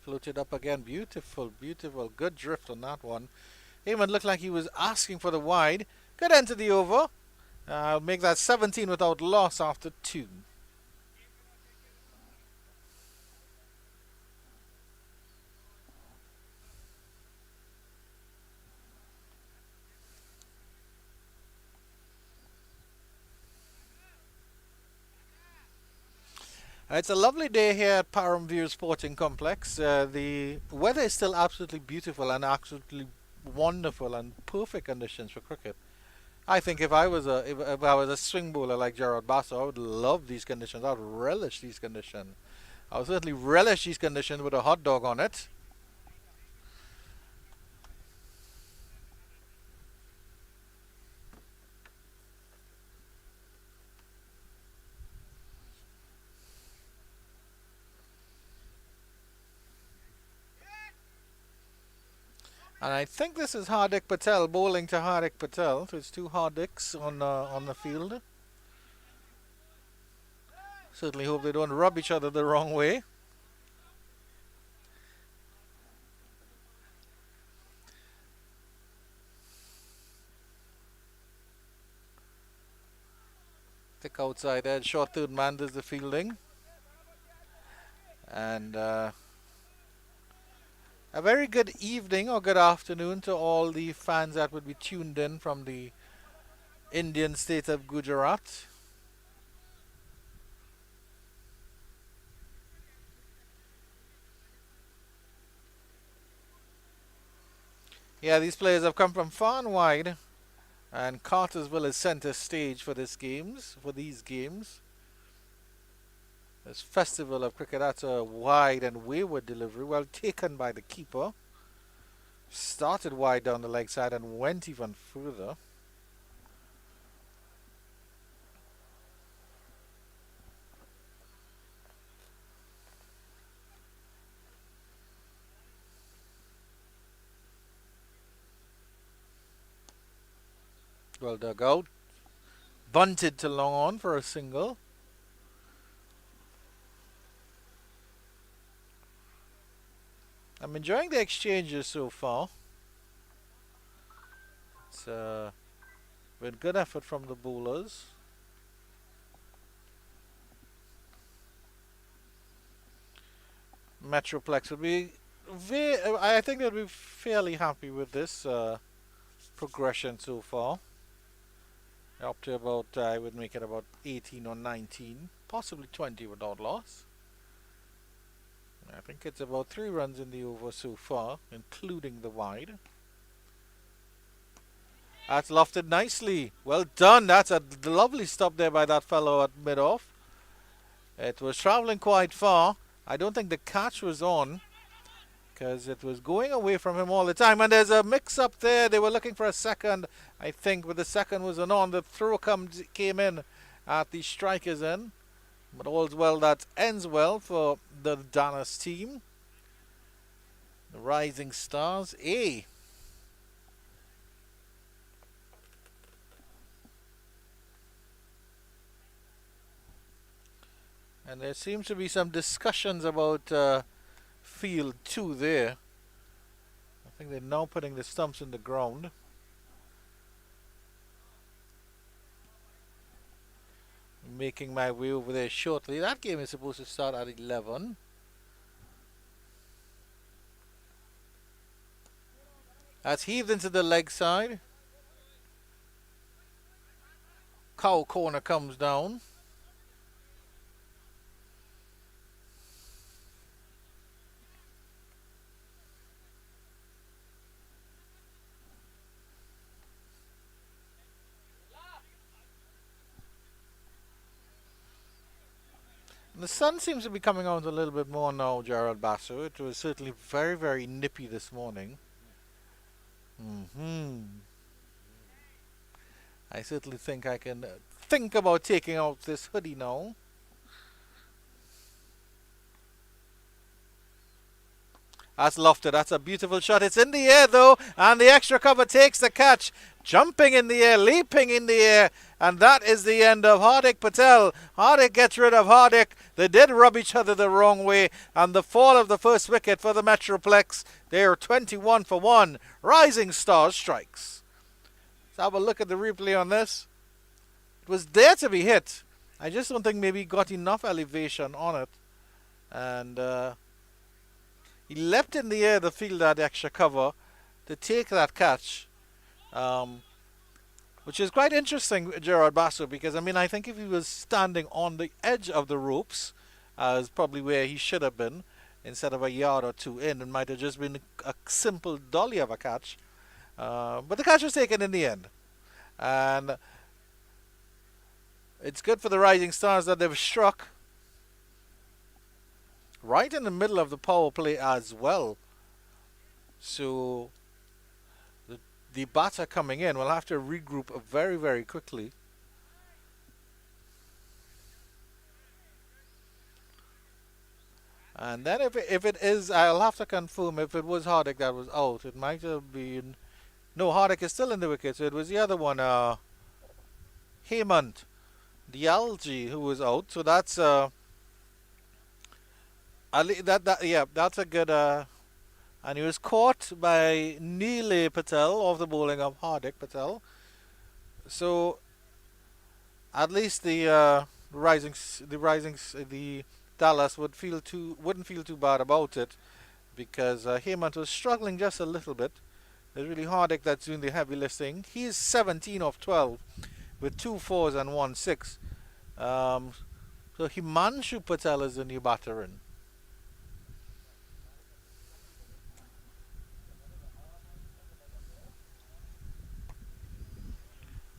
Floated up again. Beautiful, beautiful. Good drift on that one. Heyman looked like he was asking for the wide. Good end to the over. I'll make that 17 without loss after 2. It's a lovely day here at Paramview Sporting Complex. The weather is still absolutely beautiful and absolutely wonderful and perfect conditions for cricket. I think if I was a swing bowler like Gerard Basso, I would love these conditions. I would relish these conditions. I would certainly relish these conditions with a hot dog on it. And I think this is Hardik Patel bowling to Hardik Patel. So it's two Hardiks on the field. Certainly hope they don't rub each other the wrong way. Thick outside edge, short third man does the fielding. And a very good evening or good afternoon to all the fans that would be tuned in from the Indian state of Gujarat. Yeah, these players have come from far and wide, and Cartersville is center stage for these games. This festival of cricket, that's a wide and wayward delivery, well taken by the keeper. Started wide down the leg side and went even further. Well dug out. Bunted to long on for a single. I'm enjoying the exchanges so far. It's been good effort from the bowlers. Metroplex will be I think they'll be fairly happy with this progression so far. Up to about, I would make it about 18 or 19, possibly 20 without loss. I think it's about 3 runs in the over so far, including the wide. That's lofted nicely. Well done. That's a lovely stop there by that fellow at mid-off. It was traveling quite far. I don't think the catch was on, because it was going away from him all the time. And there's a mix-up there. They were looking for a second, I think, but the second wasn't on. The throw came in at the striker's end. But all's well that ends well for the Dallas team. The Rising Stars A. And there seems to be some discussions about field 2 there. I think they're now putting the stumps in the ground. Making my way over there shortly. That game is supposed to start at 11. That's heaved into the leg side. Cow corner comes down. The sun seems to be coming out a little bit more now, Gerald Basso. It was certainly very, very nippy this morning. I certainly think I can think about taking out this hoodie now. That's lofted. That's a beautiful shot. It's in the air though, and the extra cover takes the catch, jumping in the air, leaping in the air, and that is the end of Hardik Patel. Hardik gets rid of Hardik. They did rub each other the wrong way, and the fall of the first wicket for the Metroplex. They are 21 for 1. Rising Stars strikes. Let's have a look at the replay on this. It was there to be hit. I just don't think maybe he got enough elevation on it, and he leapt in the air to field that extra cover to take that catch, which is quite interesting, Gerard Basso, because I think if he was standing on the edge of the ropes, is probably where he should have been, instead of a yard or two in, it might have just been a simple dolly of a catch. But the catch was taken in the end, and it's good for the Rising Stars that they've struck right in the middle of the power play as well. So the batter coming in will have to regroup very, very quickly. And then if it is, I'll have to confirm if it was Hardik that was out. It might have been... No, Hardik is still in the wicket, so it was the other one, Hemant, the algae, who was out. So that's... yeah, that's a good... and he was caught by Neele Patel off the bowling of Hardik Patel. So at least the Dallas wouldn't feel too bad about it, because Hemant was struggling just a little bit. It's really Hardik that's doing the heavy lifting. He's 17 of 12 with 2 fours and 1 6. So Himanshu Patel is the new batter in.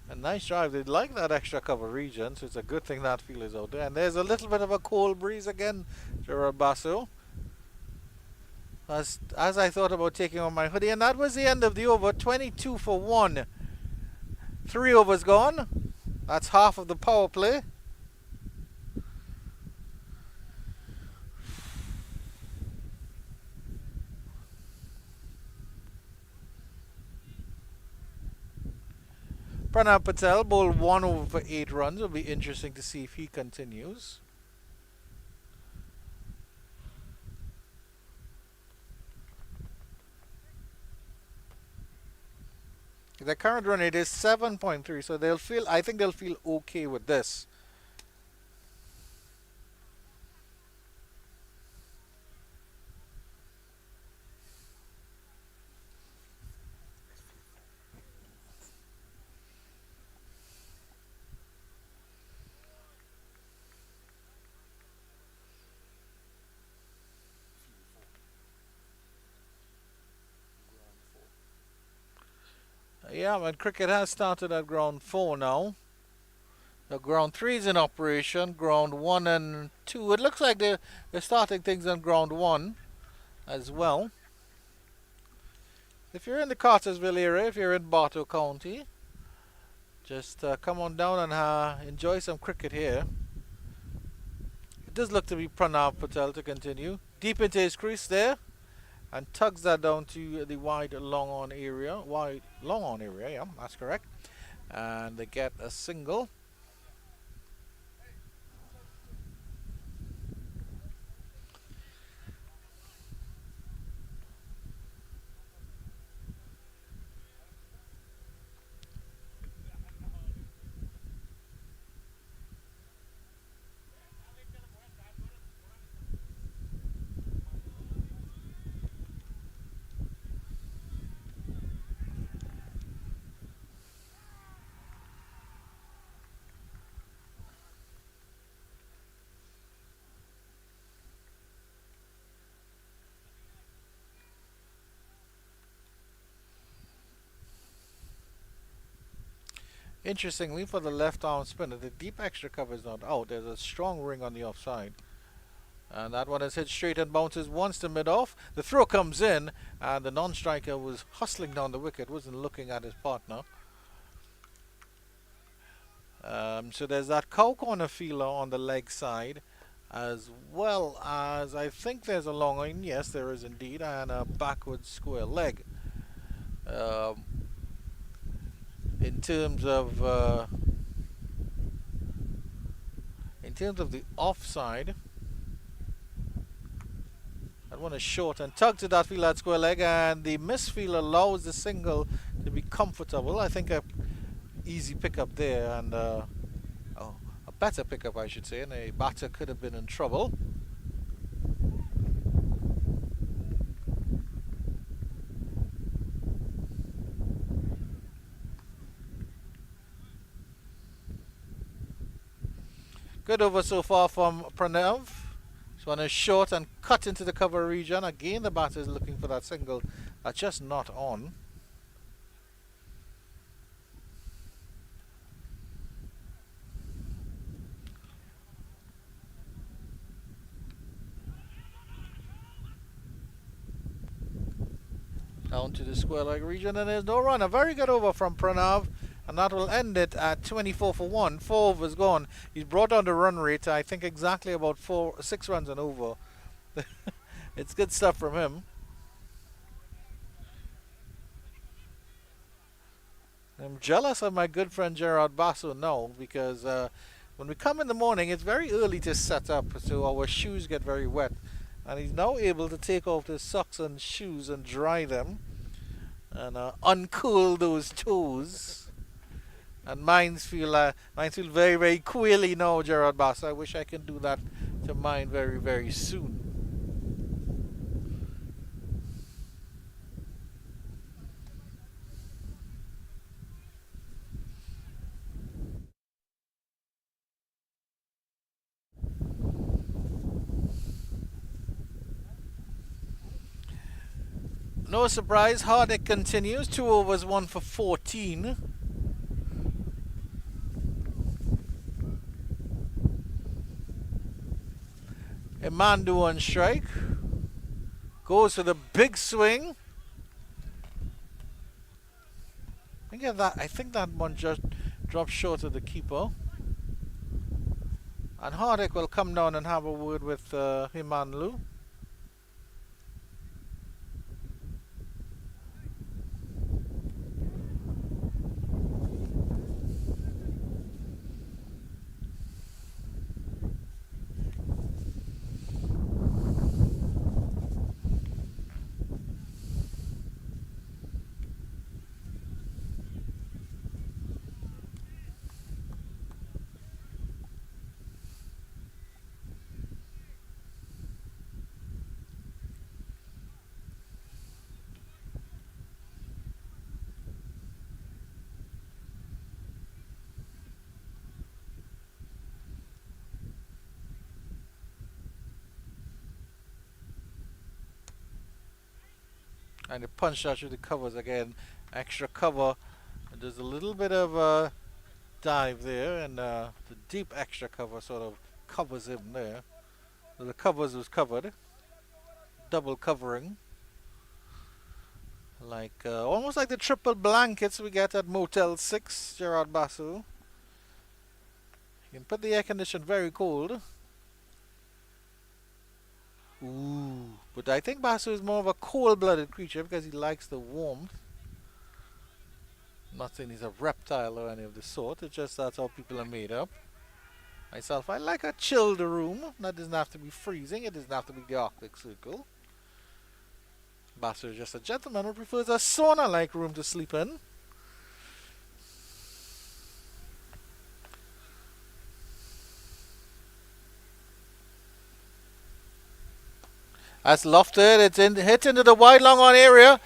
A nice drive. They like that extra cover region, so it's a good thing that field is out there. And there's a little bit of a cold breeze again, Gerard Basso. As I thought about taking on my hoodie, and that was the end of the over. 22 for 1. 3 overs gone. That's half of the power play. Pranav Patel bowled 1 over for 8 runs. It'll be interesting to see if he continues. The current run rate is 7.3, so I think they'll feel okay with this. Yeah, but cricket has started at ground 4 now. The ground 3 is in operation. Ground 1 and 2. It looks like they're starting things on ground 1 as well. If you're in the Cartersville area, if you're in Bartow County, just come on down and enjoy some cricket here. It does look to be Pranav Patel to continue. Deep into his crease there. And tugs that down to the wide long on area. Yeah, that's correct. And they get a single. Interestingly, for the left arm spinner, the deep extra cover is not out. There's a strong ring on the offside. And that one is hit straight and bounces once to mid-off. The throw comes in, and the non-striker was hustling down the wicket, wasn't looking at his partner. So there's that cow corner feeler on the leg side. as well as I think there's a long on. Yes, there is indeed, and a backward square leg. Um, in terms of the offside, that one is short and tugged to that field at square leg, and the misfield allows the single to be comfortable. I think a easy pickup there, and oh, a better pickup, I should say, and a batter could have been in trouble. Good over so far from Pranav. This one is short and cut into the cover region. Again, the batter is looking for that single. That's just not on. Down to the square leg region, and there's no run. A very good over from Pranav, and that will end it at 24 for 1. 4 overs gone. He's brought down the run rate, I think, exactly about 6 runs and over. It's good stuff from him. I'm jealous of my good friend Gerard Basso now, because when we come in the morning, it's very early to set up, so our shoes get very wet. And he's now able to take off his socks and shoes and dry them and uncurl those toes. And mine feel very, very queerly now, Gerard Bass. I wish I can do that to mine very, very soon. No surprise, Hardick continues. 2 overs, 1 for 14. Emandu on strike. Goes for the big swing. I think that one just dropped short of the keeper. And Hardick will come down and have a word with Himanlu. And the punch out through the covers again. Extra cover. And there's a little bit of a dive there, and the deep extra cover sort of covers him there. So the covers was covered. Double covering. Like almost like the triple blankets we get at Motel 6, Gerard Basu. You can put the air condition very cold. Ooh, but I think Basu is more of a cold-blooded creature because he likes the warmth. Not saying he's a reptile or any of the sort. It's just that's how people are made up. Myself, I like a chilled room. That doesn't have to be freezing. It doesn't have to be the Arctic Circle. Basu is just a gentleman who prefers a sauna-like room to sleep in. That's lofted. It's hit into the wide long on area.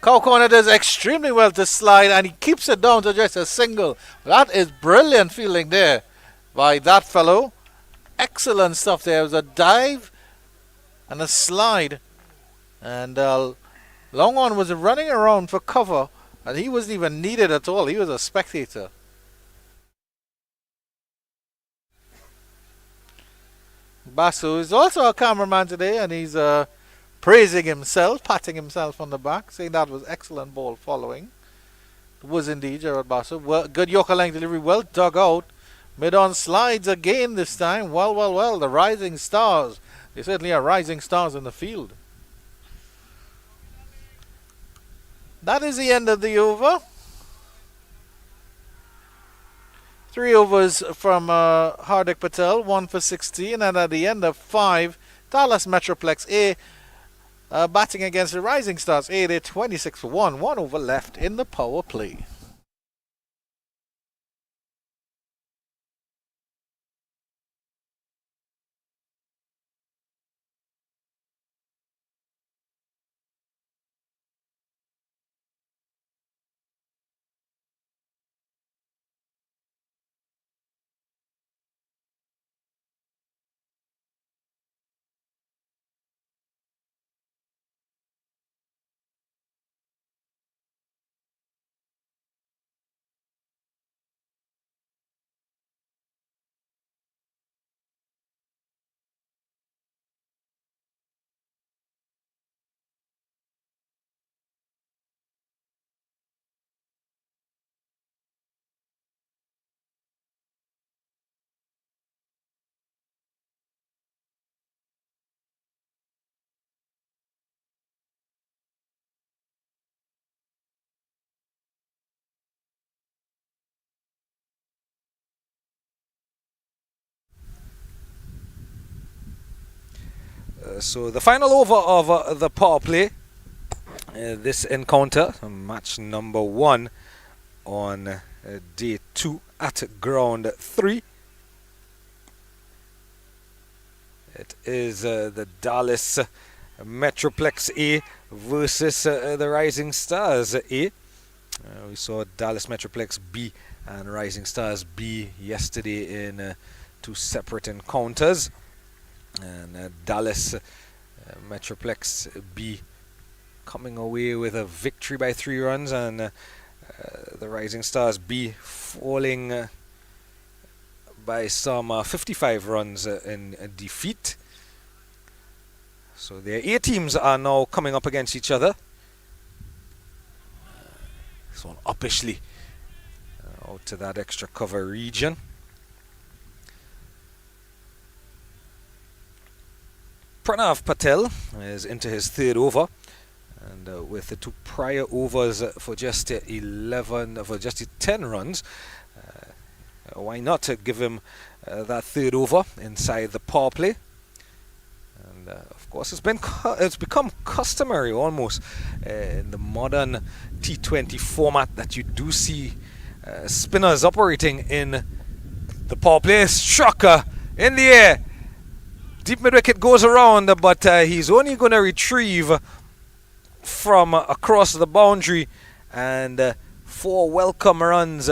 Cow Corner does extremely well to slide, and he keeps it down to just a single. That is brilliant fielding there by that fellow. Excellent stuff there. It was a dive and a slide. And long on was running around for cover, and he wasn't even needed at all. He was a spectator. Basu is also a cameraman today, and he's praising himself, patting himself on the back, saying that was excellent ball following. It was indeed Gerard Basu. Well, good Yorker length delivery, well dug out Mid-on slides again this time. Well, the rising stars. They certainly are rising stars in the field. That is the end of the over. 3 overs from Hardik Patel, 1 for 16, and at the end of 5, Dallas Metroplex A batting against the Rising Stars A, they're 26 for 1, 1 over left in the power play. So the final over of the power play, this encounter, match number 1 on day 2 at ground 3. It is the Dallas Metroplex A versus the Rising Stars A. We saw Dallas Metroplex B and Rising Stars B yesterday in 2 separate encounters. And Dallas Metroplex B coming away with a victory by 3 runs, and the Rising Stars B falling by some 55 runs in defeat. So their A teams are now coming up against each other. This one uppishly out to that extra cover region. Pranav Patel is into his 3rd over, and with the 2 prior overs for just 10 runs, why not give him that 3rd over inside the power play? And of course, it's become customary almost in the modern T20 format that you do see spinners operating in the power play. Struck in the air. Deep mid wicket goes around, but he's only going to retrieve from across the boundary, and 4 welcome runs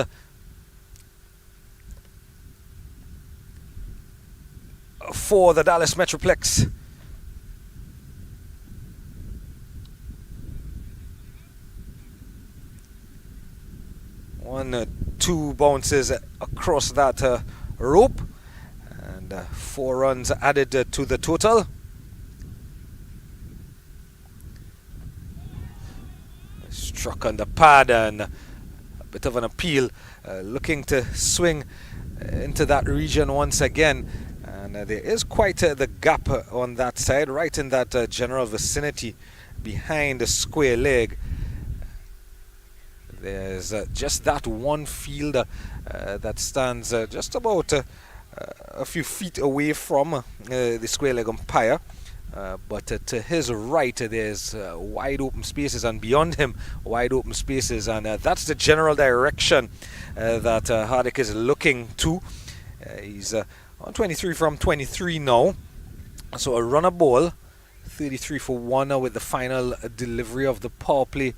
for the Dallas Metroplex. Two bounces across that rope, and 4 runs added to the total. Struck on the pad, and a bit of an appeal, looking to swing into that region once again. And there is quite the gap on that side, right in that general vicinity behind the square leg. There's just that one fielder that stands just about a few feet away from the square leg umpire. But to his right, there's wide open spaces, and beyond him, wide open spaces. And that's the general direction that Hardik is looking to. He's on 23 from 23 now. So a runner ball, 33 for 1 with the final delivery of the power play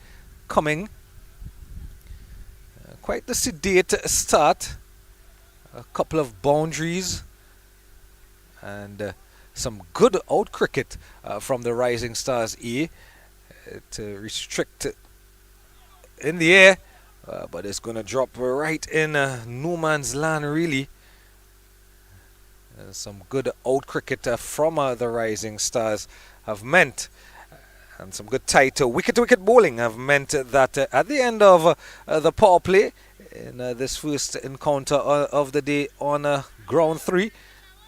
coming. Quite the sedate start. A couple of boundaries and some good out cricket from the Rising Stars A to restrict in the air, but it's going to drop right in no man's land, really. Some good out cricket from the Rising Stars have meant, and some good tight wicket-to-wicket bowling have meant that at the end of the power play, in this first encounter of the day on ground 3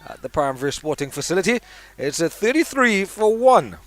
at the Paramvir Sporting Facility. It's a 33 for 1.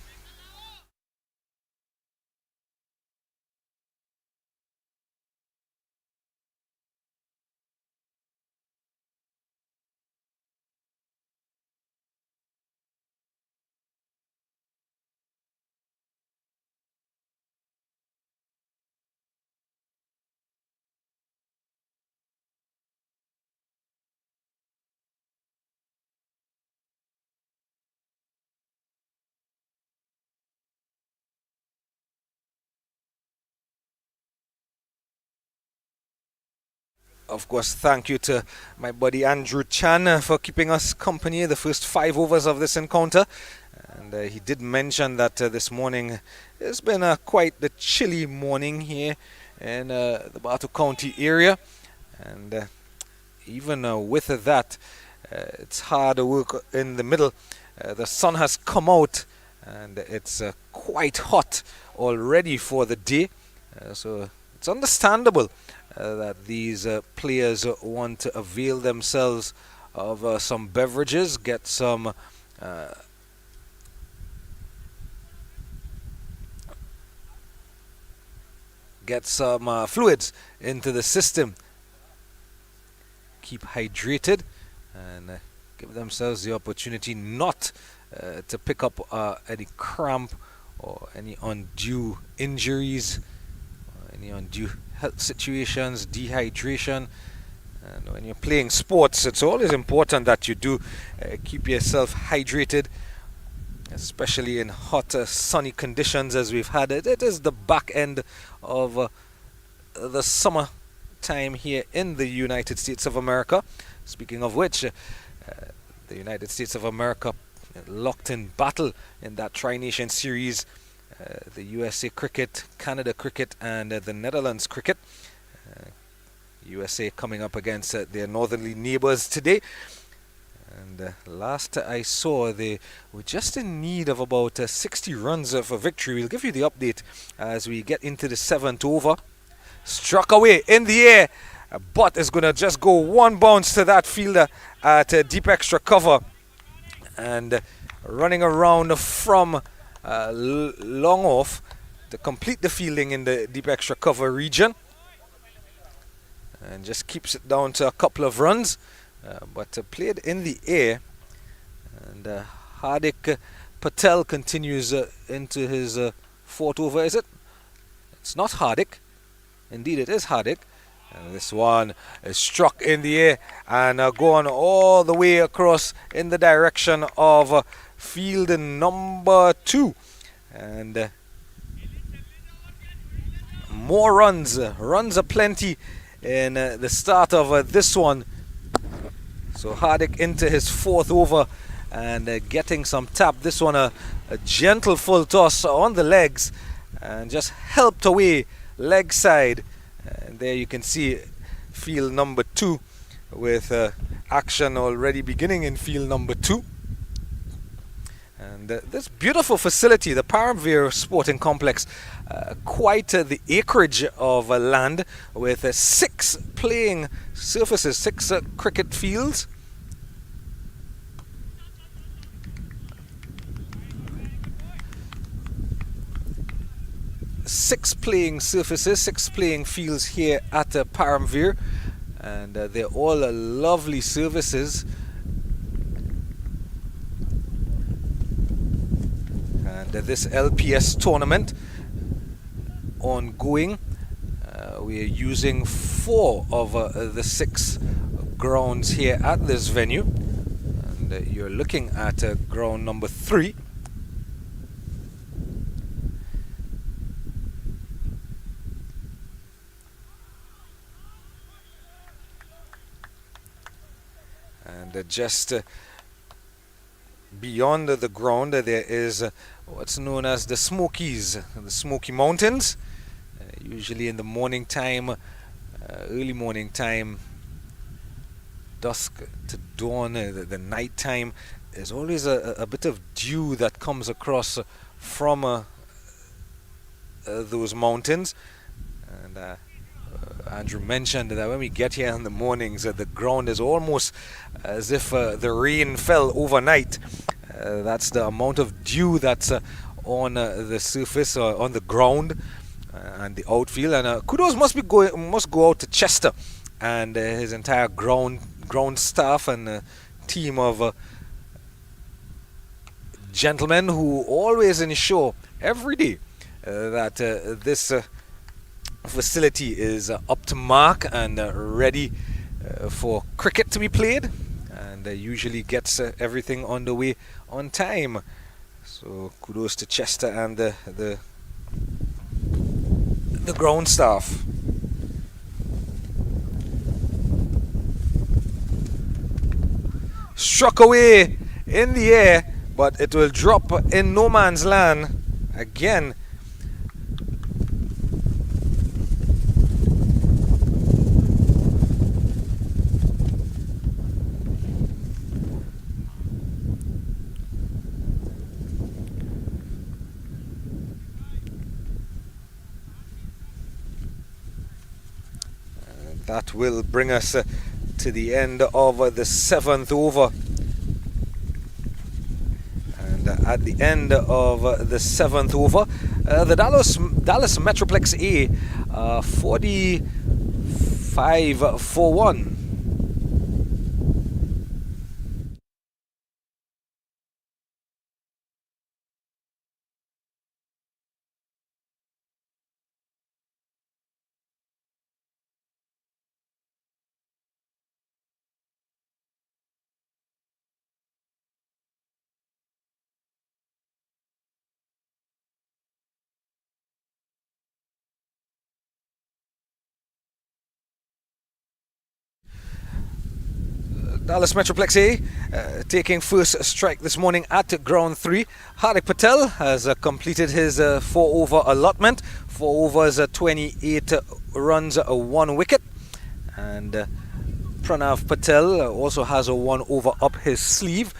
Of course, thank you to my buddy Andrew Chan for keeping us company the first 5 overs of this encounter. And he did mention that this morning it's been quite the chilly morning here in the Bartow County area. And even with that, it's hard work in the middle. The sun has come out and it's quite hot already for the day. So it's understandable that these players want to avail themselves of some beverages, get some fluids into the system, keep hydrated, and give themselves the opportunity not to pick up any cramp or any undue injuries, or any undue health situations, dehydration. And when you're playing sports, it's always important that you do keep yourself hydrated, especially in hot, sunny conditions as we've had it. It is the back end of the summer time here in the United States of America. Speaking of which, the United States of America locked in battle in that Tri-Nation Series. The USA Cricket, Canada Cricket, and the Netherlands Cricket. USA coming up against their northerly neighbours today. And last I saw, they were just in need of about 60 runs for victory. We'll give you the update as we get into the 7th over. Struck away in the air, but is going to just go one bounce to that fielder at deep extra cover. And running around from long off to complete the fielding in the deep extra cover region, and just keeps it down to a couple of runs, but played in the air. And Hardik Patel continues into his 4th over. Is it? It's not Hardik. Indeed it is Hardik. And this one is struck in the air and going all the way across in the direction of field number 2. And more runs aplenty in the start of this one. So Hardik into his 4th over and getting some tap. This one a gentle full toss on the legs and just helped away leg side. And there you can see field number 2 with action already beginning in field number 2. And this beautiful facility, the Paramvir Sporting Complex, quite the acreage of land with 6 playing surfaces, 6 cricket fields. Six playing surfaces, 6 playing fields here at Paramvir, and they're all lovely services. And this LPS tournament ongoing, we are using 4 of the 6 grounds here at this venue, and you're looking at ground number 3. And just beyond the ground there is what's known as the Smokies, the Smoky Mountains. Usually in the morning time, early morning time, dusk to dawn, the night time, there's always a bit of dew that comes across from those mountains. And Andrew mentioned that when we get here in the mornings, the ground is almost as if the rain fell overnight. That's the amount of dew that's on the surface, on the ground, and the outfield. And kudos must go out to Chester and his entire ground staff and team of gentlemen who always ensure every day that this facility is up to mark and ready for cricket to be played, and usually gets everything underway on time. So kudos to Chester and the ground staff. Struck away in the air, but it will drop in no man's land again. That will bring us to the end of the 7th over. And at the end of the 7th over, the Dallas Metroplex A 45 for 1. Dallas Metroplex A taking first strike this morning at ground 3. Hardik Patel has completed his 4-over allotment. 4 overs, 28 runs, 1 wicket. And Pranav Patel also has a 1 over up his sleeve.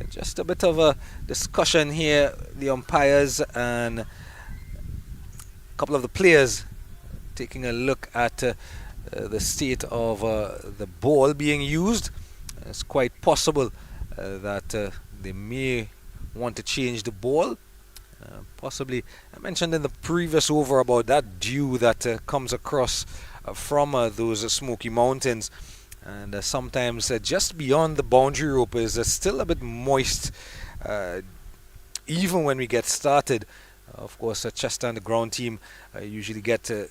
Just a bit of a discussion here. The umpires and a couple of the players taking a look at the state of the ball being used. It's quite possible that they may want to change the ball. Possibly, I mentioned in the previous over about that dew that comes across from those Smoky Mountains, and sometimes just beyond the boundary rope is still a bit moist, even when we get started. Of course, Chester and the ground team usually get the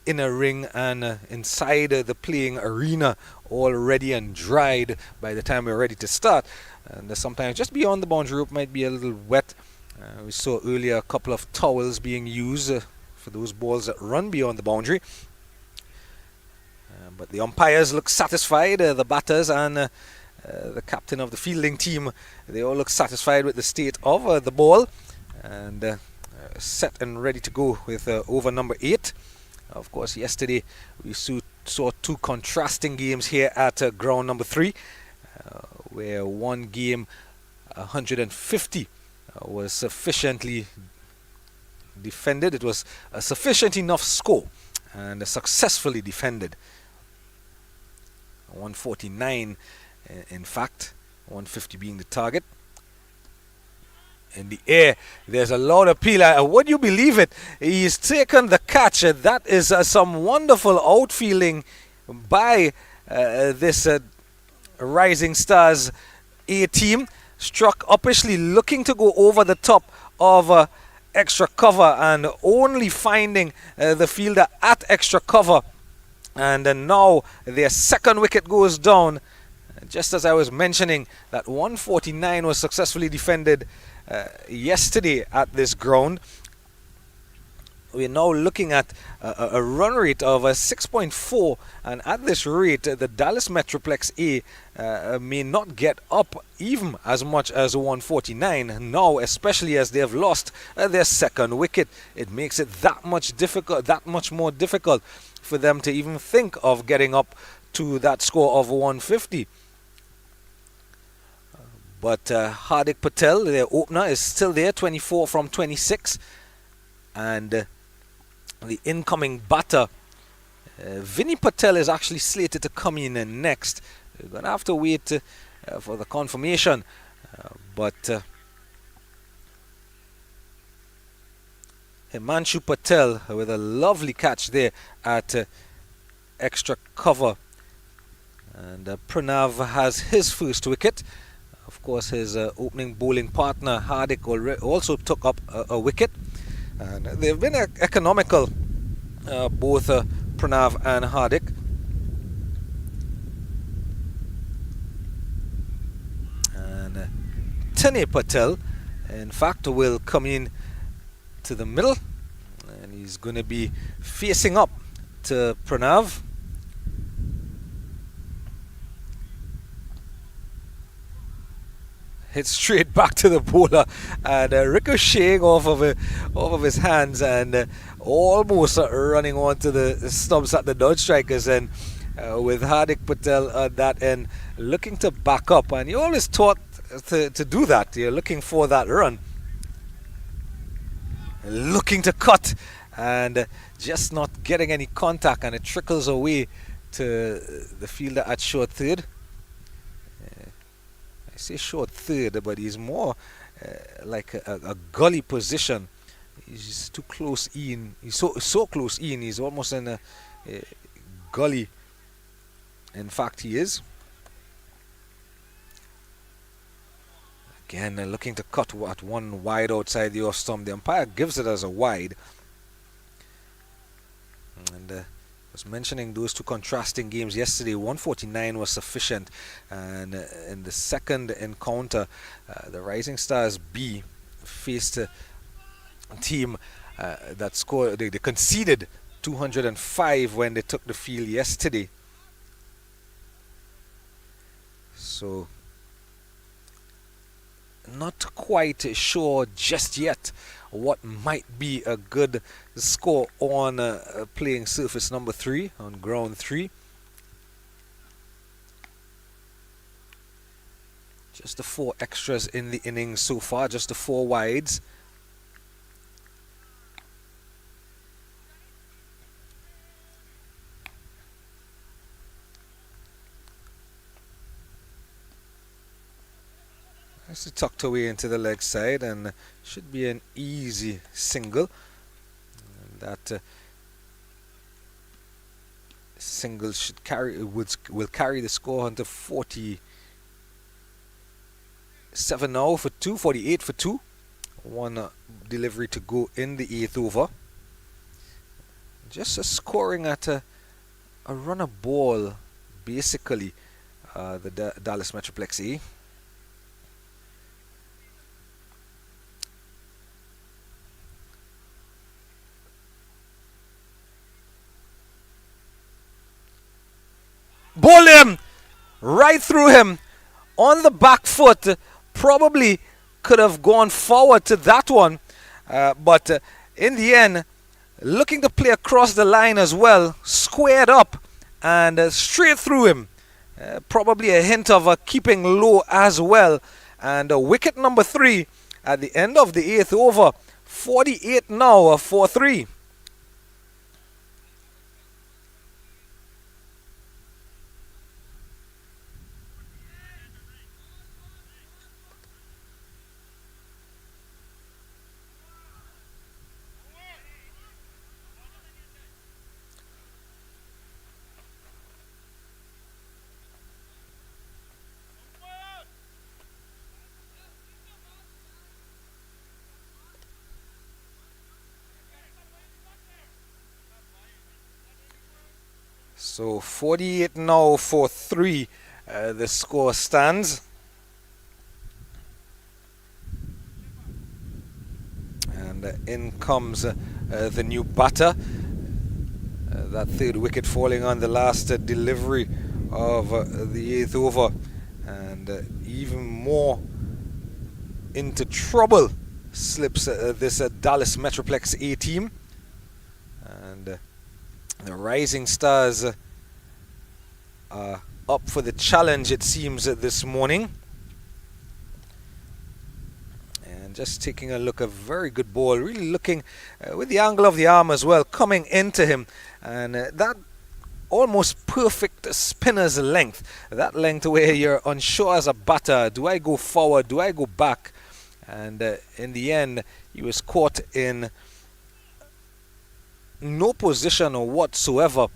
inner ring and inside the playing arena all ready and dried by the time we're ready to start. And sometimes just beyond the boundary rope might be a little wet. We saw earlier a couple of towels being used for those balls that run beyond the boundary. But the umpires look satisfied, the batters and the captain of the fielding team, they all look satisfied with the state of the ball, and set and ready to go with over number 8. Of course, yesterday we saw 2 contrasting games here at ground number 3, where one game 150 was sufficiently defended. It was a sufficient enough score and successfully defended. 149 in fact, 150 being the target. In the air, there's a lot of appeal. Would you believe it? He's taken the catch. That is some wonderful outfielding by this Rising Stars A team. Struck uppishly, looking to go over the top of extra cover and only finding the fielder at extra cover. And now their second wicket goes down. Just as I was mentioning that 149 was successfully defended yesterday at this ground, we're now looking at a run rate of 6.4, and at this rate the Dallas Metroplex A may not get up even as much as 149 now, especially as they have lost their second wicket. It makes it that much more difficult for them to even think of getting up to that score of 150. But Hardik Patel, their opener, is still there, 24 from 26. And the incoming batter Vinny Patel is actually slated to come in next. We're going to have to wait for the confirmation. But Himanshu Patel with a lovely catch there at extra cover. And Pranav has his first wicket. Of course, his opening bowling partner Hardik also took up a wicket. And they've been economical, both Pranav and Hardik. And Tane Patel, in fact, will come in to the middle. And he's going to be facing up to Pranav. Hit straight back to the bowler and ricocheting off of his hands and almost running onto the stumps at the non-strikers. And with Hardik Patel at that end looking to back up, and you always taught to do that. You're looking for that run, looking to cut, and just not getting any contact, and it trickles away to the fielder at short third. I say short third, but he's more like a gully position. He's too close in. He's so close in. He's almost in a gully. In fact, he is. Again, looking to cut at one wide outside the off stump. The umpire gives it as a wide. And was mentioning those two contrasting games yesterday. 149 was sufficient, and in the second encounter, the Rising Stars B faced a team that scored. They conceded 205 when they took the field yesterday. So, not quite sure just yet what might be a good score on playing surface number 3, on ground 3. Just the 4 extras in the innings so far, just the 4 wides. Nicely tucked away into the leg side, and should be an easy single. And that single should will carry the score onto 47 now for 2, 48 for 2. One delivery to go in the 8th over. Just scoring at a runner ball, basically, the Dallas Metroplex A. Ball him right through him on the back foot. Probably could have gone forward to that one, but in the end, looking to play across the line as well, squared up and straight through him. Probably a hint of keeping low as well. And wicket number 3 at the end of the 8th over. 48 now for 3. So 48 now for 3, the score stands. And in comes the new batter. That 3rd wicket falling on the last delivery of the 8th over. And even more into trouble slips this Dallas Metroplex A team. And the Rising Stars are up for the challenge, it seems, this morning. And just taking a look, a very good ball. Really looking with the angle of the arm as well, coming into him. And that almost perfect spinner's length. That length where you're unsure as a batter, do I go forward, do I go back? And in the end, he was caught in no position whatsoever.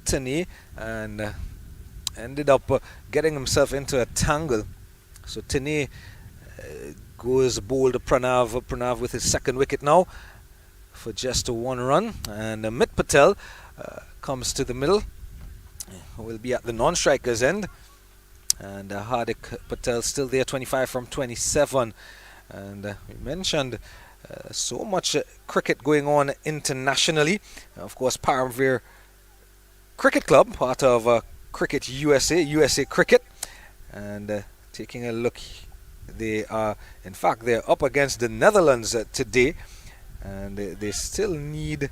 Tene, and ended up getting himself into a tangle. So Tene goes bowled to Pranav. Pranav with his second wicket now for just a 1 run. And Mit Patel comes to the middle. Will be at the non-striker's end. And Hardik Patel still there, 25 from 27. And we mentioned so much cricket going on internationally. Of course, Paramveer Cricket Club, part of Cricket USA Cricket. And taking a look, they are, in fact, they're up against the Netherlands today. And they still need,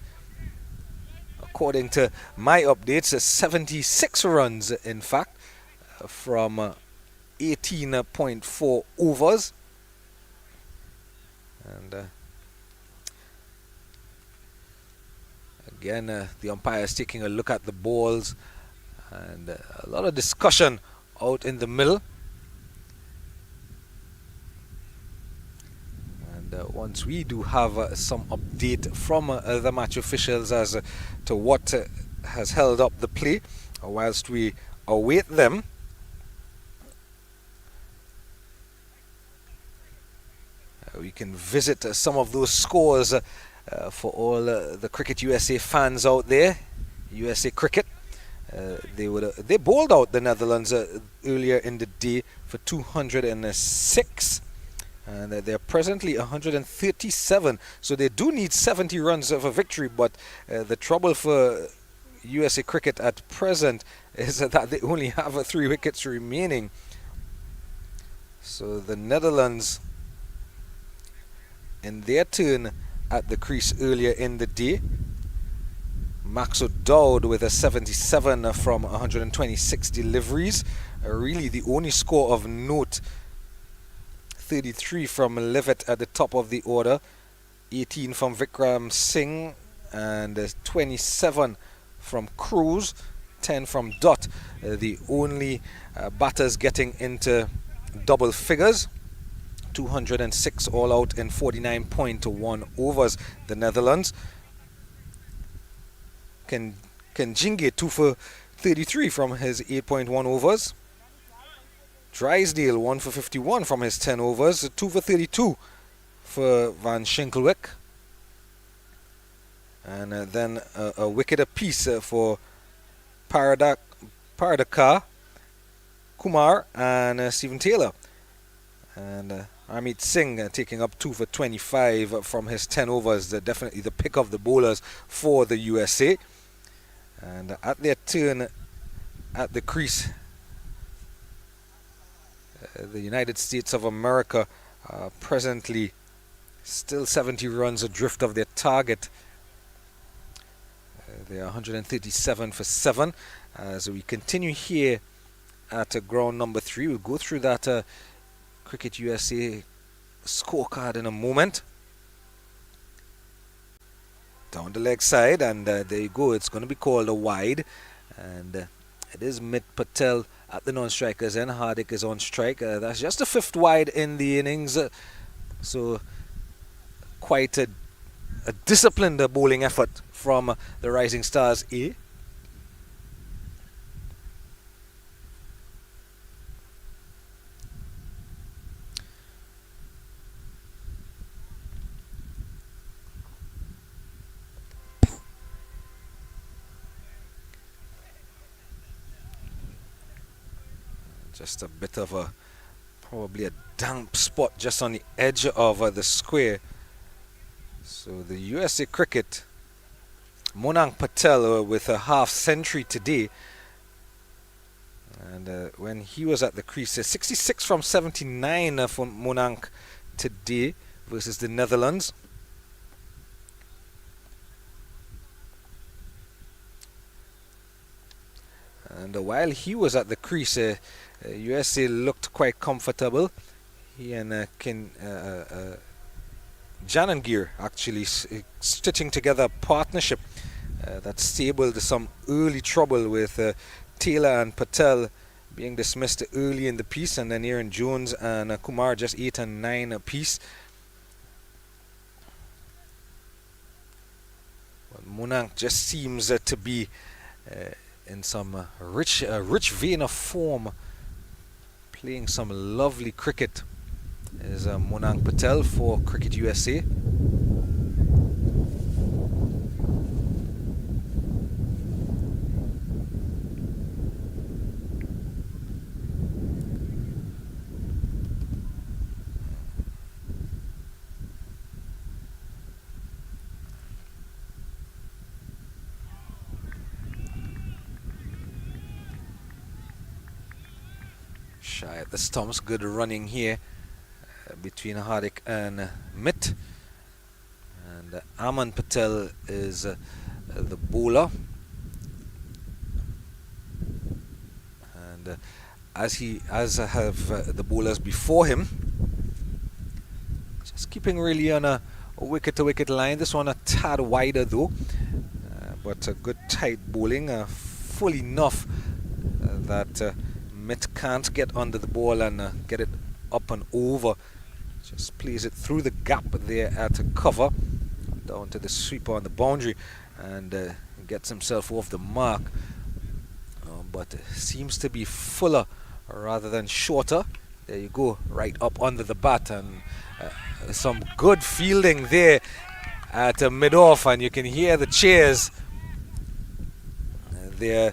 according to my updates, 76 runs, in fact, from 18.4 overs. And again, the umpire is taking a look at the balls, and a lot of discussion out in the middle. And once we do have some update from the match officials as to what has held up the play, whilst we await them, we can visit some of those scores for all the Cricket USA fans out there. USA Cricket, they bowled out the Netherlands earlier in the day for 206, and they're presently 137. So they do need 70 runs of a victory. But the trouble for USA Cricket at present is that they only have 3 wickets remaining. So the Netherlands, in their turn at the crease earlier in the day, Max O'Dowd with a 77 from 126 deliveries. Really the only score of note. 33 from Levitt at the top of the order, 18 from Vikram Singh, and 27 from Cruz, 10 from Dutt. The only batters getting into double figures. 206 all out in 49.1 overs, the Netherlands. Kenjinge 2 for 33 from his 8.1 overs. Drysdale 1 for 51 from his 10 overs. 2 for 32 for Van Schinkelwyk. And then a wicket apiece for Paradakar, Kumar, and Stephen Taylor. And Harmeet Singh taking up 2 for 25 from his 10 overs. Definitely the pick of the bowlers for the USA. And at their turn at the crease, the United States of America are presently still 70 runs adrift of their target. They are 137 for 7. As we continue here at ground number 3, we'll go through that Cricket USA scorecard in a moment. Down the leg side, and there you go. It's going to be called a wide, and it is Mit Patel at the non-strikers end. Hardik is on strike. That's just the 5th wide in the innings, so quite a disciplined bowling effort from the Rising Stars A. Just a bit of probably a damp spot just on the edge of the square. So the USA Cricket, Monang Patel with a half century today. And when he was at the crease, 66 from 79 for Monang today versus the Netherlands. And while he was at the crease, USA looked quite comfortable. He and Janangir actually stitching together a partnership that stabled some early trouble with Taylor and Patel being dismissed early in the piece, and then Aaron Jones and Kumar just 8 and 9 apiece. But Monang just seems to be in some rich vein of form, playing some lovely cricket. Is Monang Patel for Cricket USA. Shy at the stumps, good running here between Hardik and Mitt. And Aman Patel is the bowler. And as have the bowlers before him, just keeping really on a wicket-to-wicket line. This one a tad wider though, but a good tight bowling, full enough that Mitt can't get under the ball and get it up and over. Just plays it through the gap there at a cover, down to the sweeper on the boundary, and gets himself off the mark. But seems to be fuller rather than shorter. There you go, right up under the bat, and some good fielding there at mid-off, and you can hear the cheers. They're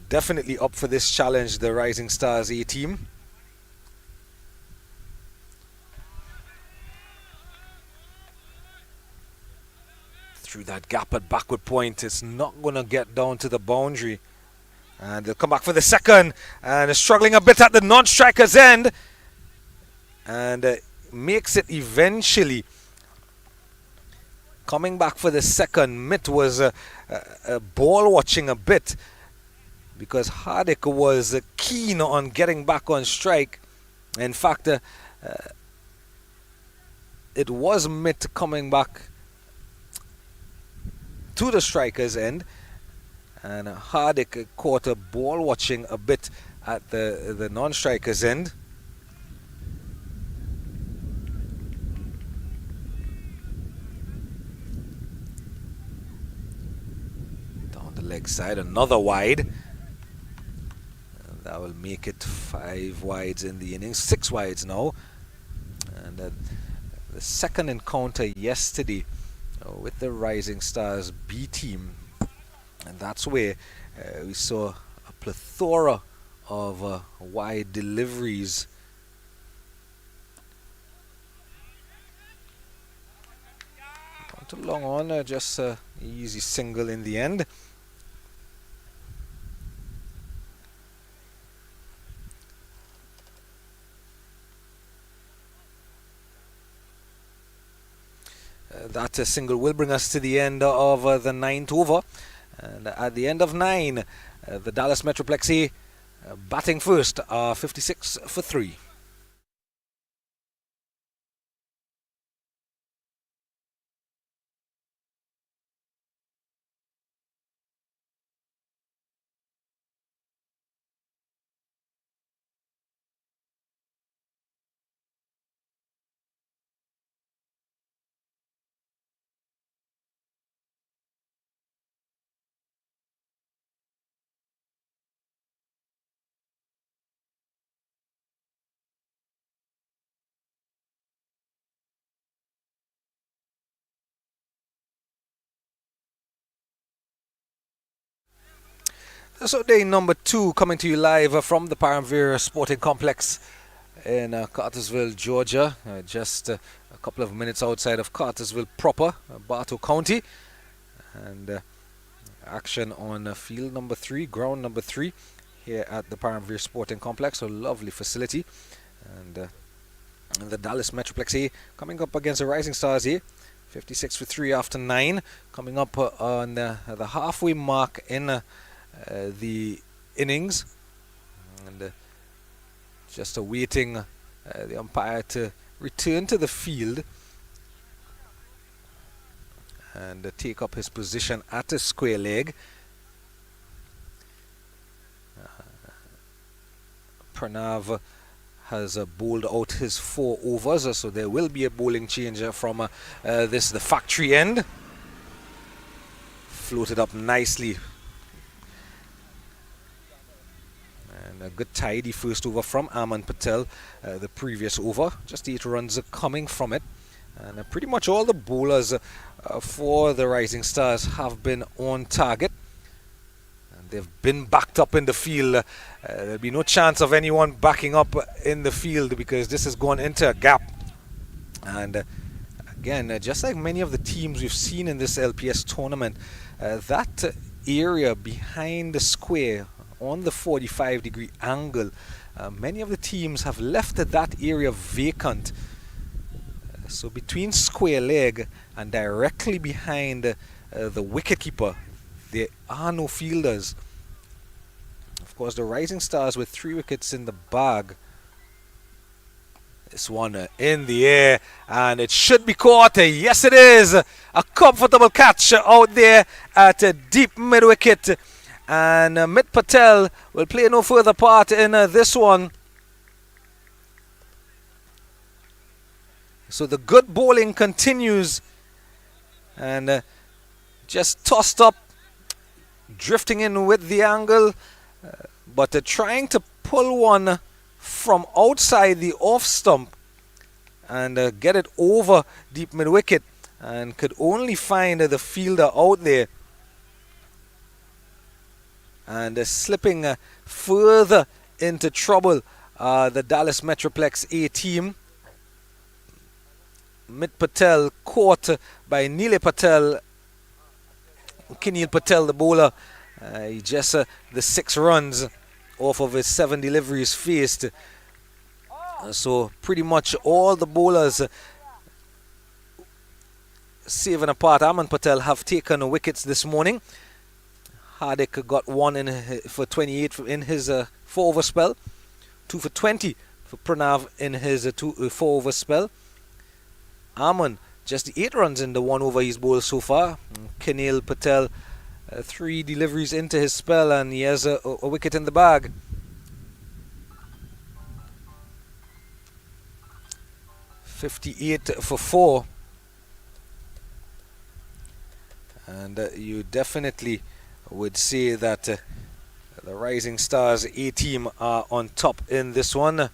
definitely up for this challenge, the Rising Stars A team. Through that gap at backward point, it's not going to get down to the boundary. And they'll come back for the second, and struggling a bit at the non-striker's end, and makes it eventually. Coming back for the second, Mitt was ball watching a bit, because Hardik was keen on getting back on strike. In fact, it was Mitt coming back to the striker's end, and Hardik caught a ball watching a bit at the non-striker's end. Down the leg side, another wide. And that will make it 5 wides in the innings, 6 wides now. And the second encounter yesterday with the Rising Stars B team, and that's where we saw a plethora of wide deliveries. Not too long on, just an easy single in the end. That single will bring us to the end of the 9th over. And at the end of 9, the Dallas Metroplex A batting first, 56 for 3. So day number 2 coming to you live from the Paramvir Sporting Complex in Cartersville, Georgia, just a couple of minutes outside of Cartersville proper, Bartow County. And action on field number 3, ground number 3 here at the Paramvir Sporting Complex, a lovely facility. And the Dallas Metroplex A coming up against the Rising Stars here, 56 for 3 after 9, coming up on the halfway mark in the innings, and just awaiting the umpire to return to the field and take up his position at a square leg. Pranav has bowled out his 4 overs, so there will be a bowling change from the factory end. Floated up nicely. And a good tidy first over from Aman Patel. The previous over, just 8 runs coming from it. And pretty much all the bowlers for the Rising Stars have been on target. And they've been backed up in the field. There'll be no chance of anyone backing up in the field because this has gone into a gap. And again, just like many of the teams we've seen in this LPS tournament, that area behind the square on the 45-degree angle, many of the teams have left that area vacant. So between square leg and directly behind the wicketkeeper, there are no fielders. Of course, the Rising Stars with 3 wickets in the bag. This one in the air, and it should be caught. Yes, it is. A comfortable catch out there at deep mid-wicket. And Mid Patel will play no further part in this one. So the good bowling continues. And just tossed up, drifting in with the angle. But trying to pull one from outside the off stump and get it over deep mid wicket, and could only find the fielder out there, and slipping further into trouble. The Dallas Metroplex A team. Mid Patel caught by Neil Patel. Kinil Patel, the bowler, he just the 6 runs off of his 7 deliveries faced. So pretty much all the bowlers, saving apart Aman Patel, have taken wickets this morning. Hardik got 1 for 28 in his 4-over spell. 2 for 20 for Pranav in his 4-over spell. Aman just 8 runs in the 1 over he's bowled so far. Kinil Patel 3 deliveries into his spell, and he has a wicket in the bag. .58 for 4. And you definitely would say that the Rising Stars A team are on top in this one.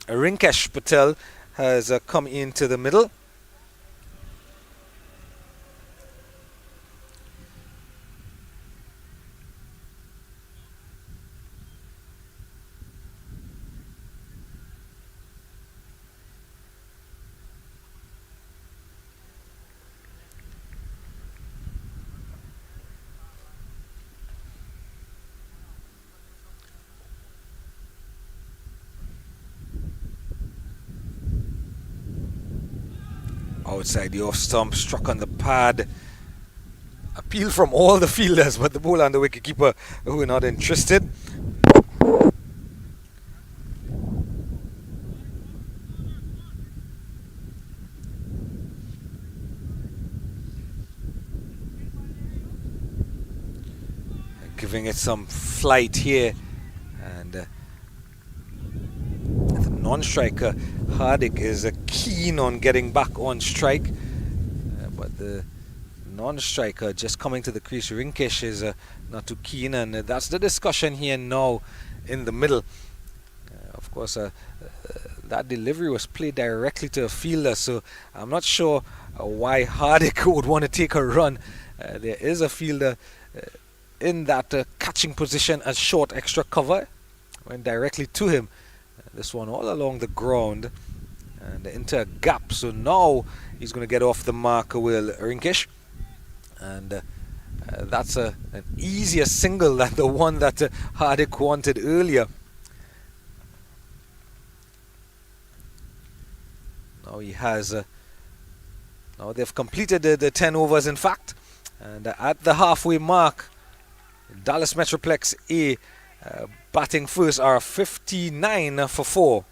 Rinkesh Patel has come into the middle. Outside the off stump, struck on the pad. Appeal from all the fielders, but the bowler and the wicketkeeper were not interested. Giving it some flight here, and the non-striker Hardik is keen on getting back on strike, but the non-striker just coming to the crease, Rinkesh, is not too keen, and that's the discussion here now in the middle. Of course, that delivery was played directly to a fielder, so I'm not sure why Hardik would want to take a run. There is a fielder in that catching position as short extra cover. Went directly to him. This one all along the ground and into a gap. So now he's going to get off the mark, will Rinkesh. And that's an easier single than the one that Hardik wanted earlier. Now he has. Now they've completed the 10 overs, in fact. And at the halfway mark, Dallas Metroplex A batting first are 59 for 4.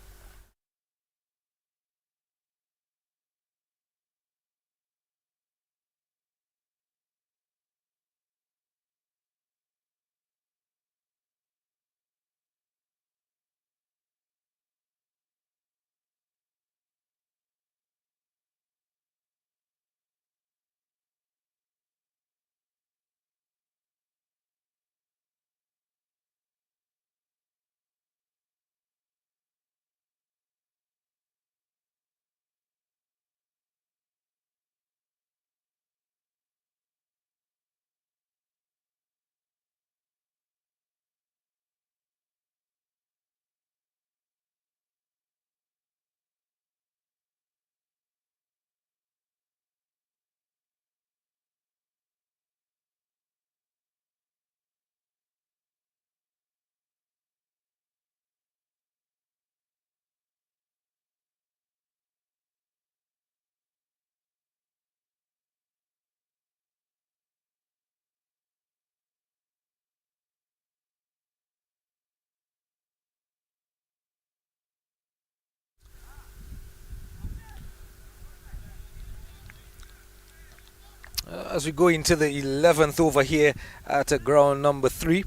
as we go into the 11th over here at ground number 3.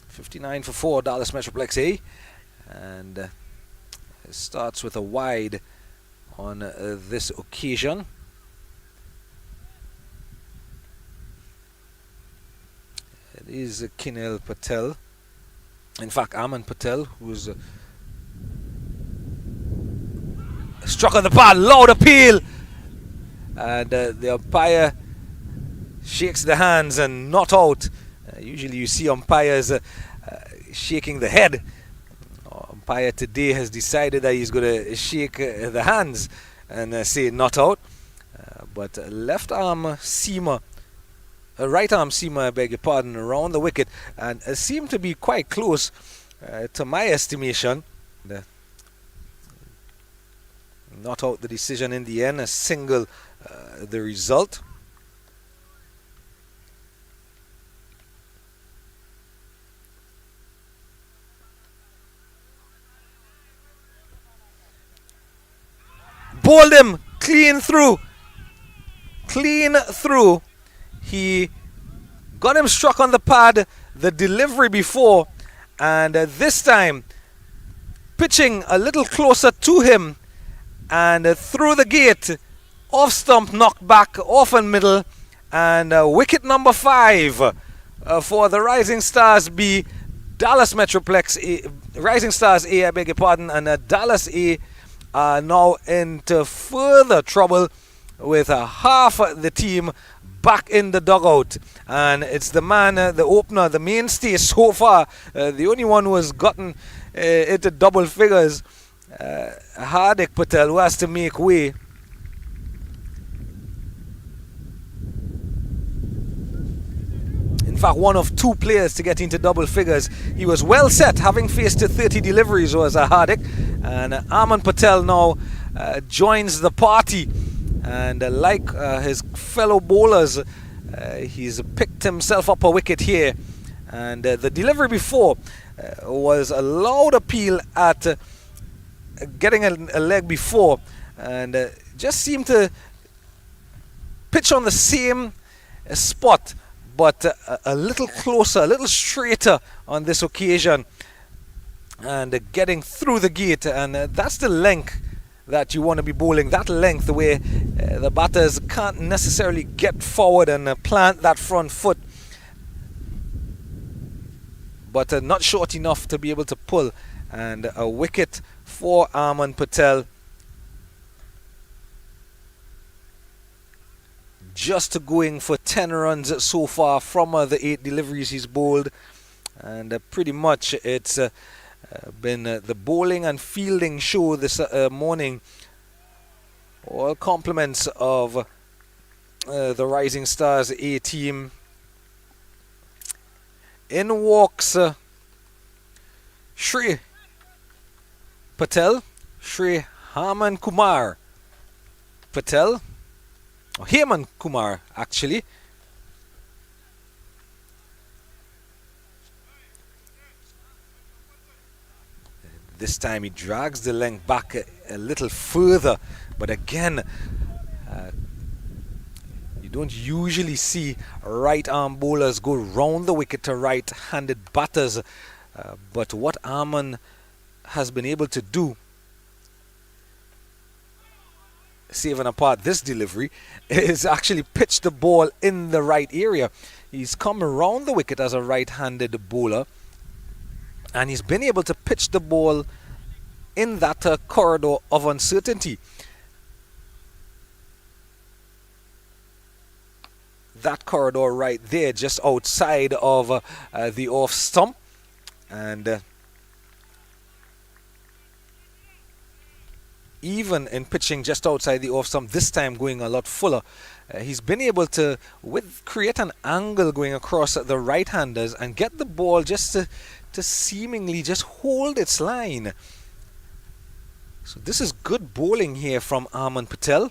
59 for 4, Dallas Metroplex A. And it starts with a wide on this occasion. It is Kinel Patel. In fact, Aman Patel, who's struck on the pad, loud appeal. And the umpire shakes the hands and not out. Usually you see umpires shaking the head. Umpire today has decided that he's going to shake the hands and say not out. But left arm seamer, right arm seamer, I beg your pardon, around the wicket, and seemed to be quite close to my estimation. Not out the decision in the end, a single the result. Bowled him clean through. He got him struck on the pad the delivery before, and this time pitching a little closer to him and through the gate, off stump, knocked back, off and middle, and wicket number 5 for the Rising Stars B, Dallas Metroplex A, Rising Stars A, I beg your pardon, and Dallas A are now into further trouble with half the team back in the dugout. And it's the man, the opener, the mainstay so far, the only one who has gotten into double figures, Hardik Patel, who has to make way. In fact, one of 2 players to get into double figures. He was well set, having faced 30 deliveries, was Hardik. And Aman Patel now joins the party. And like his fellow bowlers, he's picked himself up a wicket here. And the delivery before was a loud appeal at getting a leg before. And just seemed to pitch on the same spot, but a little closer, a little straighter on this occasion, and getting through the gate. And that's the length that you want to be bowling, that length where the batters can't necessarily get forward and plant that front foot, but not short enough to be able to pull. And a wicket for Aman Patel. Just going for 10 runs so far from the 8 deliveries he's bowled. And pretty much it's been the bowling and fielding show this morning. All compliments of the Rising Stars A team. In walks Shri Patel, Shri Haman Kumar Patel, or Heman Kumar actually. This time he drags the length back a little further, but again, you don't usually see right arm bowlers go round the wicket to right-handed batters, but what Aman has been able to do, saving apart this delivery, is actually pitch the ball in the right area. He's come around the wicket as a right-handed bowler, and he's been able to pitch the ball in that corridor of uncertainty. That corridor right there, just outside of the off stump. And even in pitching just outside the off stump, this time going a lot fuller, he's been able to create an angle going across the right-handers and get the ball just to seemingly just hold its line. So this is good bowling here from Aman Patel.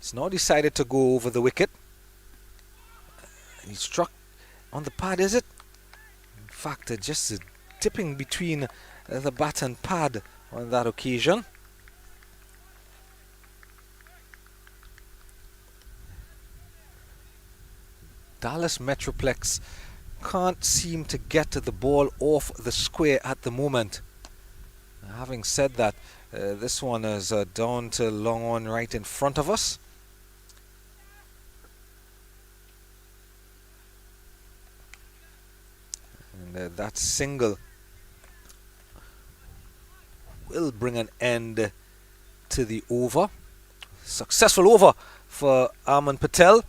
He's now decided to go over the wicket. He struck on the pad, is it? In fact, just tipping between the bat and pad on that occasion. Dallas Metroplex can't seem to get the ball off the square at the moment. Having said that, this one is down to long on right in front of us. And that single will bring an end to the over. Successful over for Arman Patel.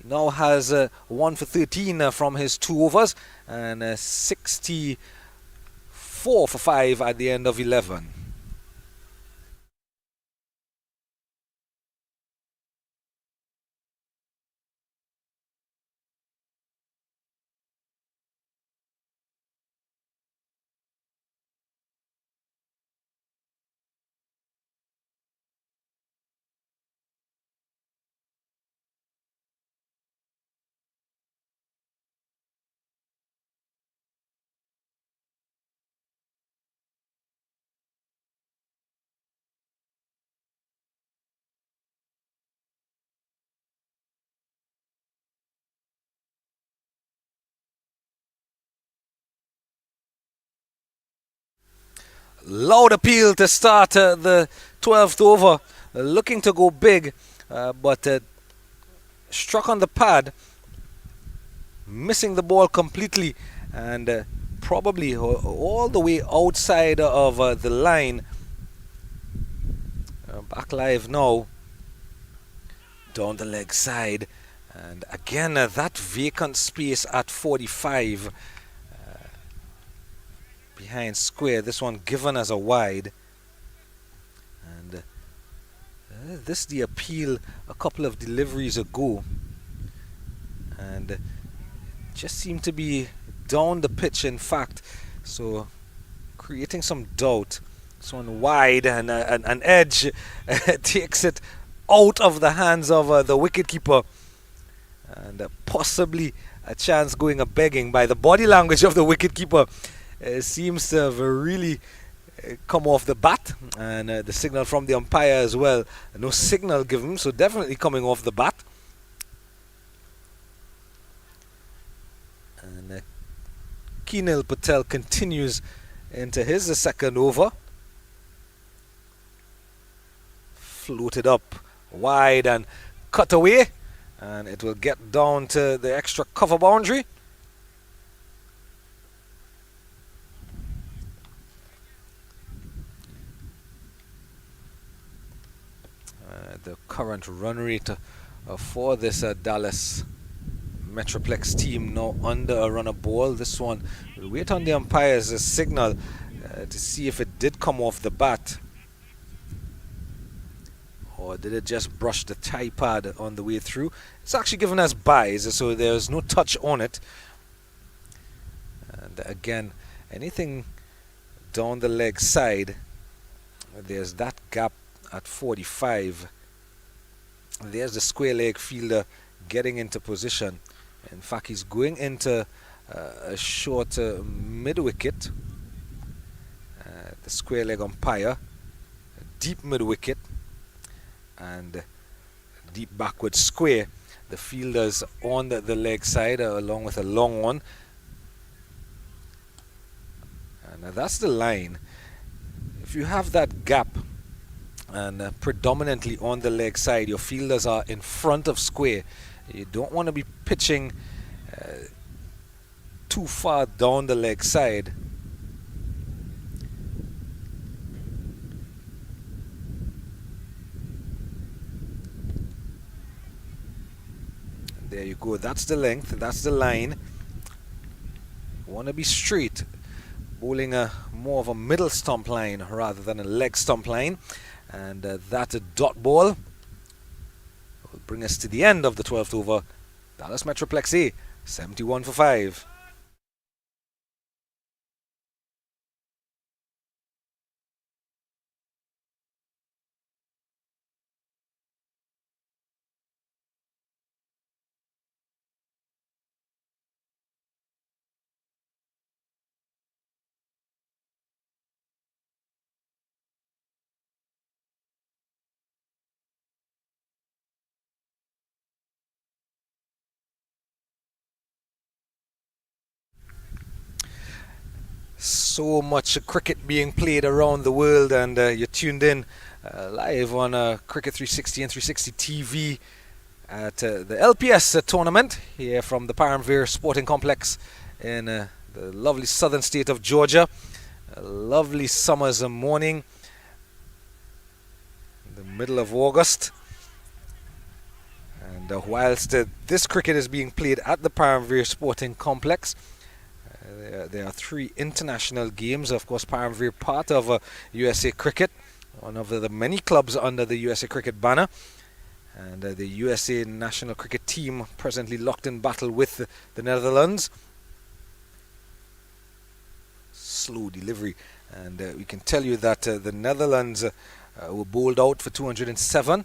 He now has 1 for 13 from his 2 overs and 64 for 5 at the end of 11. Loud appeal to start the 12th over, looking to go big, but struck on the pad, missing the ball completely, and probably all the way outside of the line. Back live now, down the leg side, and again that vacant space at 45 behind square. This one given as a wide, and this the appeal a couple of deliveries ago, and just seemed to be down the pitch, in fact, so creating some doubt. This one wide, and an edge takes it out of the hands of the wicketkeeper, and possibly a chance going a begging. By the body language of the wicketkeeper, seems to have really come off the bat, and the signal from the umpire as well. No signal given, so definitely coming off the bat. And Keenil Patel continues into his second over. Floated up wide and cut away, and it will get down to the extra cover boundary. The current run rate for this Dallas Metroplex team now under a run of ball. This one, we'll wait on the umpire's signal to see if it did come off the bat, or did it just brush the tie pad on the way through. It's actually given as buys, so there's no touch on it. And again, anything down the leg side, there's that gap at 45. There's the square leg fielder getting into position. In fact, he's going into a short mid wicket. The square leg umpire, deep mid wicket, and deep backward square. The fielders on the leg side along with a long one. And that's the line. If you have that gap, and predominantly on the leg side, your fielders are in front of square. You don't want to be pitching too far down the leg side. There you go. That's the length. That's the line. You want to be straight, bowling more of a middle stump line rather than a leg stump line. And that dot ball will bring us to the end of the 12th over. Dallas Metroplex A, 71 for 5. so much cricket being played around the world, and you're tuned in live on Cricket 360 and 360 TV at the LPS tournament here from the Paramveer Sporting Complex in the lovely southern state of Georgia. A lovely summer's morning, in the middle of August. And whilst this cricket is being played at the Paramveer Sporting Complex, there are three international games. Of course, Paramveer part of USA Cricket, one of the many clubs under the USA Cricket banner. And the USA national cricket team presently locked in battle with the Netherlands. Slow delivery. And we can tell you that the Netherlands were bowled out for 207.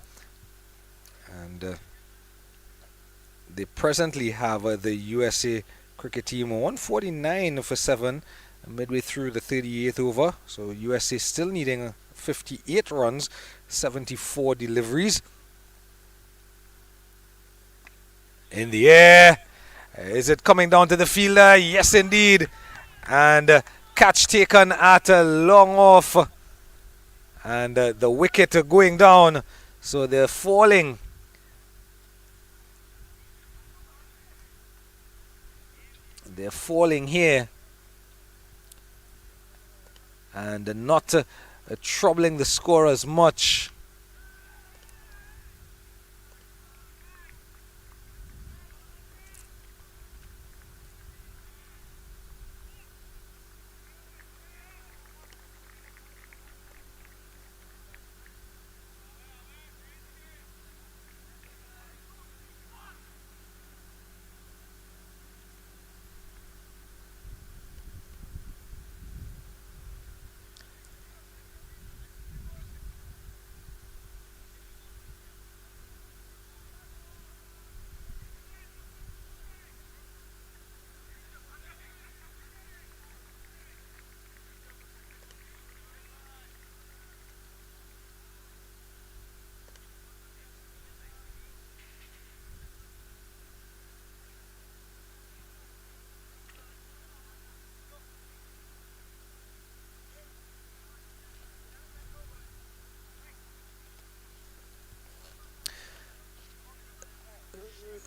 And they presently have the USA cricket team 149 for 7 midway through the 38th over. So USA still needing 58 runs, 74 deliveries. In the air. Is it coming down to the fielder? Yes, indeed. And catch taken at a long off. And the wicket going down. So they're falling. They're falling here. And not troubling the score as much.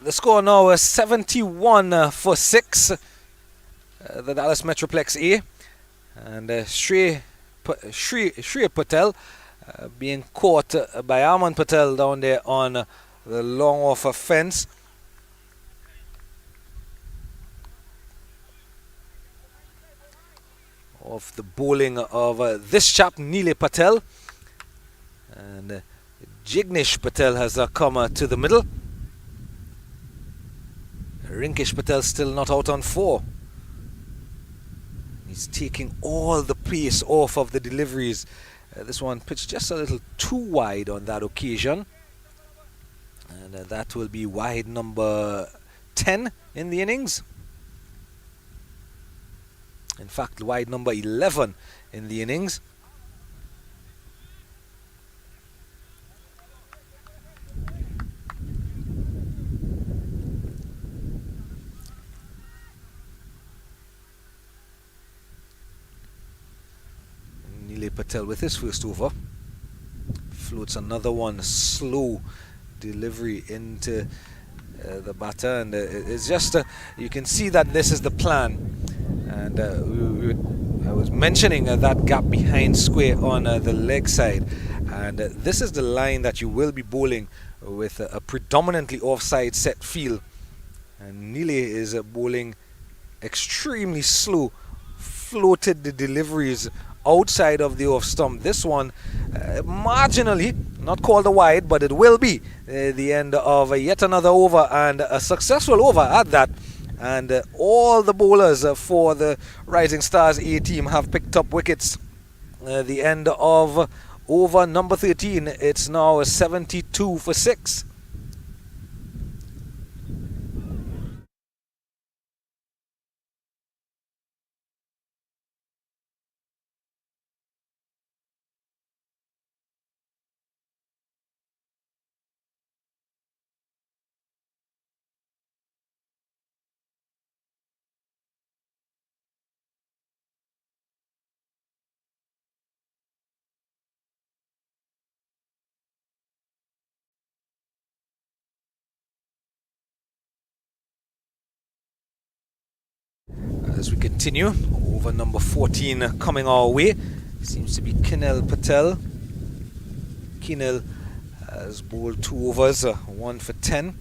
The score now is 71 for 6. The Dallas Metroplex A. And Shreya Patel being caught by Arman Patel down there on the long off fence. Of the bowling of this chap, Neele Patel. And Jignesh Patel has come to the middle. Rinkesh Patel still not out on 4. He's taking all the pace off of the deliveries. This one pitched just a little too wide on that occasion. And that will be wide number 10 in the innings. In fact, wide number 11 in the innings. Neele Patel with his first over. Floats another one, slow delivery into the batter, and it's just you can see that this is the plan. And I was mentioning that gap behind square on the leg side, and this is the line that you will be bowling with a predominantly offside set field. And Neele is bowling extremely slow, floated the deliveries outside of the off stump. This one marginally, not called a wide, but it will be the end of yet another over, and a successful over at that. And all the bowlers for the Rising Stars A team have picked up wickets. The end of over number 13. It's now 72 for 6. as we continue. Over number 14 coming our way. Seems to be Kinel Patel. Kinel has bowled 2 overs, 1 for 10.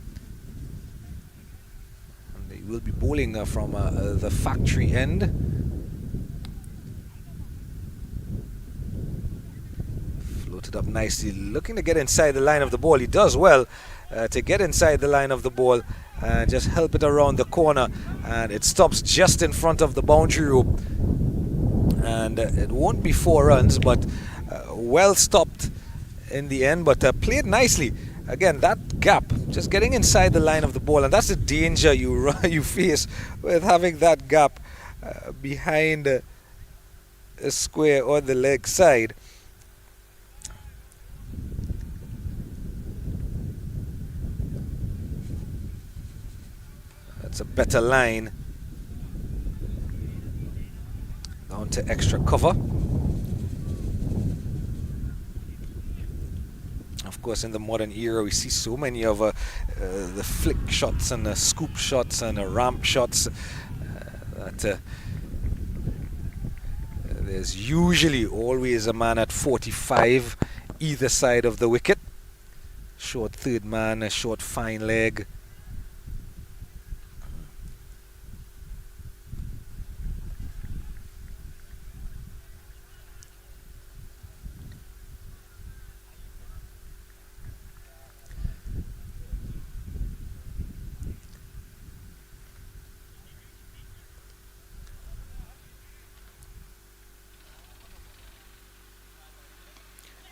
And they will be bowling from the factory end. Floated up nicely, looking to get inside the line of the ball. He does well to get inside the line of the ball and just help it around the corner, and it stops just in front of the boundary rope, and it won't be 4 runs, but well stopped in the end, but played nicely. Again, that gap, just getting inside the line of the ball, and that's the danger you face with having that gap behind a square on the leg side. It's a better line. Down to extra cover. Of course, in the modern era, we see so many of the flick shots and the scoop shots and the ramp shots that there's usually always a man at 45 either side of the wicket. Short third man, a short fine leg.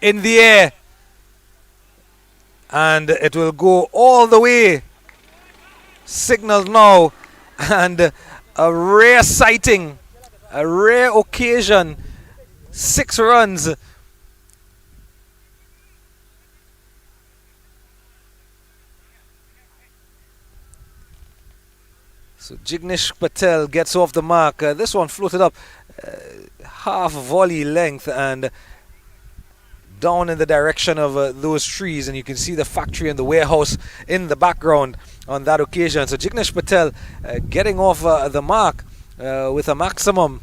In the air, and it will go all the way. Signaled now, and a rare sighting, a rare occasion. 6 runs. So Jignesh Patel gets off the mark. This one floated up half volley length and down in the direction of those trees, and you can see the factory and the warehouse in the background on that occasion. So Jignesh Patel getting off the mark with a maximum.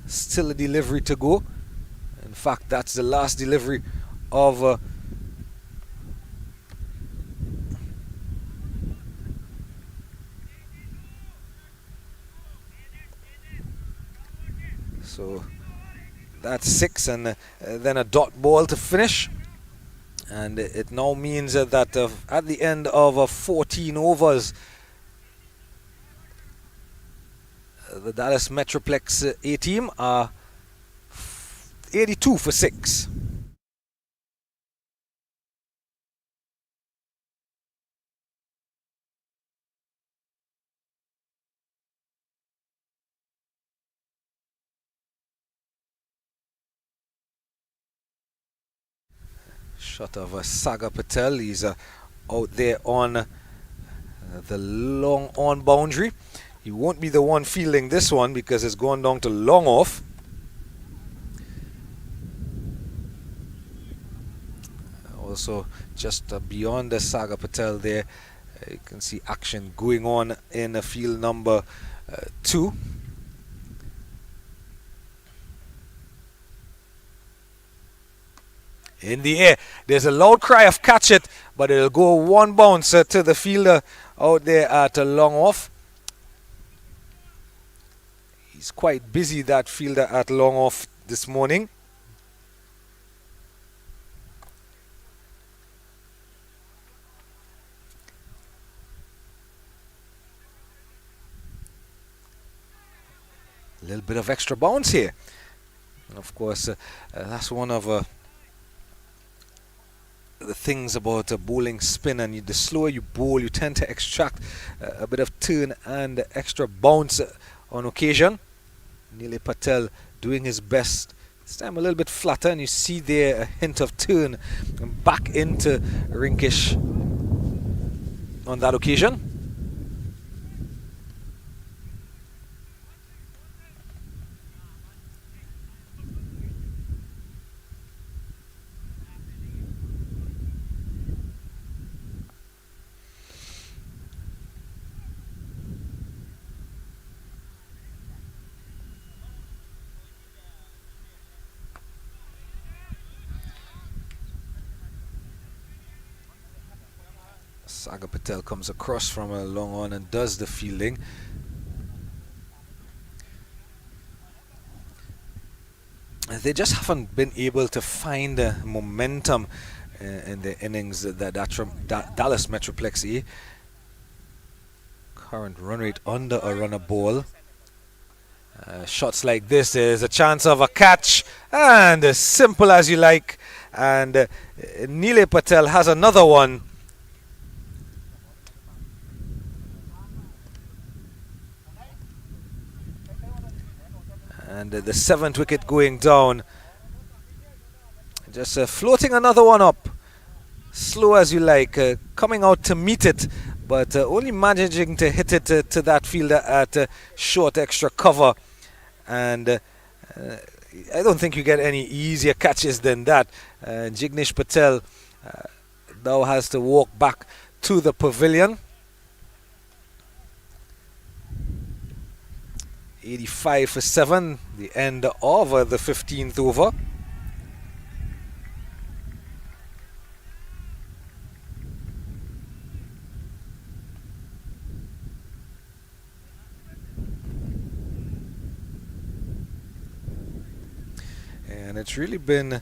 Still a delivery to go. In fact, that's the last delivery of so that's 6, and then a dot ball to finish, and it now means that at the end of 14 overs, the Dallas Metroplex A team are 82 for 6. Shot of Sagar Patel. He's out there on the long on boundary. He won't be the one fielding this one because it's gone down to long off. Also, just beyond the Sagar Patel there, you can see action going on in field number 2. In the air, there's a loud cry of catch it, but it'll go 1 bounce to the fielder out there at long off. He's quite busy, that fielder at long off this morning. A little bit of extra bounce here. And of course, that's one of the things about bowling spin, and the slower you bowl, you tend to extract a bit of turn and extra bounce on occasion. Nile Patel doing his best. This time a little bit flatter, and you see there a hint of turn and back into Rinkish on that occasion. Sagar Patel comes across from a long on and does the fielding. They just haven't been able to find the momentum in the innings that Dallas Metroplex A. Current run rate under a runner ball. Shots like this, there's a chance of a catch, and as simple as you like. And Nile Patel has another one. And the 7th wicket going down. Just floating another one up. Slow as you like, coming out to meet it, but only managing to hit it to that fielder at short extra cover. And I don't think you get any easier catches than that. Jignesh Patel now has to walk back to the pavilion. 85 for 7, the end of the 15th over. And it's really been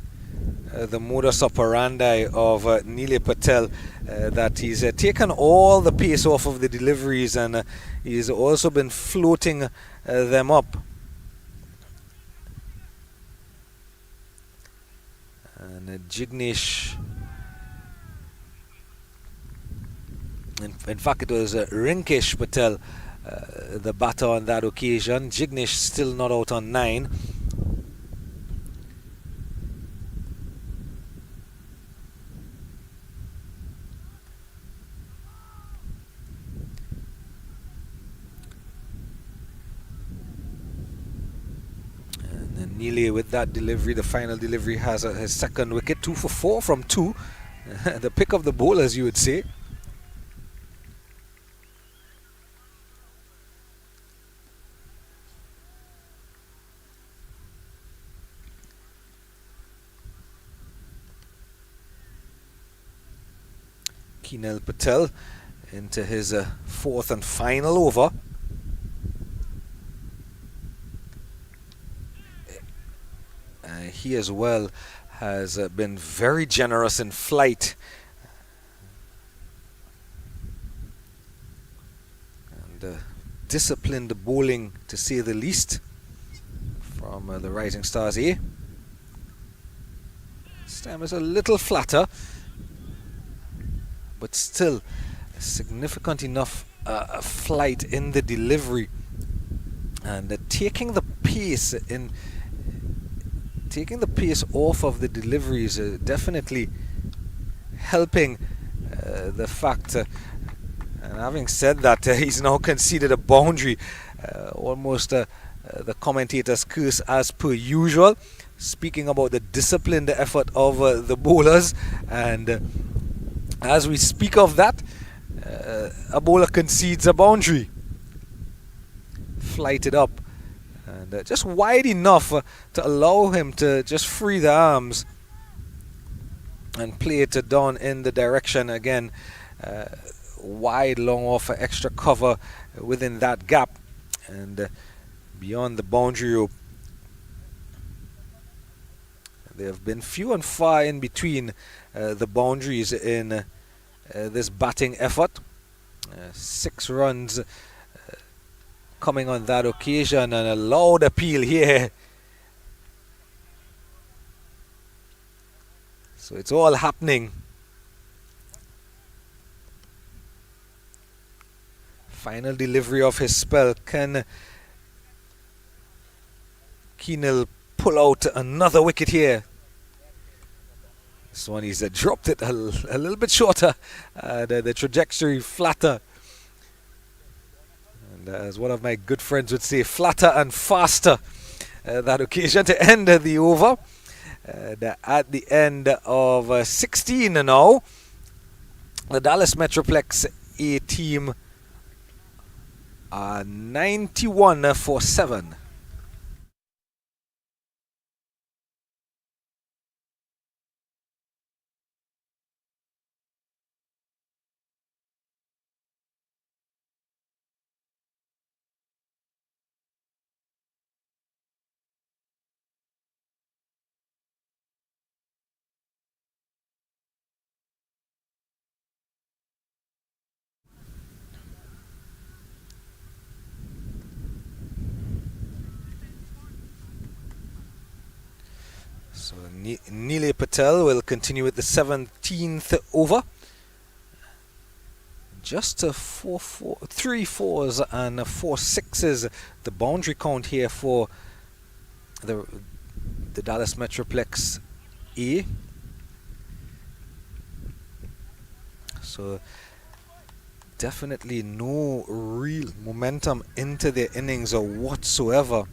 the modus operandi of Nile Patel that he's taken all the pace off of the deliveries, and he's also been floating them up. And Jignesh, in fact it was Rinkesh Patel, the batter on that occasion. Jignesh still not out on 9. Neely with that delivery, the final delivery, has his 2nd wicket. 2 for 4 from 2. The pick of the bowlers, you would say. Kinel Patel into his 4th and final over. He as well has been very generous in flight, and disciplined bowling to say the least from the Rising Stars A. This time is a little flatter, but still significant enough flight in the delivery, and taking the pace off of the deliveries, definitely helping the fact. And having said that, he's now conceded a boundary. Almost the commentators curse as per usual, speaking about the disciplined effort of the bowlers. And as we speak of that, a bowler concedes a boundary. Flighted up. And just wide enough to allow him to just free the arms and play it down in the direction again. Wide, long off for extra cover within that gap and beyond the boundary rope. There have been few and far in between the boundaries in this batting effort. 6 runs coming on that occasion, and a loud appeal here. So it's all happening. Final delivery of his spell. Can Keenel pull out another wicket here? This one he's dropped it a little bit shorter. The trajectory flatter. As one of my good friends would say, flatter and faster. That occasion to end the over. At the end of 16 now, the Dallas Metroplex A team are 91 for 7. So Neelay Patel will continue with the 17th over. Just three fours and 4 6s. The boundary count here for the Dallas Metroplex A. So definitely no real momentum into their innings or whatsoever.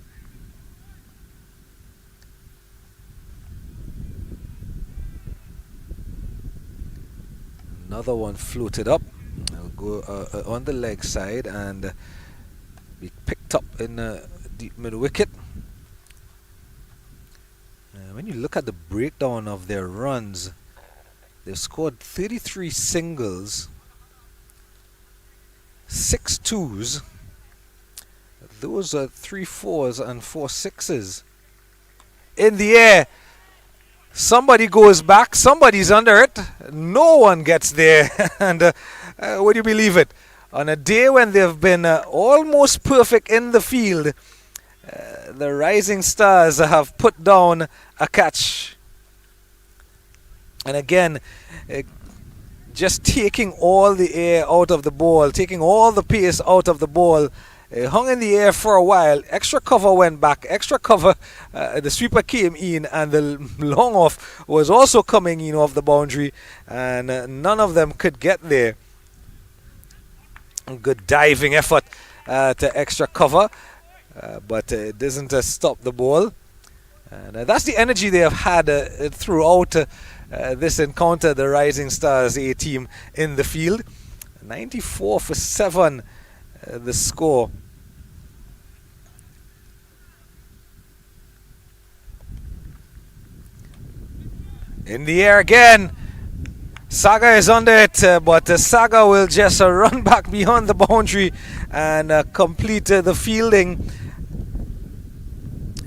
Another one floated up. It'll go on the leg side and be picked up in deep mid wicket. When you look at the breakdown of their runs, they've scored 33 singles, 6 twos. Those are 3 fours and 4 6s. In the air, somebody goes back, somebody's under it, no one gets there. And would you believe it? On a day when they've been almost perfect in the field, the Rising Stars have put down a catch. And again, just taking all the air out of the ball, taking all the pace out of the ball. Hung in the air for a while. Extra cover went back. Extra cover, the sweeper came in, and the long off was also coming in off the boundary, and none of them could get there. Good diving effort to extra cover, but it doesn't stop the ball. And that's the energy they have had throughout this encounter, the Rising Stars A team in the field. 94 for 7, the score. In the air again. Saga is under it, but Saga will just run back beyond the boundary and complete the fielding.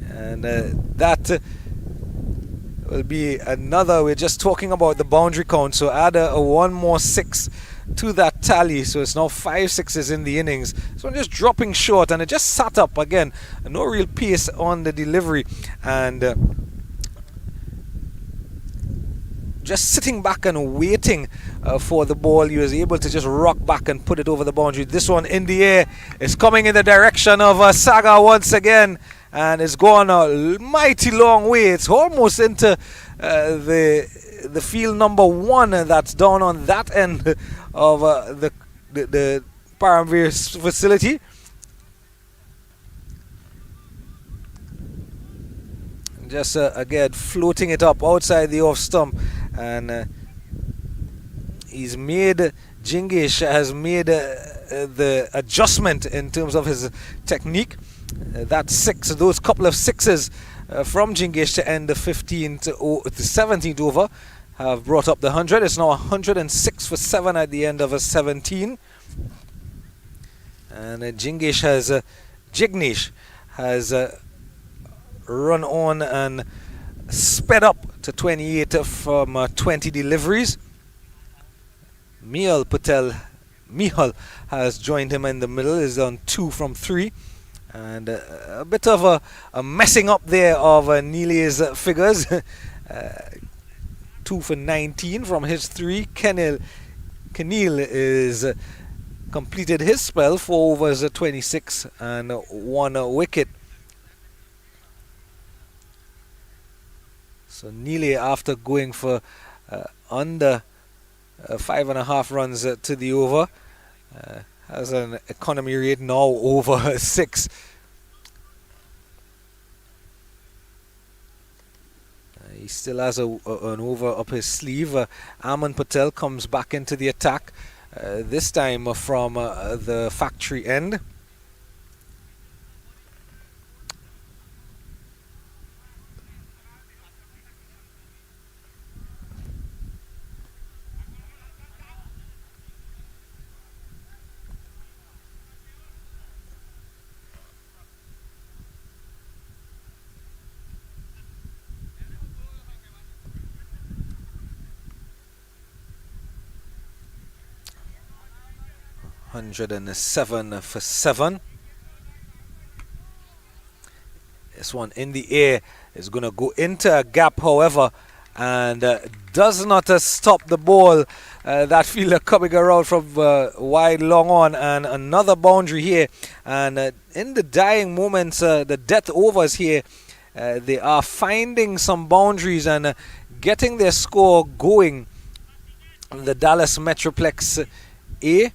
And that will be another. We're just talking about the boundary count, so add a one more 6 to that tally. So it's now 5 6s in the innings. So I'm just dropping short, and it just sat up again. No real pace on the delivery, and just sitting back and waiting for the ball. He was able to just rock back and put it over the boundary. This one in the air is coming in the direction of Saga once again, and it's gone a mighty long way. It's almost into the field number 1 that's down on that end of the Paramveer facility. Just again floating it up outside the off stump, and he's made, Jingesh has made the adjustment in terms of his technique. That 6, those couple of 6s from Jingesh to end the 17th over have brought up the 100. It's now 106 for 7 at the end of a 17, and Jignesh has run on and sped up to 28 from 20 deliveries. Mihal has joined him in the middle, is on 2 from 3, and a bit of a messing up there of Neelay's figures. 2 for 19 from his 3. Keneal is completed his spell, 4 overs 26 and 1 wicket. So Neelay, after going for under 5.5 runs to the over, has an economy rate now over 6. He still has an over up his sleeve. Aman Patel comes back into the attack, this time from the factory end. $107 for 7. This one in the air is going to go into a gap, however, and does not stop the ball. That fielder coming around from wide long on, and another boundary here. And in the dying moments, the death overs here, they are finding some boundaries and getting their score going. The Dallas Metroplex A.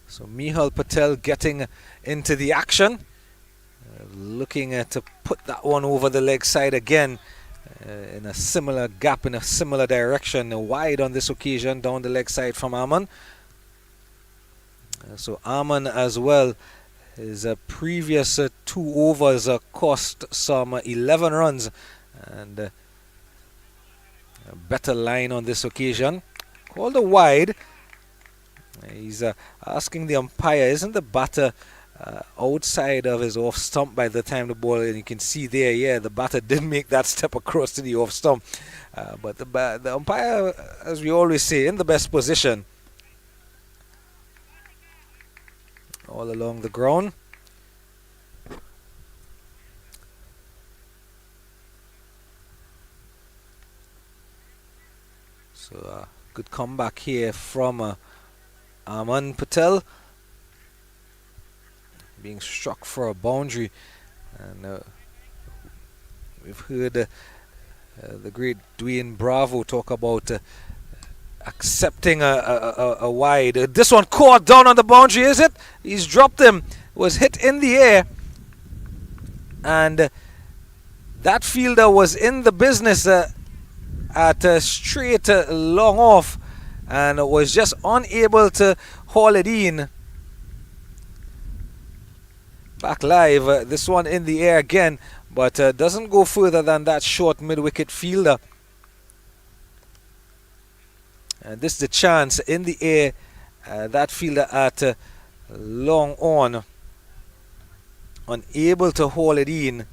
So Mihal Patel getting into the action, looking to put that one over the leg side again, in a similar gap, in a similar direction, wide on this occasion down the leg side from Aman. So Aman as well, his previous 2 overs cost some 11 runs, and a better line on this occasion. Called a wide. He's asking the umpire, isn't the batter outside of his off stump by the time the ball, and you can see there, yeah, the batter did make that step across to the off stump. But the umpire, as we always say, in the best position. All along the ground. So good comeback here from Aman Patel, being struck for a boundary, and we've heard the great Dwayne Bravo talk about accepting a wide. This one caught down on the boundary, is it? He's dropped him, was hit in the air, and that fielder was in the business at straight long off, and was just unable to haul it in. Back live, this one in the air again, but doesn't go further than that short mid-wicket fielder. And this is the chance in the air, that fielder at long on, unable to haul it in.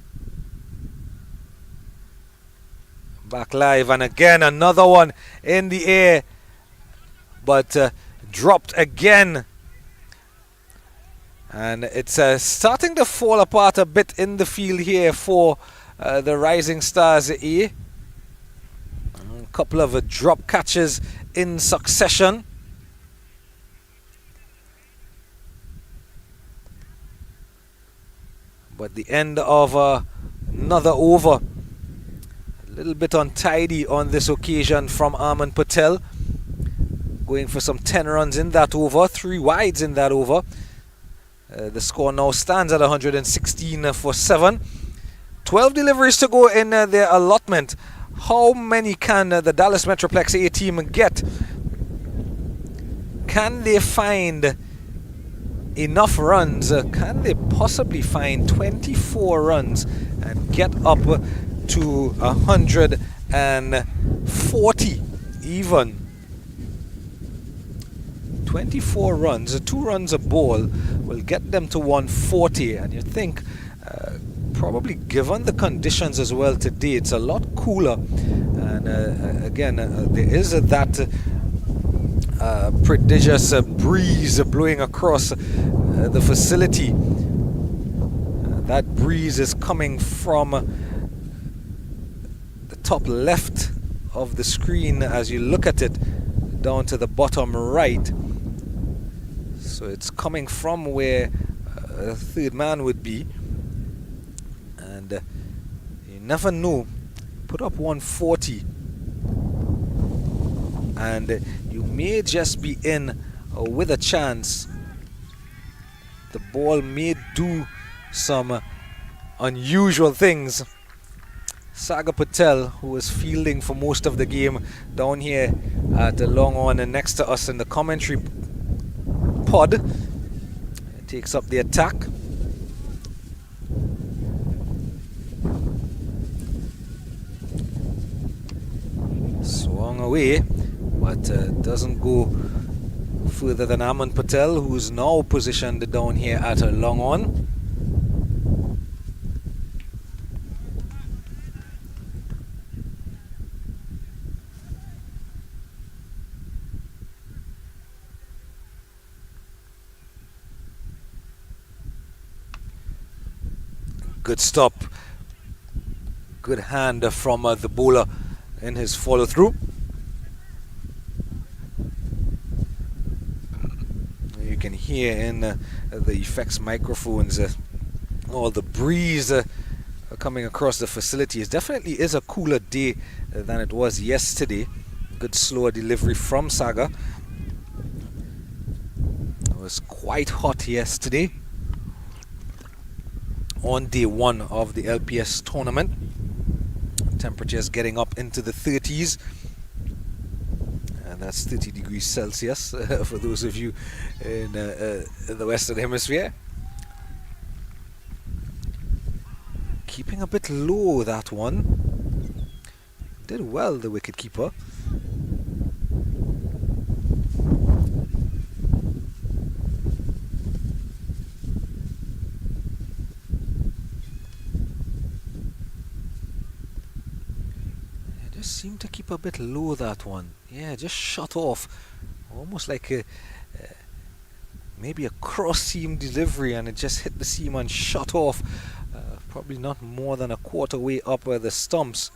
Back live, and again another one in the air, but dropped again. And it's starting to fall apart a bit in the field here for the Rising Stars A. A couple of drop catches in succession. But the end of another over. A little bit untidy on this occasion from Aman Patel. Going for some 10 runs in that over, 3 wides in that over. The score now stands at 116 for 7. 12 deliveries to go in their allotment. How many can the Dallas Metroplex A team get? Can they find enough runs? Can they possibly find 24 runs and get up to 140 even? 24 runs, 2 runs a ball will get them to 140, and you think probably given the conditions as well today, it's a lot cooler, and again there is that prodigious breeze blowing across the facility. That breeze is coming from the top left of the screen as you look at it down to the bottom right. So it's coming from where a third man would be, and you never know. Put up 140 and you may just be in with a chance. The ball may do some unusual things. Sagar Patel, who was fielding for most of the game down here at the long on and next to us in the commentary pod, takes up the attack. Swung away, but doesn't go further than Aman Patel, who's now positioned down here at a long on. good stop. Good hand from the bowler in his follow through. You can hear in the effects microphones all the breeze coming across the facility. It definitely is a cooler day than it was yesterday. Good slower delivery from Saga. It was quite hot yesterday on day one of the LPS tournament. Temperatures getting up into the 30s. And that's 30 degrees Celsius for those of you in the Western Hemisphere. Keeping a bit low, that one. Did well, the wicketkeeper. Just seemed to keep a bit low, that one. Yeah, just shut off. Almost like maybe a cross-seam delivery, and it just hit the seam and shut off. Probably not more than a quarter way up where the stumps.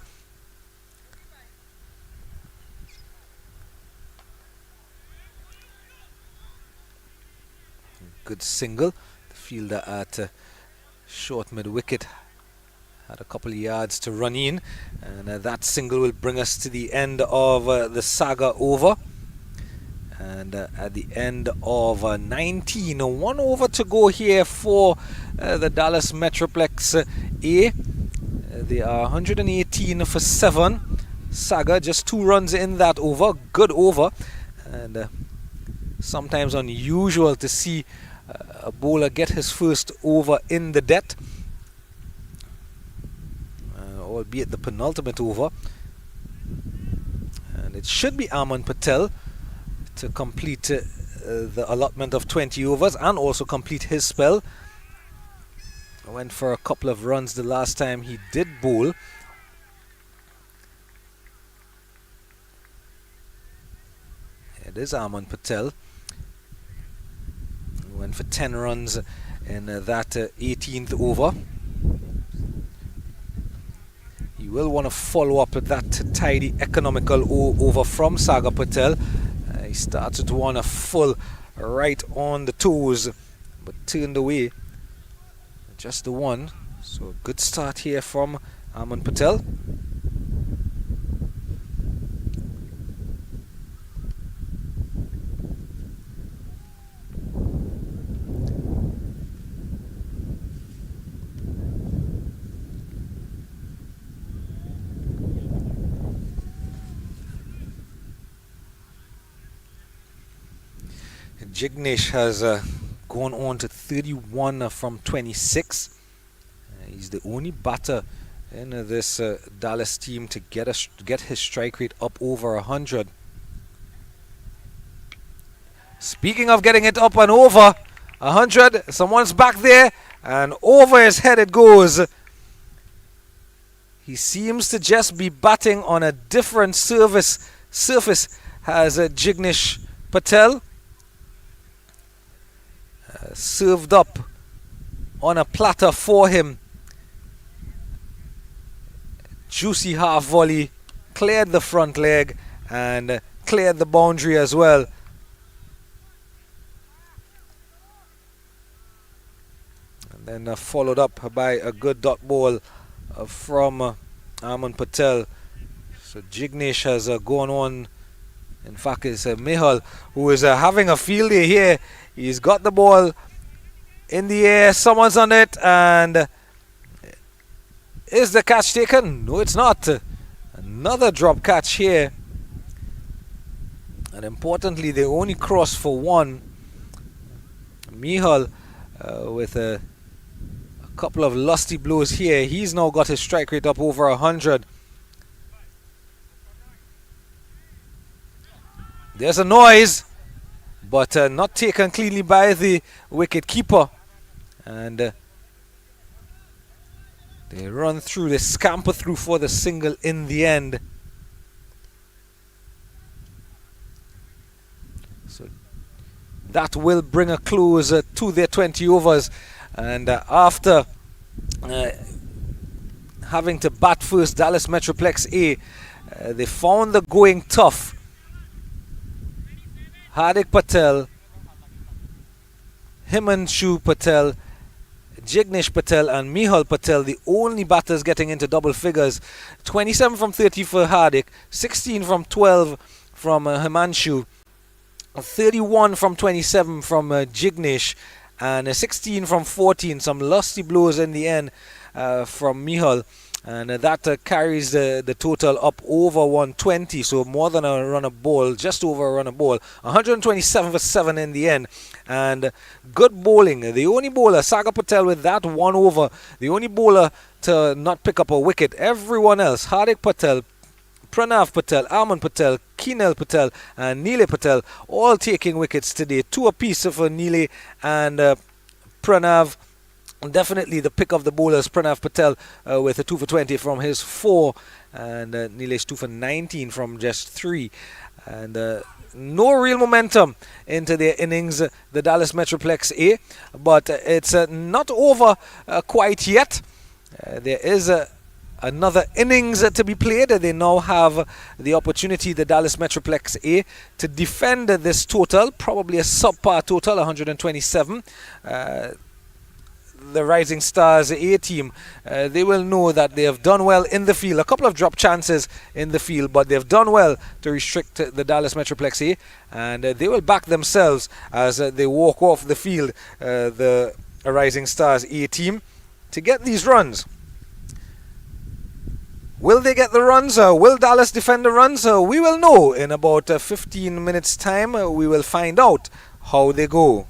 Good single. The fielder at short mid-wicket had a couple of yards to run in, and that single will bring us to the end of the Saga over. And at the end of 19, one over to go here for the Dallas Metroplex A. They are 118 for 7. Saga just 2 runs in that over. Good over. And sometimes unusual to see a bowler get his first over in the debt. Albeit the penultimate over. And it should be Aman Patel to complete the allotment of 20 overs and also complete his spell. Went for a couple of runs the last time he did bowl. It is Aman Patel. Went for 10 runs in that 18th over. You will want to follow up with that tidy economical over from Saga Patel. He started one a full right on the toes, but turned away just the one. So a good start here from Aman Patel. Jignesh has gone on to 31 from 26. He's the only batter in this Dallas team to get his strike rate up over 100. Speaking of getting it up and over 100, someone's back there, and over his head it goes. He seems to just be batting on a different surface as Jignesh Patel. Served up on a platter for him. Juicy half volley, cleared the front leg and cleared the boundary as well. And then followed up by a good dot ball from Aman Patel. So Jignesh has gone on. In fact, it's Mihal who is having a field day here. He's got the ball in the air. Someone's on it. And is the catch taken? No, it's not. Another drop catch here. And importantly, they only crossed for one. Mihal with a couple of lusty blows here. He's now got his strike rate up over 100. There's a noise, but not taken cleanly by the wicket keeper. And they run through, they scamper through for the single in the end. So that will bring a close to their 20 overs. And after uh, having to bat first. Dallas Metroplex A, they found the going tough. Hardik Patel, Himanshu Patel, Jignesh Patel and Mihal Patel, the only batters getting into double figures. 27 from 30 for Hardik, 16 from 12 from Himanshu, 31 from 27 from Jignesh, and 16 from 14. Some lusty blows in the end from Mihal. And that carries the total up over 120, so more than a run a ball, just over a run a ball. 127 for 7 in the end. And good bowling. The only bowler, Sagar Patel, with that 1 over, the only bowler to not pick up a wicket. Everyone else, Hardik Patel, Pranav Patel, Arman Patel, Keenal Patel, and Neele Patel, all taking wickets today. 2 apiece for Neele and Pranav. Definitely the pick of the bowlers. Pranav Patel with a 2 for 20 from his 4, and Nilesh 2 for 19 from just 3. And no real momentum into their innings, the Dallas Metroplex A, but it's not over quite yet. There is another innings to be played. They now have the opportunity, the Dallas Metroplex A, to defend this total, probably a subpar total, 127. The Rising Stars A team, they will know that they have done well in the field. A couple of drop chances in the field, but they've done well to restrict the Dallas Metroplex A, and they will back themselves as they walk off the field, the Rising Stars A team, to get these runs. Will they get the runs? Will Dallas defend the runs? We will know in about 15 minutes time. We will find out how they go.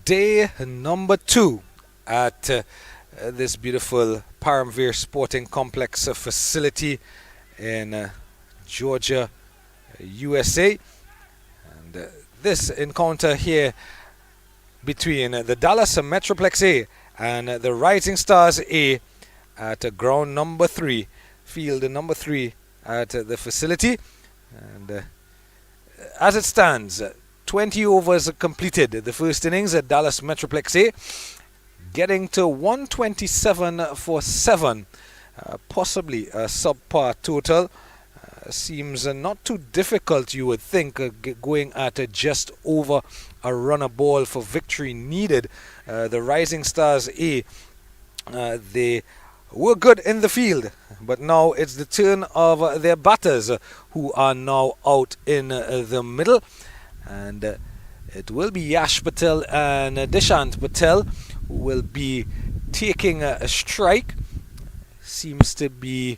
day number 2 at this beautiful Paramveer Sporting Complex facility in Georgia, USA. And this encounter here between the Dallas Metroplex A and the Rising Stars A at ground number 3, field number 3 at the facility. And as it stands, 20 overs completed. The first innings at Dallas Metroplex A, getting to 127 for 7, possibly a subpar total. Seems not too difficult, you would think, going at just over a run a ball for victory needed. The Rising Stars A, they were good in the field, but now it's the turn of their batters, who are now out in the middle. And it will be Yash Patel and Dishant Patel who will be taking a strike. Seems to be...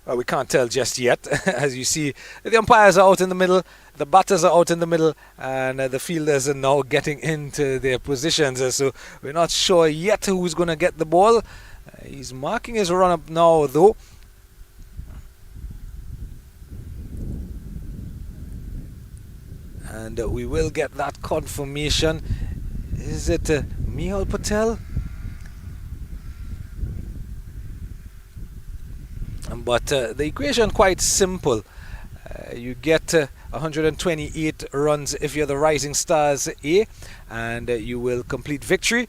well, we can't tell just yet. As you see, the umpires are out in the middle, the batters are out in the middle, and the fielders are now getting into their positions. So we're not sure yet who's going to get the ball. He's marking his run up now, though. And we will get that confirmation. Is it Mihal Patel? But the equation quite simple. You get 128 runs if you're the Rising Stars A, and you will complete victory.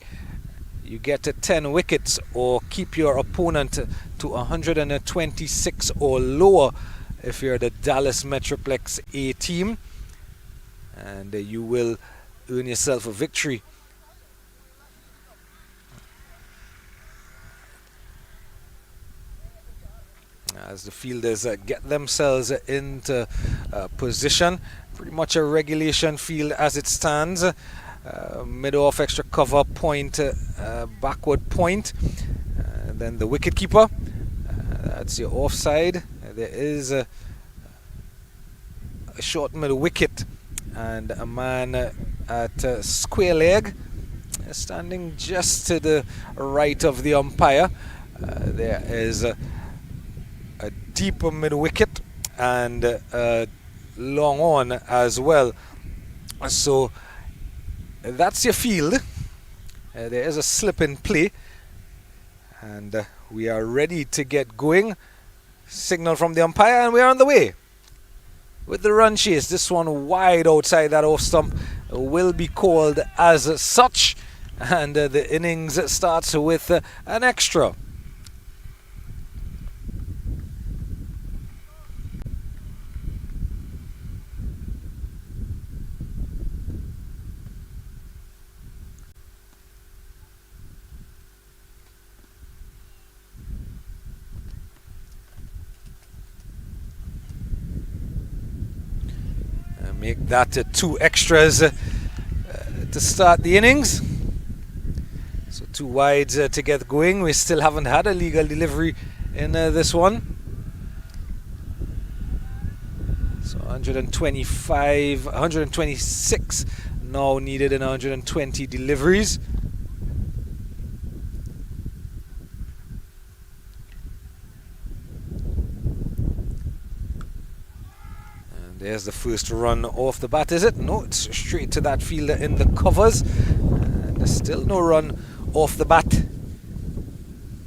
You get 10 wickets or keep your opponent to 126 or lower if you're the Dallas Metroplex A team, and you will earn yourself a victory. As the fielders get themselves into position, pretty much a regulation field as it stands. Mid-off, extra cover, point, backward point. Then the wicket keeper, that's your offside. There is a short middle wicket and a man at square leg, standing just to the right of the umpire. There is a deeper mid wicket and a long on as well. So that's your field. There is a slip in play, and we are ready to get going. Signal from the umpire, and we're on the way with the run chase. This one wide outside that off stump will be called as such, and the innings starts with an extra. Make that 2 extras to start the innings. So 2 wides to get going. We still haven't had a legal delivery in this one. So 125, 126 now needed in 120 deliveries. There's the first run off the bat, is it? No, it's straight to that fielder in the covers. And there's still no run off the bat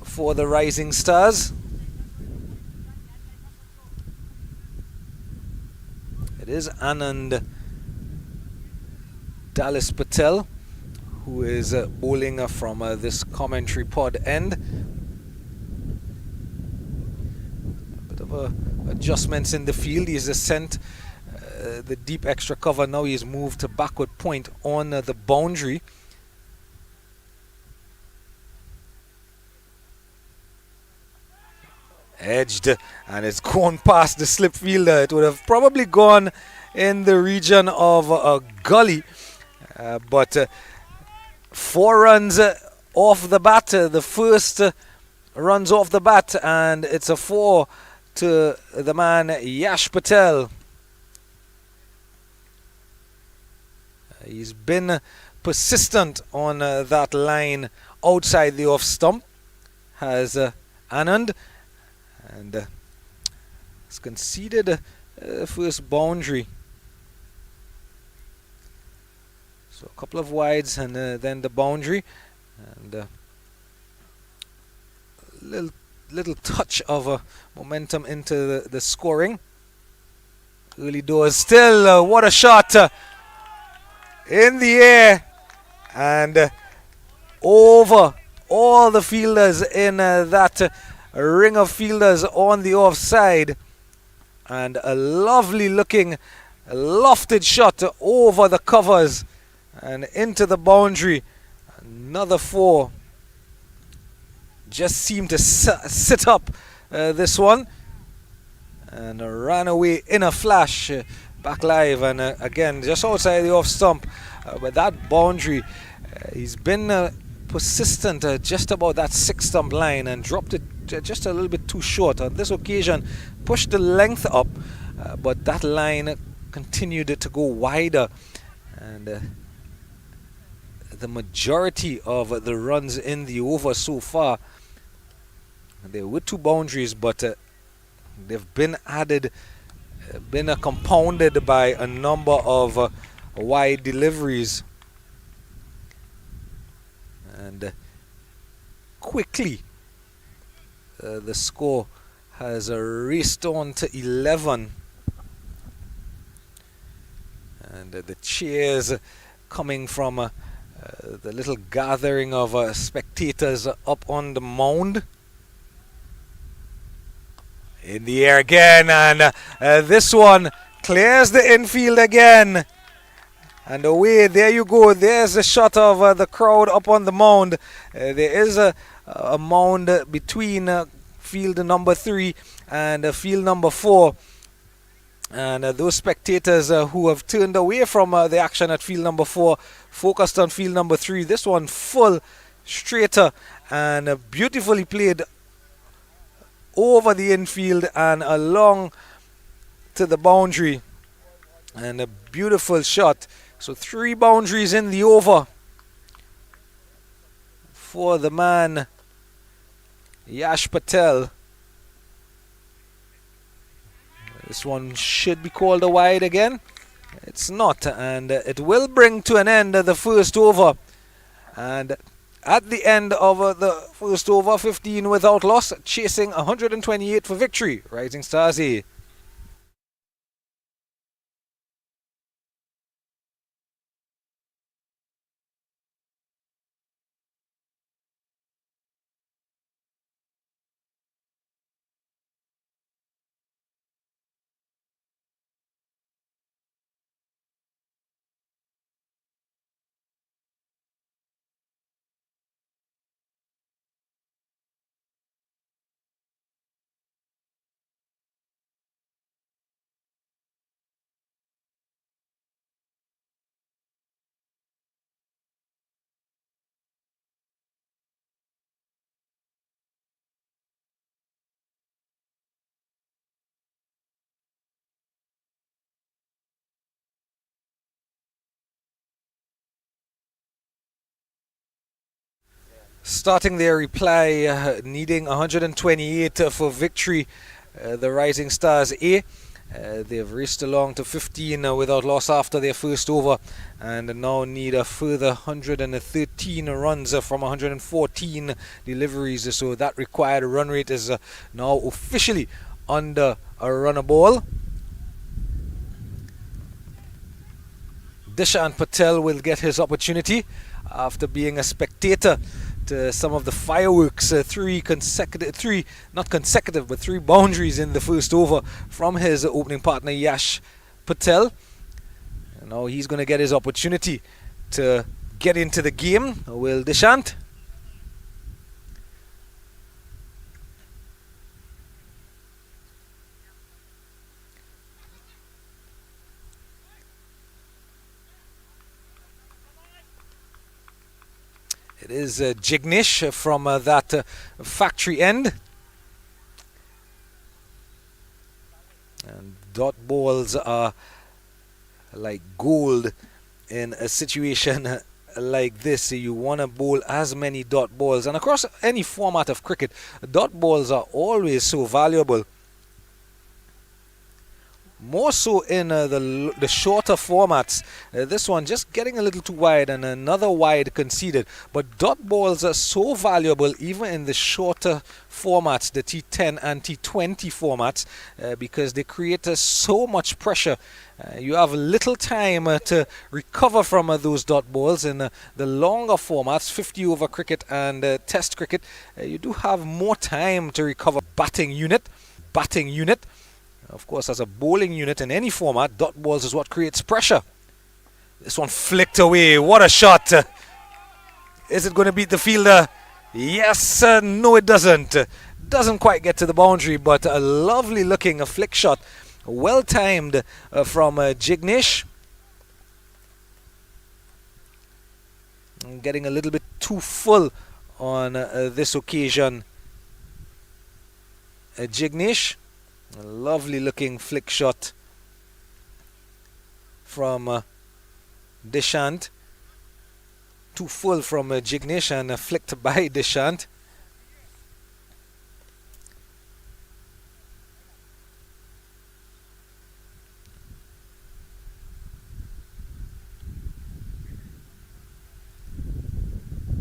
for the Rising Stars. It is Anand Dallas Patel who is bowling from this commentary pod end. A bit of adjustments in the field. He's sent the deep extra cover. Now he's moved to backward point on the boundary. Edged, and it's gone past the slip fielder. It would have probably gone in the region of a gully, but 4 runs off the bat. The first runs off the bat, and it's a 4 to the man Yash Patel. He's been persistent on that line outside the off stump. Has Anand and has conceded first boundary. So a couple of wides and then the boundary, and little touch of momentum into the scoring. Early doors still. What a shot in the air and over all the fielders in that ring of fielders on the offside, and a lovely looking lofted shot over the covers and into the boundary. Another 4 just seemed to sit up this one and ran away in a flash back live, and again just outside the off stump. But that boundary, he's been persistent just about that 6 stump line and dropped it just a little bit too short. On this occasion pushed the length up, but that line continued to go wider, and the majority of the runs in the over so far, there were 2 boundaries, but they've been added, been compounded by a number of wide deliveries. And quickly the score has raced on to 11, and the cheers coming from the little gathering of spectators up on the mound. In the air again, and this one clears the infield again. And away, there you go. There's a shot of the crowd up on the mound. There is a mound between field number 3 and field number 4. And those spectators who have turned away from the action at field number 4 focused on field number 3. This one full straighter and beautifully played over the infield and along to the boundary. And a beautiful shot. So 3 boundaries in the over for the man Yash Patel. This one should be called a wide again. It's not, and it will bring to an end the first over. And at the end of the first over, 15 without loss, chasing 128 for victory. Rising Stars A. Starting their reply, needing 128 for victory, the Rising Stars A. They've raced along to 15 without loss after their first over, and now need a further 113 runs from 114 deliveries. So that required run rate is now officially under a run a ball. Dishant Patel will get his opportunity after being a spectator to some of the fireworks. Three boundaries in the first over from his opening partner Yash Patel. And now he's going to get his opportunity to get into the game. Will Dishant? It is Jignesh from that factory end. And dot balls are like gold in a situation like this, you want to bowl as many dot balls. And across any format of cricket, dot balls are always so valuable. More so in the shorter formats. This one just getting a little too wide and another wide conceded. But dot balls are so valuable even in the shorter formats, the T10 and T20 formats, because they create so much pressure. You have little time to recover from those dot balls. In the longer formats, 50 over cricket and test cricket, you do have more time to recover. Batting unit. Of course, as a bowling unit in any format, dot balls is what creates pressure. This one flicked away. What a shot. Is it going to beat the fielder? Yes. No, it doesn't. Doesn't quite get to the boundary, but a lovely looking flick shot. Well timed from Jignesh. Getting a little bit too full on this occasion. Jignesh. A lovely looking flick shot from Deshant. Too full from Jignesh and flicked by Deshant.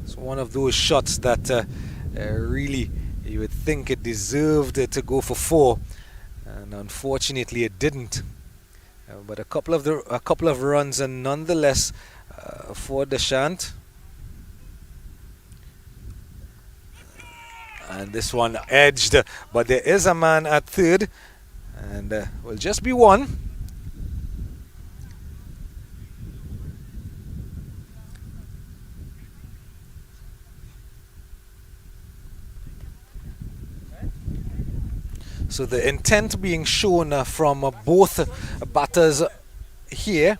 It's one of those shots that really you would think it deserved to go for 4. And unfortunately it didn't, but a couple of runs and nonetheless for Deshant. And this one edged, but there is a man at third, and will just be one. So the intent being shown from both batters here.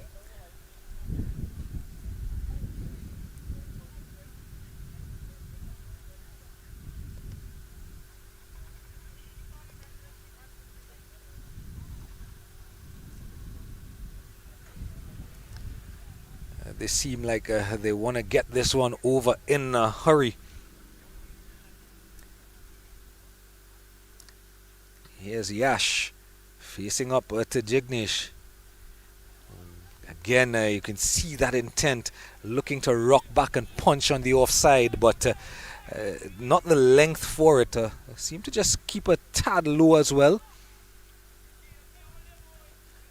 They seem like they want to get this one over in a hurry. Here's Yash facing up to Jignesh. Again, you can see that intent, looking to rock back and punch on the offside, but not the length for it. Seem to just keep a tad low as well.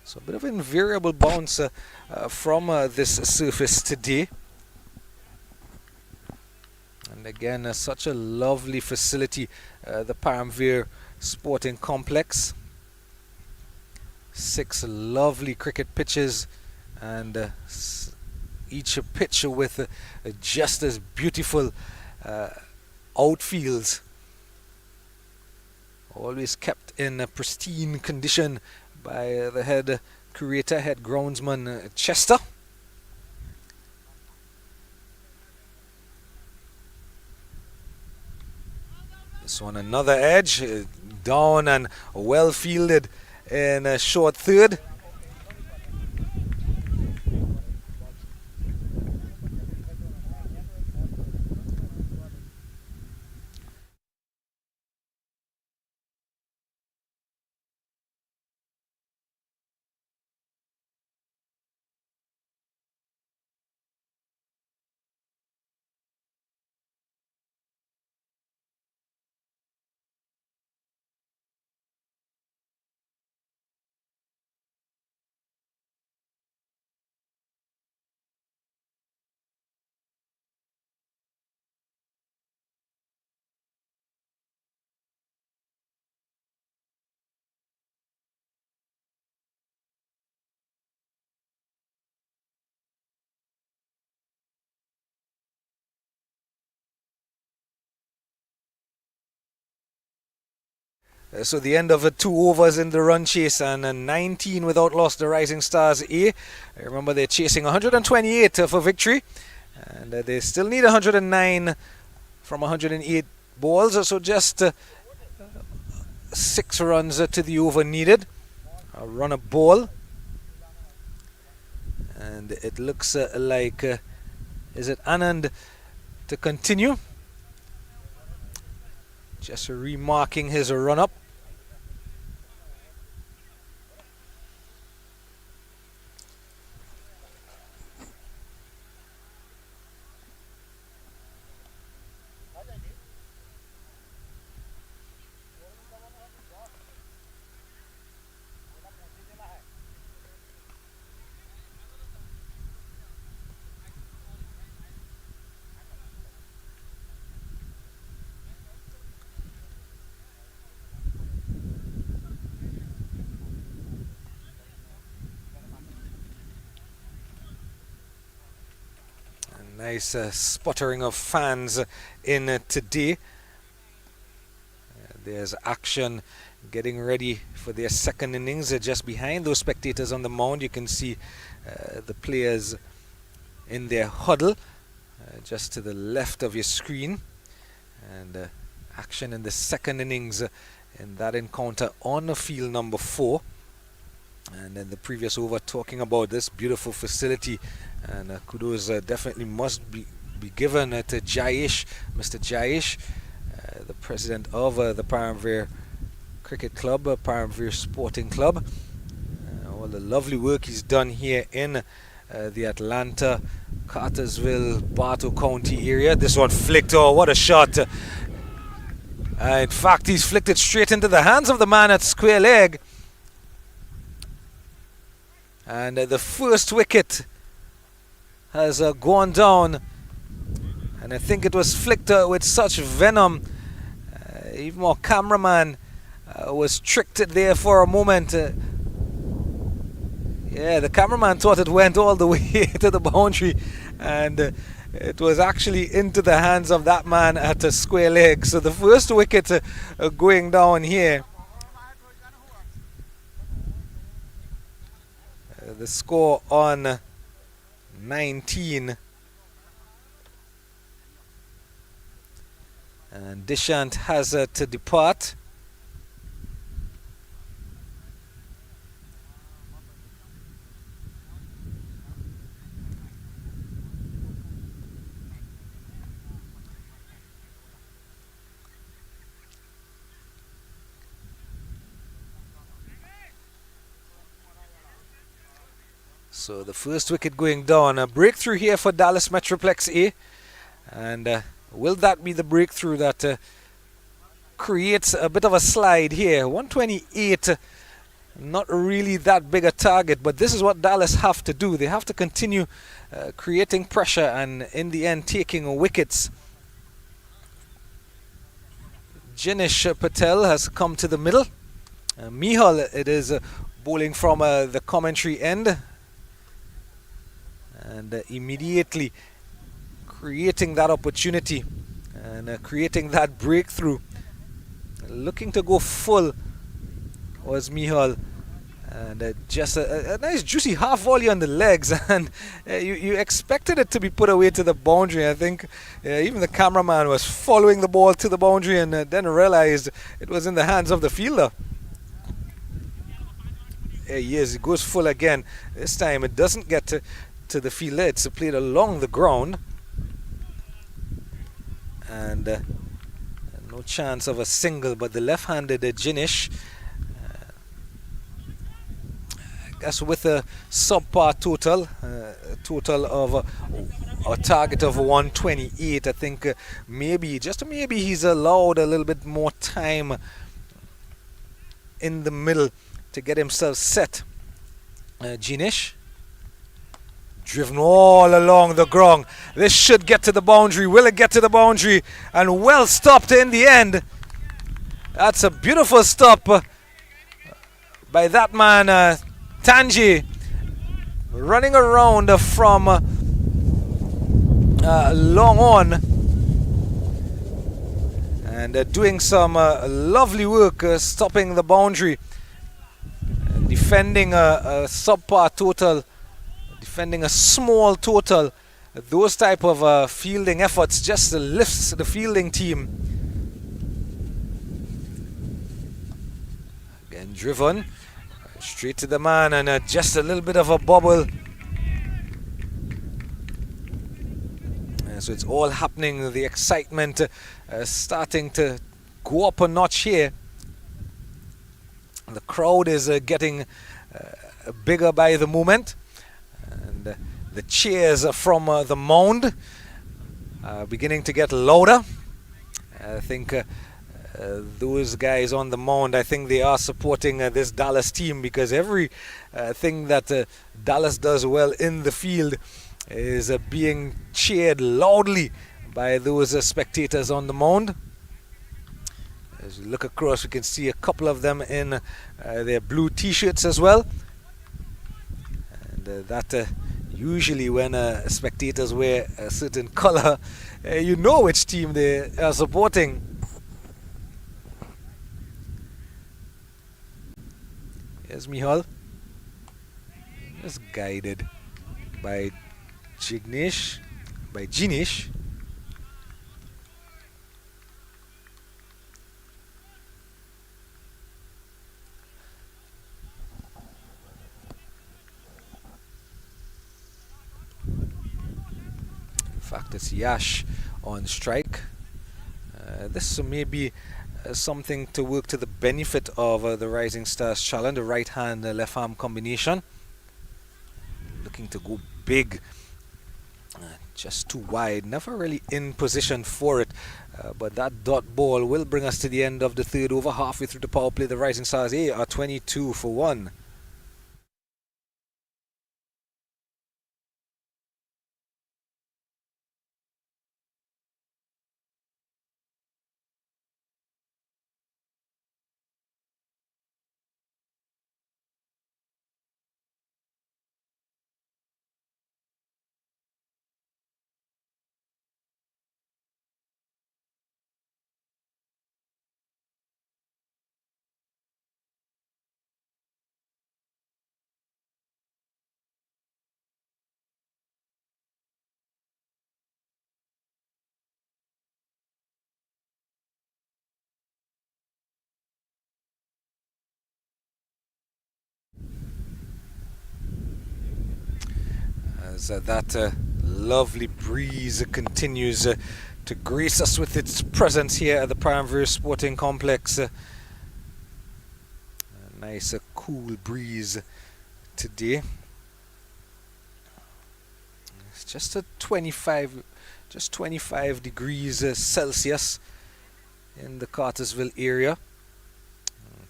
So a bit of invariable bounce from this surface today. And again, such a lovely facility, the Paramveer Sporting Complex. 6 lovely cricket pitches, and each pitch with just as beautiful outfields. Always kept in a pristine condition by the head curator, head groundsman Chester. This one another edge, down and well fielded in a short third. So the end of 2 overs in the run chase, and 19 without loss, the Rising Stars A. Remember, they're chasing 128 for victory, and they still need 109 from 108 balls, so just 6 runs to the over needed. A run a ball, And it looks like, is it Anand to continue? Just remarking his run-up. Nice sputtering of fans in today. There's action getting ready for their second innings. Just behind those spectators on the mound, you can see the players in their huddle, just to the left of your screen. And action in the second innings in that encounter on field number 4. And in the previous over, talking about this beautiful facility, and kudos definitely must be given to Jayesh, Mr. Jayesh, the president of the Paramveer Cricket Club, Paramveer Sporting Club. All the lovely work he's done here in the Atlanta, Cartersville, Bartow County area. This one flicked, oh, what a shot. In fact, he's flicked it straight into the hands of the man at square leg. And the first wicket has gone down, and I think it was flicked with such venom. Even our cameraman was tricked there for a moment. Yeah, the cameraman thought it went all the way to the boundary, and it was actually into the hands of that man at a square leg. So the first wicket going down here. The score on 19. And Dishant has to depart. So the first wicket going down. A breakthrough here for Dallas Metroplex A. And will that be the breakthrough that creates a bit of a slide here? 128, not really that big a target, but this is what Dallas have to do. They have to continue creating pressure and in the end taking wickets. Jinesh Patel has come to the middle. Mihal, it is bowling from the commentary end. And immediately creating that opportunity and creating that breakthrough. Looking to go full was Mihal. And just a nice juicy half volley on the legs. And you expected it to be put away to the boundary. I think even the cameraman was following the ball to the boundary and then realized it was in the hands of the fielder. Yes, it goes full again. This time it doesn't get to the fielder. It's played along the ground. And no chance of a single, but the left-handed Jinesh, I guess with a subpar total, total of a target of 128, I think maybe, just maybe he's allowed a little bit more time in the middle to get himself set. Jinesh, driven all along the ground. This should get to the boundary. Will it get to the boundary? And well stopped in the end. That's a beautiful stop by that man, Tanji, running around from long on and doing some lovely work stopping the boundary, defending a subpar total, defending a small total. Those type of fielding efforts just lifts the fielding team. Again driven straight to the man, and just a little bit of a bobble So it's all happening, the excitement starting to go up a notch here. The crowd is getting bigger by the moment, and the cheers from the mound are beginning to get louder. I think those guys on the mound, I think they are supporting this Dallas team, because every thing that Dallas does well in the field is being cheered loudly by those spectators on the mound. As we look across, we can see a couple of them in their blue t-shirts as well. And that usually when spectators wear a certain color, you know which team they are supporting. Here's Mihal. Just guided by Jignesh, by Jinish. In fact, it's Yash on strike. This may be something to work to the benefit of the Rising Stars challenge, the right hand left arm combination. Looking to go big, just too wide, never really in position for it, but that dot ball will bring us to the end of the third over. Halfway through the power play, the Rising Stars are 22 for 1. As that lovely breeze continues to grace us with its presence here at the Primeverse Sporting Complex. A nice cool breeze today. It's just a 25 degrees Celsius in the Cartersville area.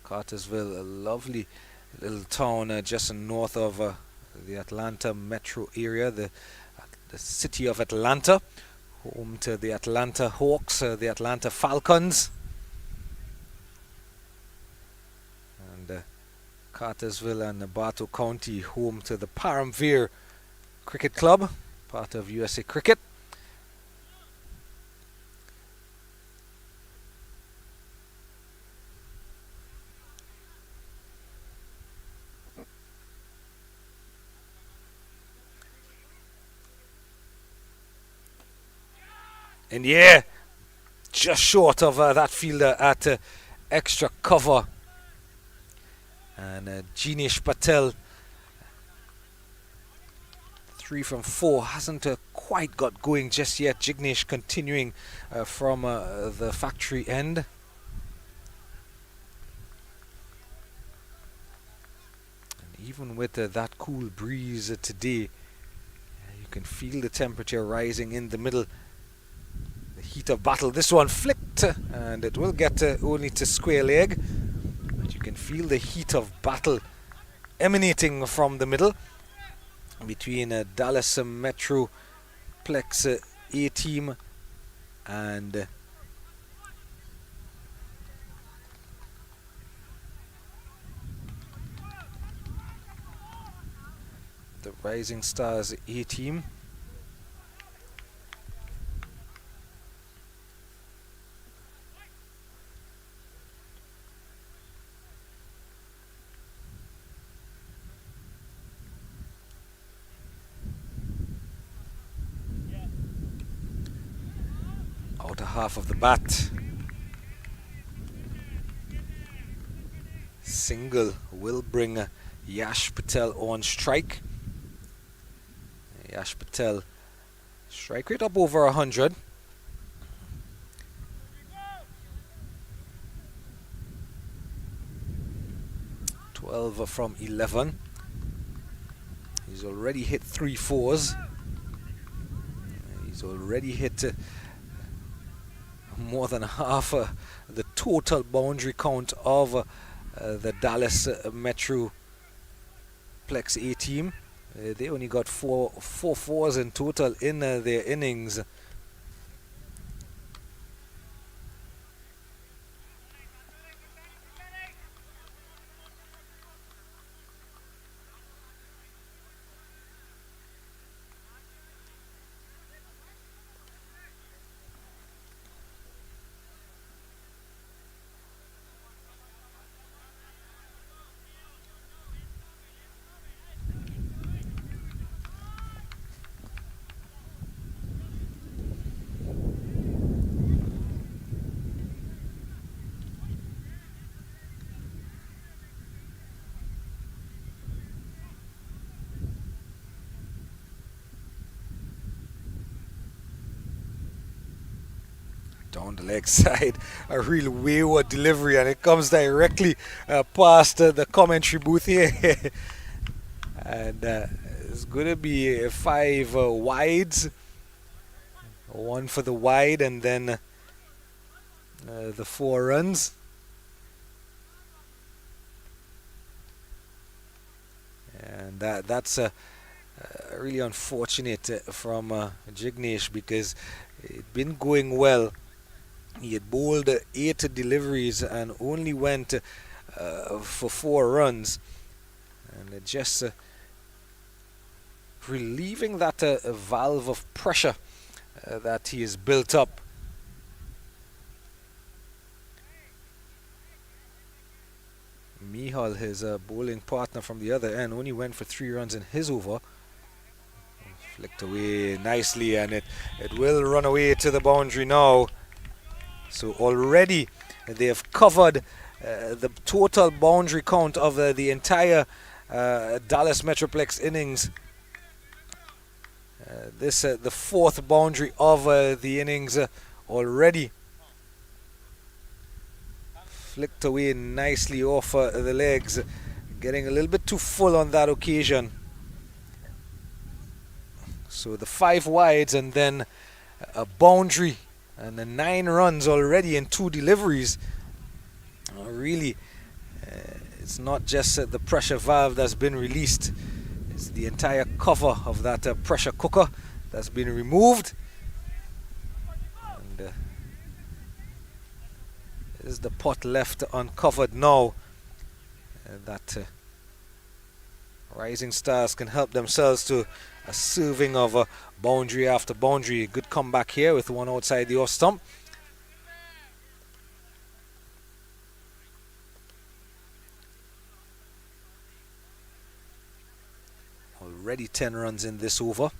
Cartersville, a lovely little town just north of the Atlanta metro area, the city of Atlanta, home to the Atlanta Hawks, the Atlanta Falcons, and Cartersville and Bartow County, home to the Paramveer Cricket Club, part of USA Cricket. And yeah, just short of that fielder at extra cover. And Jinesh Patel, 3 from 4, hasn't quite got going just yet. Jignesh continuing from the factory end. And even with that cool breeze today, you can feel the temperature rising in the middle. Heat of battle. This one flicked, and it will get only to square leg, but you can feel the heat of battle emanating from the middle between Dallas Metroplex A team and the Rising Stars A team. Outer half of the bat. Single will bring Yash Patel on strike. Yash Patel Strike rate up over 100. "12 from 11. He's already hit 3 fours. He's already hit more than half the total boundary count of the Dallas Metroplex A team. They only got four fours in total in their innings. Down the leg side, a real wayward delivery, and it comes directly past the commentary booth here. And it's going to be 5 wides, one for the wide, and then the 4 runs. And that's really unfortunate from Jignesh, because it'd been going well. He had bowled 8 deliveries and only went for 4 runs, and it just relieving that valve of pressure that he has built up. Mihal, his bowling partner from the other end, only went for 3 runs in his over. Flicked away nicely, and it will run away to the boundary now. So already they have covered the total boundary count of the entire Dallas Metroplex innings. This the 4th boundary of the innings already. Flicked away nicely off the legs, getting a little bit too full on that occasion. So the 5 wides and then a boundary, and the 9 runs already in 2 deliveries. Really, it's not just the pressure valve that's been released. It's the entire cover of that pressure cooker that's been removed. And is the pot left uncovered now. That Rising Stars can help themselves to a serving of boundary after boundary. Good comeback here with one outside the off stump. Already 10 runs in this over.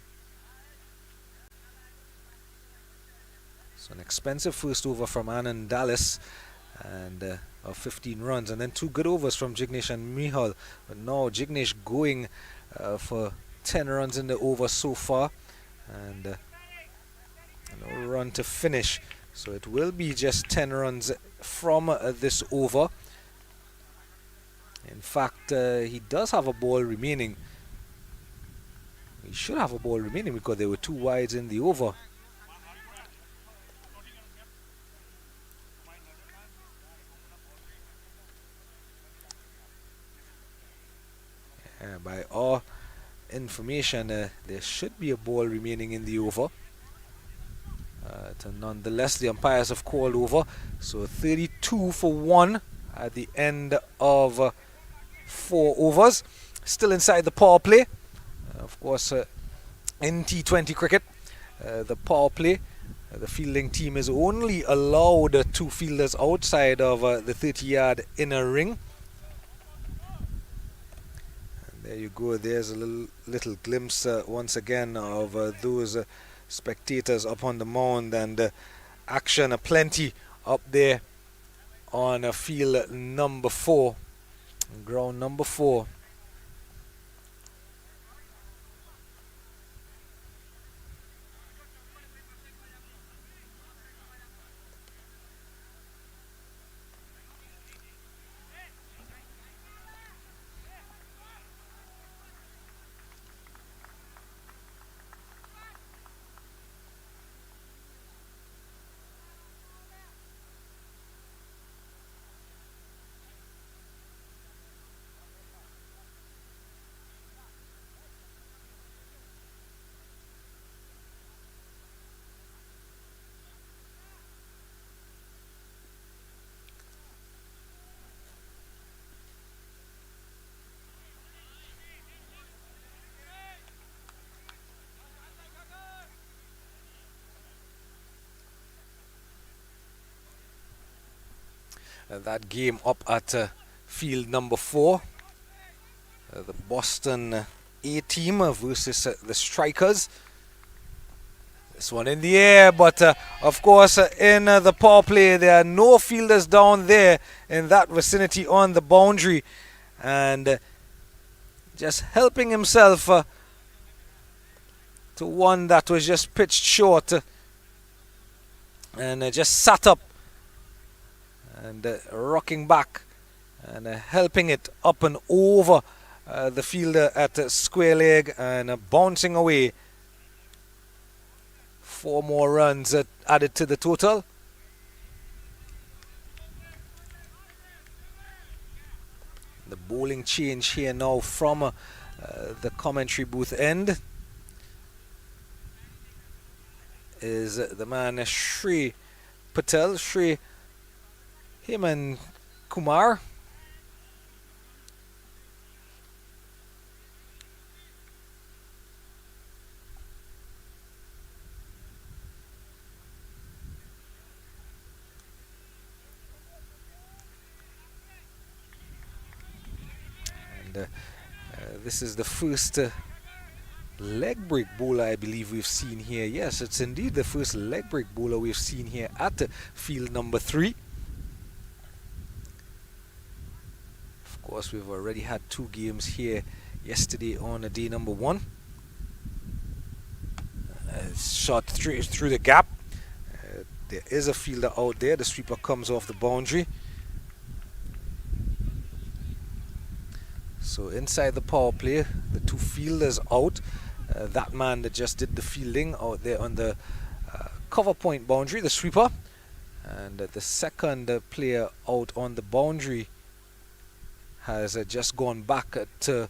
So an expensive first over from Anand Dallas, and of 15 runs, and then 2 good overs from Jignesh and Mihal. But now Jignesh going for 10 runs in the over so far, and no run to finish. So it will be just 10 runs from this over. In fact, he does have a ball remaining. He should have a ball remaining because there were 2 wides in the over. By our information, there should be a ball remaining in the over. Nonetheless, the umpires have called over. So 32 for 1 at the end of 4 overs. Still inside the power play. Of course, in T20 cricket, the power play, the fielding team is only allowed 2 fielders outside of the 30-yard inner ring. There you go. There's a little glimpse once again of those spectators up on the mound, and action aplenty up there on field number 4, ground number 4. that game up at field number 4. The Boston A team versus the Strikers. This one in the air, but of course in the power play there are no fielders down there in that vicinity on the boundary, and just helping himself to one that was just pitched short, and just sat up and rocking back and helping it up and over the fielder at square leg and bouncing away. 4 more runs added to the total. The bowling change here now from the commentary booth end is the man Sri Patel, Sri Heman Kumar. This is the first leg break bowler I believe we've seen here. Yes, it's indeed the first leg break bowler we've seen here at field number 3. Of course, we've already had 2 games here yesterday on day number 1. Shot through the gap. There is a fielder out there. The sweeper comes off the boundary. So inside the power play, the 2 fielders out. That man that just did the fielding out there on the cover point boundary, the sweeper. And the second player out on the boundary has just gone back to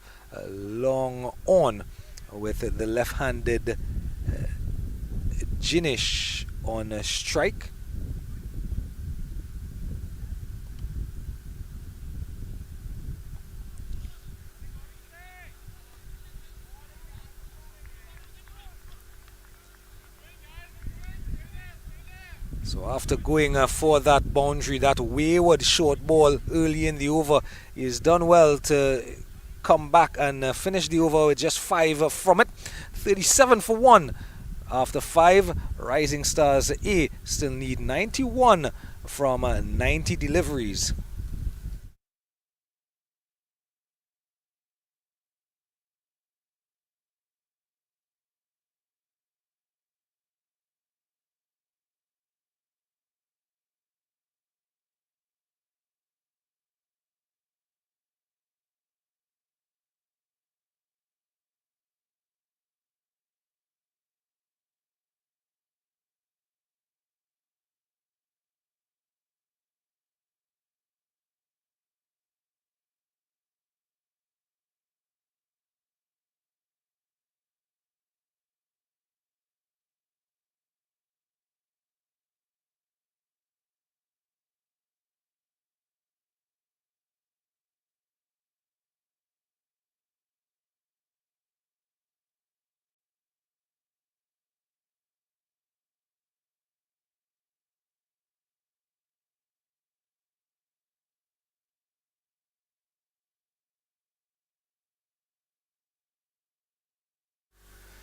long on with the left-handed Jinish on a strike. So after going for that boundary, that wayward short ball early in the over, he's done well to come back and finish the over with just 5 from it. 37 for 1 after 5. Rising Stars A still need 91 from 90 deliveries.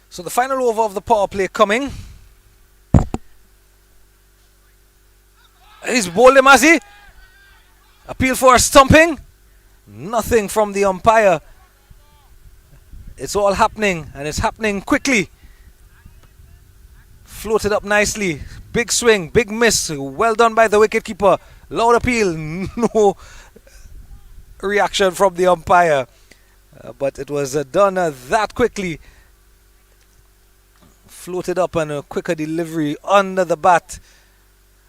So the final over of the power play coming. He's bowled him, has he? Appeal for a stumping. Nothing from the umpire. It's all happening, and it's happening quickly. Floated up nicely. Big swing, big miss. Well done by the wicketkeeper. Loud appeal. No reaction from the umpire. But it was done that quickly. Floated up and a quicker delivery under the bat.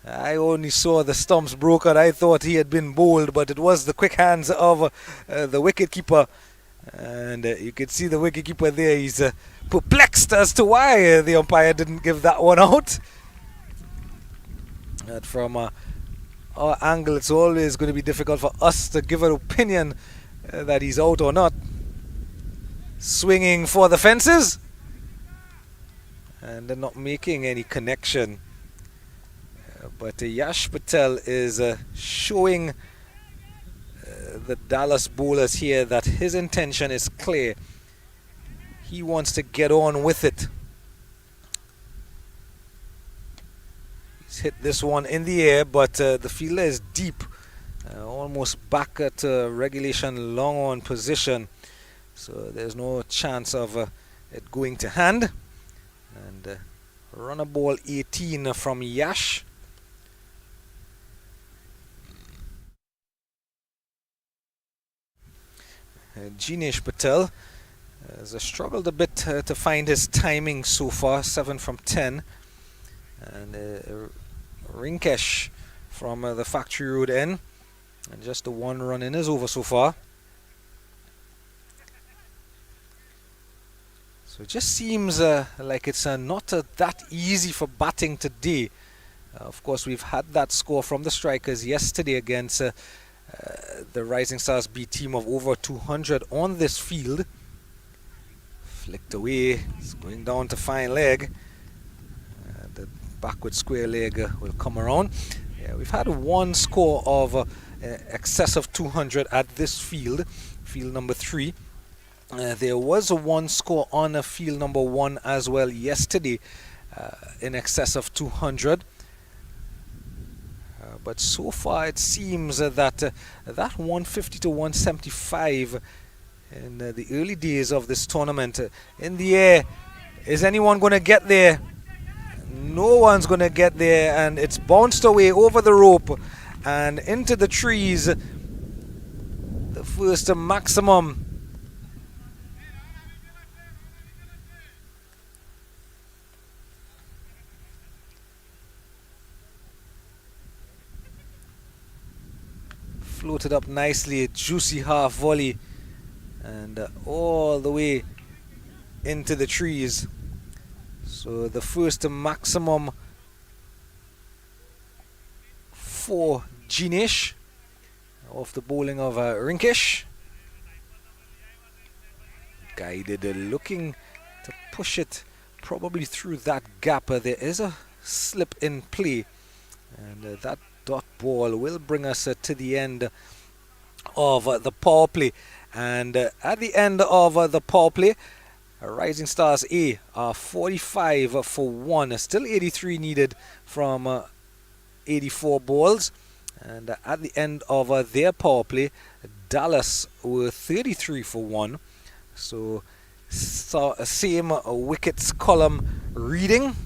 I only saw the stumps broken. I thought he had been bowled, but it was the quick hands of the wicketkeeper. And you can see the wicketkeeper there. He's perplexed as to why the umpire didn't give that one out. And from our angle, it's always going to be difficult for us to give an opinion that he's out or not. Swinging for the fences. And they're not making any connection But Yash Patel is showing the Dallas bowlers here that his intention is clear. He wants to get on with it. He's hit this one in the air, but the fielder is deep, almost back at regulation long on position. So there's no chance of it going to hand. And runner ball 18 from Yash. Jinesh Patel has struggled a bit to find his timing so far, 7 from 10. And Rinkesh from the factory road end, and just the one run in his over so far. So it just seems like it's not that easy for batting today. Of course, we've had that score from the strikers yesterday against the Rising Stars B team of over 200 on this field. Flicked away, it's going down to fine leg. The backward square leg will come around. Yeah, we've had one score of excess of 200 at this field, field number 3. There was a one score on field number 1 as well yesterday in excess of 200. But so far it seems that that 150 to 175 in the early days of this tournament in the air. Is anyone going to get there? No one's going to get there, and it's bounced away over the rope and into the trees. The first maximum. Floated up nicely, a juicy half volley, and all the way into the trees. So the first maximum for Jinesh off the bowling of Rinkesh. Guided, looking to push it probably through that gap. There is a slip in play, and that dot ball will bring us to the end of the power play. And at the end of the power play, Rising Stars A are 45 for 1, still 83 needed from 84 balls. And at the end of their power play, Dallas were 33 for 1. So same wickets column reading,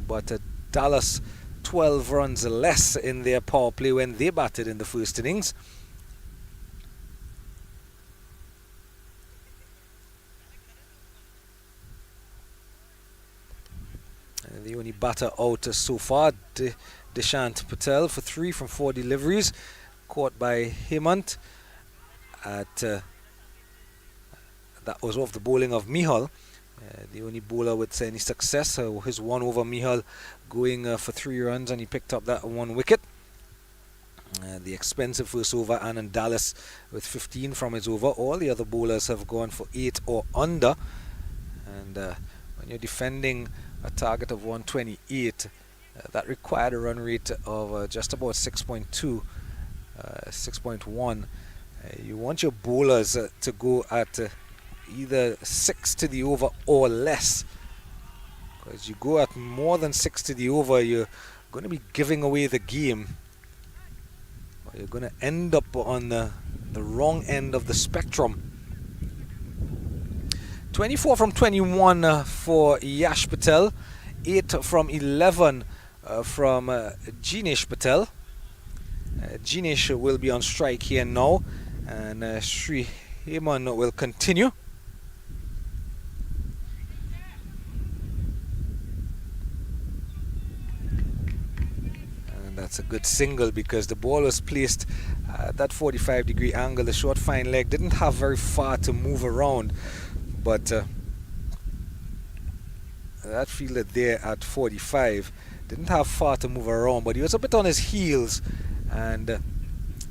but Dallas 12 runs less in their power play when they batted in the first innings. The only batter out so far, Deshant Patel, for 3 from 4 deliveries, caught by Hemant at that was off the bowling of Mihal. The only bowler with any success, his one over Mihal going for 3 runs, and he picked up that 1 wicket. The expensive first over, Anand Dallas with 15 from his over. All the other bowlers have gone for 8 or under. And when you're defending a target of 128, that required a run rate of just about 6.2, 6.1. You want your bowlers to go at either 6 to the over or less. Because you go at more than 6 to the over, you're going to be giving away the game. Or you're going to end up on the wrong end of the spectrum. 24 from 21 for Yash Patel, 8 from 11 from Jinesh Patel. Jinesh will be on strike here now, and Sri Heman will continue. And that's a good single because the ball was placed at that 45-degree angle. The short fine leg didn't have very far to move around. But that fielder there at 45 didn't have far to move around, but he was a bit on his heels and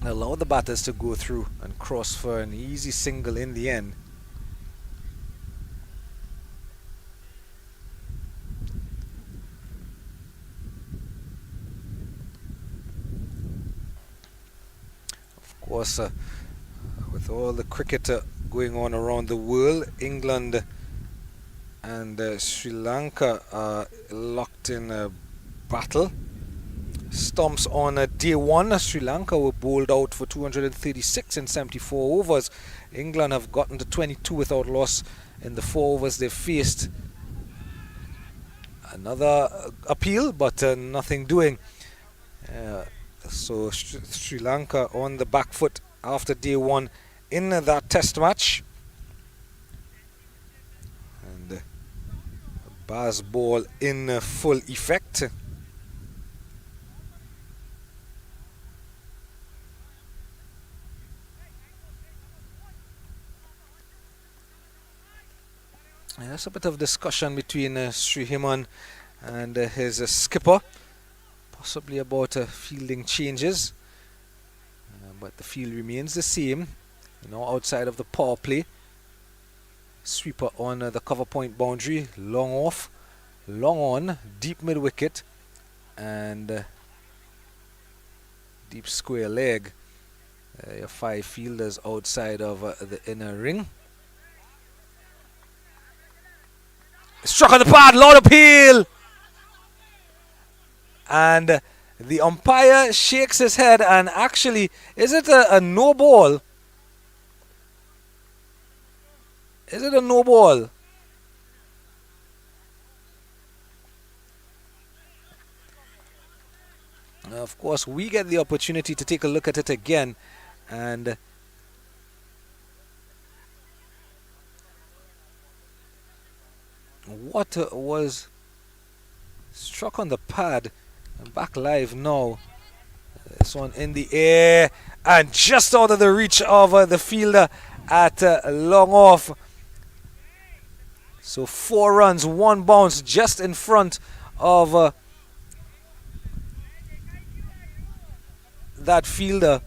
allowed the batters to go through and cross for an easy single in the end. course, with all the cricket going on around the world, England and Sri Lanka are locked in a battle. Stumps on day one. Sri Lanka were bowled out for 236 in 74 overs. England have gotten to 22 without loss in the 4 overs they've faced. Another appeal, but nothing doing. So Sri Lanka on the back foot after day one in that test match. And Baz ball in full effect. There's a bit of discussion between Srihiman and his skipper, possibly about fielding changes, but the field remains the same. Outside of the power play, sweeper on the cover point boundary, long off, long on, deep mid wicket, and deep square leg. Your 5 fielders outside of the inner ring. Struck on the pad, loud appeal, and the umpire shakes his head. And actually, is it a no ball? Is it a no ball? Now, of course, we get the opportunity to take a look at it again, and what was struck on the pad, back live now. This one in the air and just out of the reach of the fielder at long off. So 4 runs, 1 bounce just in front of that fielder.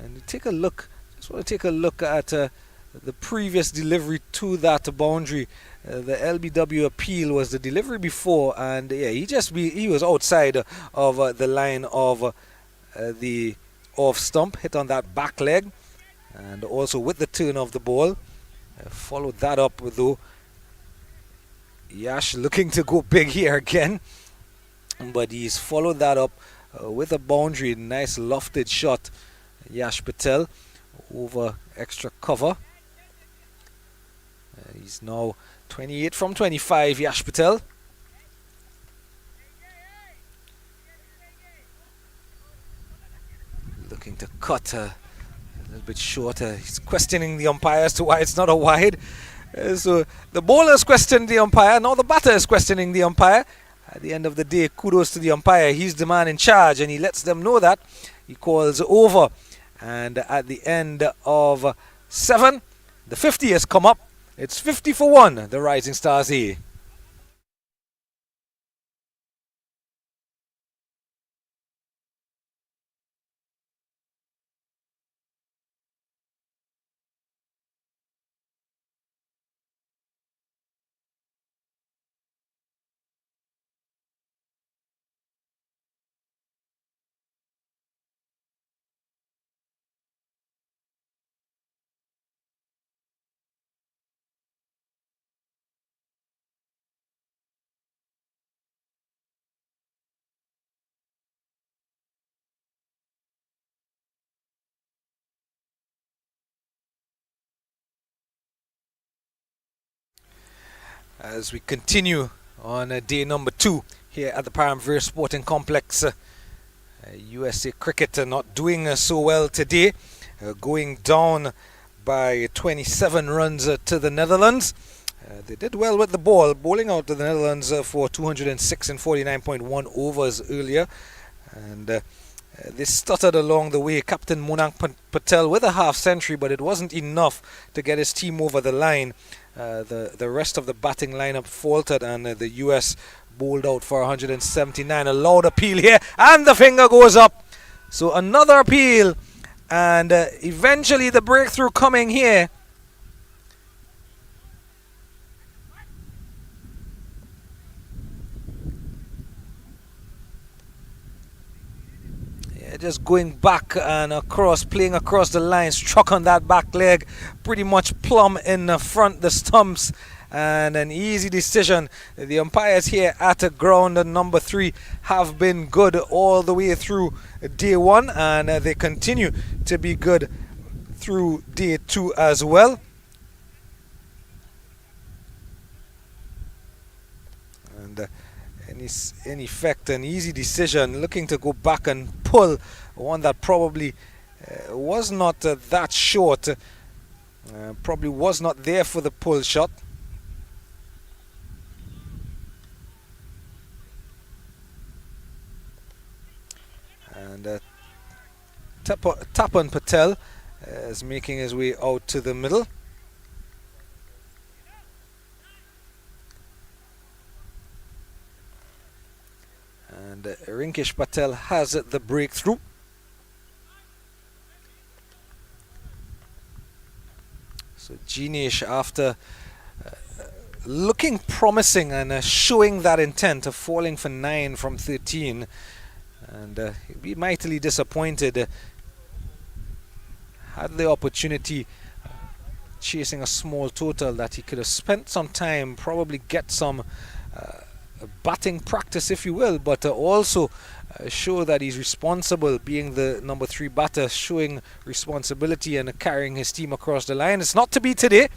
And take a look, just want to take a look at the previous delivery to that boundary. The LBW appeal was the delivery before, and yeah, he was outside of the line of the off stump, hit on that back leg, and also with the turn of the ball. Followed that up though. Yash looking to go big here again, but he's followed that up with a boundary. Nice lofted shot, Yash Patel, over extra cover. He's now 28 from 25, Yash Patel. Looking to cut a little bit shorter. He's questioning the umpire as to why it's not a wide. So the bowler's questioned the umpire, now the batter is questioning the umpire. At the end of the day, kudos to the umpire. He's the man in charge, and he lets them know that. He calls over. And at the end of 7, the 50 has come up. It's 50 for 1, the Rising Stars A. As we continue on day number 2 here at the Paramvir Sporting Complex. USA Cricket not doing so well today, going down by 27 runs to the Netherlands. They did well with the ball, bowling out to the Netherlands for 206 and 49.1 overs earlier, and they stuttered along the way. Captain Monank Patel with a half century, but it wasn't enough to get his team over the line. The rest of the batting lineup faltered, and the US bowled out for 179. A loud appeal here, and the finger goes up. So another appeal, and eventually the breakthrough coming here. just going back and across, playing across the line, struck on that back leg, pretty much plumb in the front, the stumps, and an easy decision. The umpires here at ground number 3 have been good all the way through day 1, and they continue to be good through day 2 as well. And in effect, an easy decision, looking to go back and pull one that probably was not that short, probably was not there for the pull shot. And Tapan Patel is making his way out to the middle. And Rinkesh Patel has the breakthrough. So Jinesh, after looking promising and showing that intent of falling for 9 from 13, and he'd be mightily disappointed. Had the opportunity chasing a small total that he could have spent some time, probably get some batting practice, if you will, but also show that he's responsible, being the number 3 batter, showing responsibility and carrying his team across the line. It's not to be today,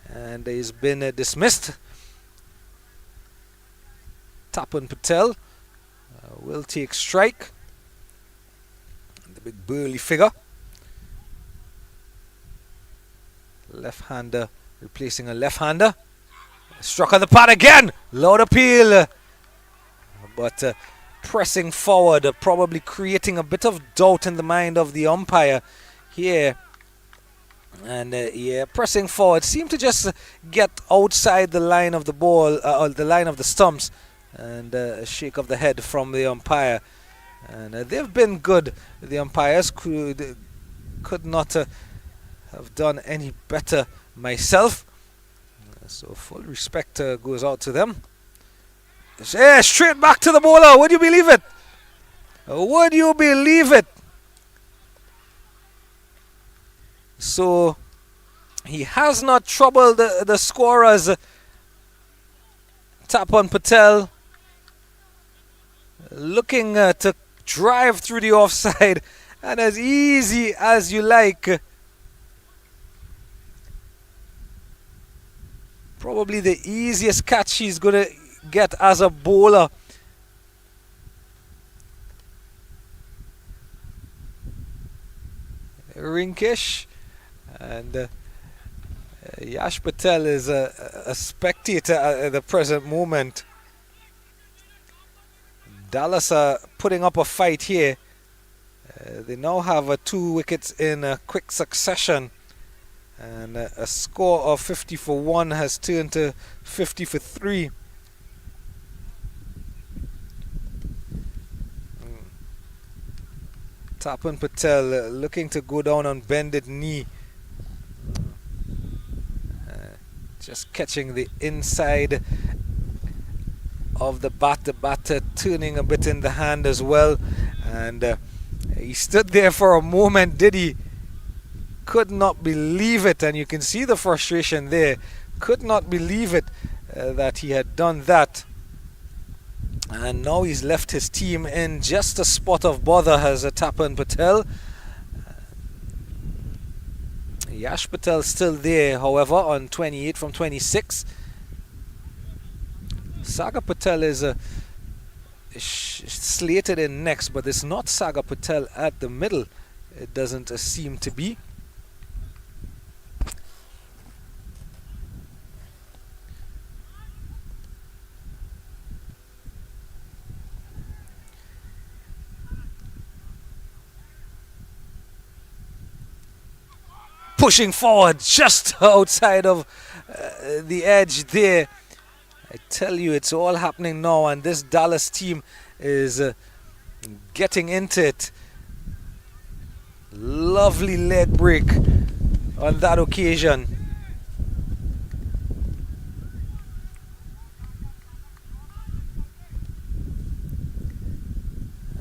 and he's been dismissed. Tapan Patel will take strike. The big burly figure. Left-hander replacing a left-hander. Struck on the pad again. Loud appeal. But pressing forward, probably creating a bit of doubt in the mind of the umpire here. And yeah, pressing forward. Seemed to just get outside the line of the ball, or the line of the stumps. And a shake of the head from the umpire. And they've been good. The umpires could not have done any better myself. So full respect goes out to them. Straight back to the bowler. Would you believe it? Would you believe it? So he has not troubled the scorers. Tapan Patel looking to drive through the offside, and as easy as you like. Probably the easiest catch he's going to get as a bowler. Rinkesh, and Yash Patel is a spectator at the present moment. Dallas are putting up a fight here. They now have 2 wickets in quick succession. And a score of 50 for 1 has turned to 50 for 3. Tapan Patel looking to go down on bended knee. Just catching the inside of the bat. The batter turning a bit in the hand as well. And he stood there for a moment, did he? Could not believe it, and you can see the frustration there. Could not believe it that he had done that. And now he's left his team in just a spot of bother as Tapan Patel. Yash Patel still there, however, on 28 from 26. Sagar Patel is slated in next, but it's not Sagar Patel at the middle. It doesn't seem to be. Pushing forward just outside of the edge there. I tell you, it's all happening now, and this Dallas team is getting into it. Lovely leg break on that occasion.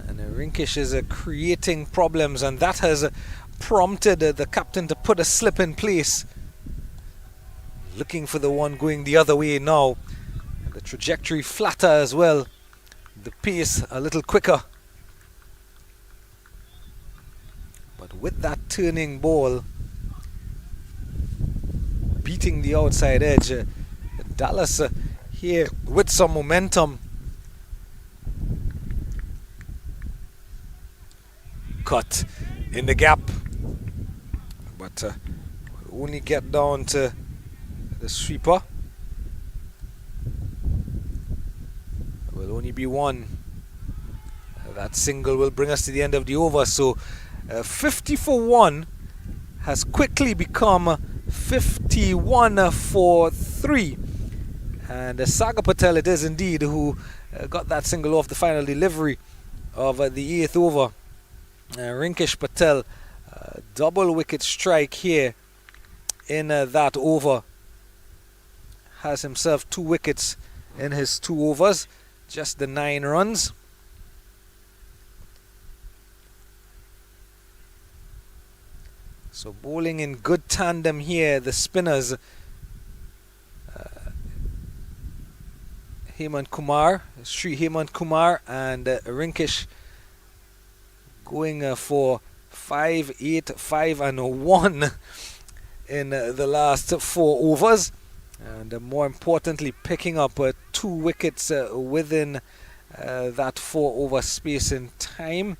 And Rinkish is creating problems, and that has prompted the captain to put a slip in place. Looking for the one going the other way now. The trajectory flatter as well. The pace a little quicker. But with that turning ball beating the outside edge, Dallas here with some momentum. Cut in the gap, but will only get down to the sweeper. Will only be one. That single will bring us to the end of the over. So 50 for 1 has quickly become 51 for 3. And Sagar Patel it is indeed who got that single off the final delivery of the 8th over. Rinkish Patel, double wicket strike here in that over. Has himself 2 wickets in his 2 overs, just the 9 runs. So bowling in good tandem here, the spinners. Hemant Kumar, Sri Hemant Kumar and Rinkish going for 5, 8, 5 and 1 in the last 4 overs. And more importantly, picking up 2 wickets within that 4 over space in time.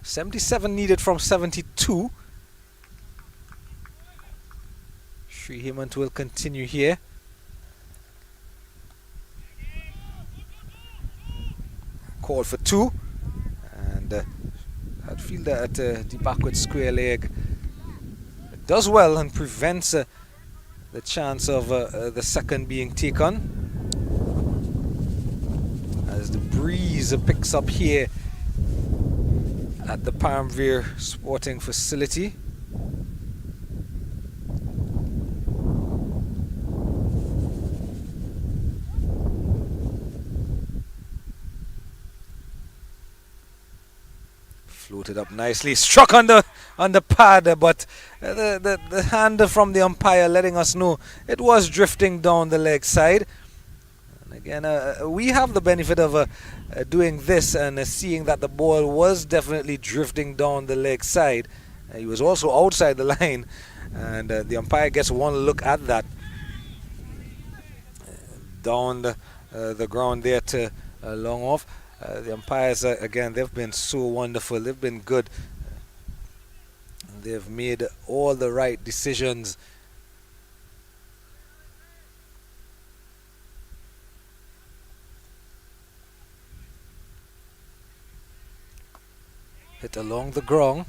77 needed from 72. Sri Hemant will continue here. Call for 2. And I'd feel that the backward square leg does well and prevents the chance of the second being taken. As the breeze picks up here at the Paramveer Sporting Facility. Floated up nicely, struck on the pad, but the hand from the umpire letting us know it was drifting down the leg side. And again, we have the benefit of doing this and seeing that the ball was definitely drifting down the leg side. He was also outside the line, and the umpire gets one look at that. Down the ground there to long off. The umpires, again, they've been so wonderful. They've been good. They've made all the right decisions. Hit along the ground.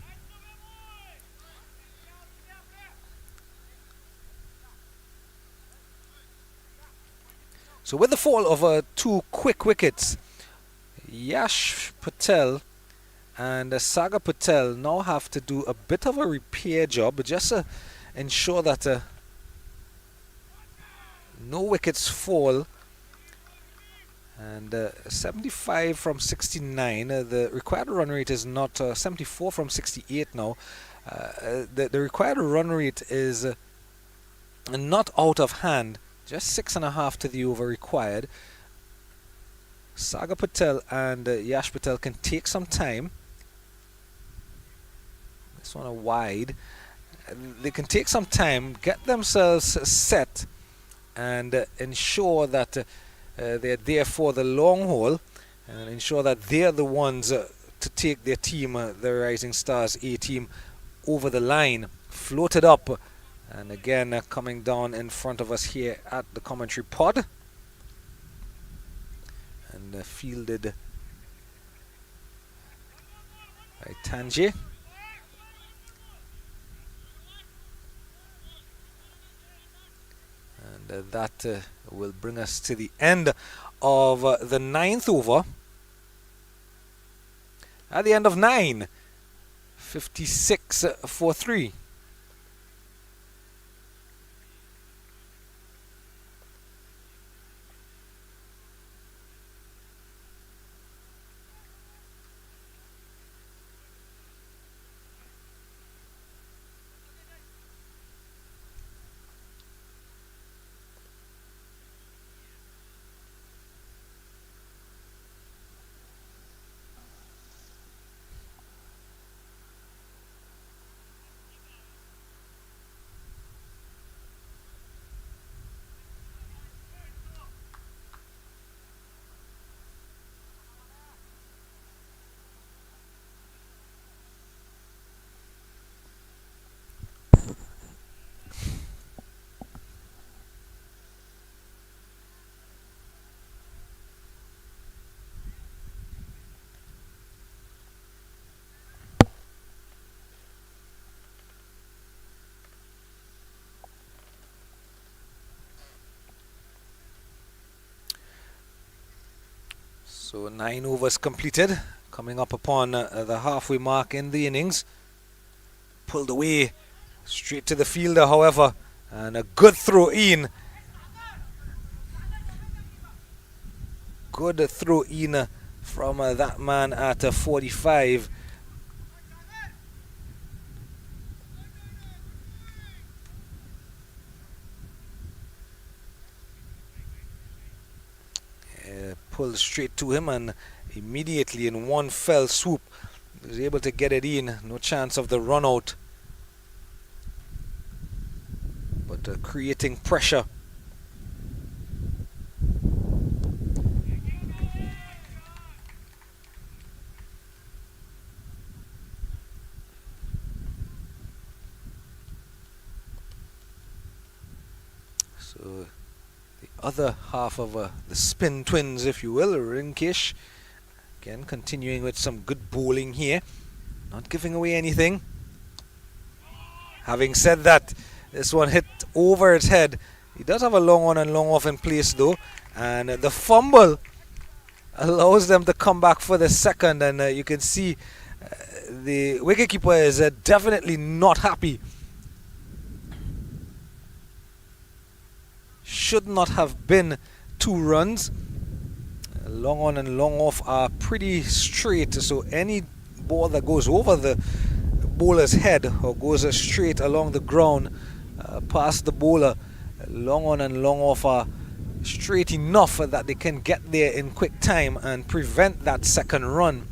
So with the fall of 2 quick wickets, Yash Patel and Sagar Patel now have to do a bit of a repair job, just to ensure that no wickets fall. And 75 from 69, the required run rate is not 74 from 68 now. The required run rate is not out of hand, just 6.5 to the over required. Sagar Patel and Yash Patel can take some time. This one a wide. They can take some time, get themselves set, and ensure that they're there for the long haul, and ensure that they're the ones to take their team, the Rising Stars A team, over the line. Floated up, and again coming down in front of us here at the commentary pod. And fielded by Tanji. And that will bring us to the end of the 9th over. At the end of 9, 56 for 3. So 9 overs completed, coming up upon the halfway mark in the innings. Pulled away straight to the fielder, however, and a good throw in. Good throw in from that man at 45. Pulled straight to him, and immediately in one fell swoop was able to get it in. No chance of the run out, but creating pressure. So the other half of the spin twins, if you will, Rinkish, again continuing with some good bowling here, not giving away anything. Having said that, this one hit over its head. He does have a long on and long off in place though, and the fumble allows them to come back for the second, and you can see the wicketkeeper is definitely not happy. Should not have been 2 runs. Long on and long off are pretty straight, so any ball that goes over the bowler's head or goes straight along the ground past the bowler, long on and long off are straight enough that they can get there in quick time and prevent that second run.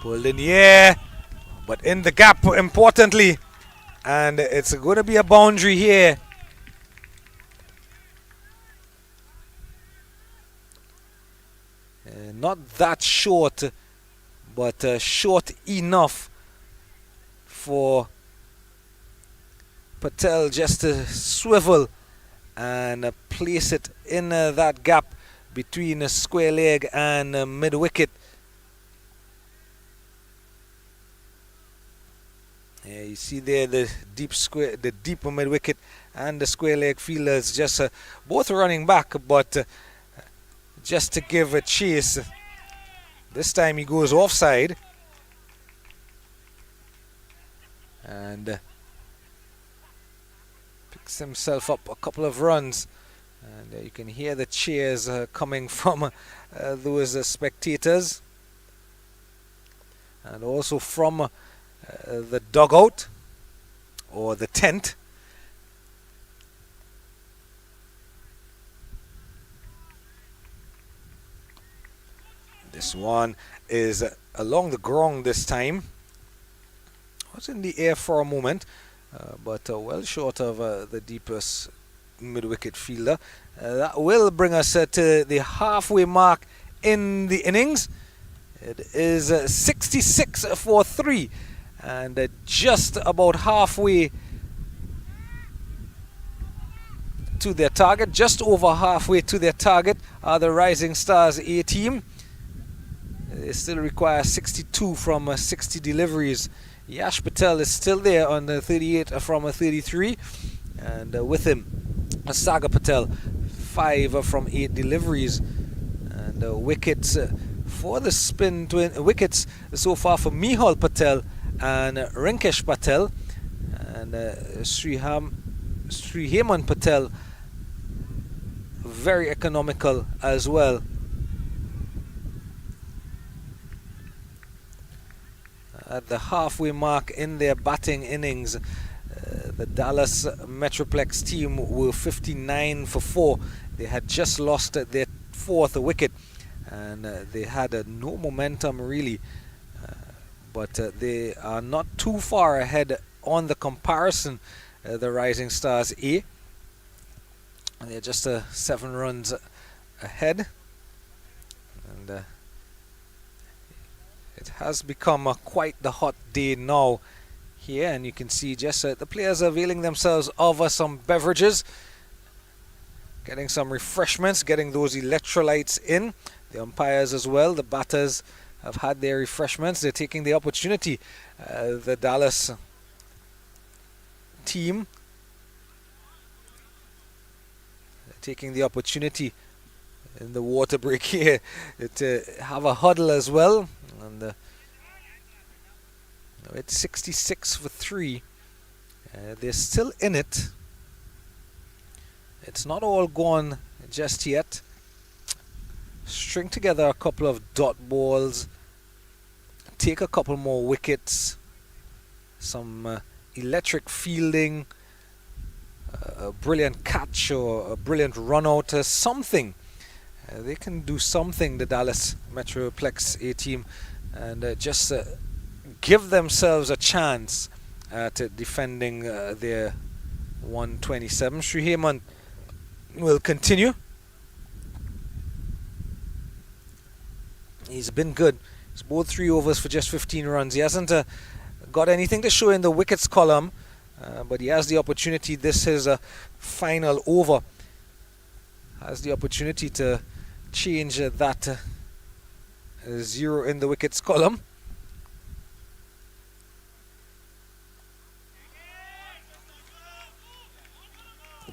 Pulled in the air, but in the gap importantly, and it's going to be a boundary here. Not that short, but short enough for Patel just to swivel and place it in that gap between square leg and mid wicket. You see there the deep mid wicket and the square leg fielders just both running back, but just to give a chase. This time he goes offside and picks himself up a couple of runs, and you can hear the cheers coming from those spectators, and also from the dugout or the tent. This one is along the ground this time. Was in the air for a moment, but well short of the deepest mid-wicket fielder. That will bring us to the halfway mark in the innings. It is 66 for 3, and just about halfway to their target, just over halfway to their target are the Rising Stars A team. They still require 62 from 60 deliveries. Yash Patel is still there on 38 from 33, and with him Sagar Patel 5 from 8 deliveries, and wickets for the spin twin wickets so far for Mihal Patel and Rinkesh Patel, and Sriheman Patel very economical as well. At the halfway mark in their batting innings, the Dallas Metroplex team were 59 for 4. They had just lost their 4th wicket, and they had no momentum really, but they are not too far ahead on the comparison, the Rising Stars A. They're just 7 runs ahead, and it has become quite the hot day now here, and you can see just the players availing themselves of some beverages, getting some refreshments, getting those electrolytes in. The umpires as well, the batters have had their refreshments. They're taking the opportunity. The Dallas team taking the opportunity in the water break here to have a huddle as well. And it's 66 for 3. They're still in it. It's not all gone just yet. String together a couple of dot balls, take a couple more wickets, some electric fielding, a brilliant catch or a brilliant run out, something. They can do something, the Dallas Metroplex A team, and just give themselves a chance at defending their 127. Sri Hemant will continue. He's been good. He's bowled 3 overs for just 15 runs. He hasn't got anything to show in the wickets column, but he has the opportunity. This is a final over. Has the opportunity to change that 0 in the wickets column.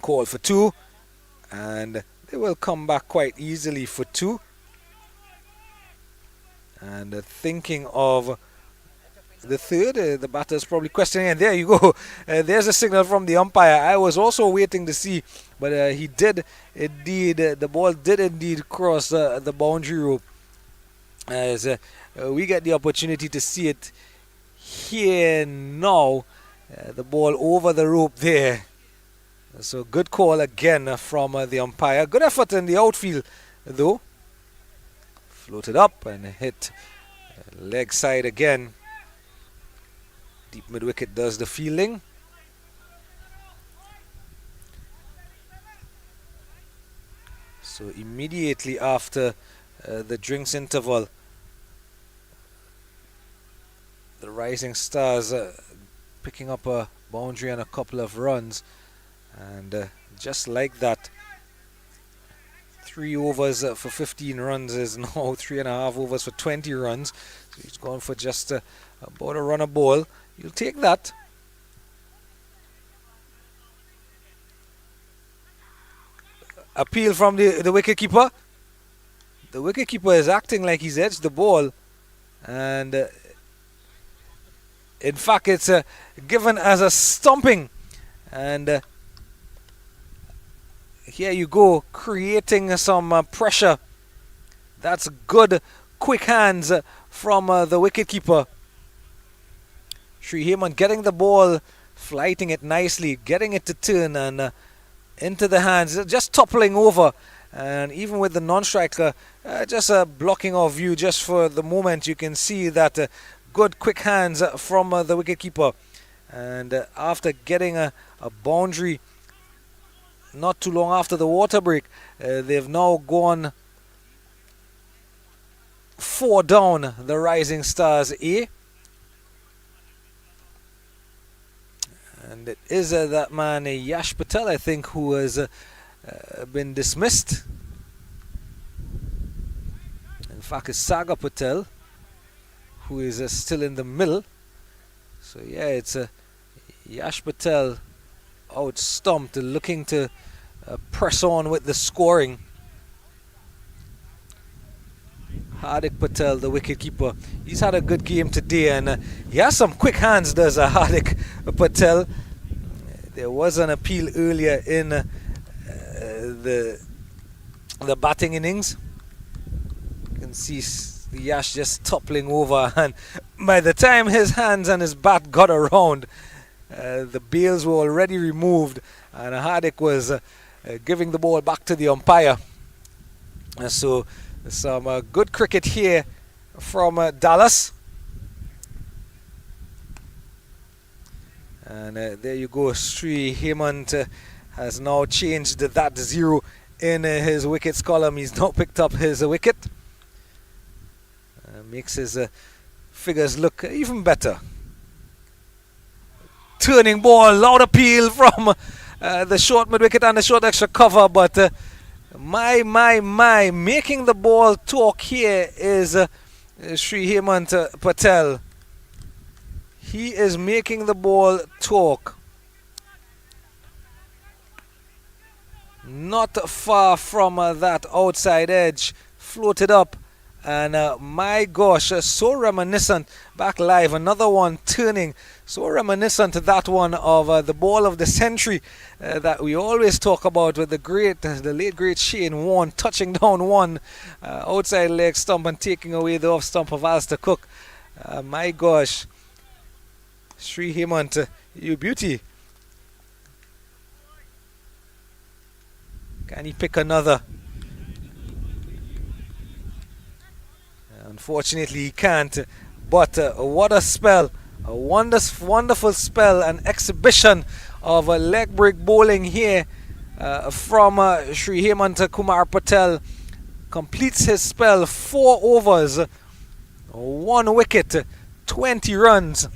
Call for 2, and they will come back quite easily for 2. And thinking of the third, the batter's probably questioning, and there you go. There's a signal from the umpire. I was also waiting to see, but he did indeed, the ball did indeed cross the boundary rope. As we get the opportunity to see it here now, the ball over the rope there. So good call again from the umpire. Good effort in the outfield though. Floated up and hit leg side again. Deep mid wicket does the fielding. So immediately after the drinks interval, the Rising Stars picking up a boundary and a couple of runs, and just like that, 3 overs for 15 runs is now 3.5 overs for 20 runs. So he's gone for just about a run a ball. You'll take that. Appeal from the wicketkeeper. The wicketkeeper is acting like he's edged the ball, and in fact it's given as a stumping, and here you go, creating some pressure. That's good, quick hands from the wicketkeeper. Sri Hemant getting the ball, flighting it nicely, getting it to turn and into the hands, just toppling over. And even with the non-striker just blocking our view just for the moment, you can see that good quick hands from the wicketkeeper. And after getting a boundary not too long after the water break, they've now gone 4 down, the Rising Stars A. And it is that man, Yash Patel, I think, who has been dismissed. In fact, it's Sagar Patel who is still in the middle. So yeah, it's Yash Patel out stumped, looking to press on with the scoring. Hardik Patel, the wicketkeeper, he's had a good game today, and he has some quick hands, does Hardik Patel. There was an appeal earlier in the batting innings. You can see the Yash just toppling over, and by the time his hands and his bat got around, the bails were already removed, and Hardik was giving the ball back to the umpire. So some good cricket here from Dallas. And there you go, Sri Hemant has now changed that 0 in his wickets column. He's now picked up his wicket. Makes his figures look even better. Turning ball, loud appeal from the short mid wicket and the short extra cover, but my, making the ball talk here is Sri Hemant Patel. He is making the ball talk. not far from that outside edge, floated up, and my gosh, so reminiscent. Back live, another one turning, so reminiscent to that one of the ball of the century that we always talk about with the late great Shane Warne touching down one outside leg stump and taking away the off stump of Alistair Cook. My gosh, Sri Hemant, you beauty. Can he pick another? Unfortunately, he can't. But what a spell! A wonderful spell, an exhibition of leg break bowling here from Sri Hemant Kumar Patel. Completes his spell, 4 overs, 1 wicket, 20 runs.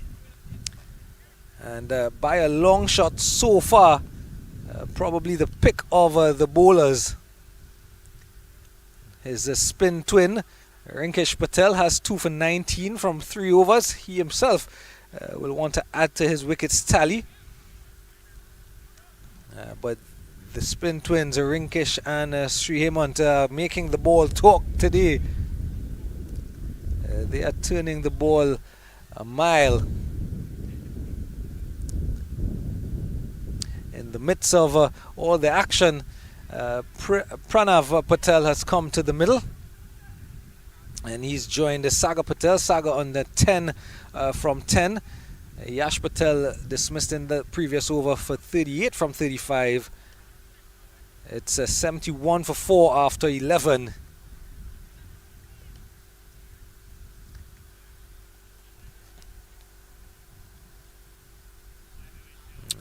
And by a long shot so far, probably the pick of the bowlers. His spin twin, Rinkesh Patel, has 2 for 19 from 3 overs. He himself will want to add to his wickets tally. But the spin twins, Rinkesh and Sri Hemant, making the ball talk today. They are turning the ball a mile. In the midst of all the action, Pranav Patel has come to the middle. And he's joined Sagar Patel. Sagar on the 10 from 10. Yash Patel dismissed in the previous over for 38 from 35. It's 71 for 4 after 11.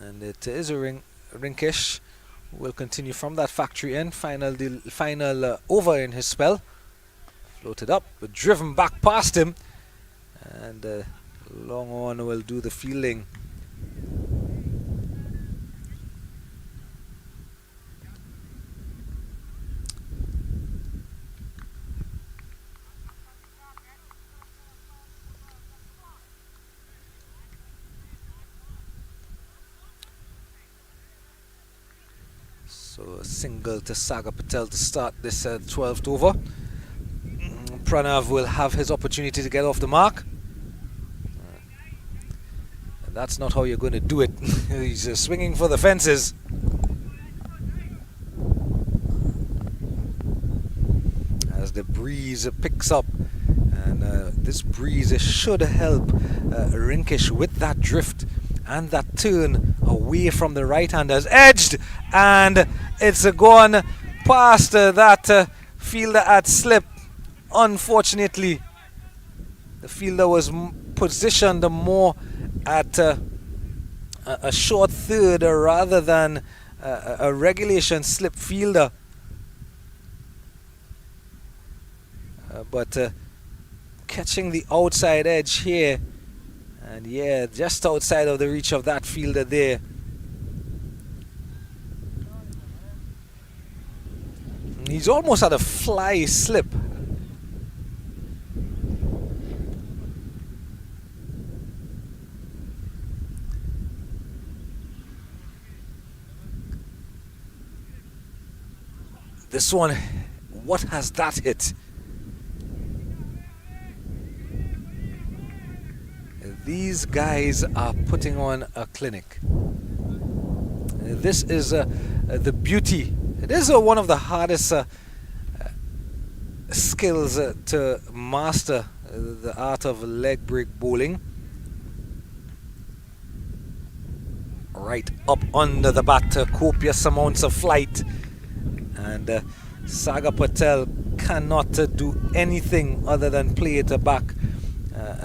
And it is a Rinkesh who will continue from that factory end. Final over in his spell. Floated up, but driven back past him. And long on will do the fielding. So a single to Sagar Patel to start this 12th over. Pranav will have his opportunity to get off the mark. That's not how you're going to do it. He's swinging for the fences. As the breeze picks up, and this breeze should help Rinkesh with that drift and that turn away from the right-handers. Edged, and it's gone past that fielder at slip. Unfortunately, the fielder was positioned more at a short third rather than a regulation slip fielder. But catching the outside edge here, and yeah, just outside of the reach of that fielder there. He's almost at a fly slip. This one, what has that hit? These guys are putting on a clinic. This is the beauty. It is one of the hardest skills to master, the art of leg break bowling. Right up under the bat, copious amounts of flight. And Sagar Patel cannot do anything other than play it back.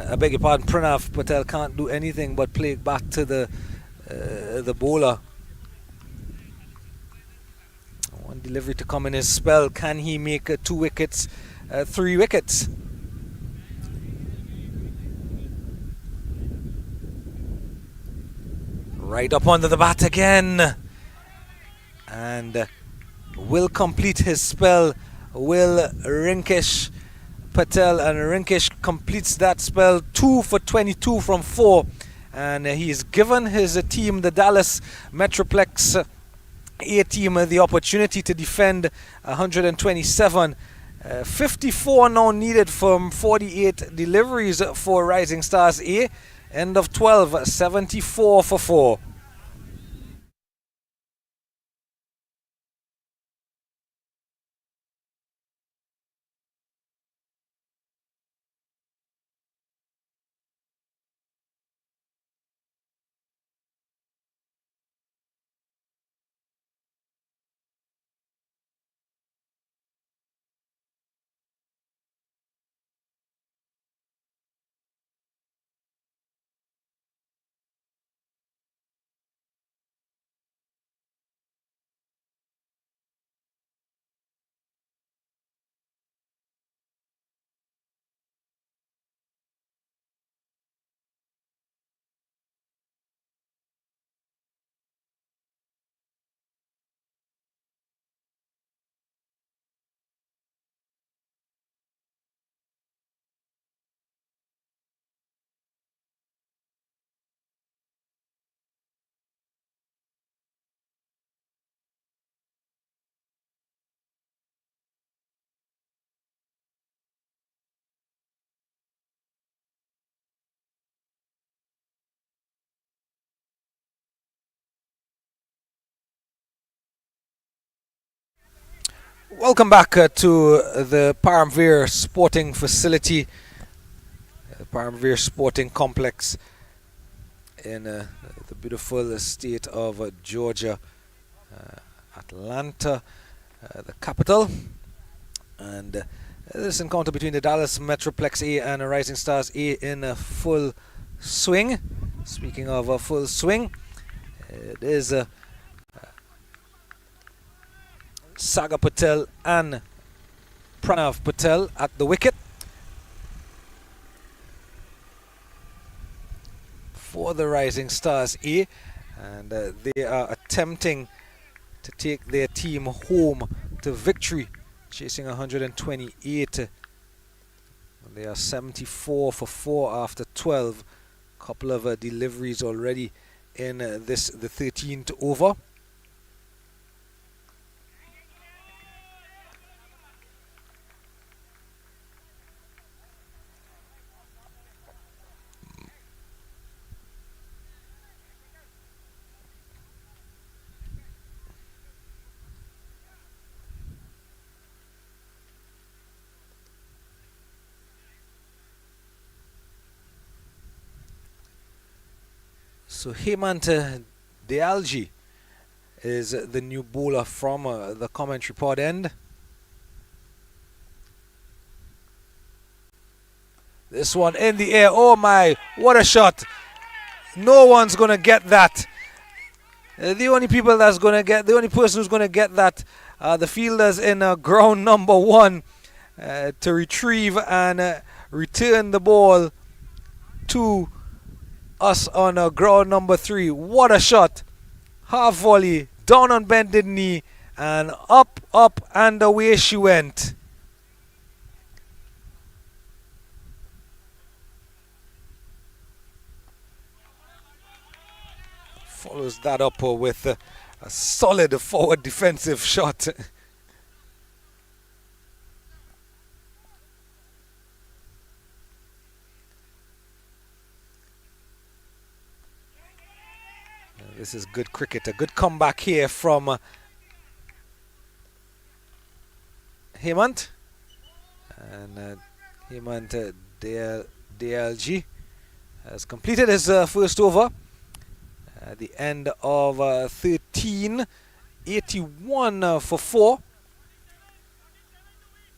I beg your pardon, Pranav Patel can't do anything but play it back to the bowler. One delivery to come in his spell. Can he make 2 wickets, 3 wickets? Right up under the bat again. And will complete his spell. Will Rinkesh Patel, and Rinkesh completes that spell. 2 for 22 from 4. And he's given his team, the Dallas Metroplex, A team the opportunity to defend 127. 54 now needed from 48 deliveries for Rising Stars A. End of 12, 74 for 4. Welcome back to the Paramveer Sporting Facility, Paramveer Sporting Complex in the beautiful state of Georgia, Atlanta, the capital. And this encounter between the Dallas Metroplex A and the Rising Stars A in full swing. Speaking of a full swing, it is Saga Patel and Pranav Patel at the wicket for the Rising Stars A, and they are attempting to take their team home to victory, chasing 128. They are 74 for 4 after 12. Couple of deliveries already in the 13th over. So Hemant Dealji is the new bowler from the commentary pod end. This one in the air. Oh my, what a shot. No one's going to get that. The only person who's going to get that, the fielders in ground number 1 to retrieve and return the ball to us on ground number 3. What a shot. Half volley, down on bended knee, and up, and away she went. Follows that up with a solid forward defensive shot. This is good cricket. A good comeback here from Hemant. And Hemant DLG has completed his first over at the end of 13. 81 for 4.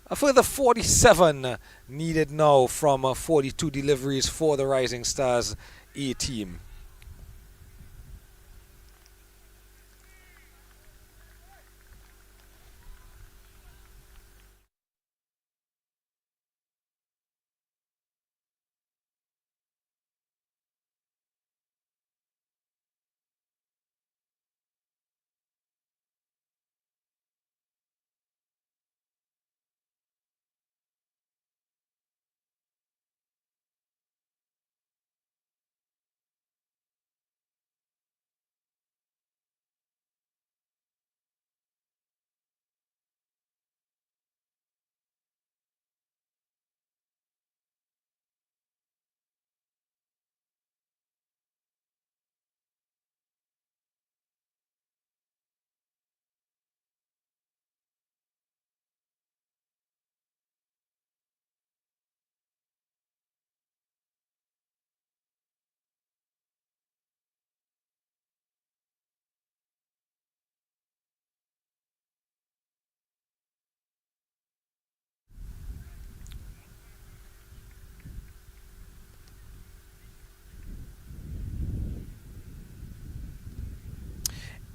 A further 47 needed now from 42 deliveries for the Rising Stars A team.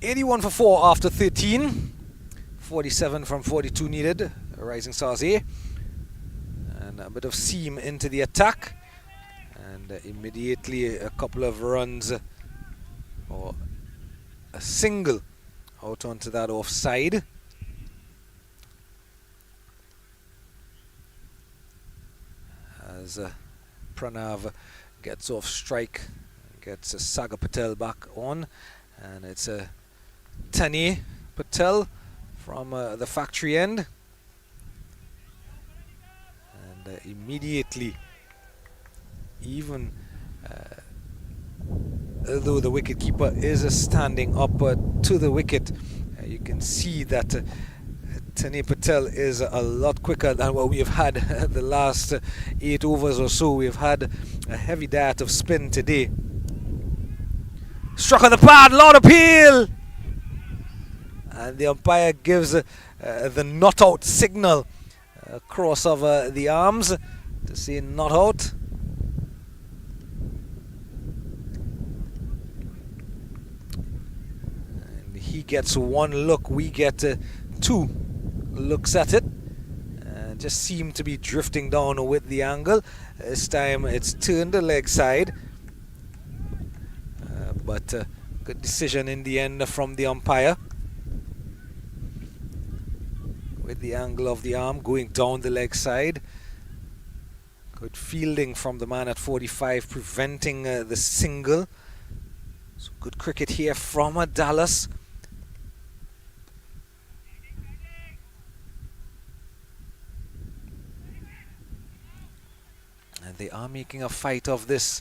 81 for 4 after 13. 47 from 42 needed. Rising Stars A. And a bit of seam into the attack. And immediately a couple of runs, or a single, out onto that offside. As Pranav gets off strike, gets Sagar Patel back on, and it's Tani Patel from the factory end. And immediately, even though the wicketkeeper is standing up to the wicket, you can see that Tani Patel is a lot quicker than what we have had the last 8 overs or so. We've had a heavy diet of spin today. Struck on the pad, loud appeal! And the umpire gives the not out signal across over the arms to say not out. And he gets one look, we get 2 looks at it. Just seem to be drifting down with the angle. This time it's turned the leg side. But good decision in the end from the umpire. With the angle of the arm going down the leg side. Good fielding from the man at 45, preventing the single. So good cricket here from Dallas. And they are making a fight of this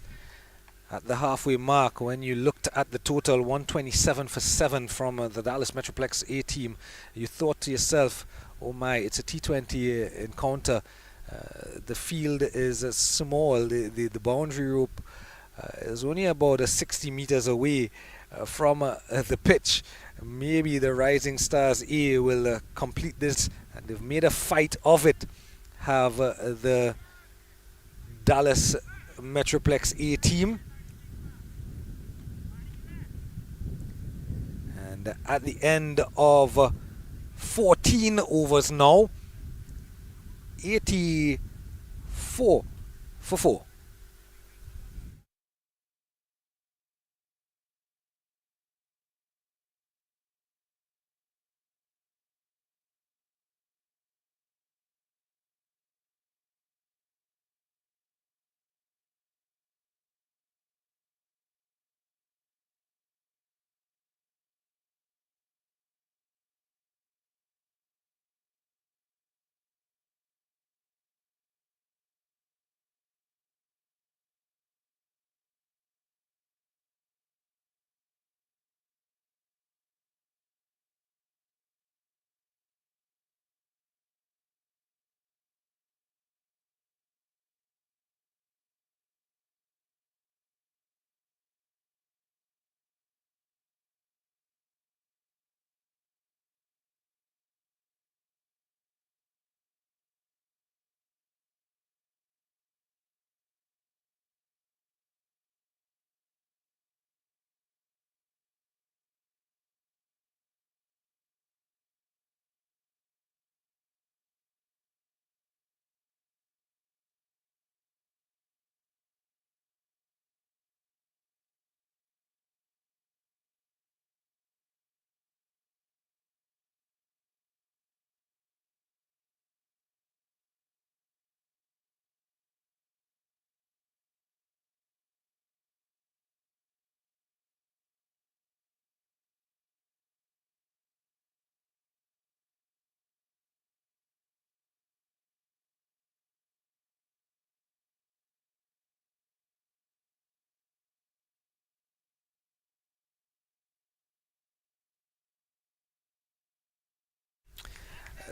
at the halfway mark. When you looked at the total, 127 for 7 from the Dallas Metroplex A team, you thought to yourself, oh my, it's a T20 encounter. The field is small. The boundary rope is only about 60 meters away from the pitch. Maybe the Rising Stars A will complete this, and they've made a fight of it. Have the Dallas Metroplex A team. And at the end of 14 overs now, 84 for 4.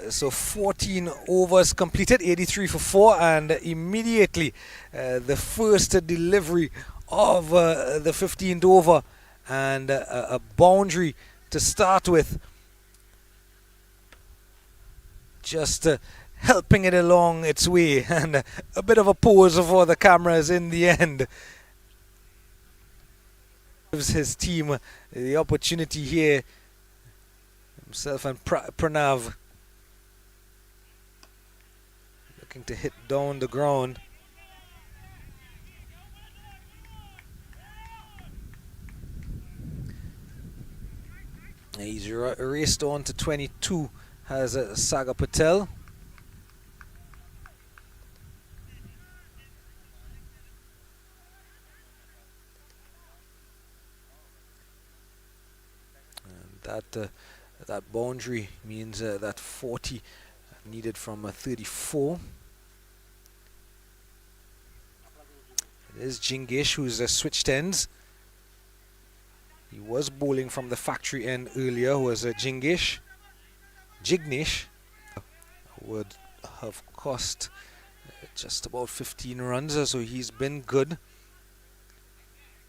So 14 overs completed, 83 for 4, and immediately the first delivery of the 15th over, and a boundary to start with. Just helping it along its way, and a bit of a pose for the cameras in the end. gives his team the opportunity here. Himself and Pranav looking to hit down the ground. He's raced on to 22, has Sagar Patel. And that boundary means that 40 needed from 34. It is Jingish who's switched ends. He was bowling from the factory end earlier, who was Jignish. Would have cost just about 15 runs, so he's been good.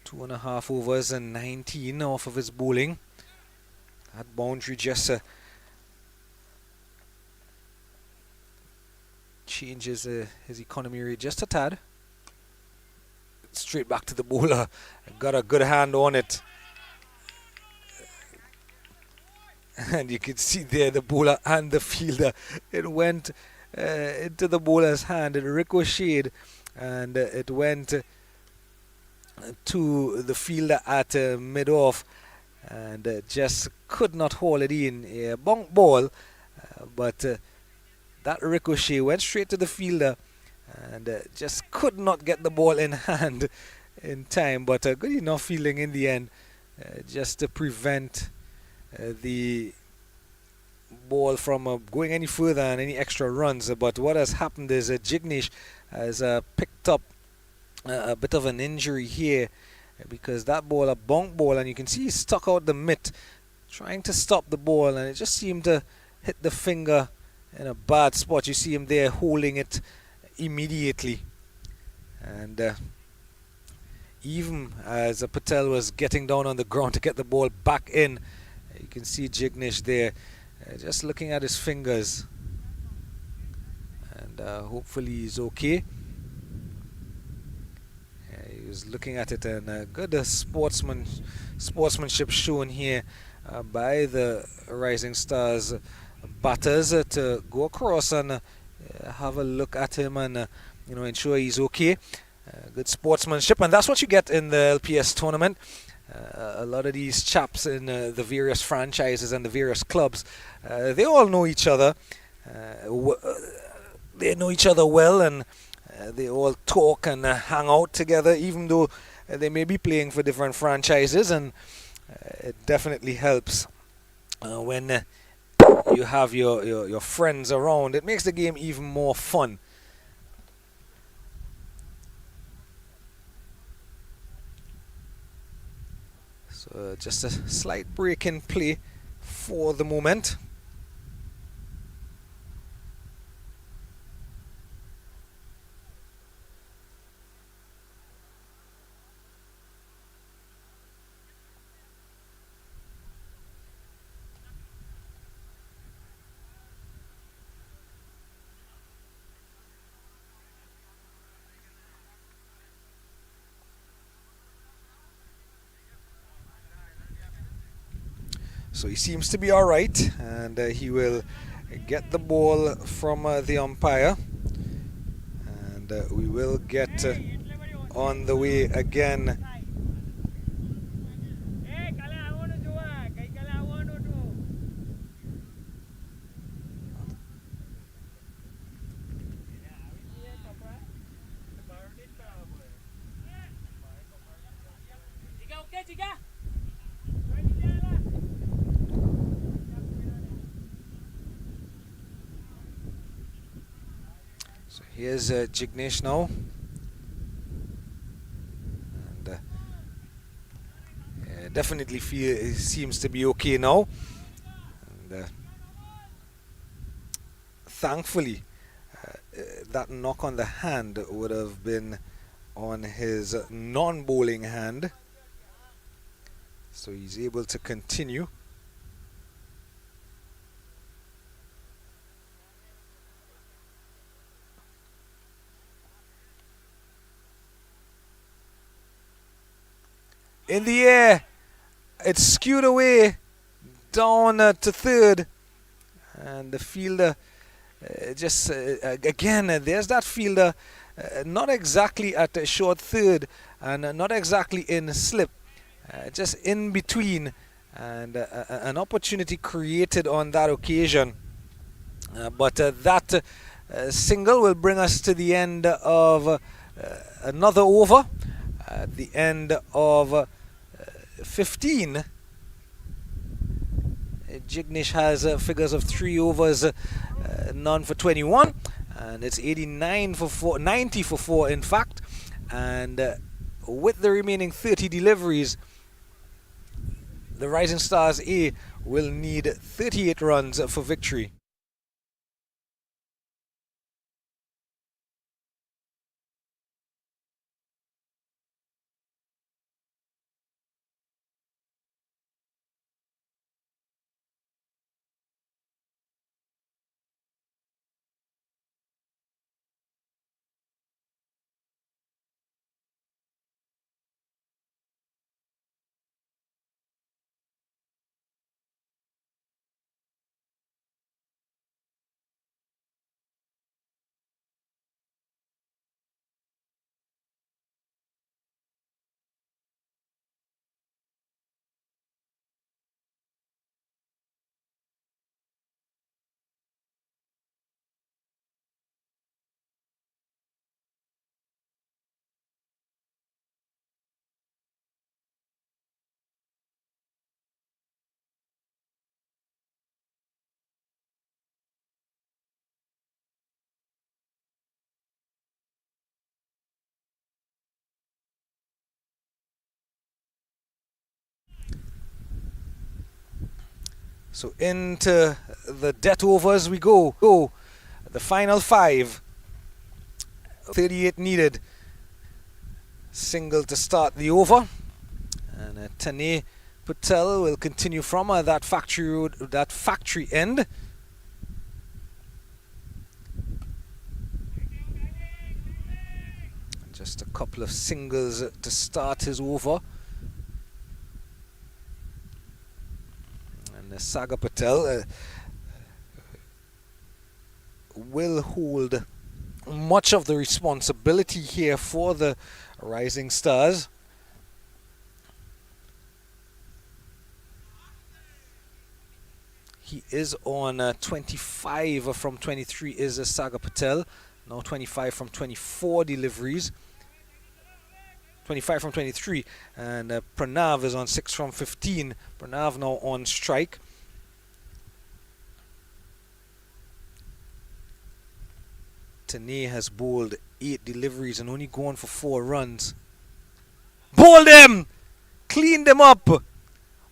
2.5 overs and 19 off of his bowling. That boundary just changes his economy rate just a tad. Straight back to the bowler. Got a good hand on it. And you can see there the bowler and the fielder. It went into the bowler's hand. It ricocheted and it went to the fielder at mid-off. And just could not haul it in. A bonk ball, but that ricochet went straight to the fielder and just could not get the ball in hand in time. But good enough fielding in the end, just to prevent the ball from going any further and any extra runs. But what has happened is Jignish has picked up a bit of an injury here, because that ball, a bonk ball, and you can see he stuck out the mitt trying to stop the ball, and it just seemed to hit the finger in a bad spot. You see him there holding it immediately, and even as Patel was getting down on the ground to get the ball back in, you can see Jignish there just looking at his fingers, and hopefully he's okay. He was looking at it, and good sportsmanship shown here by the Rising Stars batters to go across and have a look at him and ensure he's okay. Good sportsmanship, and that's what you get in the LPS tournament. A lot of these chaps in the various franchises and the various clubs, they all know each other. They know each other well, and they all talk and hang out together, even though they may be playing for different franchises. And it definitely helps when you have your friends around. It makes the game even more fun. So just a slight break in play for the moment. So he seems to be alright, and he will get the ball from the umpire, and we will get on the way again. So here's Jignesh now, and definitely seems to be okay now. And thankfully, that knock on the hand would have been on his non-bowling hand, so he's able to continue. in the air. It's skewed away down to third. And the fielder again, there's that fielder not exactly at a short third and not exactly in slip, just in between, and an opportunity created on that occasion. But that single will bring us to the end of another over, at the end of 15. Jignish has figures of 3 overs, none for 21, and it's 89 for 4, 90 for 4 in fact. And with the remaining 30 deliveries, the Rising Stars A will need 38 runs for victory. So into the death overs we go. The final 5. 38 needed. Single to start the over. And Tane Patel will continue from that factory road, that factory end. Just a couple of singles to start his over. Saga Patel will hold much of the responsibility here for the Rising Stars. He is on 25 from 23 is Saga Patel. Now 25 from 24 deliveries. 25 from 23, and Pranav is on 6 from 15. Pranav now on strike. Tane has bowled 8 deliveries and only gone for 4 runs. Bowled them! Cleaned them up!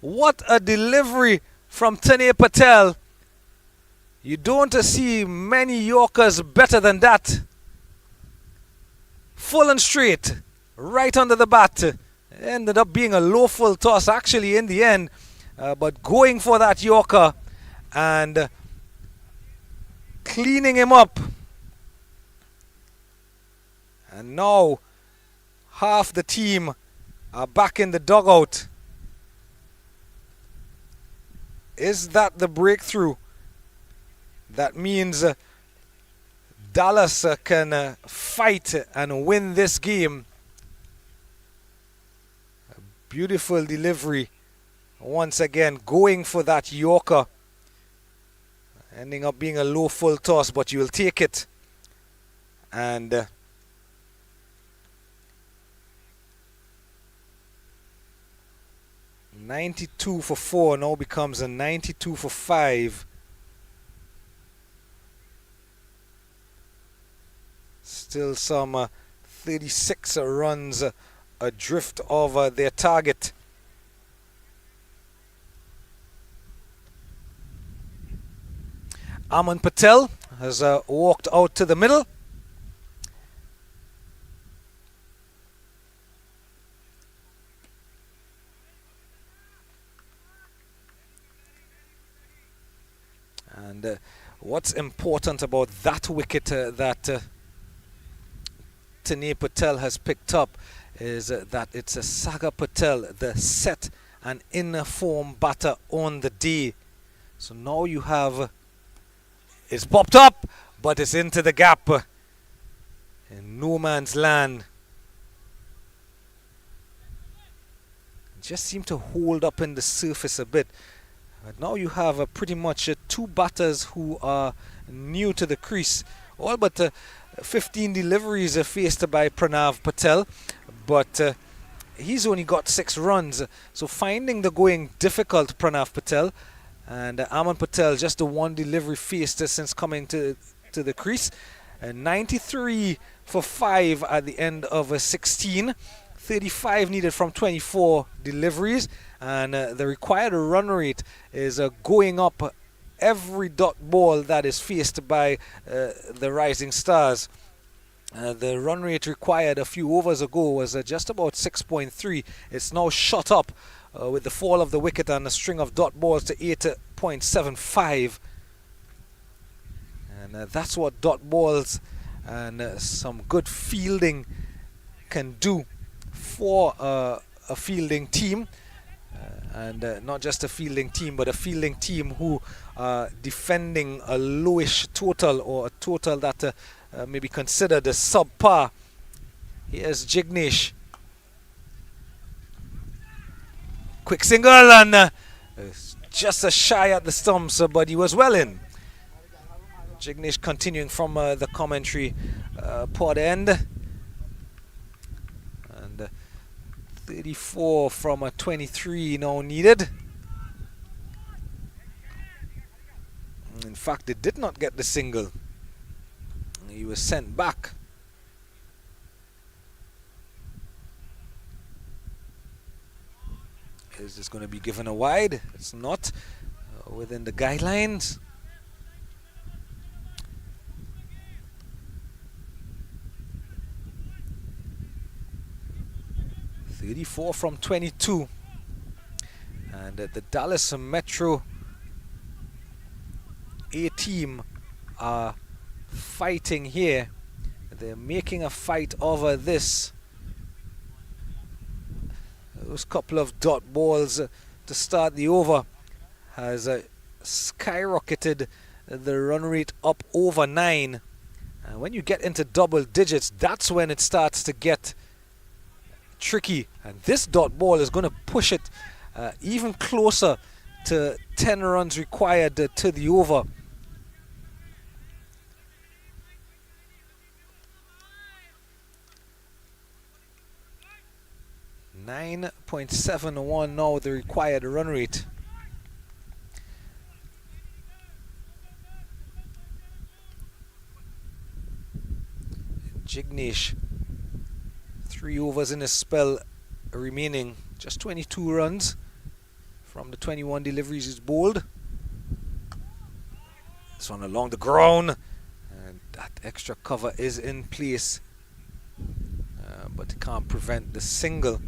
What a delivery from Tane Patel. You don't see many Yorkers better than that. Full and straight. Right under the bat. Ended up being a low full toss actually in the end, but going for that Yorker and cleaning him up. And now half the team are back in the dugout. Is that the breakthrough? That means Dallas can fight and win this game. Beautiful delivery. Once again, going for that Yorker. Ending up being a low full toss, but you will take it. And 92 for 4 now becomes a 92 for 5. Still some 36 runs adrift of their target. Aman Patel has walked out to the middle. And what's important about that wicket that Tane Patel has picked up is that it's a Sagar Patel, the set and inner form batter on the day. So now you have, it's popped up, but it's into the gap in no man's land. Just seem to hold up in the surface a bit. But now you have pretty much two batters who are new to the crease. All but 15 deliveries are faced by Pranav Patel, but he's only got 6 runs. So finding the going difficult, Pranav Patel. And Aman Patel, just the 1 delivery faced since coming to the crease. 93 for 5 at the end of 16. 35 needed from 24 deliveries, and the required run rate is going up every dot ball that is faced by the Rising Stars. The run rate required a few overs ago was just about 6.3. It's now shot up with the fall of the wicket and a string of dot balls to 8.75. And that's what dot balls and some good fielding can do for a fielding team, and not just a fielding team, but a fielding team who are defending a lowish total, or a total that may be considered a subpar. Here's Jignesh. Quick single, and just a shy at the stumps, but he was well in. Jignesh continuing from the commentary pod end. 34 from a 23 now needed. In fact, they did not get the single. He was sent back. Is this going to be given a wide? It's not within the guidelines. .34 from 22, and the Dallas Metro A team are fighting here. They're making a fight over this. Those couple of dot balls to start the over has skyrocketed the run rate up over 9. And when you get into double digits, that's when it starts to get tricky, and this dot ball is going to push it even closer to 10 runs required to the over. .71 now the required run rate. Jignesh, 3 overs in a spell remaining, just 22 runs from the 21 deliveries he's bowled. This one along the ground, and that extra cover is in place, but it can't prevent the single.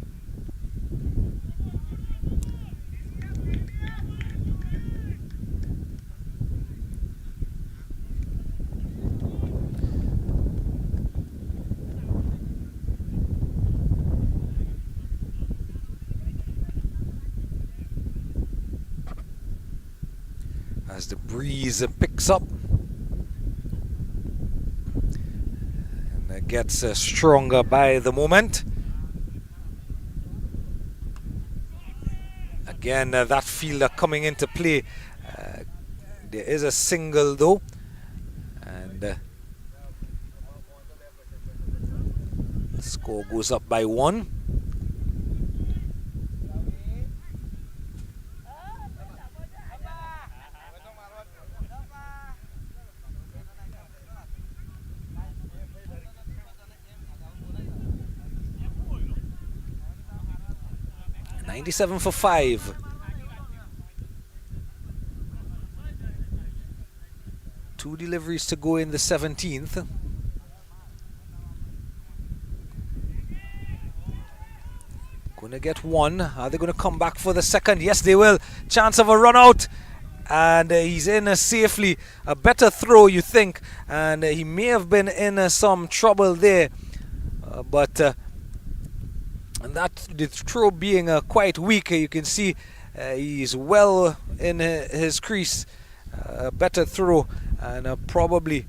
As the breeze picks up and it gets stronger by the moment. Again, that fielder coming into play. There is a single though, and the score goes up by 1. .97 for 5. 2 deliveries to go in the 17th. Gonna get 1. Are they gonna come back for the second? Yes, they will. Chance of a run out, and he's in safely. A better throw, you think, and he may have been in some trouble there, but And that the throw being quite weak, you can see he's well in his crease. Better throw, and probably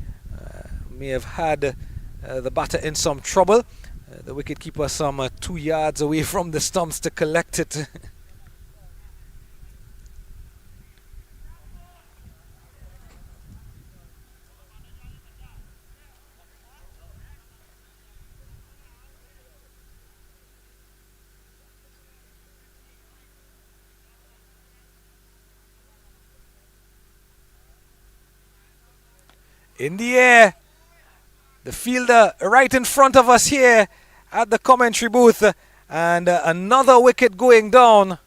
may have had the batter in some trouble. The wicketkeeper some 2 yards away from the stumps to collect it. In the air, the fielder right in front of us here at the commentary booth, and another wicket going down.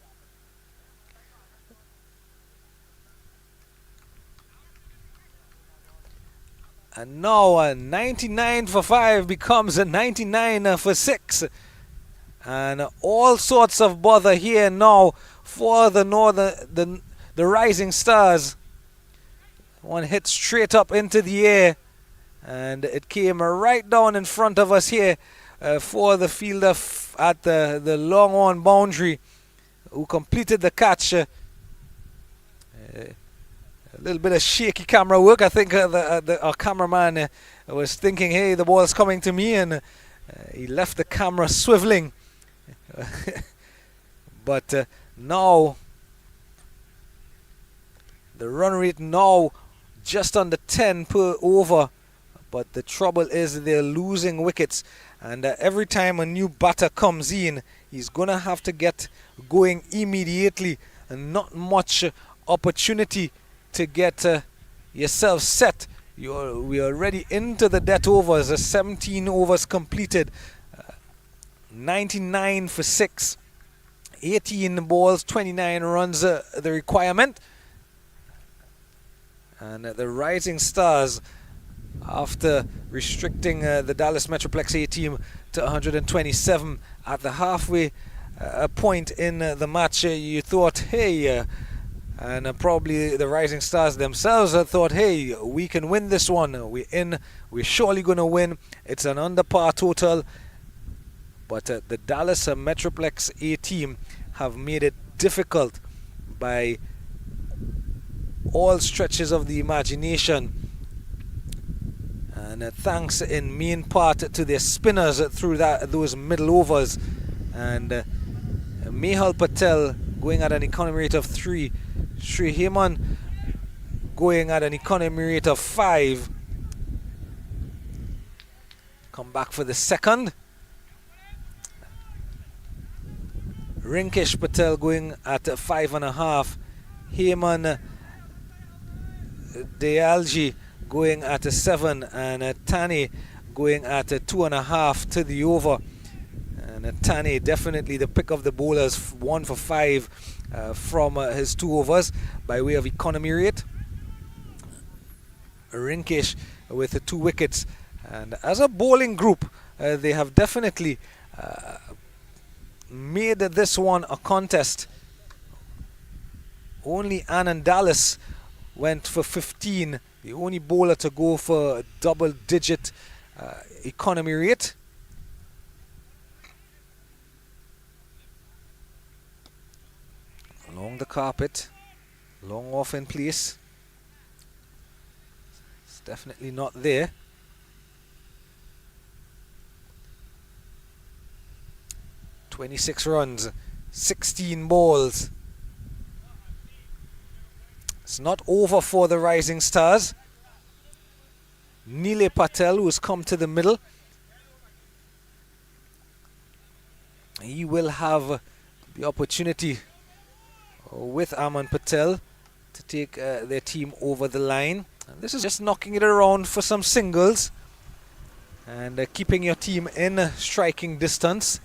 And now 99 for 5 becomes a 99 for 6. And all sorts of bother here now for the Rising Stars. One hit straight up into the air, and it came right down in front of us here for the fielder at the long on boundary, who completed the catch. A little bit of shaky camera work. I think our cameraman was thinking, hey, the ball's coming to me, and he left the camera swiveling. But now the run rate now just under 10 per over, but the trouble is they're losing wickets, and every time a new batter comes in, he's gonna have to get going immediately, and not much opportunity to get yourself set. We're already into the death overs. 17 overs completed, 99 for 6, 18 balls, 29 runs the requirement. And the Rising Stars, after restricting the Dallas Metroplex A team to 127 at the halfway point in the match, you thought, hey, and probably the Rising Stars themselves thought, hey, we can win this one. We're surely going to win. It's an under par total. But the Dallas Metroplex A team have made it difficult by all stretches of the imagination, and thanks in main part to their spinners through those middle overs. And Mehul Patel going at an economy rate of 3, Sri Heman going at an economy rate of 5. Come back for the second. Rinkesh Patel going at 5.5. Heman Dealji going at 7, and Tani going at 2.5 to the over. And Tani definitely the pick of the bowlers, 1 for 5 from his 2 overs by way of economy rate. Rinkesh with 2 wickets, and as a bowling group they have definitely made this one a contest. Only Anand Dallas went for 15, the only bowler to go for a double-digit economy rate. Along the carpet, long off in place. It's definitely not there. "26 runs, 16 balls. It's not over for the Rising Stars. Nile Patel, who has come to the middle, he will have the opportunity with Aman Patel to take their team over the line. And this is just knocking it around for some singles and keeping your team in striking distance.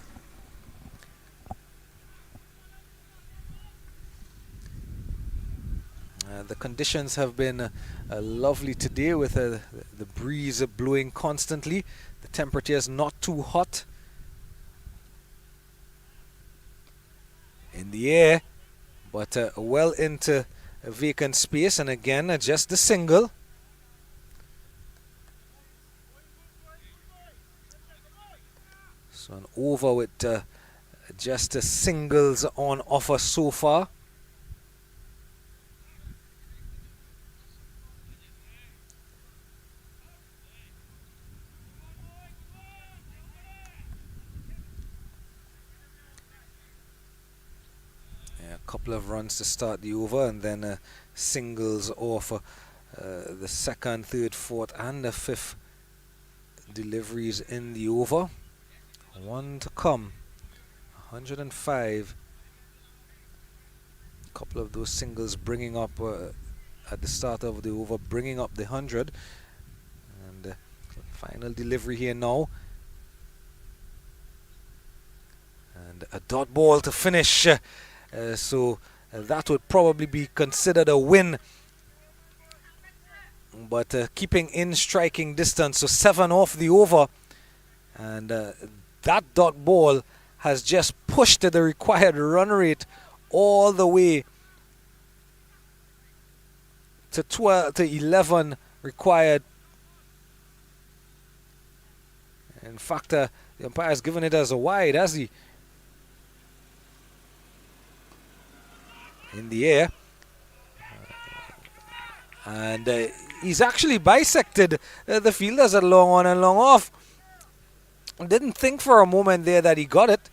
The conditions have been lovely today, with the breeze blowing constantly. The temperature is not too hot. In the air, but well into a vacant space, and again just the single. So an over with just singles on offer so far. A couple of runs to start the over, and then singles off the second, third, fourth, and the fifth deliveries in the over. One to come. 105. A couple of those singles bringing up at the start of the over, bringing up the 100. And final delivery here now. And a dot ball to finish. So that would probably be considered a win. But keeping in striking distance, so 7 off the over. And that dot ball has just pushed the required run rate all the way to 12 to 11 required. In fact, the umpire has given it as a wide, has he? In the air. And he's actually bisected the fielders at long on and long off. Didn't think for a moment there that he got it,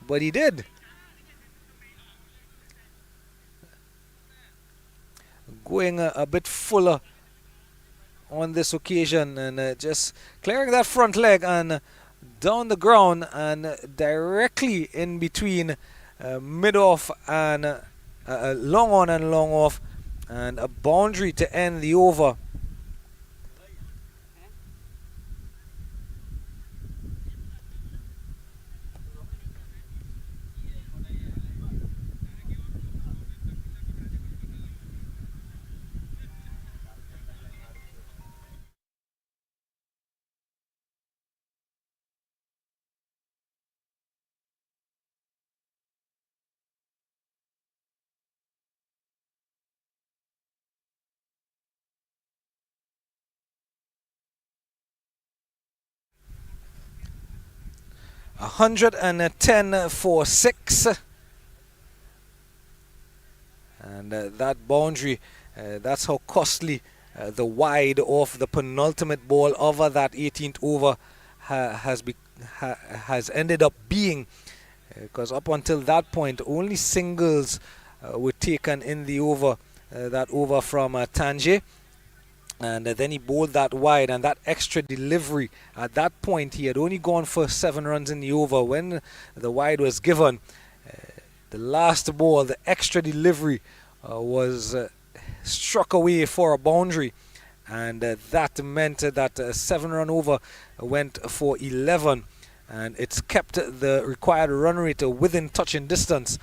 but he did. Going a bit fuller on this occasion, and just clearing that front leg and down the ground and directly in between mid-off and long on and long off, and a boundary to end the over. A 110 for 6, and that boundary, that's how costly the wide off the penultimate ball over that 18th over has ended up being, because up until that point only singles were taken in the over, that over from Tangier. And then he bowled that wide, and that extra delivery. At that point, he had only gone for 7 runs in the over. When the wide was given, the last ball, the extra delivery was struck away for a boundary. And that meant that a 7-run over went for 11. And it's kept the required run rate within touching distance.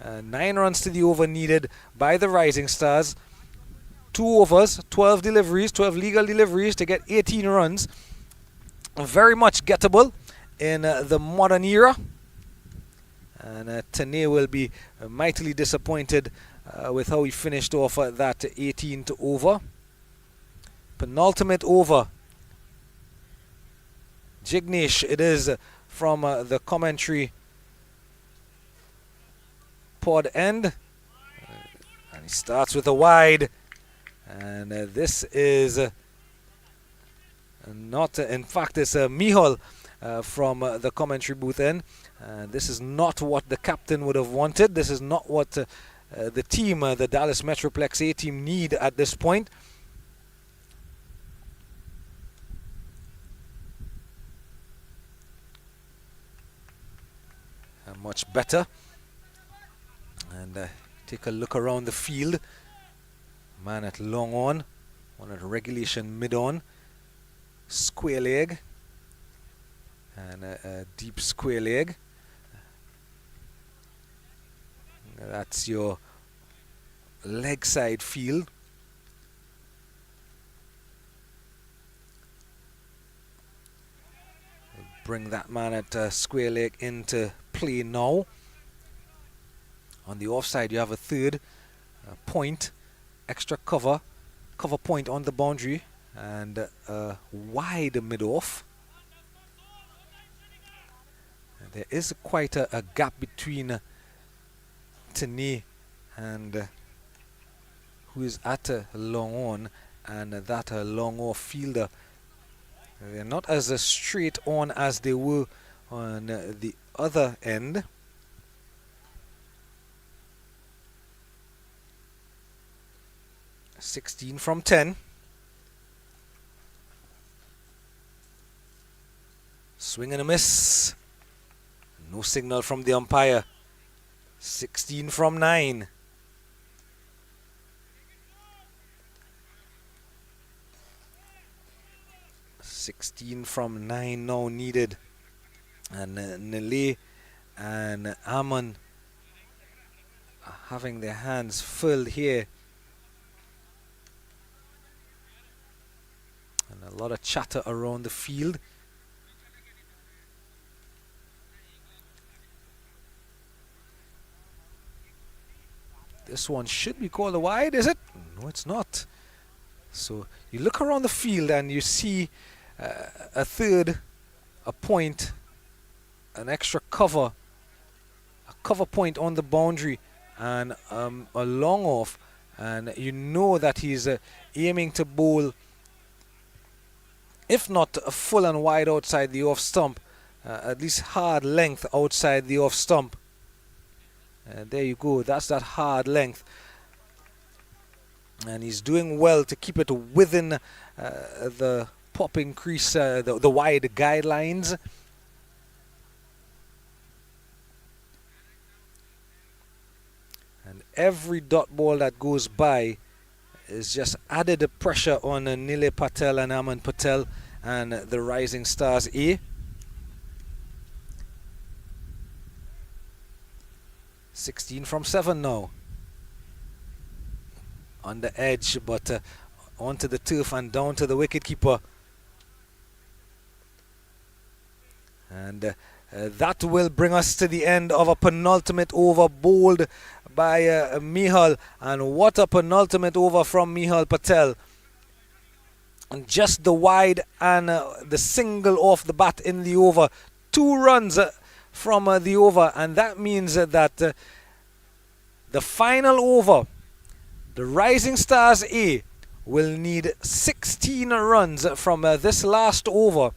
9 runs to the over needed by the Rising Stars. 2 overs, 12 deliveries, 12 legal deliveries to get 18 runs. Very much gettable in the modern era. And Tane will be mightily disappointed with how he finished off that 18th over. Penultimate over. Jignesh, it is from the commentary pod end. And he starts with a wide. And this is not, in fact, it's Mihal from the commentary booth end. This is not what the captain would have wanted. This is not what the team, the Dallas Metroplex A team, need at this point. Much better. And take a look around the field. Man at long on, one at regulation mid on, square leg, and a deep square leg. That's your leg side field. Bring that man at square leg into play now. On the offside, you have a third point. Extra cover point on the boundary, and wide mid-off. There is quite a gap between Tene and who is at long on and that long off fielder. They're not as straight on as they were on the other end. "16 from 10. Swing and a miss. No signal from the umpire. 16 from 9. "16 from 9 now needed." And Nele and Amon are having their hands filled here. And a lot of chatter around the field. This one should be called a wide, is it? No, it's not. So you look around the field and you see a third, a point, an extra cover, a cover point on the boundary, and a long off, and you know that he's aiming to bowl, if not a full and wide outside the off stump, at least hard length outside the off stump. And there you go, that's that hard length. And he's doing well to keep it within the popping crease, the wide guidelines. And every dot ball that goes by is just added pressure on Nile Patel and Aman Patel and the Rising Stars A. 16 from 7 now. On the edge, but onto the turf and down to the wicketkeeper. And that will bring us to the end of a penultimate over bowled by Mihal. And what a penultimate over from Mihal Patel. And just the wide and the single off the bat in the over. 2 runs from the over, and that means that the final over, the Rising Stars A will need 16 runs from this last over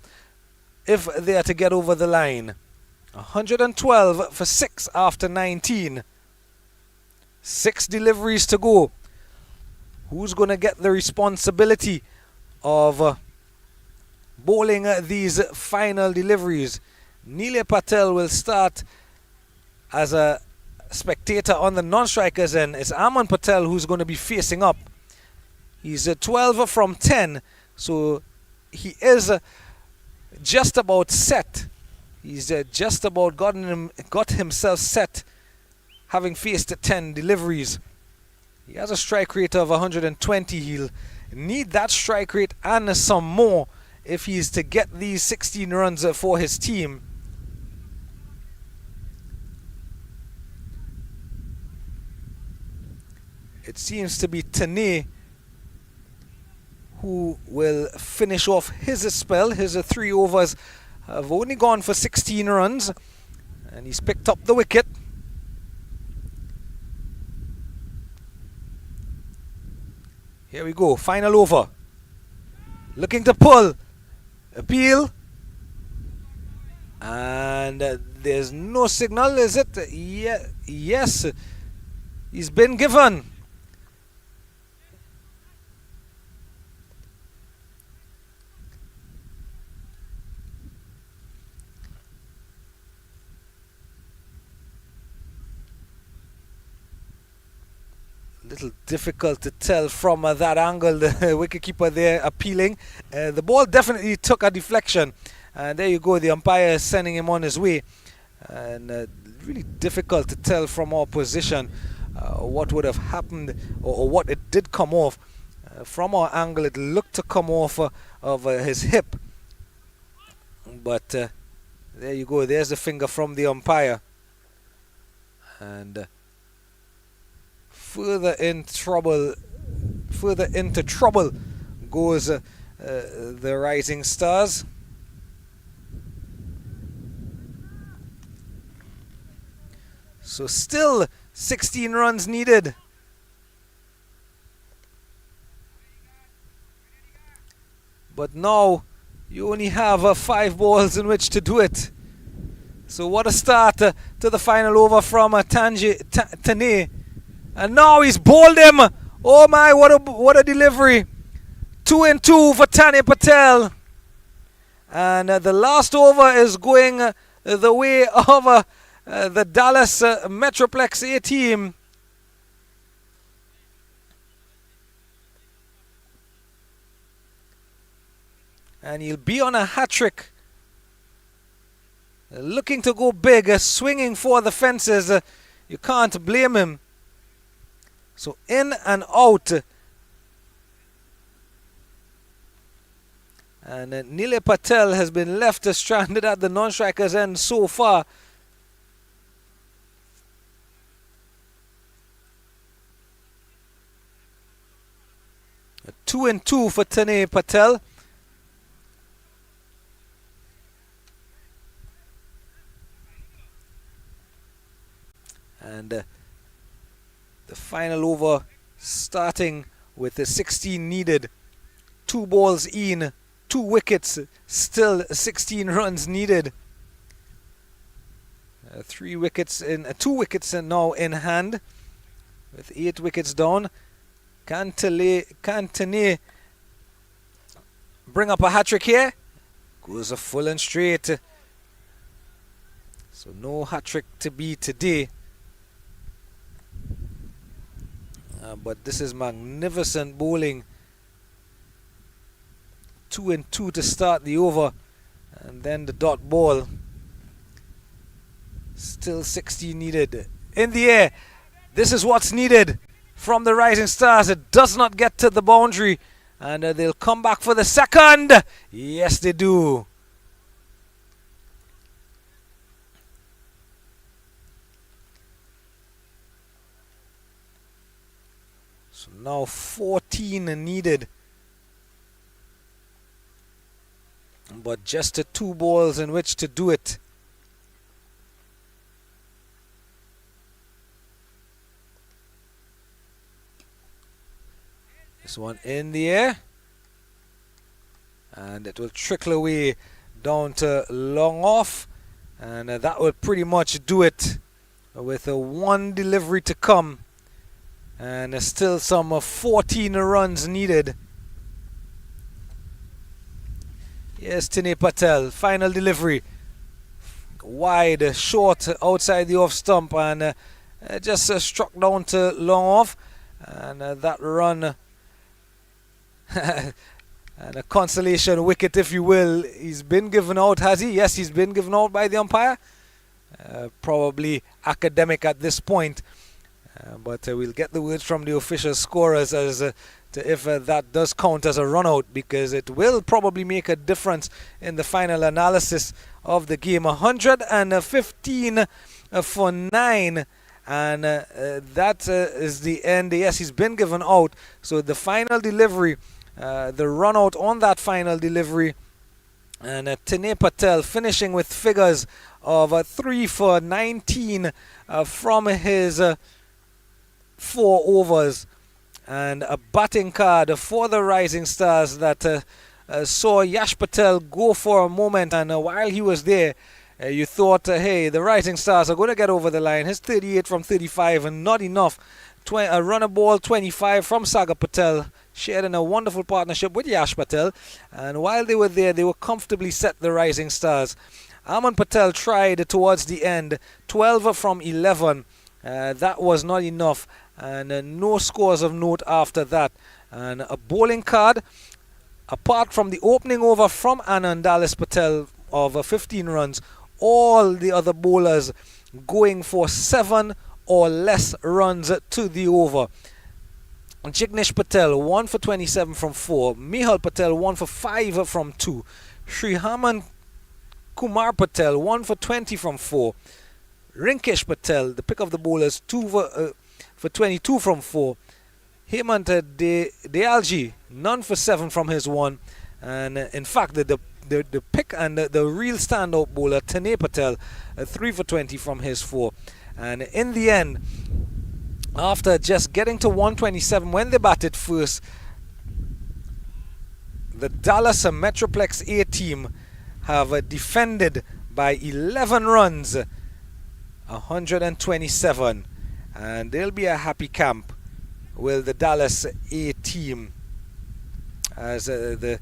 if they are to get over the line. 112 for 6 after 19. 6 deliveries to go. Who's going to get the responsibility of bowling these final deliveries? Nile Patel will start as a spectator on the non-strikers end. It's Aman Patel who's going to be facing up. He's 12 from 10, so he is just about set. He's just about got himself set, having faced 10 deliveries. He has a strike rate of 120. He'll need that strike rate and some more if he's to get these 16 runs for his team. It seems to be Tene who will finish off his spell. His 3 overs have only gone for 16 runs, and he's picked up the wicket. Here we go, final over. Looking to pull. Appeal. And there's no signal, is it? Yeah, yes, he's been given. Little difficult to tell from that angle, the wicketkeeper there appealing. The ball definitely took a deflection, and there you go, the umpire is sending him on his way. And really difficult to tell from our position what would have happened, or what it did come off. From our angle, it looked to come off of his hip, but there you go, there's the finger from the umpire. And further into trouble goes the Rising Stars. So still 16 runs needed. But now you only have 5 balls in which to do it. So what a start to the final over from Tane. And now he's bowled him. Oh my, what a delivery. 2 and 2 for Tane Patel. And the last over is going the way of the Dallas Metroplex A team. And he'll be on a hat-trick. Looking to go big, swinging for the fences. You can't blame him. So in and out. And Nile Patel has been left stranded at the non-striker's end so far. A 2 and 2 for Tane Patel. And the final over starting with the 16 needed. 2 balls in, 2 wickets, still 16 runs needed. 3 wickets in, 2 wickets now in hand with 8 wickets down. Can Tane bring up a hat-trick here? Goes a full and straight. So no hat-trick to be today. But this is magnificent bowling. 2 and 2 to start the over. And then the dot ball. Still 16 needed. In the air. This is what's needed from the Rising Stars. It does not get to the boundary. And they'll come back for the second. Yes, they do. So now 14 needed. But just 2 balls in which to do it. This one in the air. And it will trickle away down to long off. And that will pretty much do it with 1 delivery to come. And still some 14 runs needed. Yes, Tane Patel, final delivery. Wide, short, outside the off stump, and just struck down to long off. And that run, and a consolation wicket, if you will. He's been given out, has he? Yes, he's been given out by the umpire. Probably academic at this point. But we'll get the words from the official scorers as to if that does count as a run out, because it will probably make a difference in the final analysis of the game. 115 for 9, and that is the end. Yes, he's been given out. So the final delivery, the run out on that final delivery, and Tane Patel finishing with figures of 3 for 19 from his 4 overs, and a batting card for the Rising Stars that saw Yash Patel go for a moment, and while he was there, you thought, hey, the Rising Stars are going to get over the line. His 38 from 35 and not enough. A runner ball 25 from Sagar Patel, shared in a wonderful partnership with Yash Patel, and while they were there, they were comfortably set, the Rising Stars. Aman Patel tried towards the end, 12 from 11. That was not enough, and no scores of note after that. And a bowling card, apart from the opening over from Anand Dallas Patel of 15 runs, all the other bowlers going for 7 or less runs to the over. Jignesh Patel 1 for 27 from 4, Mihal Patel 1 for 5 from 2, Sri Haman Kumar Patel 1 for 20 from 4, Rinkesh Patel, the pick of the bowlers, 2 for 22 from 4. Hemant Dealji, none for 7 from his 1. And in fact, the pick and the real standout bowler, Tane Patel, 3 for 20 from his 4. And in the end, after just getting to 127 when they batted first, the Dallas Metroplex A team have defended by 11 runs, 127, and they'll be a happy camp with the Dallas A team as the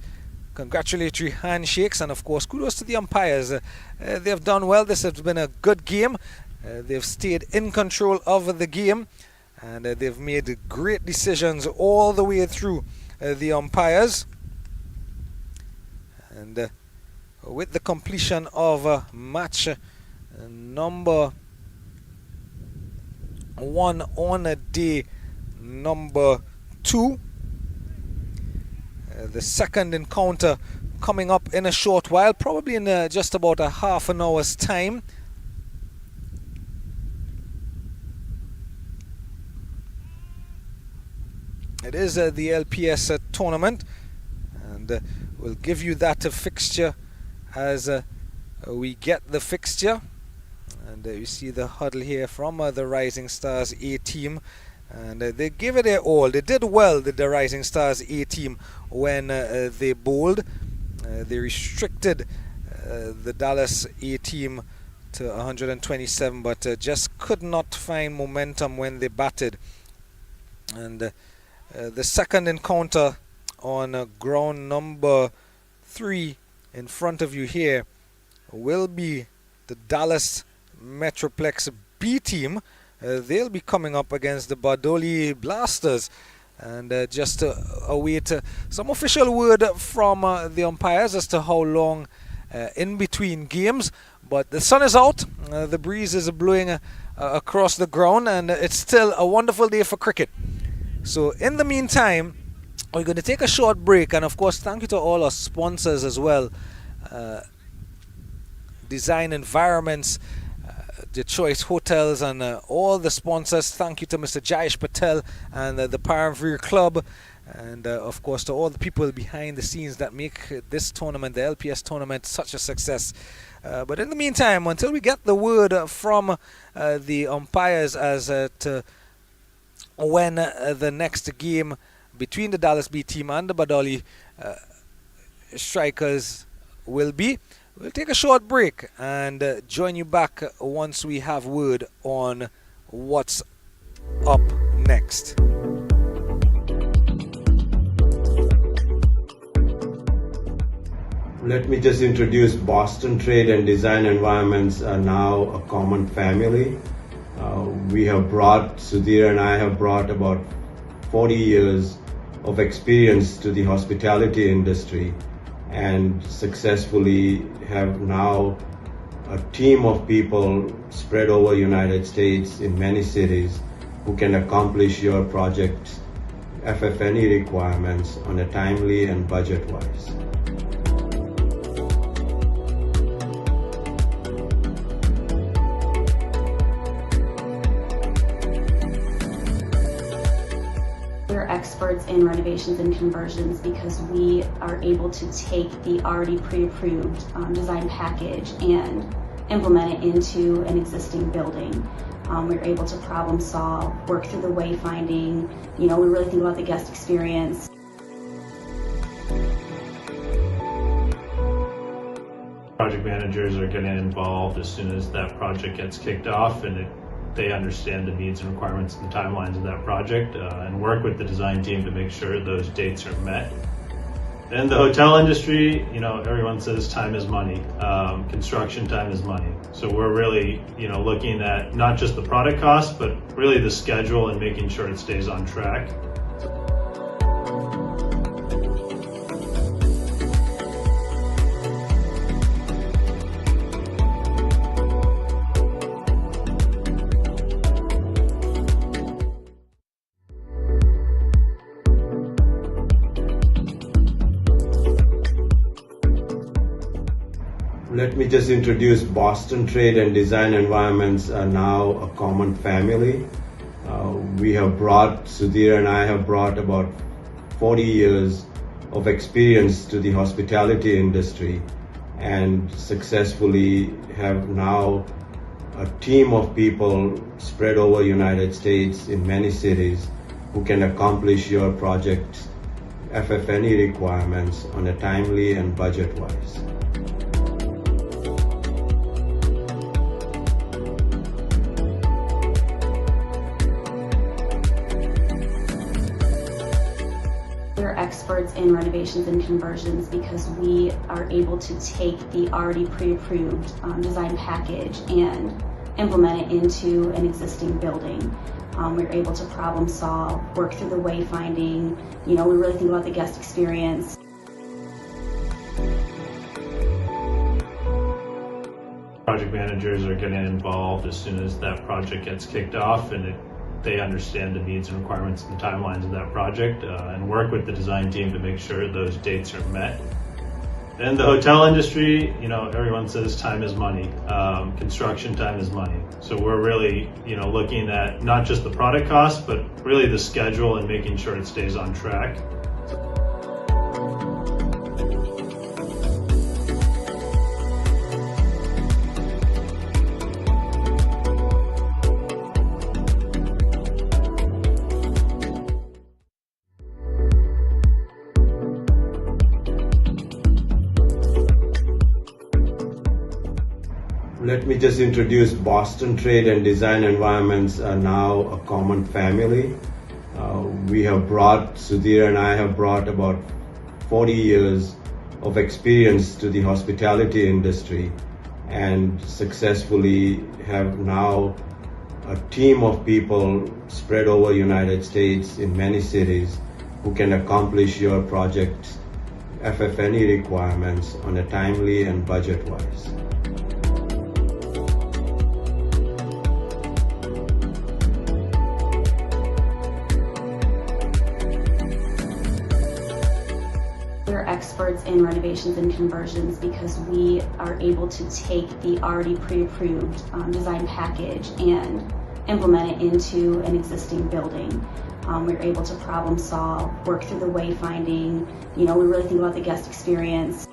congratulatory handshakes, and of course kudos to the umpires. They've done well. This has been a good game. They've stayed in control of the game, and they've made great decisions all the way through, the umpires. And with the completion of match number 1 on day number 2, the second encounter coming up in a short while, probably in just about a half an hour's time. It is the LPS tournament, and we'll give you that fixture as we get the fixture. And you see the huddle here from the Rising Stars A team, and they give it their all. They did well, the Rising Stars A team, when they bowled. They restricted the Dallas A team to 127, but just could not find momentum when they batted. And the second encounter on ground number 3 in front of you here will be the Dallas Metroplex B team. They'll be coming up against the Bardoli Blasters, and just await some official word from the umpires as to how long in between games. But the sun is out, the breeze is blowing across the ground, and it's still a wonderful day for cricket. So in the meantime, we're going to take a short break, and of course thank you to all our sponsors as well. Design Environments, the Choice Hotels, and all the sponsors. Thank you to Mr. Jayesh Patel and the Paramveer Club, and of course to all the people behind the scenes that make this tournament, the LPS tournament, such a success. But in the meantime, until we get the word from the umpires as to when the next game between the Dallas B team and the Bardoli Strikers will be, we'll take a short break and join you back once we have word on what's up next. Let me just introduce Boston Trade and Design Environments are now a common family. Sudhir and I have brought about 40 years of experience to the hospitality industry, and successfully have now a team of people spread over United States in many cities who can accomplish your project's FF&E requirements on a timely and budget-wise. We're experts in renovations and conversions because we are able to take the already pre-approved design package and implement it into an existing building. We're able to problem solve, work through the wayfinding. We really think about the guest experience. Project managers are getting involved as soon as that project gets kicked off, and they understand the needs and requirements and timelines of that project, and work with the design team to make sure those dates are met. In the hotel industry, everyone says time is money. Construction time is money. So we're really, looking at not just the product cost, but really the schedule and making sure it stays on track. Let me just introduce Boston Trade and Design Environments are now a common family. Sudhir and I have brought about 40 years of experience to the hospitality industry, and successfully have now a team of people spread over United States in many cities who can accomplish your project's FF&E requirements on a timely and budget-wise. We're experts in renovations and conversions because we are able to take the already pre-approved design package and implement it into an existing building. We're able to problem solve, work through the wayfinding. We really think about the guest experience. Project managers are getting involved as soon as that project gets kicked off, and they understand the needs and requirements and timelines of that project, and work with the design team to make sure those dates are met. In the hotel industry, everyone says time is money. Construction time is money. So we're really, looking at not just the product cost, but really the schedule and making sure it stays on track. Let me just introduce Boston trade and design environments are now a common family. Sudhir and I have brought about 40 years of experience to the hospitality industry and successfully have now a team of people spread over United States in many cities who can accomplish your project's FF&E requirements on a timely and budget-wise. We're experts in renovations and conversions because we are able to take the already pre-approved design package and implement it into an existing building. We're able to problem solve, work through the wayfinding. We really think about the guest experience.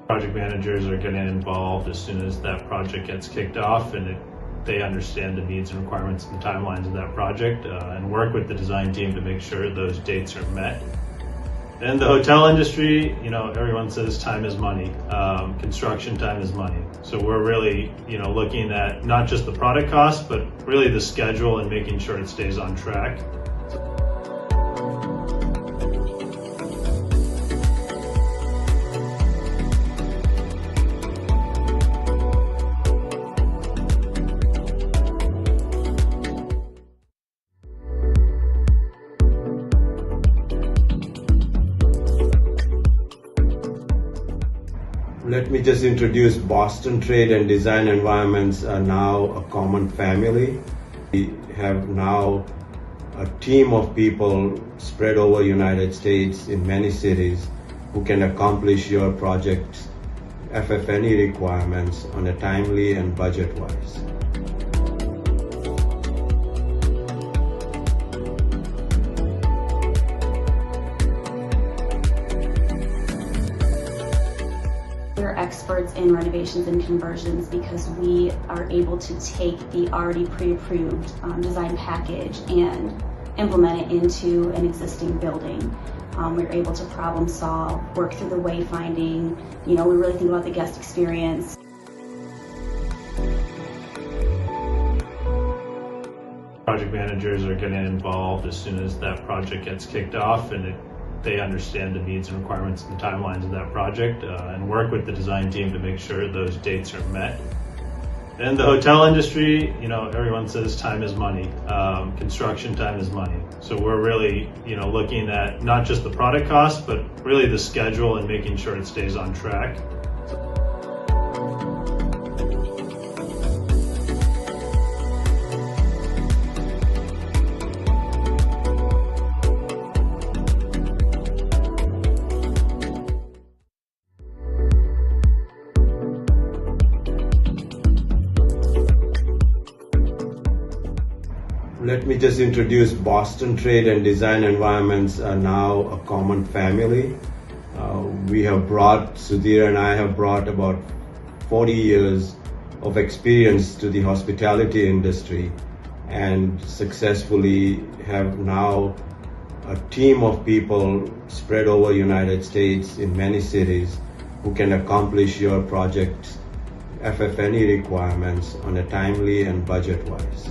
Project managers are getting involved as soon as that project gets kicked off, and they understand the needs and requirements and timelines of that project, and work with the design team to make sure those dates are met. In the hotel industry, everyone says time is money. Construction time is money. So we're really, looking at not just the product cost, but really the schedule and making sure it stays on track. Let me just introduce Boston trade and design environments are now a common family. We have now a team of people spread over United States in many cities who can accomplish your project's FF&E requirements on a timely and budget-wise. We're experts in renovations and conversions because we are able to take the already pre-approved design package and implement it into an existing building. We're able to problem solve, work through the wayfinding. We really think about the guest experience. Project managers are getting involved as soon as that project gets kicked off, and they understand the needs and requirements and timelines of that project, and work with the design team to make sure those dates are met. In the hotel industry, everyone says time is money. Construction time is money. So we're really, looking at not just the product cost, but really the schedule and making sure it stays on track. Let me just introduce Boston trade and design environments are now a common family. Sudhir and I have brought about 40 years of experience to the hospitality industry and successfully have now a team of people spread over United States in many cities who can accomplish your project's FF&E requirements on a timely and budget-wise.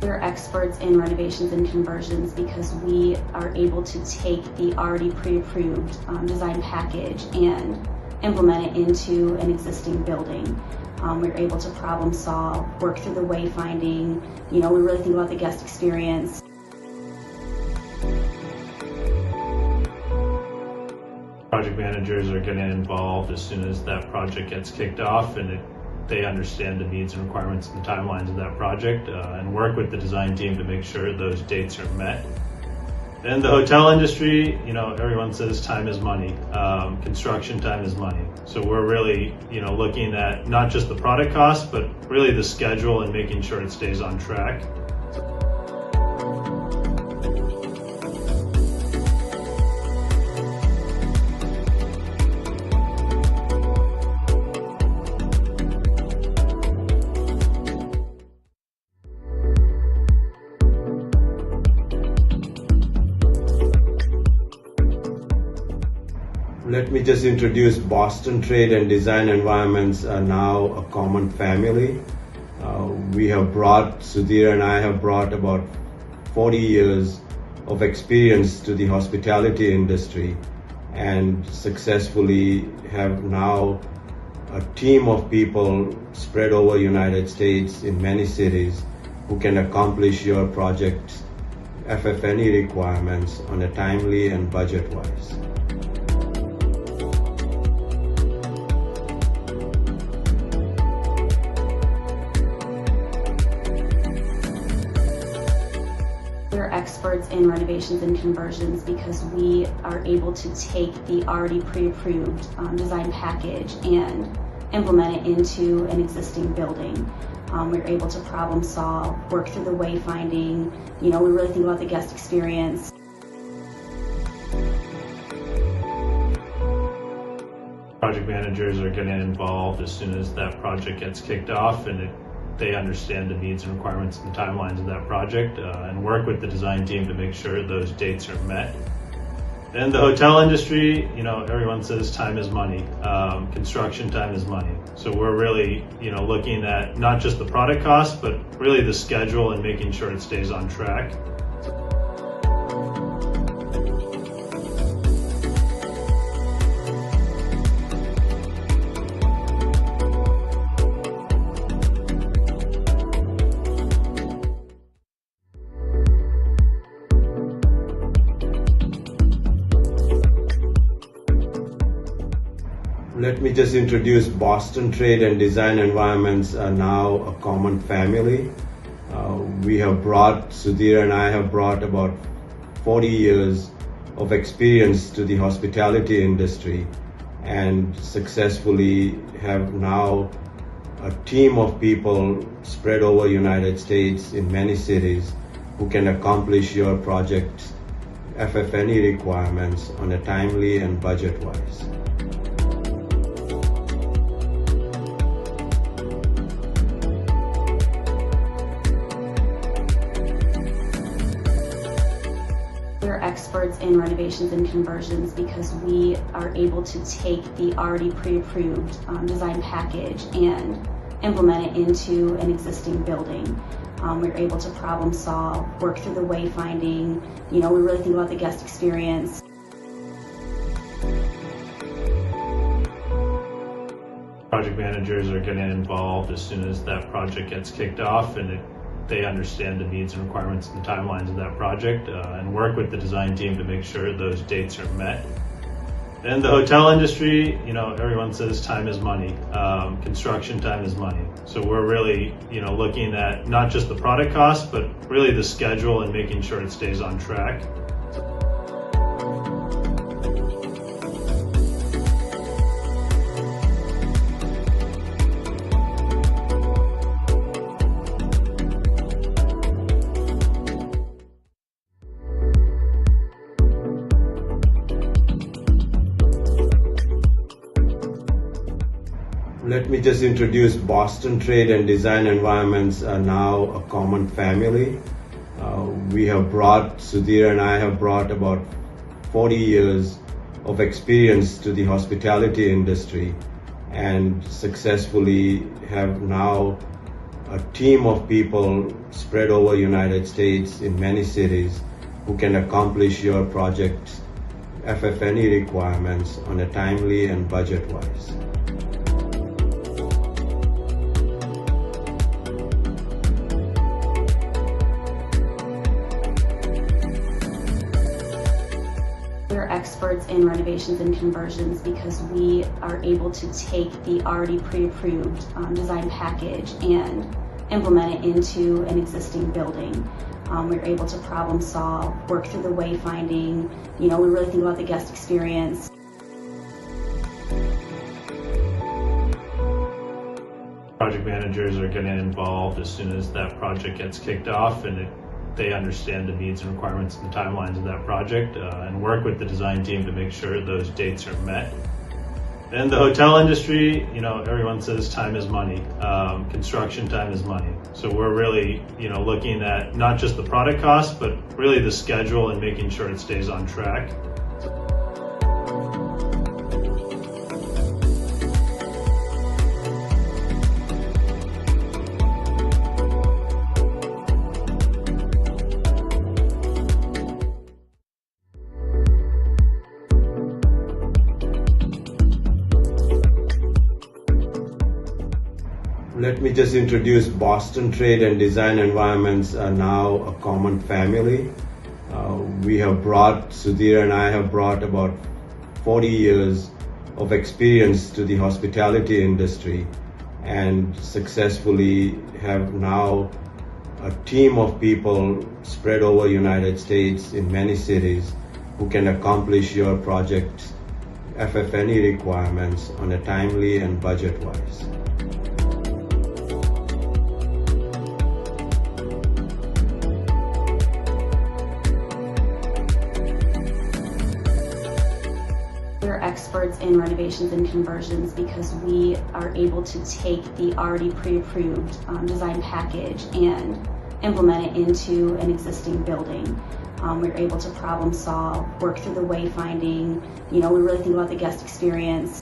We're experts in renovations and conversions because we are able to take the already pre-approved design package and implement it into an existing building. We're able to problem solve, work through the wayfinding. We really think about the guest experience. Project managers are getting involved as soon as that project gets kicked off, and they understand the needs and requirements and timelines of that project, and work with the design team to make sure those dates are met. In the hotel industry, everyone says time is money. Construction time is money. So we're really, looking at not just the product cost, but really the schedule and making sure it stays on track. Let me just introduce Boston Trade and Design Environments are now a common family. Sudhir and I have brought about 40 years of experience to the hospitality industry and successfully have now a team of people spread over United States in many cities who can accomplish your project's FF&E requirements on a timely and budget-wise. We're experts in renovations and conversions because we are able to take the already pre-approved design package and implement it into an existing building. We're able to problem solve, work through the wayfinding. We really think about the guest experience. Project managers are getting involved as soon as that project gets kicked off, and they understand the needs and requirements and timelines of that project, and work with the design team to make sure those dates are met. In the hotel industry, everyone says time is money. Construction time is money. So we're really, looking at not just the product cost, but really the schedule and making sure it stays on track. Let me just introduce Boston Trade and Design Environments are now a common family. Sudhir and I have brought about 40 years of experience to the hospitality industry and successfully have now a team of people spread over United States in many cities who can accomplish your project's FF&E requirements on a timely and budget-wise. We're experts in renovations and conversions because we are able to take the already pre-approved design package and implement it into an existing building. We're able to problem solve, work through the wayfinding. We really think about the guest experience. Project managers are getting involved as soon as that project gets kicked off, and they understand the needs and requirements and timelines of that project, and work with the design team to make sure those dates are met. In the hotel industry, everyone says time is money. Construction time is money. So we're really, looking at not just the product cost, but really the schedule and making sure it stays on track. Let me just introduce Boston Trade and Design Environments are now a common family. Sudhir and I have brought about 40 years of experience to the hospitality industry and successfully have now a team of people spread over United States in many cities who can accomplish your project's FF&E requirements on a timely and budget-wise. We're experts in renovations and conversions because we are able to take the already pre-approved design package and implement it into an existing building. We're able to problem solve, work through the wayfinding. We really think about the guest experience. Project managers are getting involved as soon as that project gets kicked off, and they understand the needs and requirements and timelines of that project, and work with the design team to make sure those dates are met. In the hotel industry, everyone says time is money. Construction time is money. So we're really, looking at not just the product cost, but really the schedule and making sure it stays on track. Let me just introduce Boston Trade and Design Environments are now a common family. Sudhir and I have brought about 40 years of experience to the hospitality industry and successfully have now a team of people spread over United States in many cities who can accomplish your project's FF&E requirements on a timely and budget-wise. We're experts in renovations and conversions because we are able to take the already pre-approved design package and implement it into an existing building. We're able to problem solve, work through the wayfinding. We really think about the guest experience.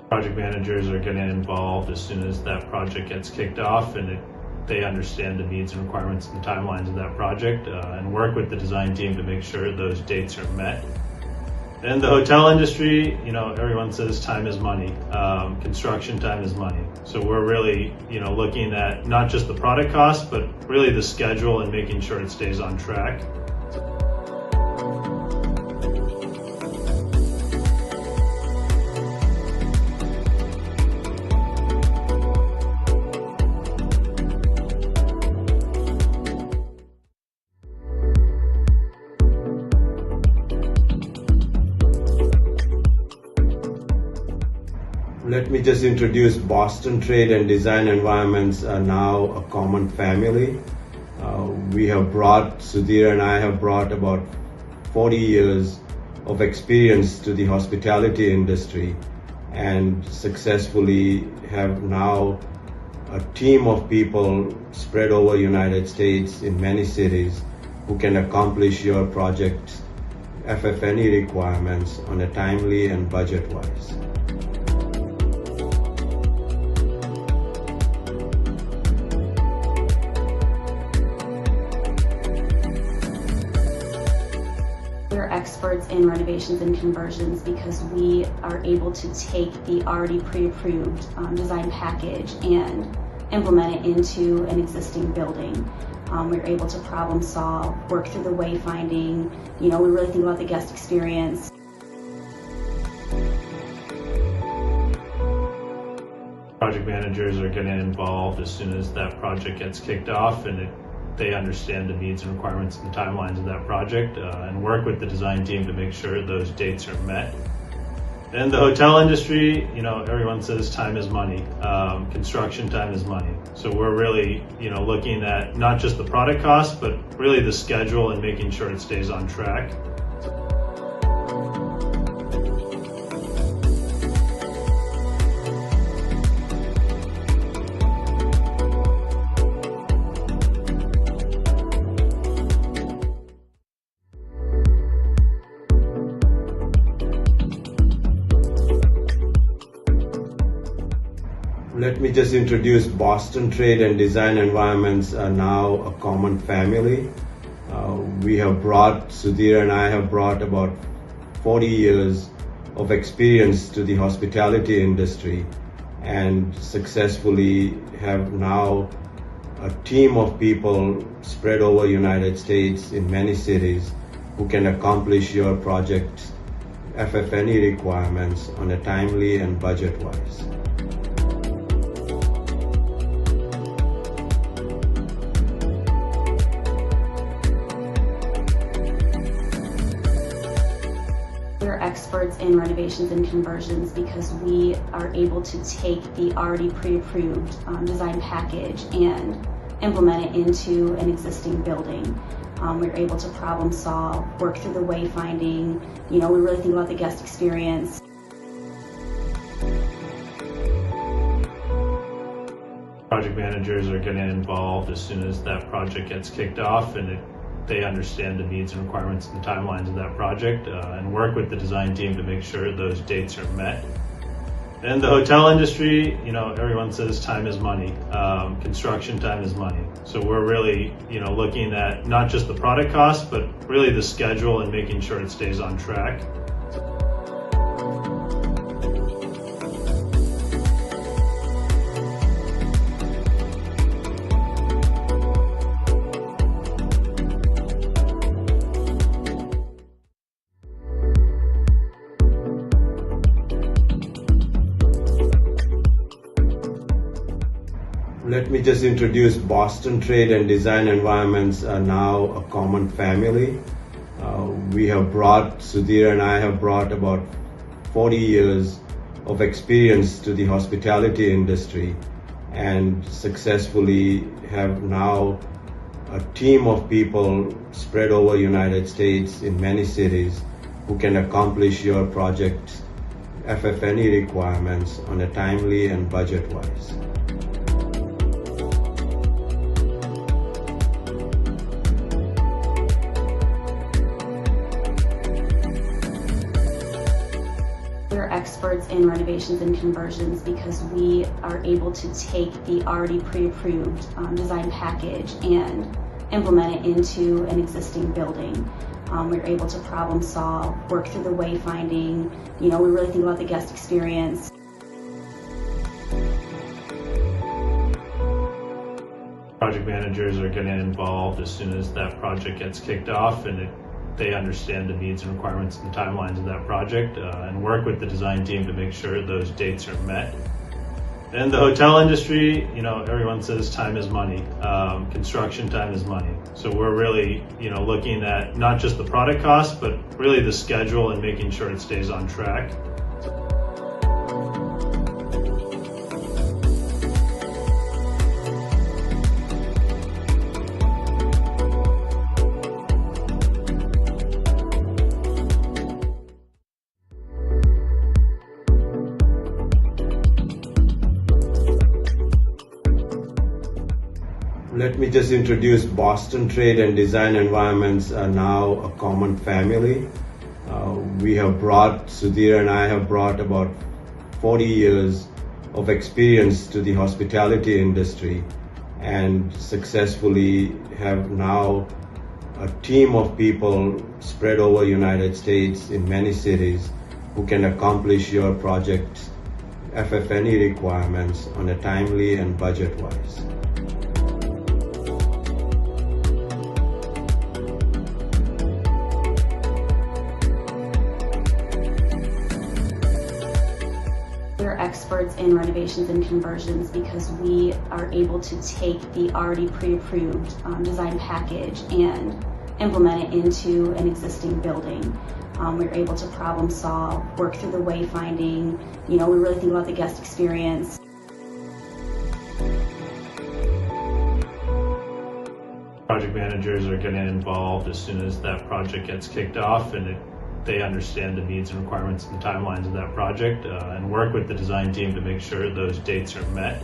Project managers are getting involved as soon as that project gets kicked off, and they understand the needs and requirements and timelines of that project, and work with the design team to make sure those dates are met. In the hotel industry, everyone says time is money. Construction time is money. So we're really, looking at not just the product cost, but really the schedule and making sure it stays on track. Let me just introduce Boston Trade and Design Environments are now a common family. Sudhir and I have brought about 40 years of experience to the hospitality industry and successfully have now a team of people spread over United States in many cities who can accomplish your project's FF&E requirements on a timely and budget-wise. We're experts in renovations and conversions because we are able to take the already pre-approved design package and implement it into an existing building. We're able to problem solve, work through the wayfinding. We really think about the guest experience. Project managers are getting involved as soon as that project gets kicked off, and they understand the needs and requirements and timelines of that project, and work with the design team to make sure those dates are met. In the hotel industry, everyone says time is money. Construction time is money. So we're really, looking at not just the product cost, but really the schedule and making sure it stays on track. Let me just introduce Boston trade and design environments are now a common family. Sudhir and I have brought about 40 years of experience to the hospitality industry and successfully have now a team of people spread over United States in many cities who can accomplish your project's FF&E requirements on a timely and budget-wise. We're experts in renovations and conversions because we are able to take the already pre-approved design package and implement it into an existing building. We're able to problem solve, work through the wayfinding. We really think about the guest experience. Project managers are getting involved as soon as that project gets kicked off, and they understand the needs and requirements and timelines of that project, and work with the design team to make sure those dates are met. In the hotel industry, everyone says time is money. Construction time is money. So we're really, looking at not just the product cost, but really the schedule and making sure it stays on track. Let me just introduce Boston trade and design environments are now a common family. Sudhir and I have brought about 40 years of experience to the hospitality industry and successfully have now a team of people spread over United States in many cities who can accomplish your project's FF&E requirements on a timely and budget-wise. We're experts in renovations and conversions because we are able to take the already pre-approved design package and implement it into an existing building. We're able to problem solve, work through the wayfinding. We really think about the guest experience. Project managers are getting involved as soon as that project gets kicked off, and they understand the needs and requirements and timelines of that project, and work with the design team to make sure those dates are met. In the hotel industry, everyone says time is money. Construction time is money. So we're really, looking at not just the product cost, but really the schedule and making sure it stays on track. Let me just introduce Boston trade and design environments are now a common family. Sudhir and I have brought about 40 years of experience to the hospitality industry and successfully have now a team of people spread over United States in many cities who can accomplish your project's FF&E requirements on a timely and budget-wise. We're experts in renovations and conversions because we are able to take the already pre-approved design package and implement it into an existing building. We're able to problem solve, work through the wayfinding. We really think about the guest experience. Project managers are getting involved as soon as that project gets kicked off, and they understand the needs and requirements and timelines of that project, and work with the design team to make sure those dates are met.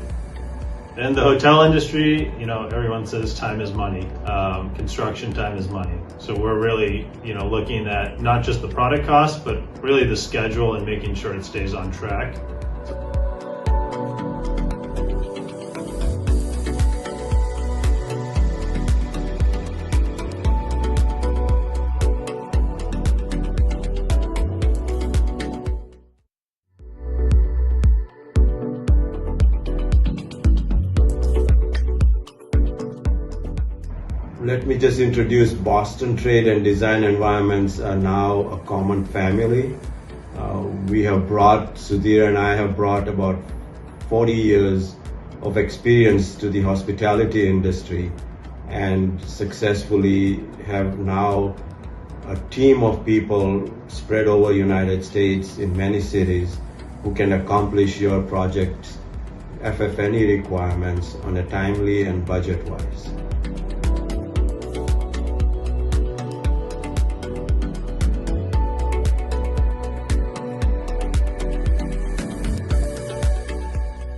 In the hotel industry, everyone says time is money. Construction time is money. So we're really, looking at not just the product cost, but really the schedule and making sure it stays on track. Let me just introduce Boston trade and design environments are now a common family. Sudhir and I have brought about 40 years of experience to the hospitality industry and successfully have now a team of people spread over United States in many cities who can accomplish your project's FF&E requirements on a timely and budget-wise.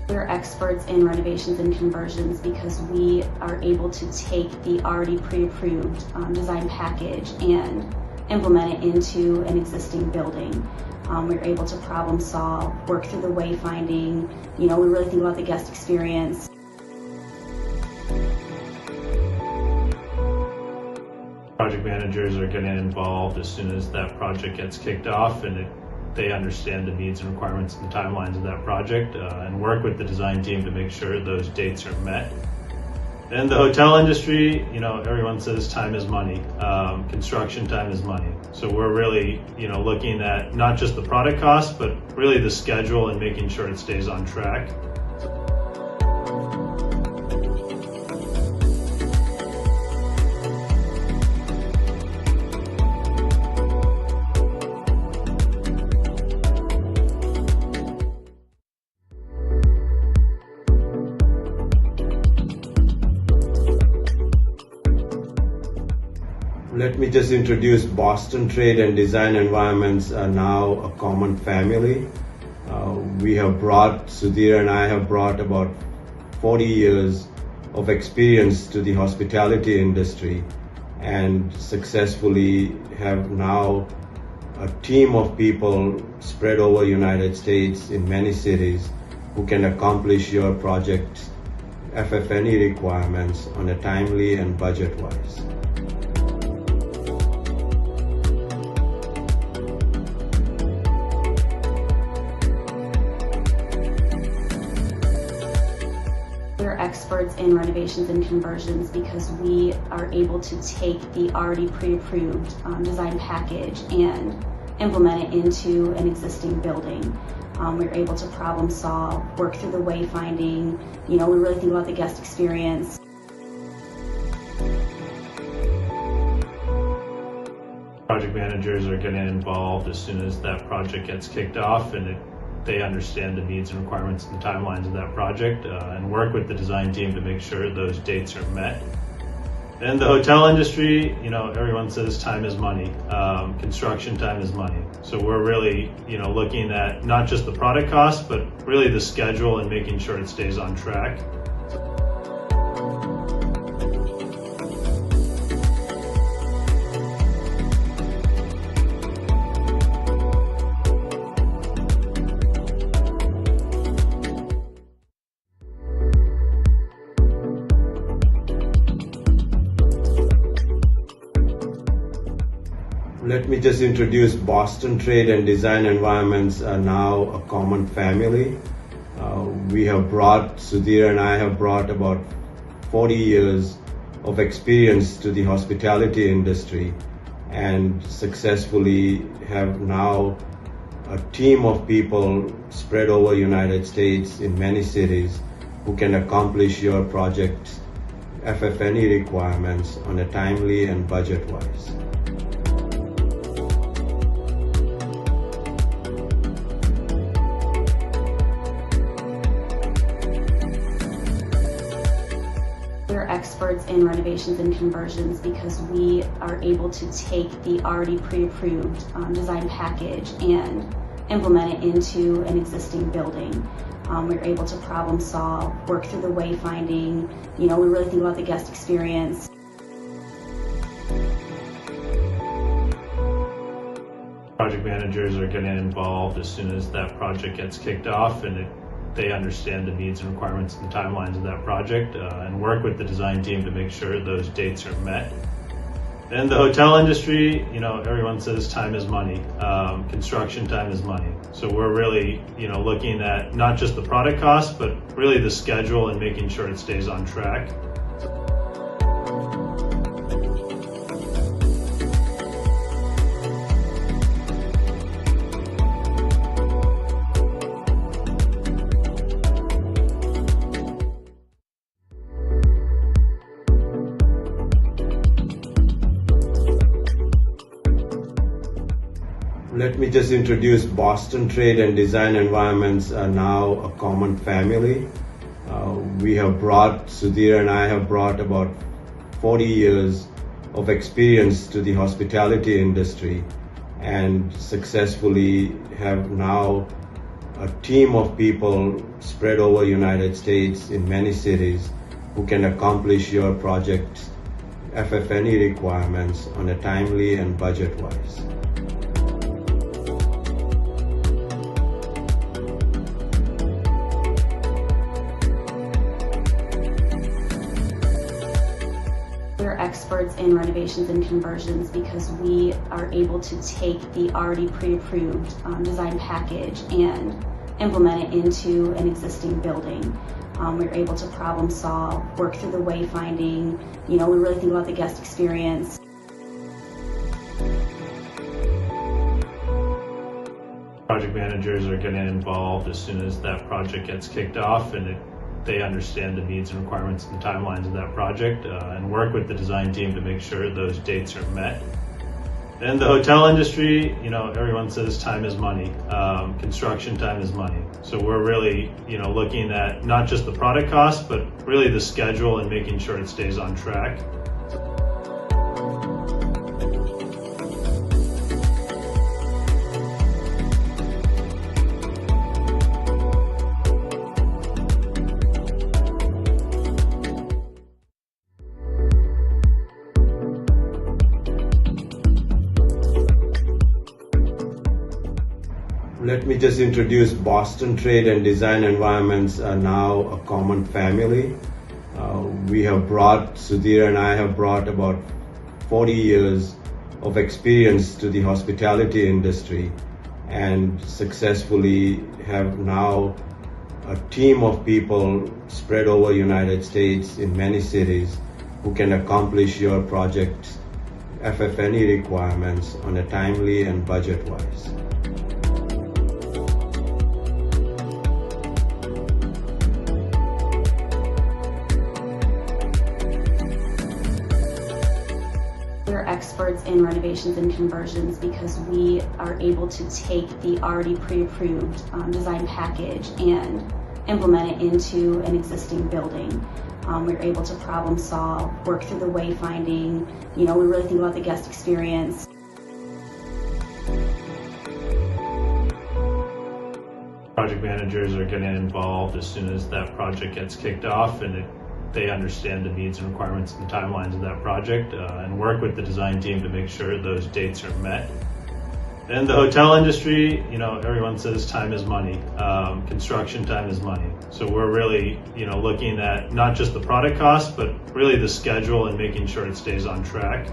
We're experts in renovations and conversions because we are able to take the already pre-approved design package and implement it into an existing building. We're able to problem solve, work through the wayfinding. We really think about the guest experience. Project managers are getting involved as soon as that project gets kicked off, and they understand the needs and requirements and timelines of that project, and work with the design team to make sure those dates are met. In the hotel industry, everyone says time is money. Construction time is money. So we're really, looking at not just the product cost, but really the schedule and making sure it stays on track. Let me just introduce Boston trade and design environments are now a common family. Sudhir and I have brought about 40 years of experience to the hospitality industry and successfully have now a team of people spread over United States in many cities who can accomplish your project's FF&E requirements on a timely and budget-wise. We're experts in renovations and conversions because we are able to take the already pre-approved design package and implement it into an existing building. We're able to problem solve, work through the wayfinding. We really think about the guest experience. Project managers are getting involved as soon as that project gets kicked off, and they understand the needs and requirements and timelines of that project, and work with the design team to make sure those dates are met. In the hotel industry, everyone says time is money. Construction time is money. So we're really, looking at not just the product cost, but really the schedule and making sure it stays on track. Let me just introduce Boston trade and design environments are now a common family. Sudhir and I have brought about 40 years of experience to the hospitality industry and successfully have now a team of people spread over United States in many cities who can accomplish your project's FF&E requirements on a timely and budget-wise. We're experts in renovations and conversions because we are able to take the already pre-approved design package and implement it into an existing building. We're able to problem solve, work through the wayfinding. We really think about the guest experience. Project managers are getting involved as soon as that project gets kicked off, and they understand the needs and requirements and timelines of that project, and work with the design team to make sure those dates are met. In the hotel industry, everyone says time is money. Construction time is money. So we're really, looking at not just the product cost, but really the schedule and making sure it stays on track. Let me just introduce Boston trade and design environments are now a common family. Sudhir and I have brought about 40 years of experience to the hospitality industry and successfully have now a team of people spread over United States in many cities who can accomplish your project's FF&E requirements on a timely and budget-wise. We're experts in renovations and conversions because we are able to take the already pre-approved design package and implement it into an existing building. We're able to problem solve, work through the wayfinding. We really think about the guest experience. Project managers are getting involved as soon as that project gets kicked off, and they understand the needs and requirements and timelines of that project, and work with the design team to make sure those dates are met. In the hotel industry, everyone says time is money. Construction time is money. So we're really, looking at not just the product cost, but really the schedule and making sure it stays on track. Let me just introduce Boston trade and design environments are now a common family. Sudhir and I have brought about 40 years of experience to the hospitality industry and successfully have now a team of people spread over United States in many cities who can accomplish your project's FF&E requirements on a timely and budget-wise. We're experts in renovations and conversions because we are able to take the already pre-approved design package and implement it into an existing building. We're able to problem solve, work through the wayfinding. We really think about the guest experience. Project managers are getting involved as soon as that project gets kicked off, and they understand the needs and requirements and timelines of that project, and work with the design team to make sure those dates are met. In the hotel industry, everyone says time is money. Construction time is money. So we're really, looking at not just the product cost, but really the schedule and making sure it stays on track.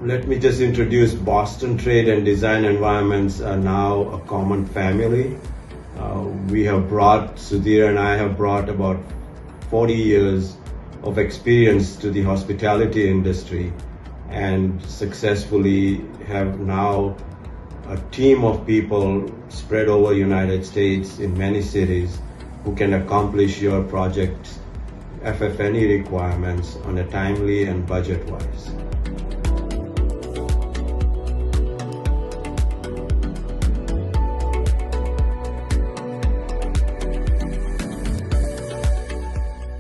Let me just introduce Boston trade and design environments are now a common family. Sudhir and I have brought about 40 years of experience to the hospitality industry and successfully have now a team of people spread over United States in many cities who can accomplish your project's FF&E requirements on a timely and budget-wise.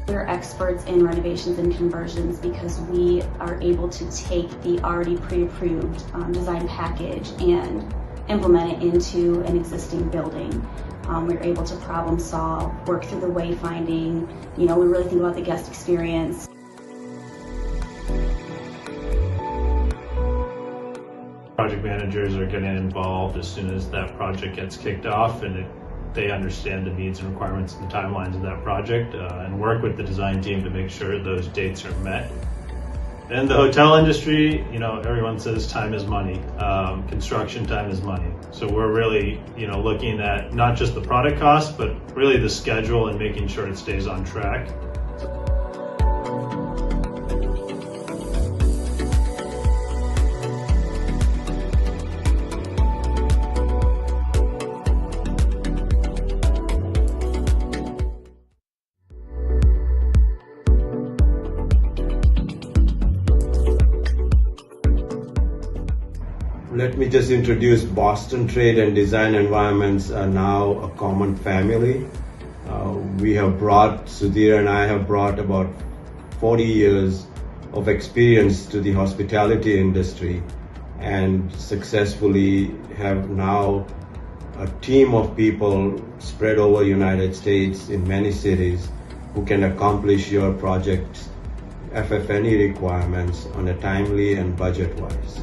We're experts in renovations and conversions because we are able to take the already pre-approved design package and implement it into an existing building. We're able to problem solve, work through the wayfinding. We really think about the guest experience. Project managers are getting involved as soon as that project gets kicked off, and they understand the needs and requirements and timelines of that project, and work with the design team to make sure those dates are met. In the hotel industry, everyone says time is money. Construction time is money. So we're really, looking at not just the product cost, but really the schedule and making sure it stays on track. Let me just introduce Boston trade and design environments are now a common family. Sudhir and I have brought about 40 years of experience to the hospitality industry and successfully have now a team of people spread over United States in many cities who can accomplish your project's FF&E requirements on a timely and budget-wise.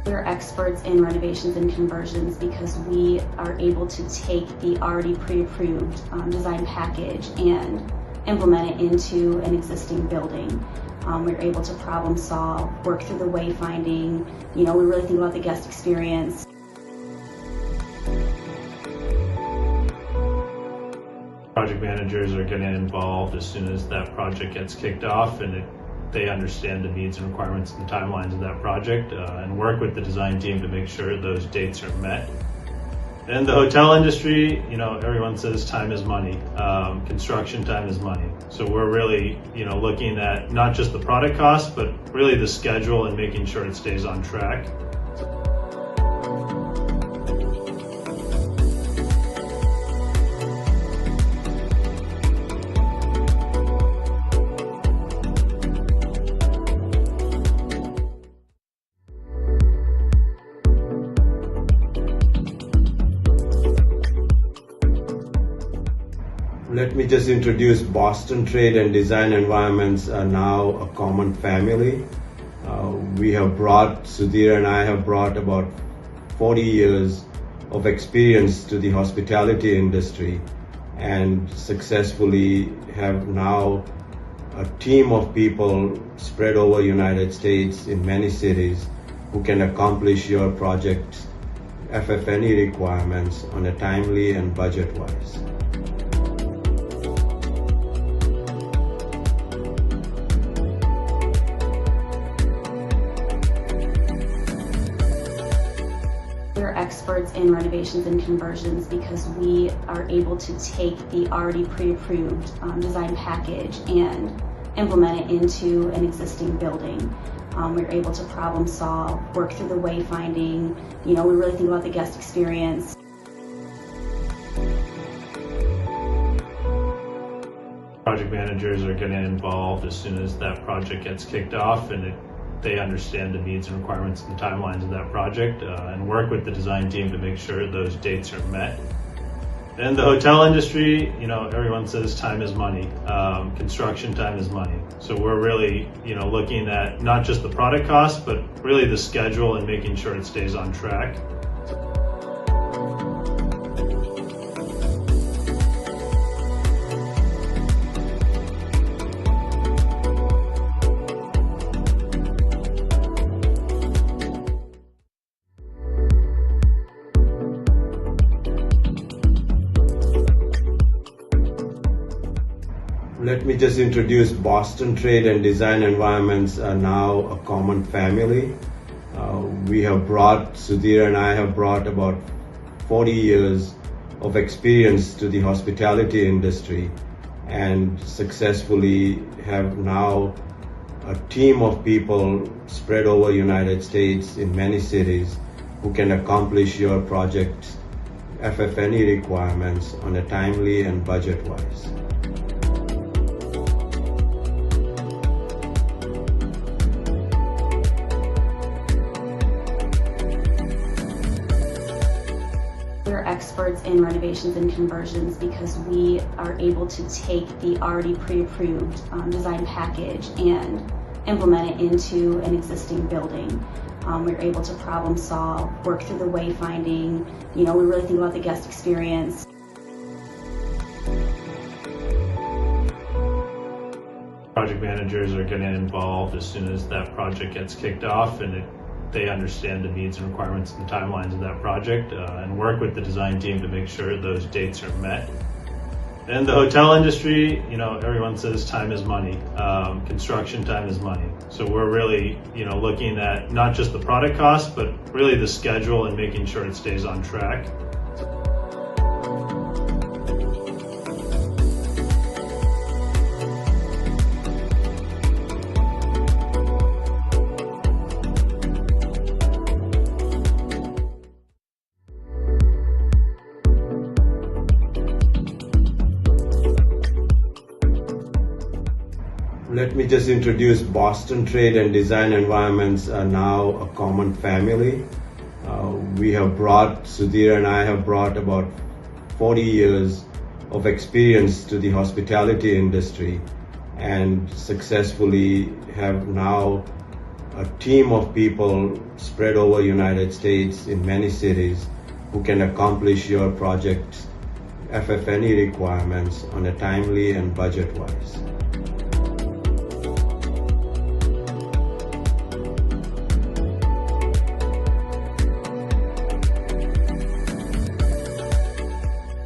We're experts in renovations and conversions because we are able to take the already pre-approved design package and implement it into an existing building. We're able to problem solve, work through the wayfinding. We really think about the guest experience. Project managers are getting involved as soon as that project gets kicked off, and they understand the needs and requirements and timelines of that project, and work with the design team to make sure those dates are met. In the hotel industry, everyone says time is money. Construction time is money. So we're really, looking at not just the product cost, but really the schedule and making sure it stays on track. Let me just introduce Boston trade and design environments are now a common family. Sudhir and I have brought about 40 years of experience to the hospitality industry and successfully have now a team of people spread over United States in many cities who can accomplish your project's FF&E requirements on a timely and budget-wise. We're experts in renovations and conversions because we are able to take the already pre-approved design package and implement it into an existing building. We're able to problem solve, work through the wayfinding. We really think about the guest experience. Project managers are getting involved as soon as that project gets kicked off, and they understand the needs and requirements and timelines of that project, and work with the design team to make sure those dates are met. In the hotel industry, everyone says time is money. Construction time is money. So we're really, looking at not just the product cost, but really the schedule and making sure it stays on track. Let me just introduce Boston trade and design environments are now a common family. Sudhir and I have brought about 40 years of experience to the hospitality industry and successfully have now a team of people spread over United States in many cities who can accomplish your project's FF&E requirements on a timely and budget-wise. We're experts in renovations and conversions because we are able to take the already pre-approved design package and implement it into an existing building. We're able to problem solve, work through the wayfinding. We really think about the guest experience. Project managers are getting involved as soon as that project gets kicked off, and they understand the needs and requirements and timelines of that project, and work with the design team to make sure those dates are met. In the hotel industry, everyone says time is money. Construction time is money. So we're really, looking at not just the product cost, but really the schedule and making sure it stays on track. Let me just introduce Boston trade and design environments are now a common family. Sudhir and I have brought about 40 years of experience to the hospitality industry and successfully have now a team of people spread over United States in many cities who can accomplish your project's FF&E requirements on a timely and budget-wise.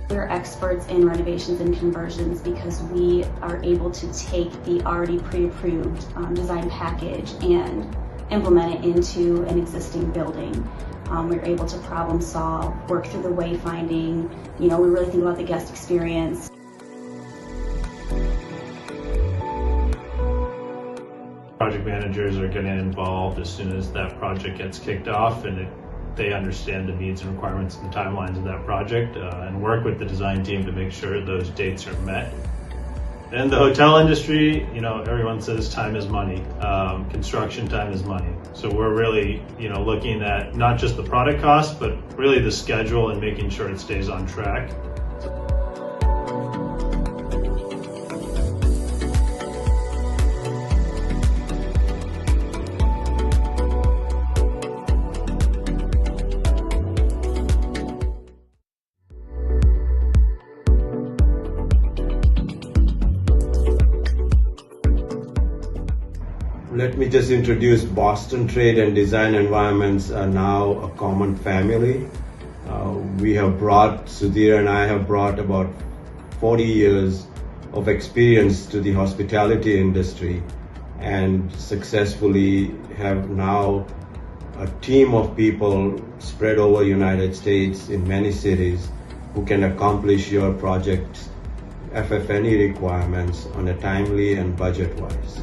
We're experts in renovations and conversions because we are able to take the already pre-approved design package and implement it into an existing building. We're able to problem solve, work through the wayfinding. We really think about the guest experience. Project managers are getting involved as soon as that project gets kicked off, and they understand the needs and requirements and timelines of that project, and work with the design team to make sure those dates are met. In the hotel industry, everyone says time is money. Construction time is money. So we're really, looking at not just the product cost, but really the schedule and making sure it stays on track. Let me just introduce Boston trade and design environments are now a common family. Sudhir and I have brought about 40 years of experience to the hospitality industry and successfully have now a team of people spread over United States in many cities who can accomplish your project's FF&E requirements on a timely and budget-wise.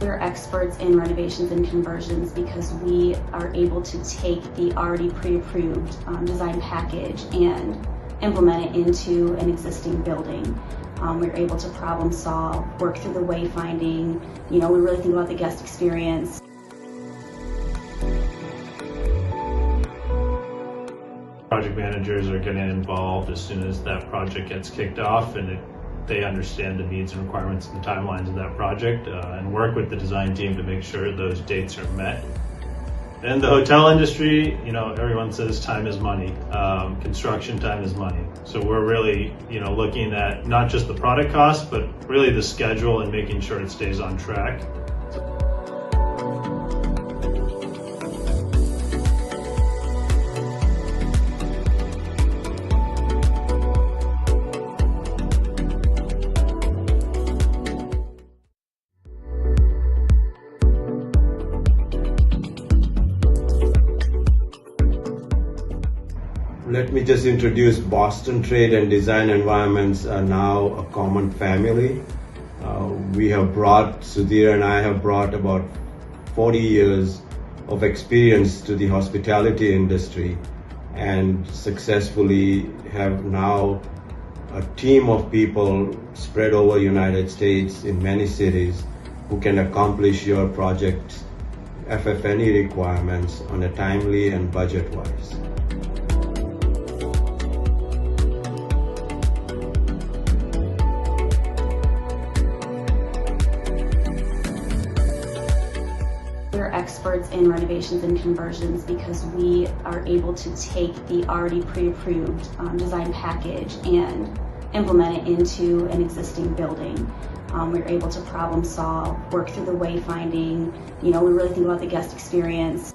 We're experts in renovations and conversions because we are able to take the already pre-approved design package and implement it into an existing building. We're able to problem solve, work through the wayfinding. We really think about the guest experience. Project managers are getting involved as soon as that project gets kicked off, and they understand the needs and requirements and timelines of that project, and work with the design team to make sure those dates are met. In the hotel industry, everyone says time is money. Construction time is money. So we're really, looking at not just the product cost, but really the schedule and making sure it stays on track. Let me just introduce Boston trade and design environments are now a common family. Sudhir and I have brought about 40 years of experience to the hospitality industry and successfully have now a team of people spread over United States in many cities who can accomplish your project's FF&E requirements on a timely and budget-wise. We're experts in renovations and conversions because we are able to take the already pre-approved design package and implement it into an existing building. We're able to problem solve, work through the wayfinding. We really think about the guest experience.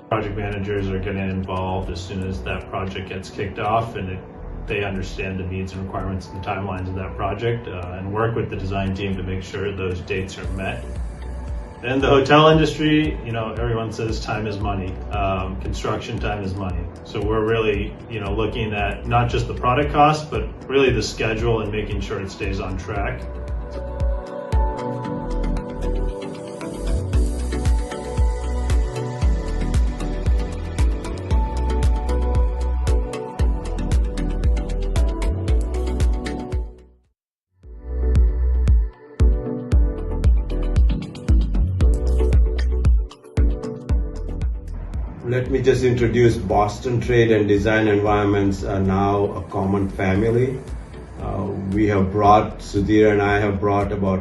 Project managers are getting involved as soon as that project gets kicked off, and they understand the needs and requirements and timelines of that project, and work with the design team to make sure those dates are met. In the hotel industry, everyone says time is money. Construction time is money. So we're really, looking at not just the product cost, but really the schedule and making sure it stays on track. Let me just introduce Boston trade and design environments are now a common family. Sudhir and I have brought about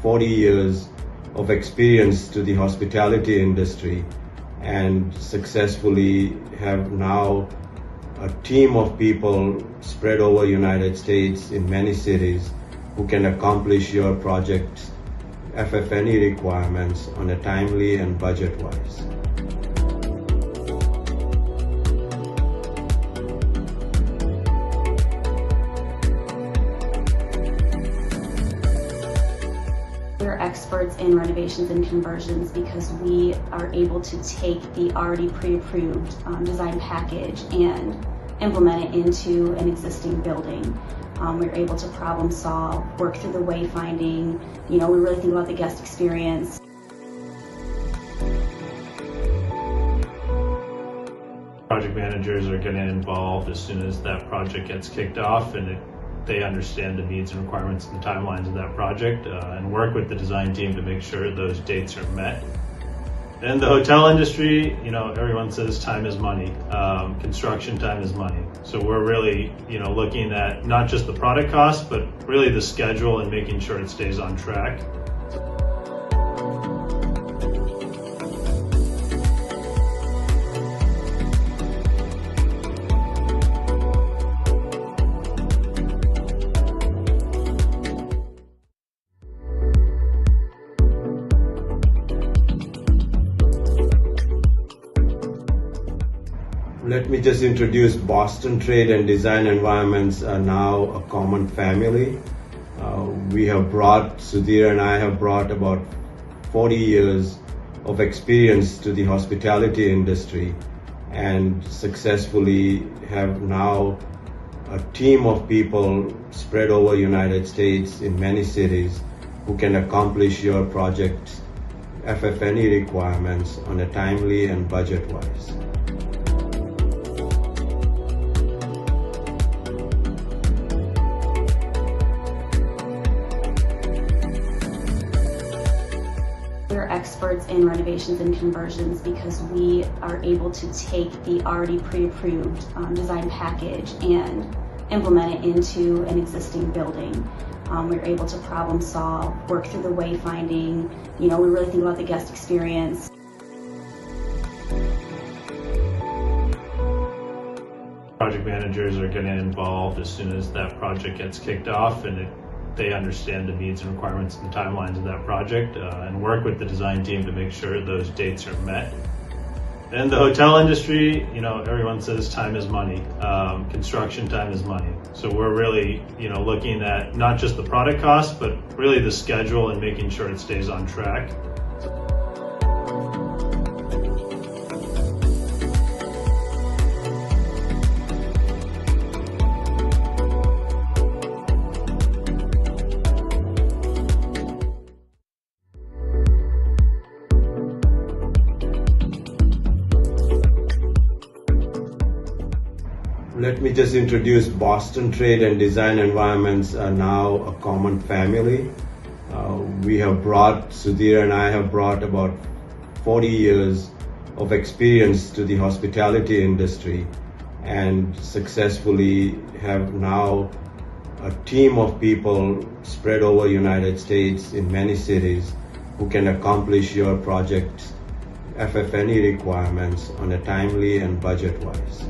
40 years of experience to the hospitality industry and successfully have now a team of people spread over United States in many cities who can accomplish your project's FF&E requirements on a timely and budget-wise. We're experts in renovations and conversions because we are able to take the already pre-approved design package and implement it into an existing building. We're able to problem solve, work through the wayfinding. We really think about the guest experience. Project managers are getting involved as soon as that project gets kicked off, and they understand the needs and requirements and timelines of that project, and work with the design team to make sure those dates are met. In the hotel industry, everyone says time is money. Construction time is money. So we're really, looking at not just the product cost, but really the schedule and making sure it stays on track. Let me just introduce Boston trade and design environments are now a common family. Sudhir and I have brought about 40 years of experience to the hospitality industry and successfully have now a team of people spread over United States in many cities who can accomplish your project's FF&E requirements on a timely and budget-wise. We're experts in renovations and conversions because we are able to take the already pre-approved design package and implement it into an existing building. We're able to problem solve, work through the wayfinding. We really think about the guest experience. Project managers are getting involved as soon as that project gets kicked off, and they understand the needs and requirements and timelines of that project, and work with the design team to make sure those dates are met. In the hotel industry, everyone says time is money. Construction time is money. So we're really, looking at not just the product cost, but really the schedule and making sure it stays on track. Let me just introduce Boston trade and design environments are now a common family. Sudhir and I have brought about 40 years of experience to the hospitality industry and successfully have now a team of people spread over United States in many cities who can accomplish your project's FF&E requirements on a timely and budget-wise.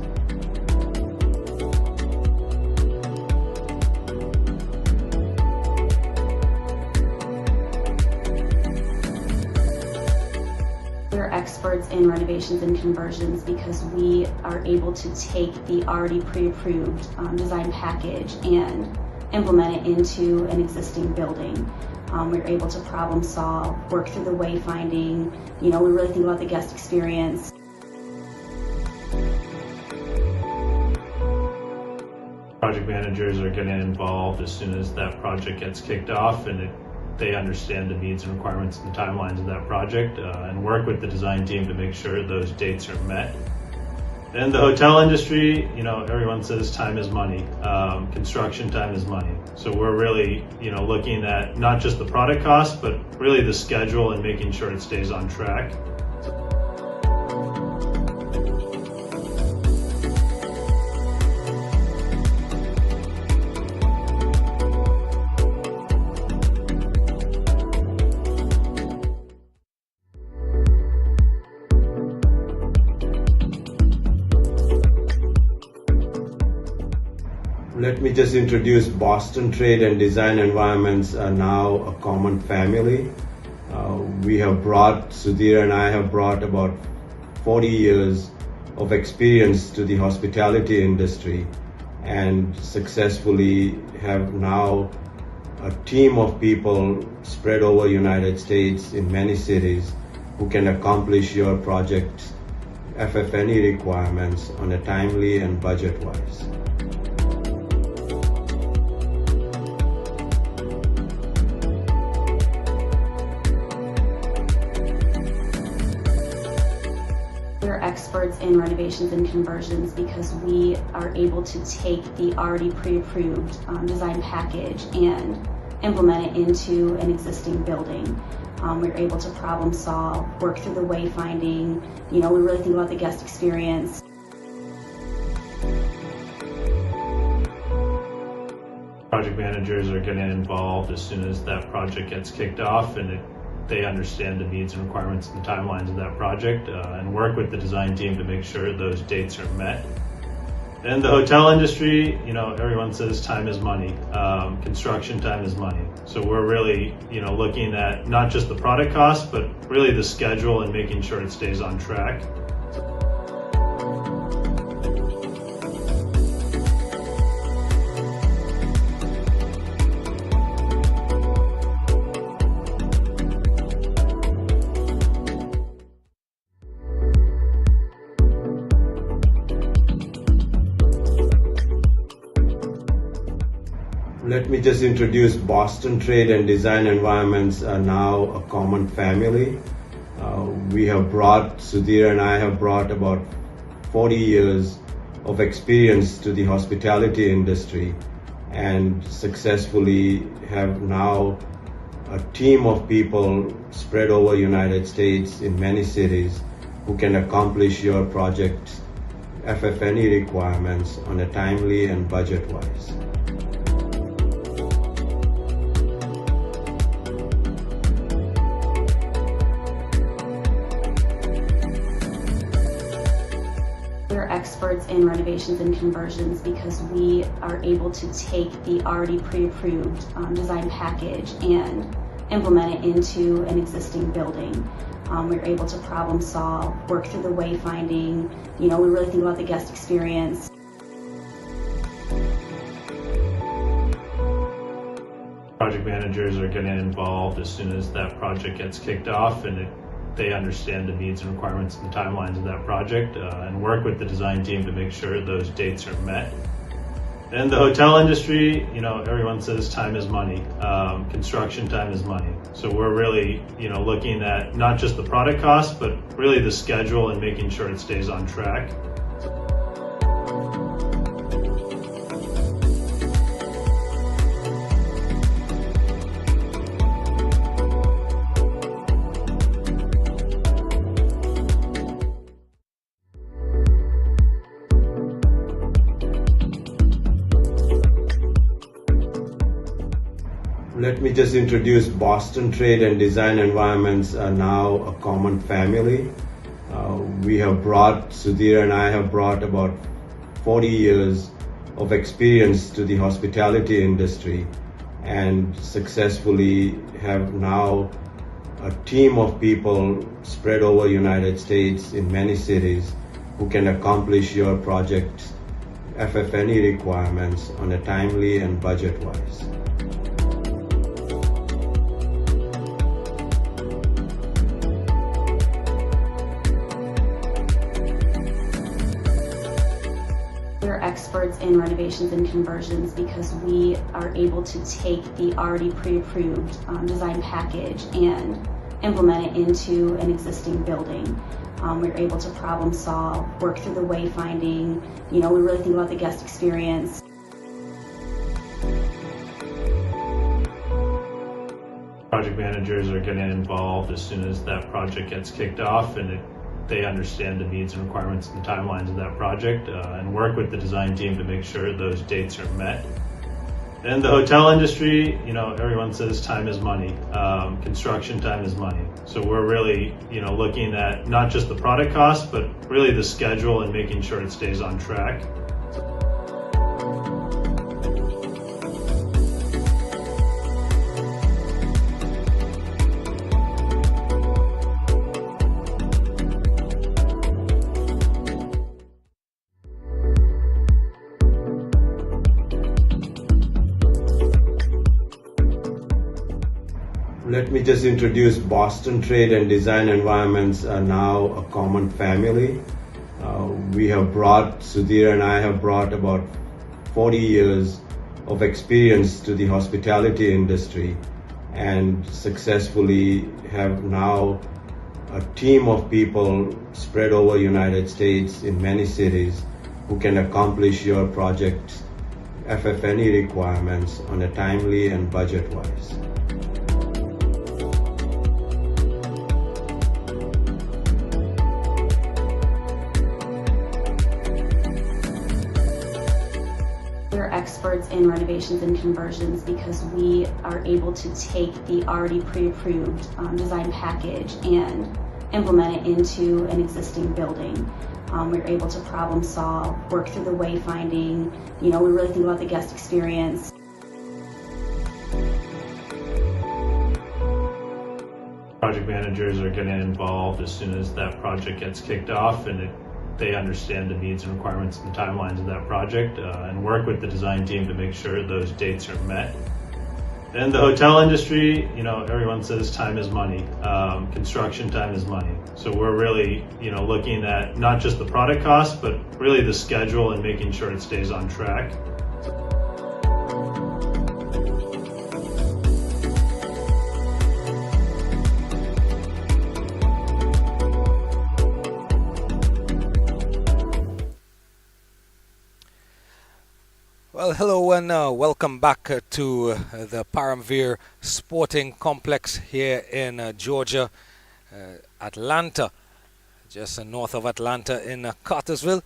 We're experts in renovations and conversions because we are able to take the already pre-approved design package and implement it into an existing building. We're able to problem solve, work through the wayfinding. We really think about the guest experience. Project managers are getting involved as soon as that project gets kicked off, and they understand the needs and requirements and timelines of that project, and work with the design team to make sure those dates are met. In the hotel industry, everyone says time is money. Construction time is money. So we're really, looking at not just the product cost, but really the schedule and making sure it stays on track. Let me just introduce Boston trade and design environments are now a common family. Sudhir and I have brought about 40 years of experience to the hospitality industry and successfully have now a team of people spread over United States in many cities who can accomplish your project's FF&E requirements on a timely and budget-wise. We're experts in renovations and conversions because we are able to take the already pre-approved design package and implement it into an existing building. We're able to problem solve, work through the wayfinding. We really think about the guest experience. Project managers are getting involved as soon as that project gets kicked off, and they understand the needs and requirements and timelines of that project, and work with the design team to make sure those dates are met. In the hotel industry, everyone says time is money. Construction time is money. So we're really, looking at not just the product cost, but really the schedule and making sure it stays on track. Let me just introduce Boston trade and design environments are now a common family. Sudhir and I have brought about 40 years of experience to the hospitality industry and successfully have now a team of people spread over United States in many cities who can accomplish your project's FF&E requirements on a timely and budget-wise. We're experts in renovations and conversions because we are able to take the already pre-approved design package and implement it into an existing building. We're able to problem solve, work through the wayfinding. We really think about the guest experience. Project managers are getting involved as soon as that project gets kicked off, and they understand the needs and requirements and timelines of that project, and work with the design team to make sure those dates are met. In the hotel industry, everyone says time is money. Construction time is money. So we're really, looking at not just the product cost, but really the schedule and making sure it stays on track. Let me just introduce Boston trade and design environments are now a common family. Sudhir and I have brought about 40 years of experience to the hospitality industry and successfully have now a team of people spread over United States in many cities who can accomplish your project's FF&E requirements on a timely and budget-wise. We're experts in renovations and conversions because we are able to take the already pre-approved design package and implement it into an existing building. We're able to problem solve, work through the wayfinding. We really think about the guest experience. Project managers are getting involved as soon as that project gets kicked off, and they understand the needs and requirements and timelines of that project, and work with the design team to make sure those dates are met. In the hotel industry, everyone says time is money. Construction time is money. So we're really, looking at not just the product cost, but really the schedule and making sure it stays on track. Let me just introduce Boston Trade and Design Environments are now a common family. Sudhir and I have brought about 40 years of experience to the hospitality industry and successfully have now a team of people spread over United States in many cities who can accomplish your project's FF&E requirements on a timely and budget-wise. We're experts in renovations and conversions because we are able to take the already pre-approved design package and implement it into an existing building. We're able to problem solve, work through the wayfinding. We really think about the guest experience. Project managers are getting involved as soon as that project gets kicked off, and they understand the needs and requirements and timelines of that project, and work with the design team to make sure those dates are met. In the hotel industry, everyone says time is money. Construction time is money. So we're really, looking at not just the product cost, but really the schedule and making sure it stays on track. Well, hello and welcome back to the Paramveer Sporting Complex here in Georgia, Atlanta, just north of Atlanta in Cartersville,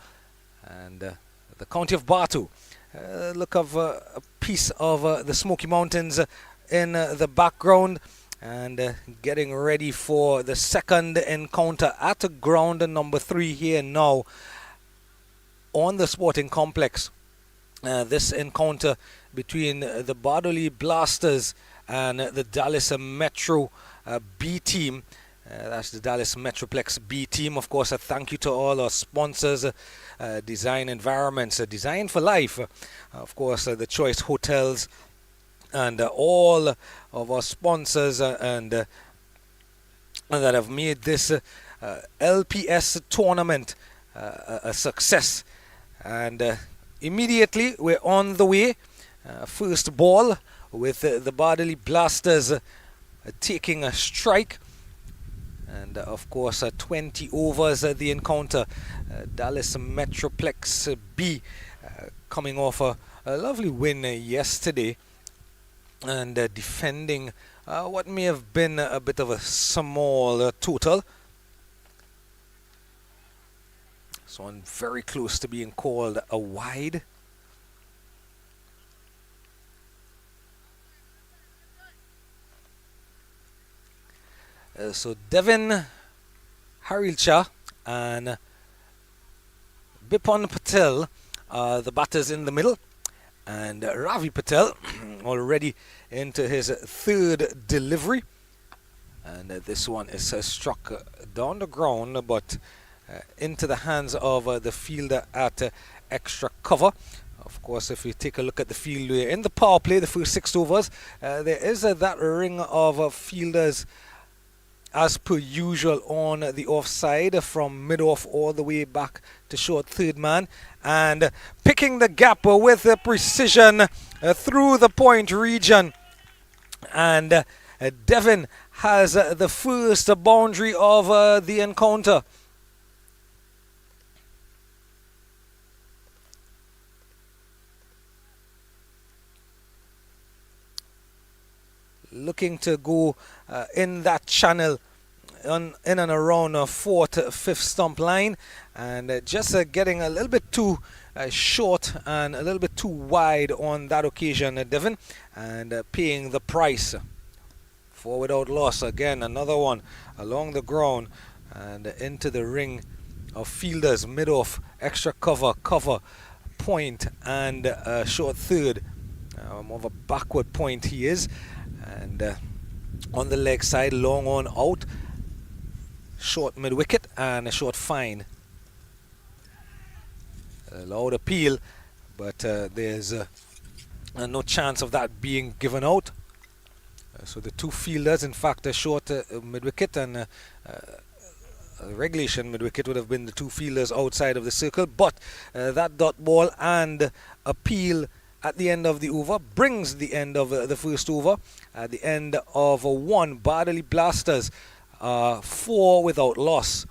and the county of Bartow. Look of a piece of the Smoky Mountains in the background, and getting ready for the second encounter at ground number 3 here now on the Sporting Complex. This encounter between the Bardoli Blasters and the Dallas Metro B team. That's the Dallas Metroplex B team. Of course, a thank you to all our sponsors, Design Environments, Design for Life, of course, the Choice Hotels, and all of our sponsors and that have made this LPS tournament a success. And immediately we're on the way. First ball with the Bardoli Blasters taking a strike. And of course 20 overs the encounter. Dallas Metroplex B coming off a lovely win yesterday, and defending what may have been a bit of a small total. So one very close to being called a wide. So Devin Harilcha and Bipon Patel are the batters in the middle, and Ravi Patel already into his third delivery, and this one is struck down the ground but into the hands of the fielder at extra cover. Of course, if you take a look at the field in the power play, the first 6 overs, there is that ring of fielders as per usual on the offside from mid-off all the way back to short third man, and picking the gap with precision through the point region. And Devin has the first boundary of the encounter. Looking to go in that channel in and around 4th, 5th stump line, and just getting a little bit too short and a little bit too wide on that occasion, Devin, and paying the price. 4 without loss again, another one along the ground and into the ring of fielders, mid-off, extra cover, point, and short third. More of a backward point he is. And on the leg side, long on out, short mid wicket and a short fine. Loud appeal, but there's no chance of that being given out. So the two fielders, in fact, a short mid-wicket, and regulation mid-wicket would have been the two fielders outside of the circle. But that dot ball and appeal at the end of the over brings the end of the first over. At the end of one, Bardoli Blasters 4 without loss.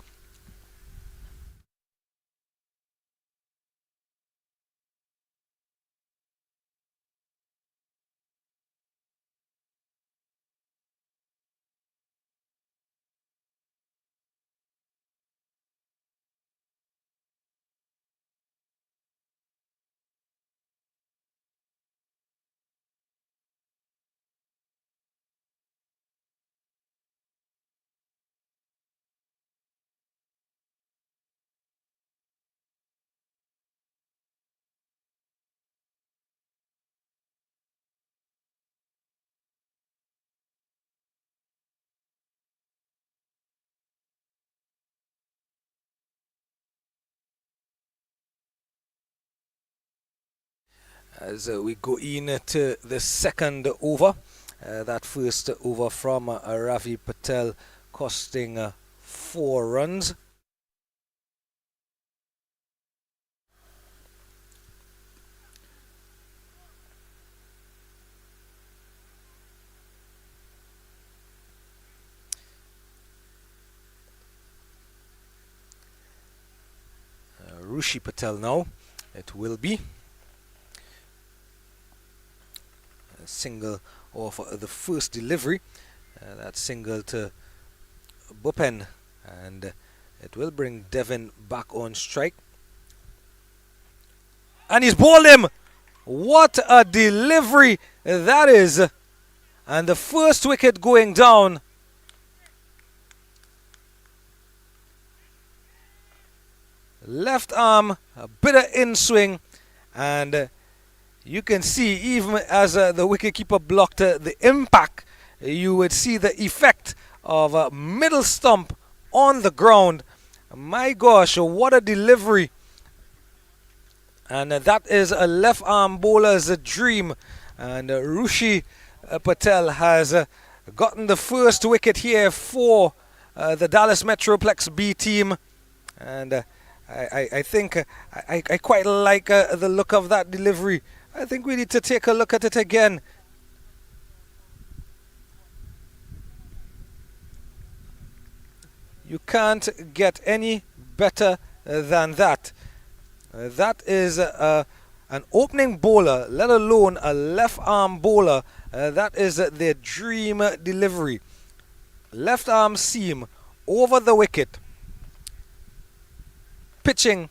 As we go into the second over, that first over from Ravi Patel costing 4 runs. Rushi Patel now, it will be. A single off the first delivery. That single to Bupen, and it will bring Devon back on strike. And he's bowled him! What a delivery that is! And the first wicket going down. Left arm, a bit of in swing, and you can see even as the wicketkeeper blocked the impact, you would see the effect of a middle stump on the ground. My gosh, what a delivery. And that is a left arm bowler's dream. And Rushi Patel has gotten the first wicket here for the Dallas Metroplex B team. And I think I quite like the look of that delivery. I think we need to take a look at it again. You can't get any better than that. That is an opening bowler, let alone a left arm bowler. That is their dream delivery. Left arm seam over the wicket. Pitching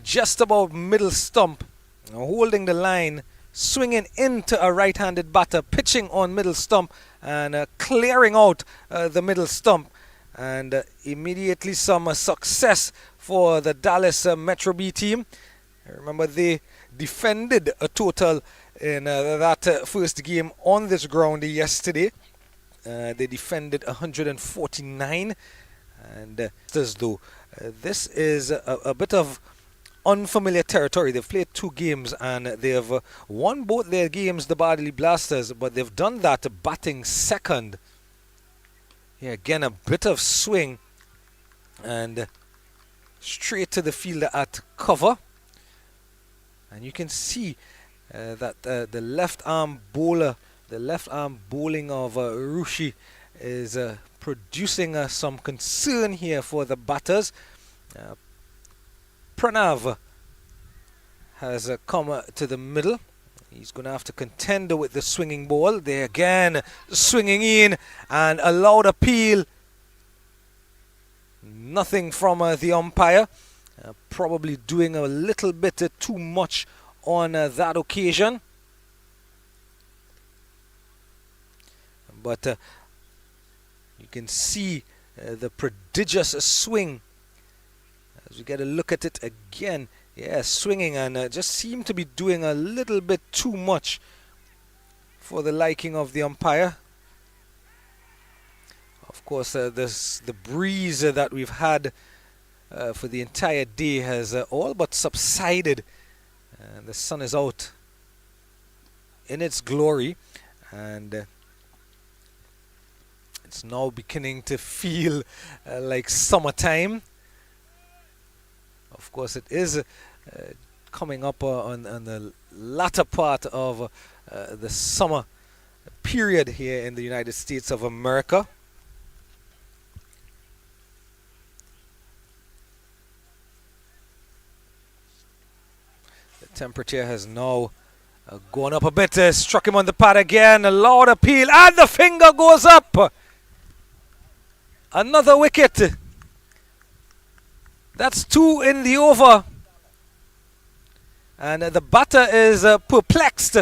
just about middle stump, holding the line, swinging into a right-handed batter, pitching on middle stump and clearing out the middle stump, and immediately some success for the Dallas Metro B team. Remember, they defended a total in that first game on this ground yesterday. They defended 149, and as though this is a bit of unfamiliar territory. They've played 2 games and they have won both their games, the Bardoli Blasters, but they've done that batting second. Here again, a bit of swing and straight to the fielder at cover. And you can see that the left arm bowler, the left arm bowling of Rushi is producing some concern here for the batters. Pranav has come to the middle. He's going to have to contend with the swinging ball. There again, swinging in and a loud appeal. Nothing from the umpire. Probably doing a little bit too much on that occasion. But you can see the prodigious swing. As we get a look at it again, yeah, swinging and just seem to be doing a little bit too much for the liking of the umpire. Of course, the breeze that we've had for the entire day has all but subsided, and the sun is out in its glory, and It's now beginning to feel like summertime. Of course, it is coming up on the latter part of the summer period here in the United States of America. The temperature has now gone up a bit. Struck him on the pad again. A loud appeal, and the finger goes up. Another wicket. That's 2 in the over. And the batter is perplexed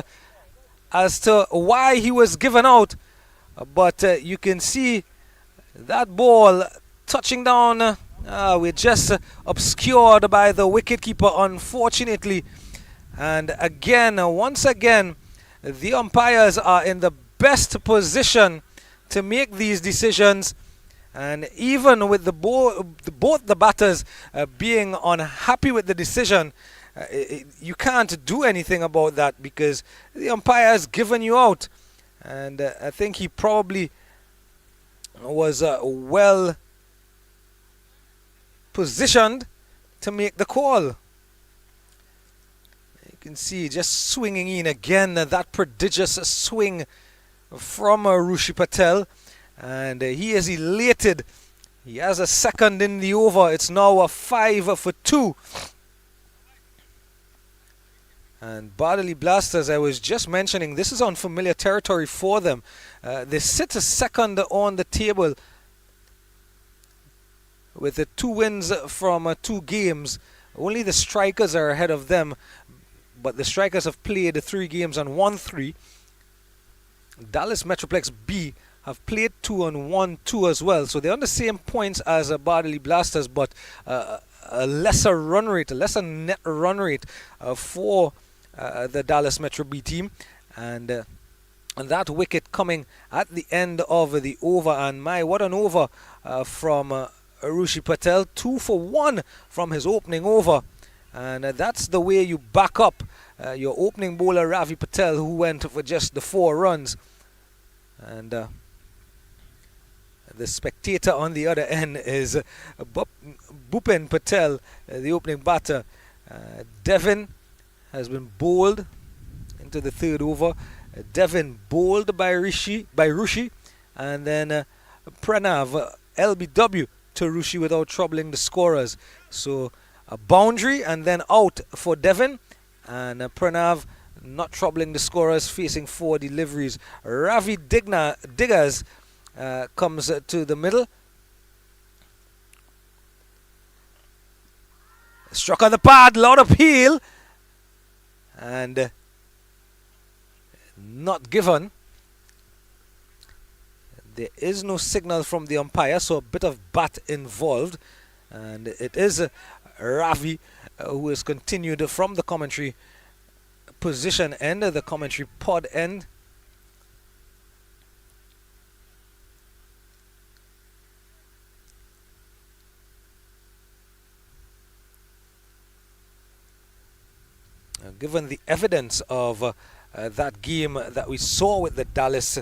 as to why he was given out. But you can see that ball touching down. We're just obscured by the wicketkeeper, unfortunately. And again, once again, the umpires are in the best position to make these decisions. And even with both the batters being unhappy with the decision, you can't do anything about that because the umpire has given you out. And I think he probably was well positioned to make the call. You can see just swinging in again, that prodigious swing from Rushi Patel. And he is elated. He has a second in the over. It's now a 5 for 2. And Bardoli Blasters, I was just mentioning, this is unfamiliar territory for them. They sit a second on the table with the 2 wins from 2 games. Only the Strikers are ahead of them, but the Strikers have played 3 games and won 3. Dallas Metroplex B have played 2 and won 2 as well. So they're on the same points as Bardoli Blasters, but a lesser run rate, a lesser net run rate for the Dallas Metro B team. And that wicket coming at the end of the over. And my, what an over from Rushi Patel. 2 for 1 from his opening over. And that's the way you back up your opening bowler Ravi Patel, who went for just the 4 runs. And the spectator on the other end is Bhupen Patel, the opening batter. Devin has been bowled into the 3rd over. Devin bowled by Rushi, and then Pranav LBW to Rushi without troubling the scorers. So a boundary and then out for Devin, and Pranav not troubling the scorers, facing 4 deliveries. Ravi Diggers comes to the middle. Struck on the pad, loud appeal, and not given. There is no signal from the umpire, so a bit of bat involved. And it is Ravi who has continued from the commentary position end, the commentary pod end. Given the evidence of that game that we saw with the Dallas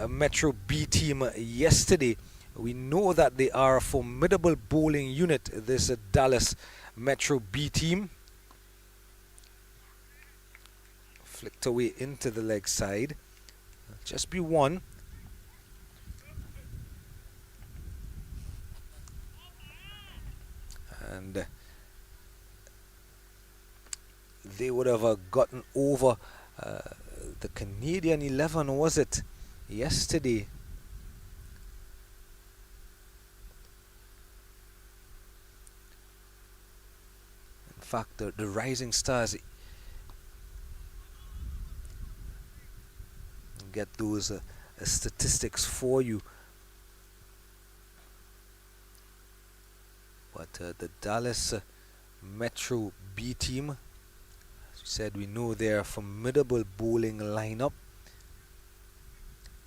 Metro B team yesterday, we know that they are a formidable bowling unit, this Dallas Metro B team. Flicked away into the leg side. Just be 1. And they would have gotten over the Canadian 11, was it, yesterday? In fact, the Rising Stars get those statistics for you. But the Dallas Metro B team, as we said, we know they're a formidable bowling lineup.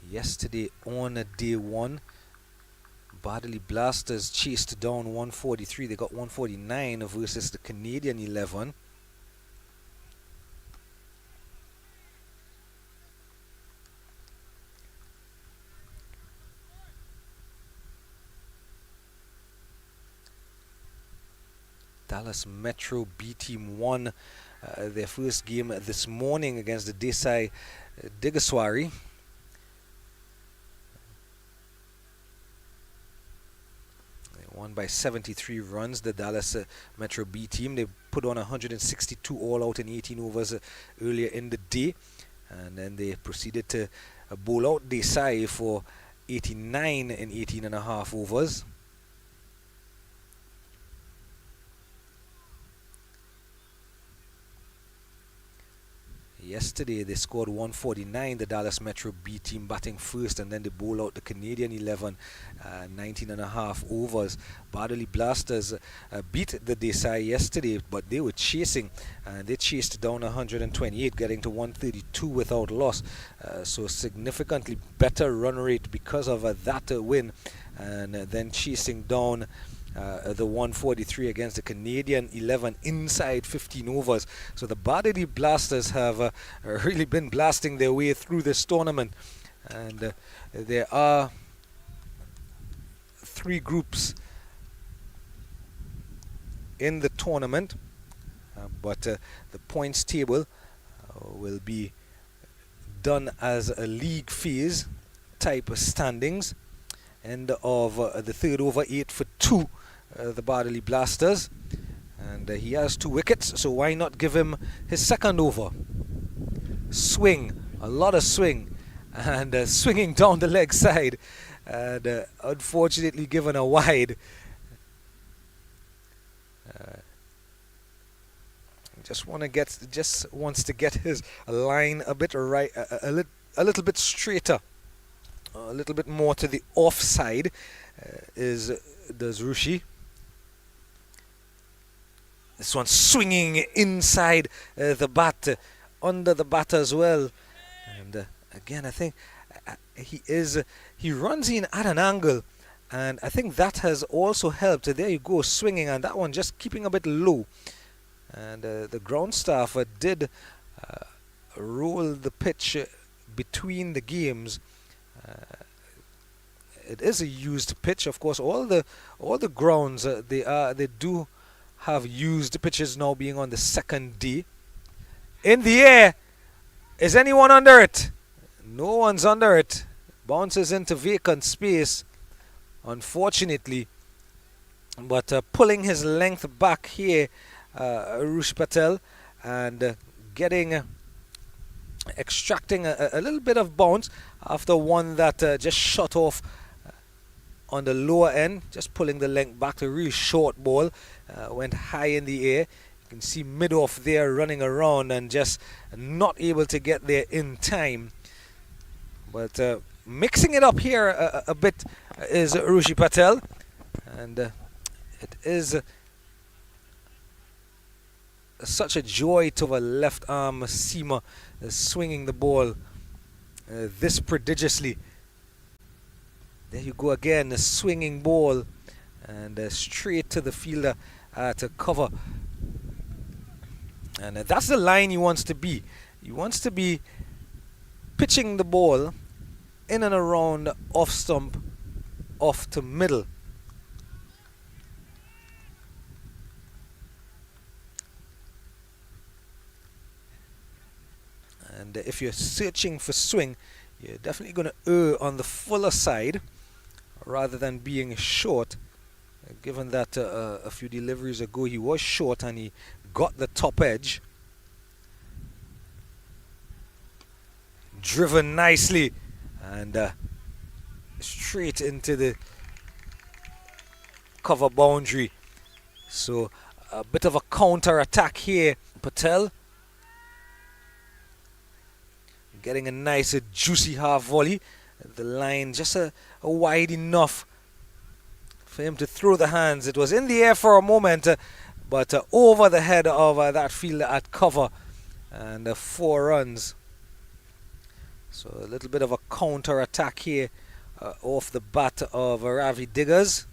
Yesterday on day 1, Bardoli Blasters chased down 143. They got 149 versus the Canadian 11. Dallas Metro B team won their first game this morning against the Desai Digaswari. They won by 73 runs. The Dallas Metro B team, they put on 162 all out in 18 overs earlier in the day, and then they proceeded to bowl out Desai for 89 in 18 and a half overs. Yesterday they scored 149, the Dallas Metro B team batting first, and then they bowl out the Canadian 11, 19 and a half overs. Bardoli Blasters beat the Desai yesterday, but they were chasing, and they chased down 128, getting to 132 without loss. So significantly better run rate because of that win, and then chasing down the 143 against the Canadian 11 inside 15 overs. So the Bardoli Blasters have really been blasting their way through this tournament, and there are 3 groups in the tournament, but the points table will be done as a league phase type of standings. End of the third over, 8 for 2. The Bardoli Blasters, and he has 2 wickets, so why not give him his second over? Swing, a lot of swing, and swinging down the leg side, and unfortunately given a wide. Just wants to get his line a bit right, a little bit straighter, a little bit more to the offside. Does Rushi. This one swinging inside the bat, under the bat as well. And again, I think he runs in at an angle, and I think that has also helped. There you go, swinging, and that one just keeping a bit low. And the ground staff did roll the pitch between the games. It is a used pitch, of course. All the grounds they do have used pitches now, being on the second day. In the air, is anyone under it? No one's under it. Bounces into vacant space, unfortunately. But pulling his length back here, Rush Patel, and extracting a little bit of bounce after one that just shot off on the lower end, just pulling the length back. A really short ball, went high in the air. You can see mid-off there running around and just not able to get there in time. But mixing it up here a bit is Rushi Patel, and it is such a joy to have a left arm seamer swinging the ball this prodigiously. There you go again, a swinging ball, and straight to the fielder to cover. And that's the line he wants to be. He wants to be pitching the ball in and around off stump, off to middle. And if you're searching for swing, you're definitely going to err on the fuller side rather than being short, given that a few deliveries ago he was short and he got the top edge. Driven nicely, and straight into the cover boundary. So a bit of a counter attack here. Patel getting a nice juicy half volley. The line just a wide enough for him to throw the hands. It was in the air for a moment, but over the head of that fielder at cover, and 4 runs. So a little bit of a counter attack here off the bat of Ravi Diggers.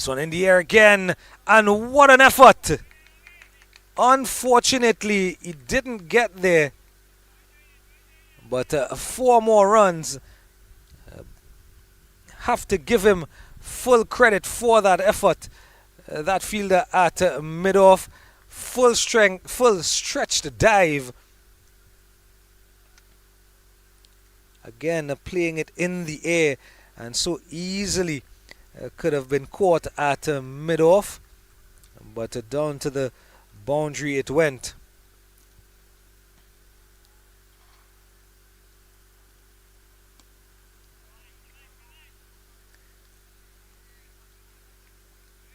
This one in the air again, and what an effort! Unfortunately, he didn't get there, but 4 more runs. Have to give him full credit for that effort. That fielder at mid-off, full strength, full stretched dive. Again, playing it in the air, and so easily could have been caught at mid-off, but down to the boundary it went.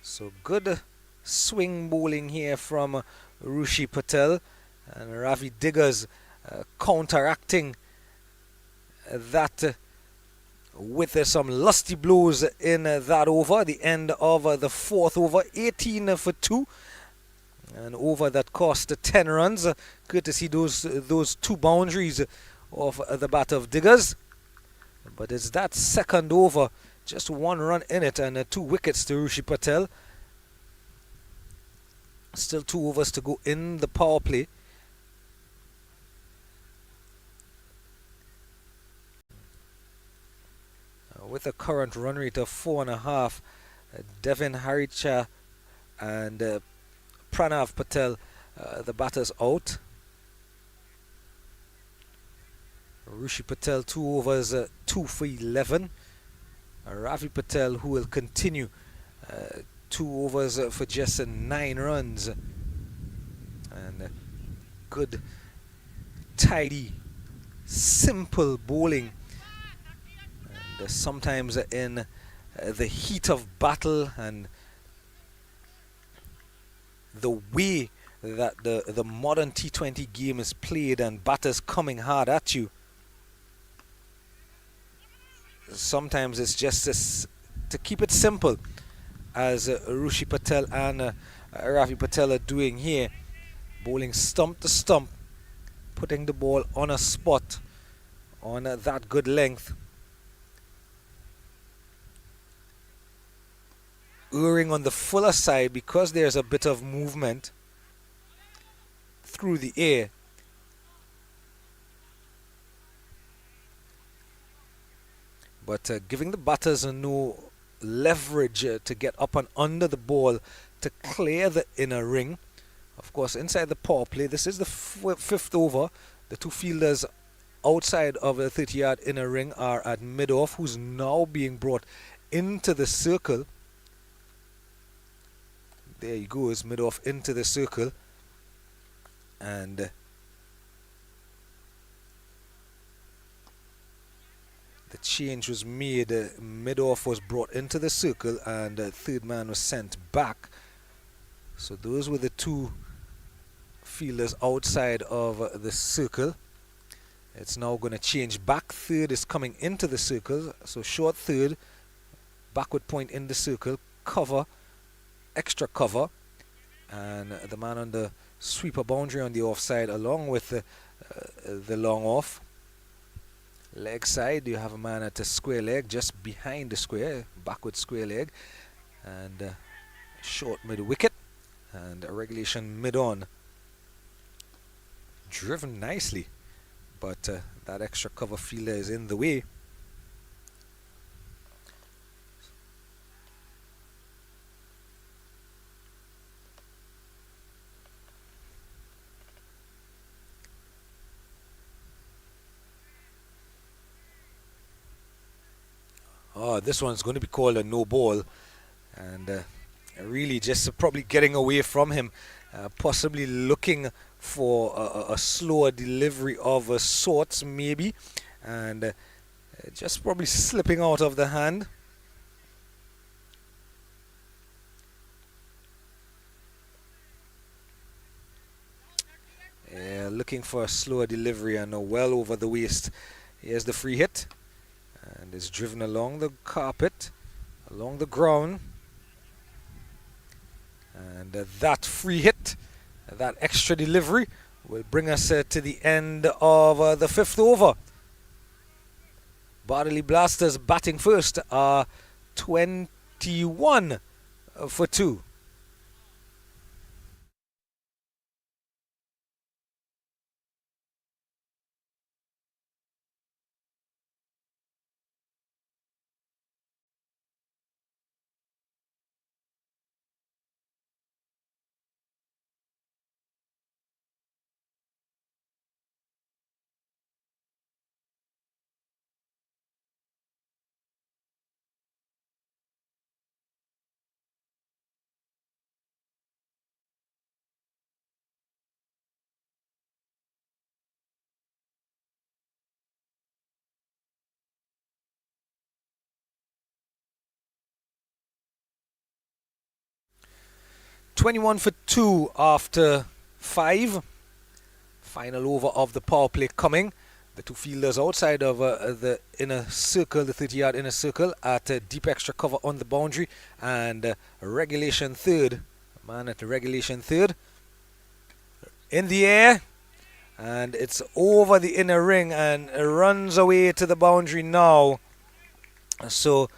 So good swing bowling here from Rushi Patel, and Ravi Diggers counteracting that with some lusty blows in that over, the end of the 4th over, 18 for 2, an over that cost 10 runs. Good to see those 2 boundaries of the bat of Diggers, but it's that 2nd over, just 1 run in it, and 2 wickets to Rushi Patel. Still 2 overs to go in the power play. With a current run rate of 4.5, Devin Haricha and Pranav Patel, the batters out. Rushi Patel 2 overs, 2 for 11. Ravi Patel, who will continue, 2 overs for just 9 runs. And good, tidy, simple bowling. And sometimes in the heat of battle and the way that the modern T20 game is played and batters coming hard at you, sometimes it's just to keep it simple, as Rushi Patel and Ravi Patel are doing here, bowling stump to stump, putting the ball on a spot on that good length, erring on the fuller side because there's a bit of movement through the air. But giving the batters no leverage to get up and under the ball to clear the inner ring. Of course, inside the power play, this is the 5th over. The 2 fielders outside of the 30-yard inner ring are at mid-off, who's now being brought into the circle. There he goes, mid-off into the circle. And the change was made. Mid-off was brought into the circle and third man was sent back. So those were the 2 fielders outside of the circle. It's now going to change back. Third is coming into the circle. So short third, backward point in the circle, cover, extra cover. And the man on the sweeper boundary on the offside along with the long off. Leg side, you have a man at a square leg just behind the square, backward square leg, and short mid wicket, and a regulation mid on. Driven nicely, but that extra cover fielder is in the way. Oh, this one's going to be called a no ball, and really just probably getting away from him, possibly looking for a slower delivery of sorts maybe, and just probably slipping out of the hand. Looking for a slower delivery and well over the waist. Here's the free hit. And is driven along the carpet, along the ground. And that free hit, that extra delivery, will bring us to the end of the 5th over. Bardoli Blasters batting first are 21 for 2. "21 for 2 after 5. Final over of the power play coming. The 2 fielders outside of the inner circle, the 30-yard inner circle, at deep extra cover on the boundary, and regulation third. Man at the regulation third. In the air, and it's over the inner ring and runs away to the boundary now. So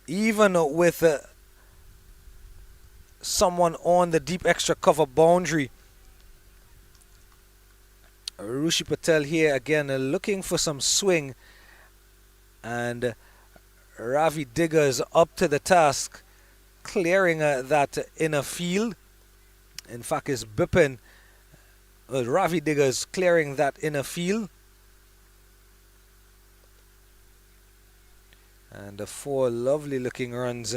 even with someone on the deep extra cover boundary, Rushi Patel here again looking for some swing, and Ravi Diggers up to the task, clearing that inner field. In fact, is Bipin, Ravi Diggers clearing that inner field. And 4 lovely looking runs,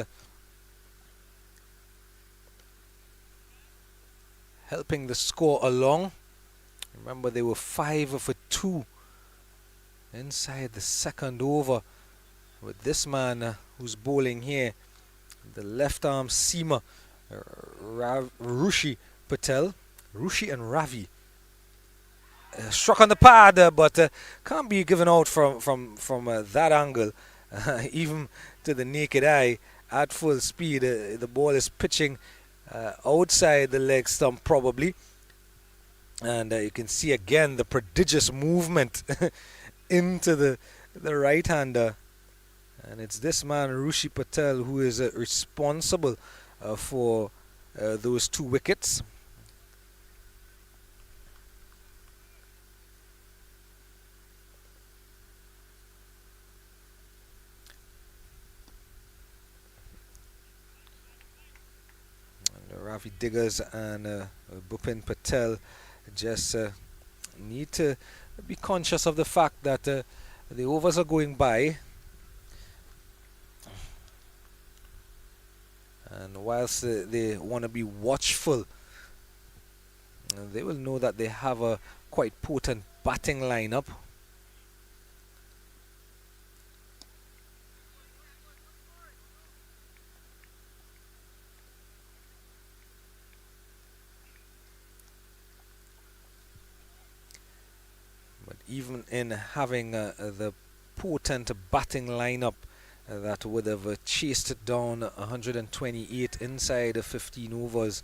helping the score along. Remember, they were 5 for 2 inside the second over, with this man who's bowling here, the left arm seamer, Rushi Patel. Rushi and Ravi struck on the pad, but can't be given out from that angle, even to the naked eye. At full speed, the ball is pitching outside the leg stump probably. And you can see again the prodigious movement into the right-hander. And it's this man, Rushi Patel, who is responsible for those 2 wickets. And Ravi Diggers and Bhupin Patel just need to be conscious of the fact that the overs are going by, and whilst they want to be watchful, they will know that they have a quite potent batting lineup. Even in having the potent batting lineup that would have chased down 128 inside 15 overs,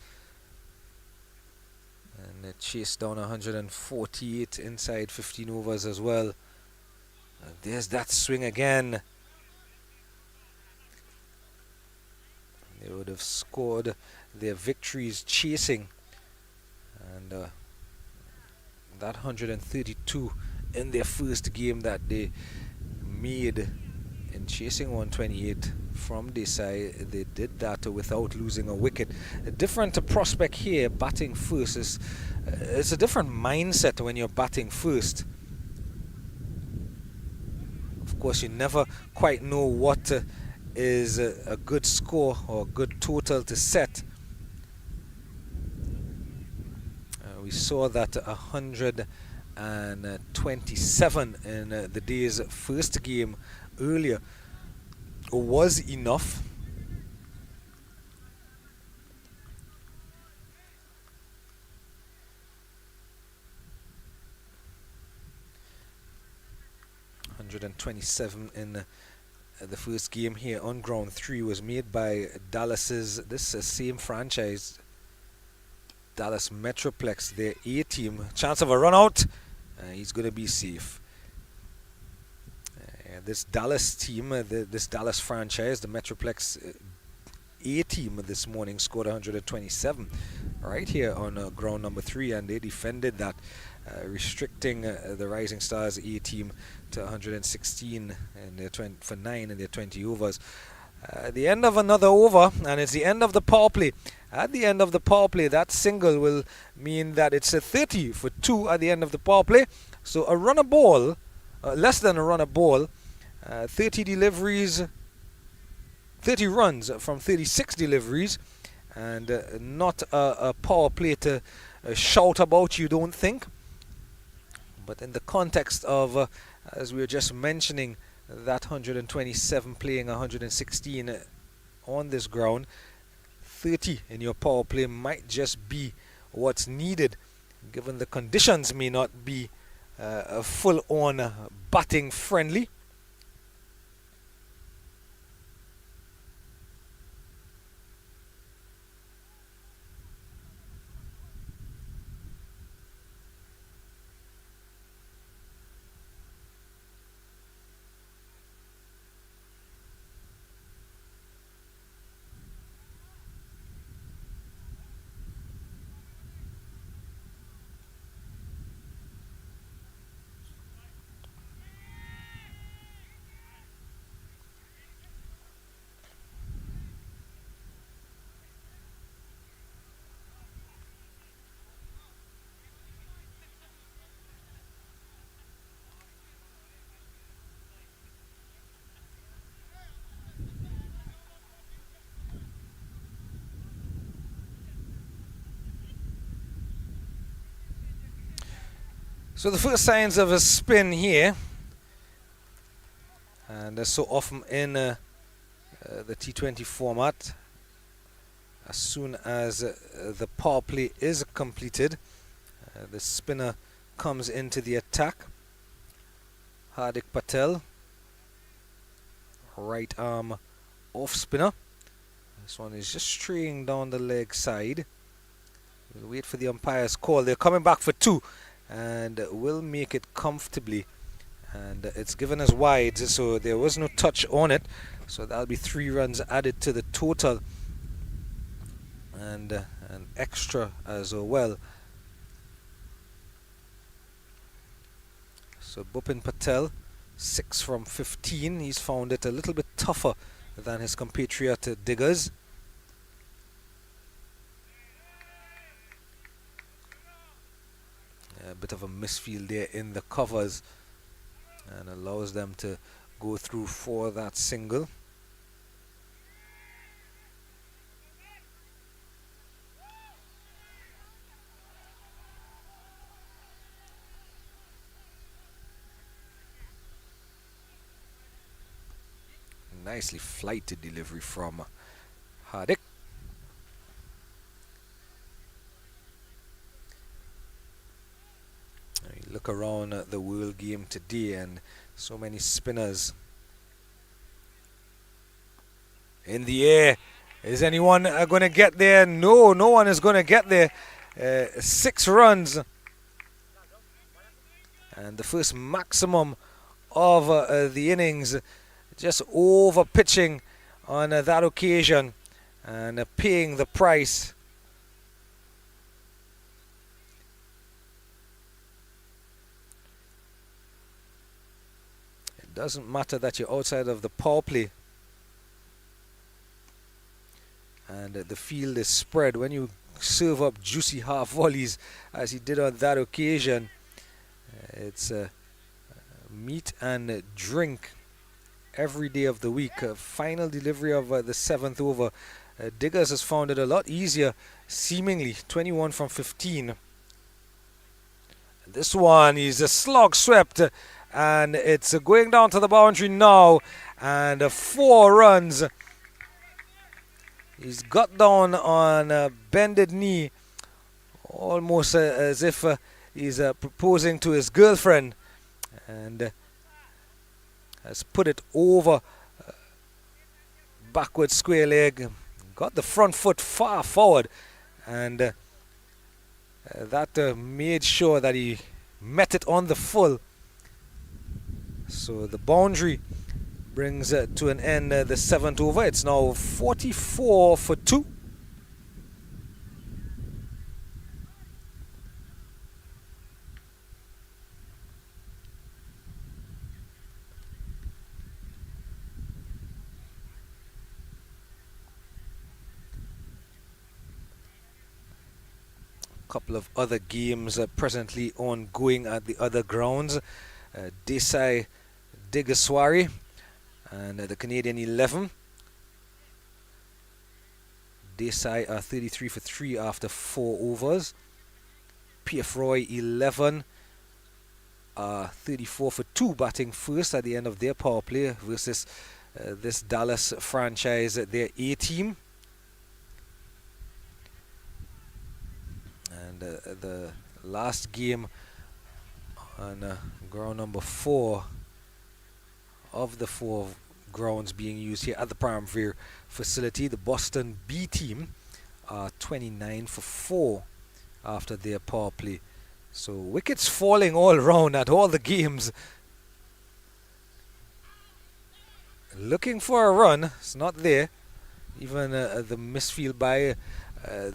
and chased down 148 inside 15 overs as well. There's that swing again. They would have scored their victories chasing, and that 132 in their first game that they made in chasing 128 from Decisive, they did that without losing a wicket. A different prospect here, batting first. It's a different mindset when you're batting first. Of course, you never quite know what is a good score or a good total to set. We saw that 127 in the day's first game earlier was enough. .127 in the first game here on ground 3 was made by Dallas's same franchise, Dallas Metroplex, their A team. Chance of a run out. He's going to be safe. This Dallas team, this Dallas franchise, the Metroplex A team this morning scored 127 right here on ground number 3, and they defended that, restricting the Rising Stars A team to 116 in their for 9 in their 20 overs. The end of another over, and it's the end of the power play. At the end of the power play, that single will mean that it's a 30 for 2 at the end of the power play. So a runner ball, less than a runner ball, 30 deliveries, 30 runs from 36 deliveries, and not a power play to shout about, you don't think? But in the context of, as we were just mentioning, that 127 playing 116 on this ground, 30 in your power play might just be what's needed, given the conditions may not be full-on batting friendly. So the first signs of a spin here, and as so often in the T20 format, as soon as the power play is completed, the spinner comes into the attack. Hardik Patel, right arm off spinner. This one is just straying down the leg side. We'll wait for the umpire's call. They're coming back for 2. And will make it comfortably, and it's given as wide, so there was no touch on it, so that'll be 3 runs added to the total, and an extra as well. So Bhupin Patel, 6 from 15. He's found it a little bit tougher than his compatriot Diggers. A bit of a misfield there in the covers, and allows them to go through for that single. Nicely flighted delivery from Hardik. Look around at the world game today, and so many spinners in the air. Is anyone going to get there? No, no one is going to get there. 6 runs, and the first maximum of the innings, just over pitching on that occasion, and paying the price. Doesn't matter that you're outside of the power play and the field is spread. When you serve up juicy half volleys as he did on that occasion, it's meat and drink every day of the week. Final delivery of the 7th over. Diggers has found it a lot easier, seemingly. 21 from 15. This one is a slog swept, and it's going down to the boundary now, and 4 runs. He's got down on a bended knee, almost as if he's proposing to his girlfriend, and has put it over backward square leg, got the front foot far forward, and that made sure that he met it on the full. So the boundary brings to an end the 7th over. It's now 44 for 2. Couple of other games presently ongoing at the other grounds. Decisive Digaswari and the Canadian 11. Decisive are 33 for 3 after 4 overs. PF Roy 11 are 34 for 2 batting first at the end of their power play versus this Dallas franchise, their A team. And the last game on ground number 4 of the 4 grounds being used here at the Paramvir facility, the Boston B team are 29 for 4 after their power play. So wickets falling all around at all the games. Looking for a run, it's not there. Even the misfield by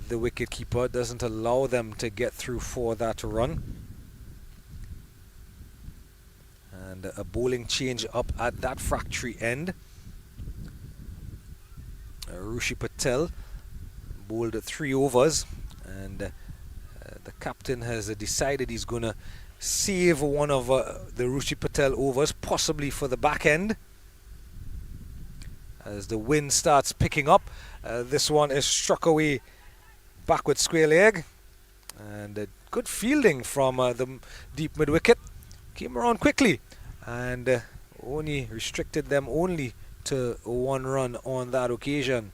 the wicket keeper doesn't allow them to get through for that run. And a bowling change up at that factory end. Rushi Patel bowled 3 overs, and the captain has decided he's going to save one of the Rushi Patel overs, possibly for the back end. As the wind starts picking up, this one is struck away backward square leg, and good fielding from the deep mid wicket. Came around quickly and only restricted them only to 1 run on that occasion.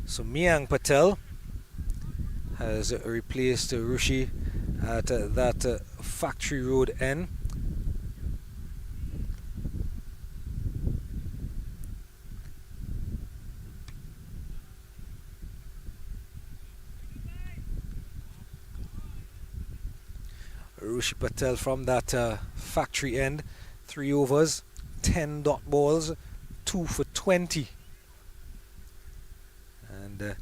So Miang Patel has replaced Rushi at that factory road end. Rushi Patel from that factory end, 3 overs, 10 dot balls, 2 for 20. And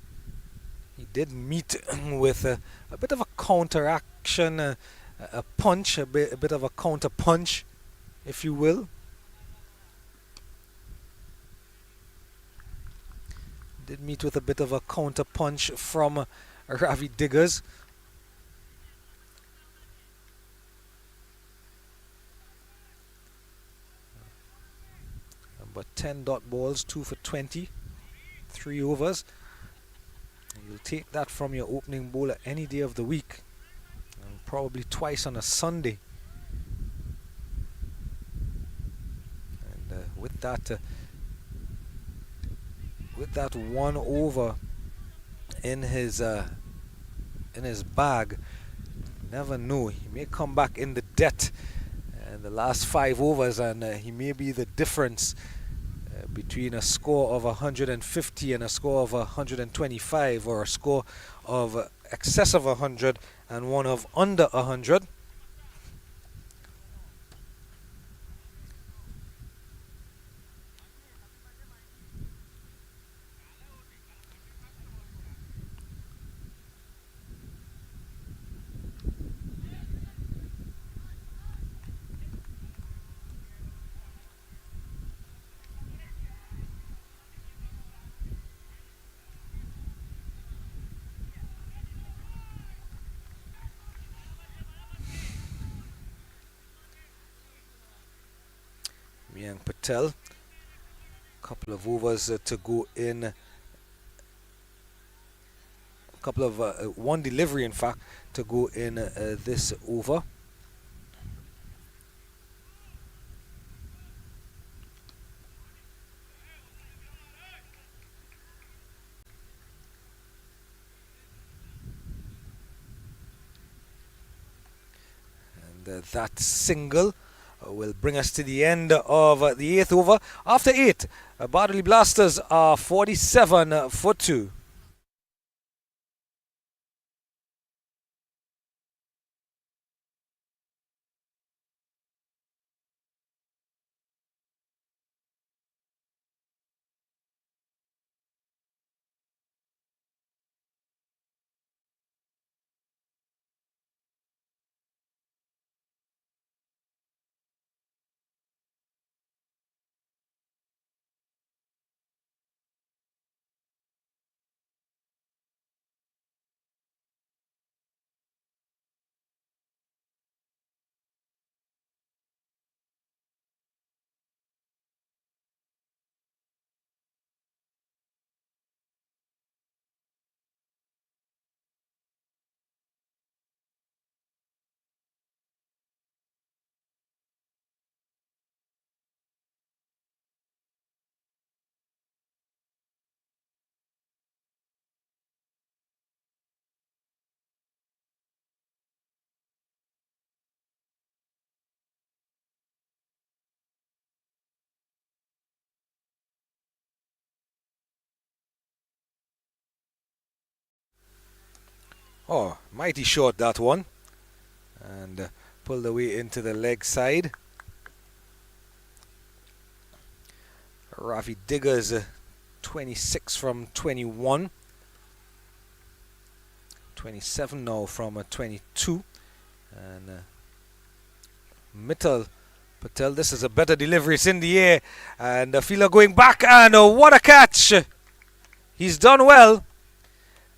he did meet with a bit of a counter action, a punch, a bit of a counter punch, if you will. Did meet with a bit of a counter punch from Ravi Diggers. But 10 dot balls, 2 for 20, 3 overs. You'll take that from your opening bowler any day of the week, and probably twice on a Sunday. And with that 1 over in his bag, you never know, he may come back in the debt in the last 5 overs, and he may be the difference between a score of 150 and a score of 125, or a score of excess of 100 and one of under 100. Miang Patel, couple of overs to go in, one delivery in fact to go in this over. And that single will bring us to the end of the 8th over. After 8, Bardoli Blasters are 47 for 2. Oh, mighty short that one. And pulled away into the leg side. Ravi Diggers 26 from 21. 27 now from 22. And Mittal Patel, this is a better delivery. It's in the air. And the fielder going back. And what a catch! He's done well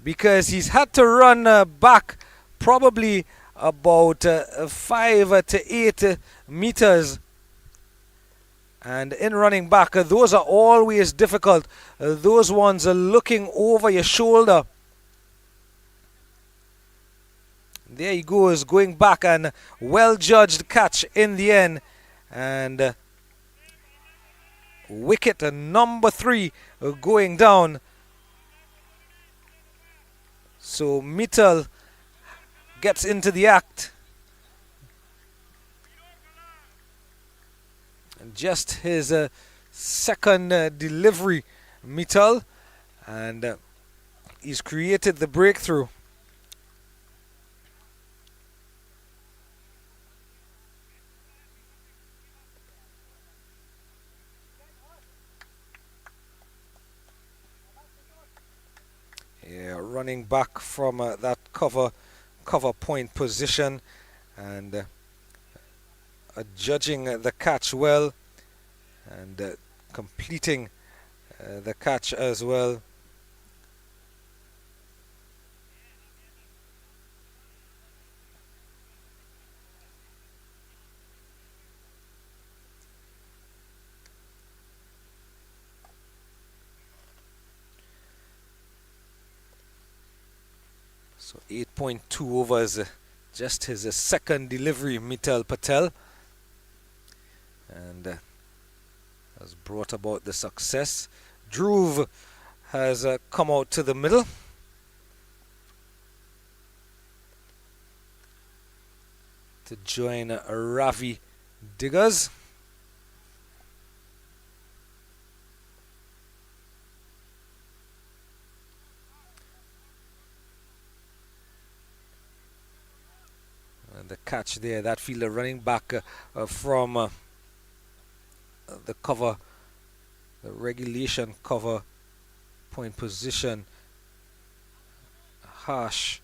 because he's had to run back probably about 5 to 8 meters. And in running back, those are always difficult. Those ones are looking over your shoulder. There he goes, going back, and well judged catch in the end. And wicket number 3 going down. So Mittal gets into the act. And just his second delivery, Mittal, and he's created the breakthrough. Yeah, running back from that cover point position, and judging the catch well, and completing the catch as well. So 8.2 overs, just his second delivery, Mittal Patel, and has brought about the success. Dhruv has come out to the middle. To join Ravi Diggers. The catch there, that fielder running back from the cover, the regulation cover point position. Harsh.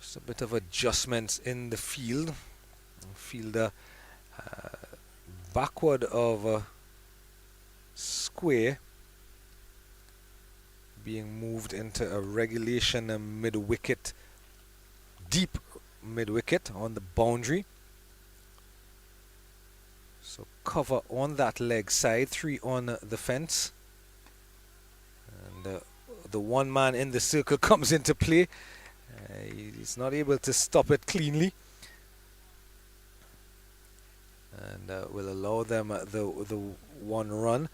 Just a bit of adjustments in the field. Fielder backward of square, being moved into a regulation mid-wicket, deep mid-wicket on the boundary. So cover on that leg side, 3 on the fence, and the one man in the circle comes into play. He's not able to stop it cleanly, and will allow them the one run.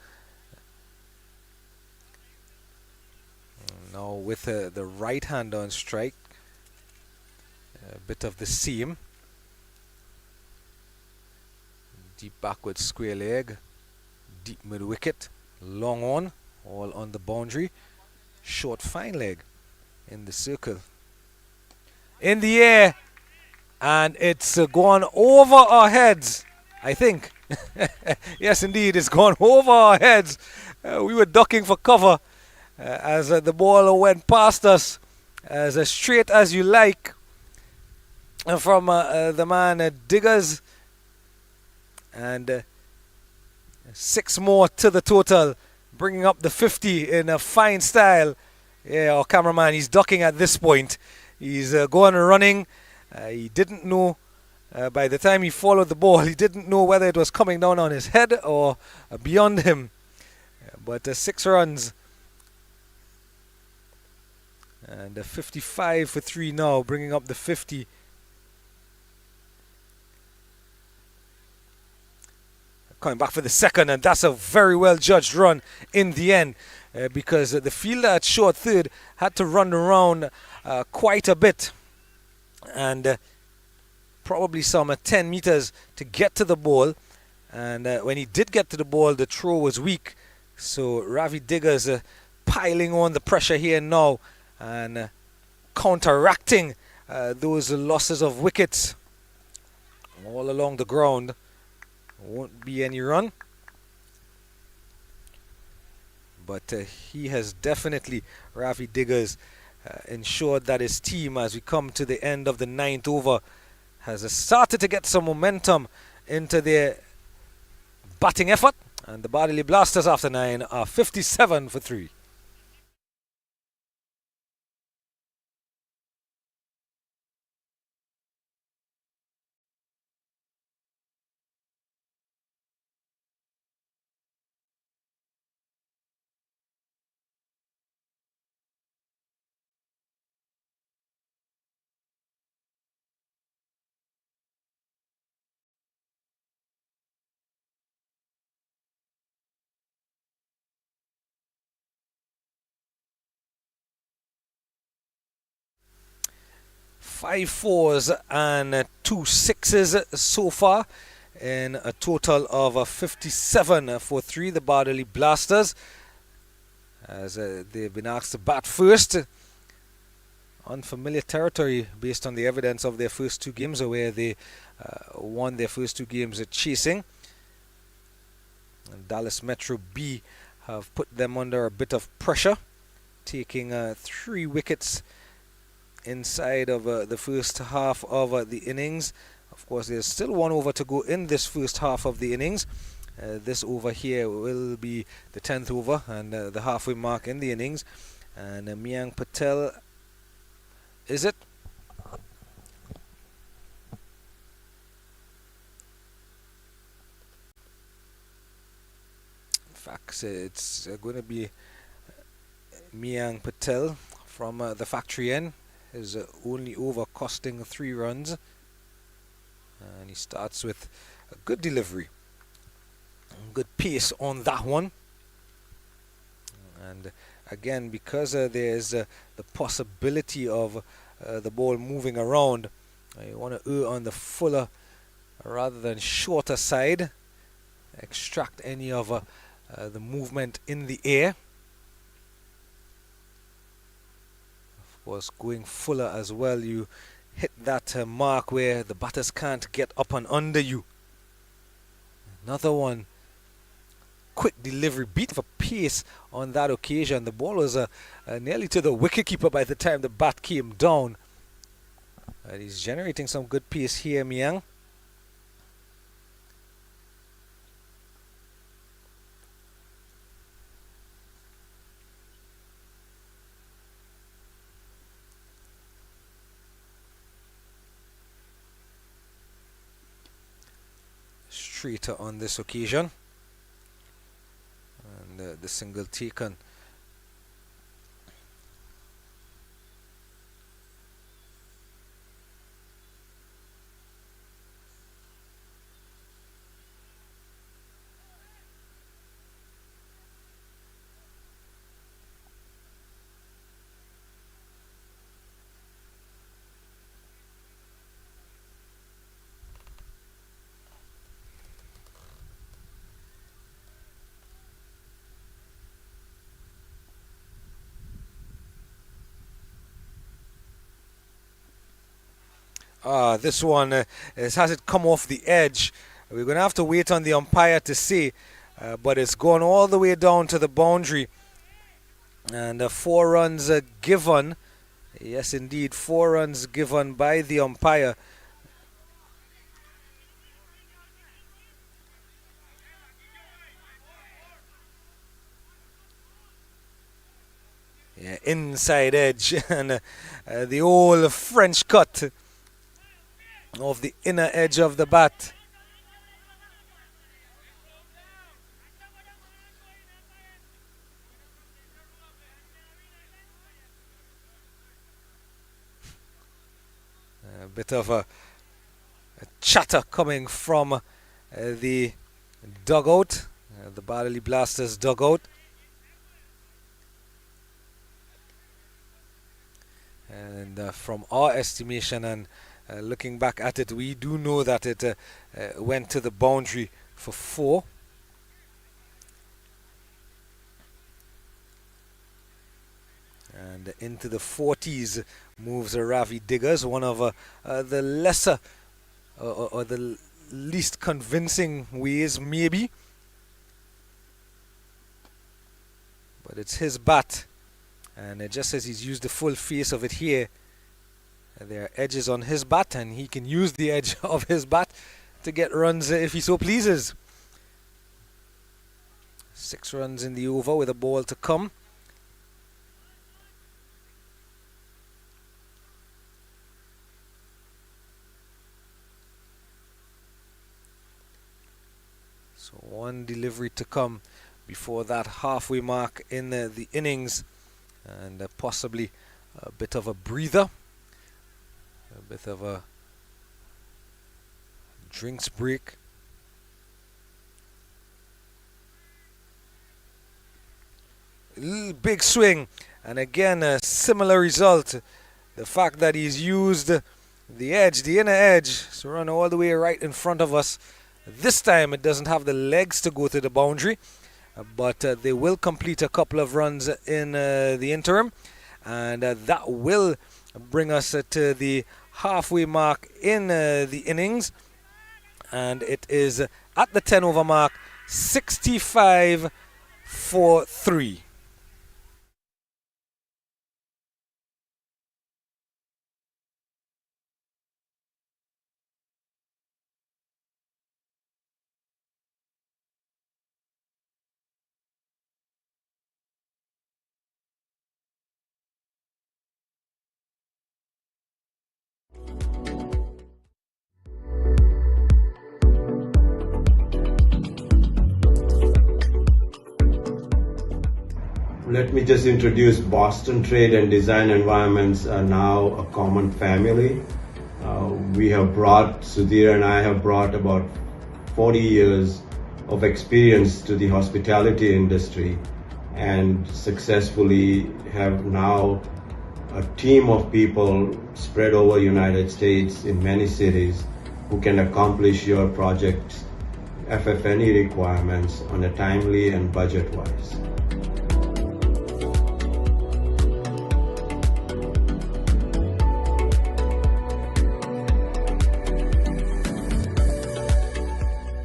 Now with the right hand on strike, a bit of the seam, deep backward square leg, deep mid wicket, long on, all on the boundary, short fine leg in the circle, in the air, and it's gone over our heads, I think. Yes, indeed, it's gone over our heads. We were ducking for cover as the ball went past us, as straight as you like, from the man Diggers, and 6 more to the total, bringing up the 50 in a fine style. Yeah, our cameraman, he's ducking at this point. He's going running. He didn't know, by the time he followed the ball, he didn't know whether it was coming down on his head or beyond him. But 6 runs. And 55 for 3 now, bringing up the 50. Coming back for the second, and that's a very well judged run in the end, because the fielder at short third had to run around quite a bit, and probably some 10 meters to get to the ball, And when he did get to the ball, the throw was weak. So Ravi Diggers piling on the pressure here now and counteracting those losses of wickets all along the ground. Won't be any run. But he has definitely, Ravi Diggers, ensured that his team, as we come to the end of the 9th over, has started to get some momentum into their batting effort. And the Bardoli Blasters after 9 are 57 for 3. Five fours and 2 sixes so far, in a total of 57 for 3. The Bardoli Blasters, as they've been asked to bat first. Unfamiliar territory based on the evidence of their first 2 games, where they won their first 2 games chasing. And Dallas Metro B have put them under a bit of pressure, taking 3 wickets inside of the first half of the innings. Of course, there's still 1 over to go in this first half of the innings. This over here will be the 10th over and the halfway mark in the innings. And Miang Patel, is it? In fact, it's going to be Miang Patel from the factory end. His only over costing 3 runs. And he starts with a good delivery. Good pace on that one. And again, because there's the possibility of the ball moving around, you want to err on the fuller rather than shorter side. Extract any of the movement in the air. Was going fuller as well, you hit that mark where the batters can't get up and under you. Another one, quick delivery, beat of a pace on that occasion. The ball was nearly to the wicketkeeper by the time the bat came down. He's generating some good pace here, Miang. Straighter on this occasion, and the single taken. This one has it come off the edge. We're going to have to wait on the umpire to see, but it's gone all the way down to the boundary. And 4 runs given. Yes, indeed, 4 runs given by the umpire. Yeah, inside edge, and the old French cut of the inner edge of the bat. A bit of a chatter coming from the dugout, the Bardoli Blasters dugout. And from our estimation and looking back at it, we do know that it went to the boundary for 4. And into the 40s moves Ravi Diggers, one of the lesser or the least convincing ways, maybe. But it's his bat, and just as he's used the full face of it here, there are edges on his bat, and he can use the edge of his bat to get runs if he so pleases. 6 runs in the over with a ball to come. So 1 delivery to come before that halfway mark in the innings, and possibly a bit of a breather, a bit of a drinks break. Big swing, and again a similar result. The fact that he's used the edge, the inner edge, to run all the way right in front of us. This time it doesn't have the legs to go to the boundary, but they will complete a couple of runs in the interim, and that will bring us to the halfway mark in the innings, and it is at the 10 over mark, 65-3. Let me just introduce Boston Trade and Design Environments are now a common family. Sudhir and I have brought about 40 years of experience to the hospitality industry, and successfully have now a team of people spread over United States in many cities who can accomplish your project's FF&E requirements on a timely and budget-wise.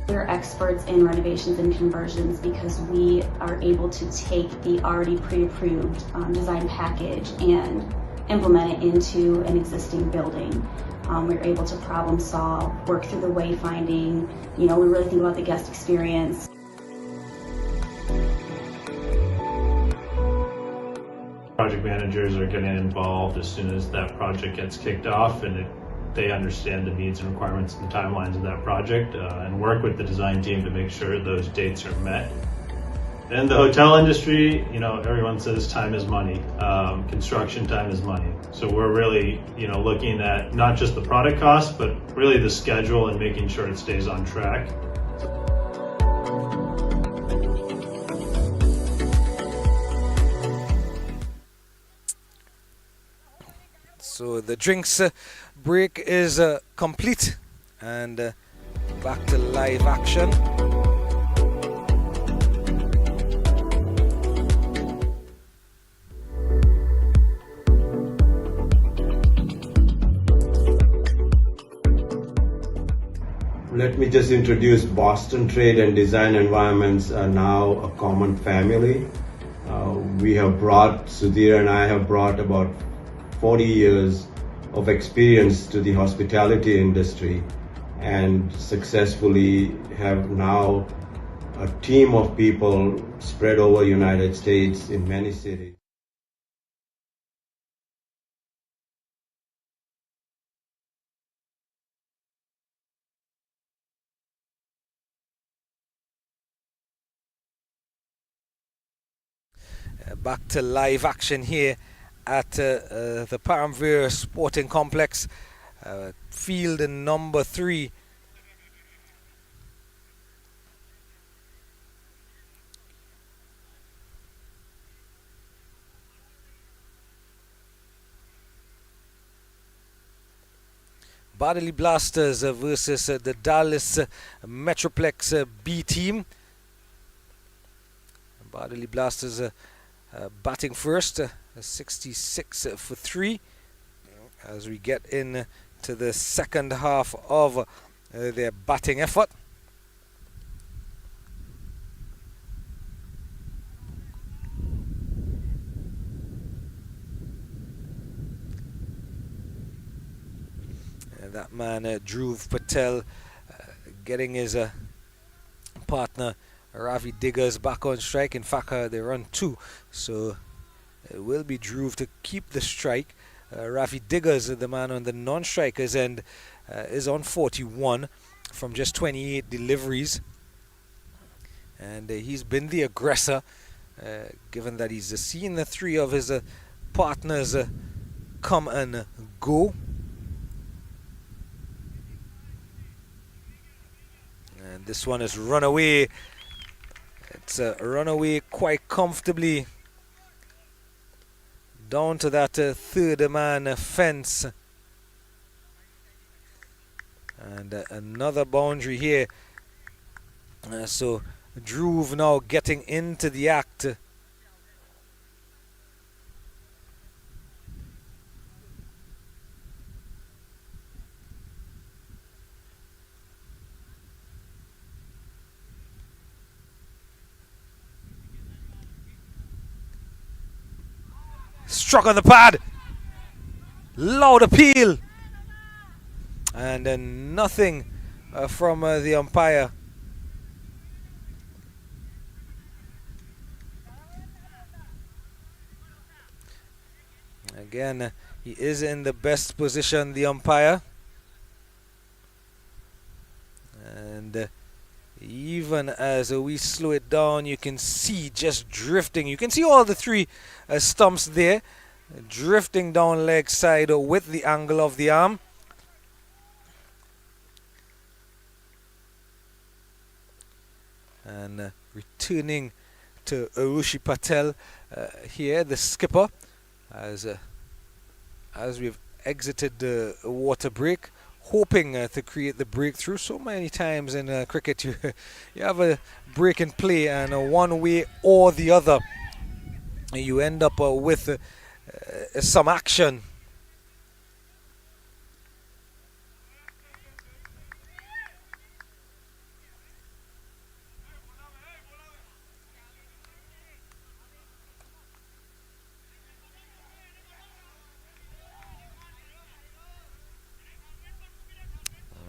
We're experts in renovations and conversions because we are able to take the already pre-approved design package and implement it into an existing building. We're able to problem solve, work through the wayfinding. We really think about the guest experience. Project managers are getting involved as soon as that project gets kicked off, and they understand the needs and requirements and timelines of that project, and work with the design team to make sure those dates are met. In the hotel industry, everyone says time is money. Construction time is money. So we're really, looking at not just the product cost, but really the schedule and making sure it stays on track. So the drinks break is complete, and back to live action. Let me just introduce Boston Trade and Design Environments are now a common family. Sudhir and I have brought about 40 years of experience to the hospitality industry, and successfully have now a team of people spread over United States in many cities. Back to live action here at the Paramvir Sporting Complex, field number 3. Bardoli Blasters versus the Dallas Metroplex B team. Bardoli Blasters batting first, 66 for 3, as we get in to the second half of their batting effort. That man, Dhruv Patel, getting his partner Ravi Diggers back on strike. In fact, they run 2, so it will be Dhruv to keep the strike. Ravi Diggers, the man on the non-strikers end, is on 41 from just 28 deliveries, and he's been the aggressor, given that he's seen the 3 of his partners come and go. And this one is run away. It's run away quite comfortably down to that third man fence. And another boundary here. So Dhruv now getting into the act. Struck on the pad. Loud appeal. And nothing from the umpire. Again, he is in the best position, the umpire. And even as we slow it down, you can see just drifting. You can see all the 3 stumps there, drifting down leg side with the angle of the arm. And returning to Arushi Patel here, the skipper, as we've exited the water break, hoping to create the breakthrough. So many times in cricket you have a break in play, and one way or the other you end up with some action.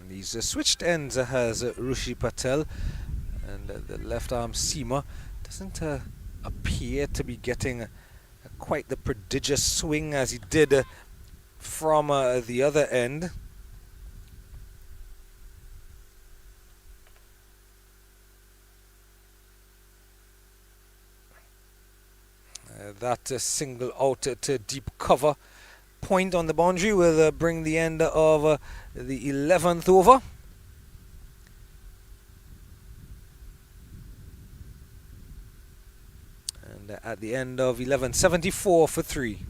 These switched ends has Rushi Patel, and the left arm seamer doesn't appear to be getting quite the prodigious swing as he did from the other end. That single out to deep cover point on the boundary will bring the end of the 11th over. And at the end of 11, 74 for 3.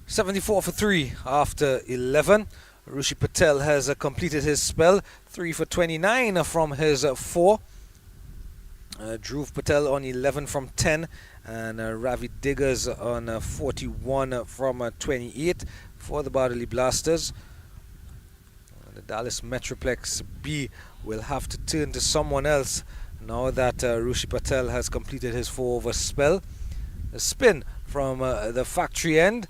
.74 for 3 after 11. Rishi Patel has completed his spell, 3 for 29 from his 4. Dhruv Patel on 11 from 10, and Ravi Diggers on 41 from 28 for the Bardoli Blasters. The Dallas Metroplex B will have to turn to someone else now that Rishi Patel has completed his 4-over spell. A spin from the factory end,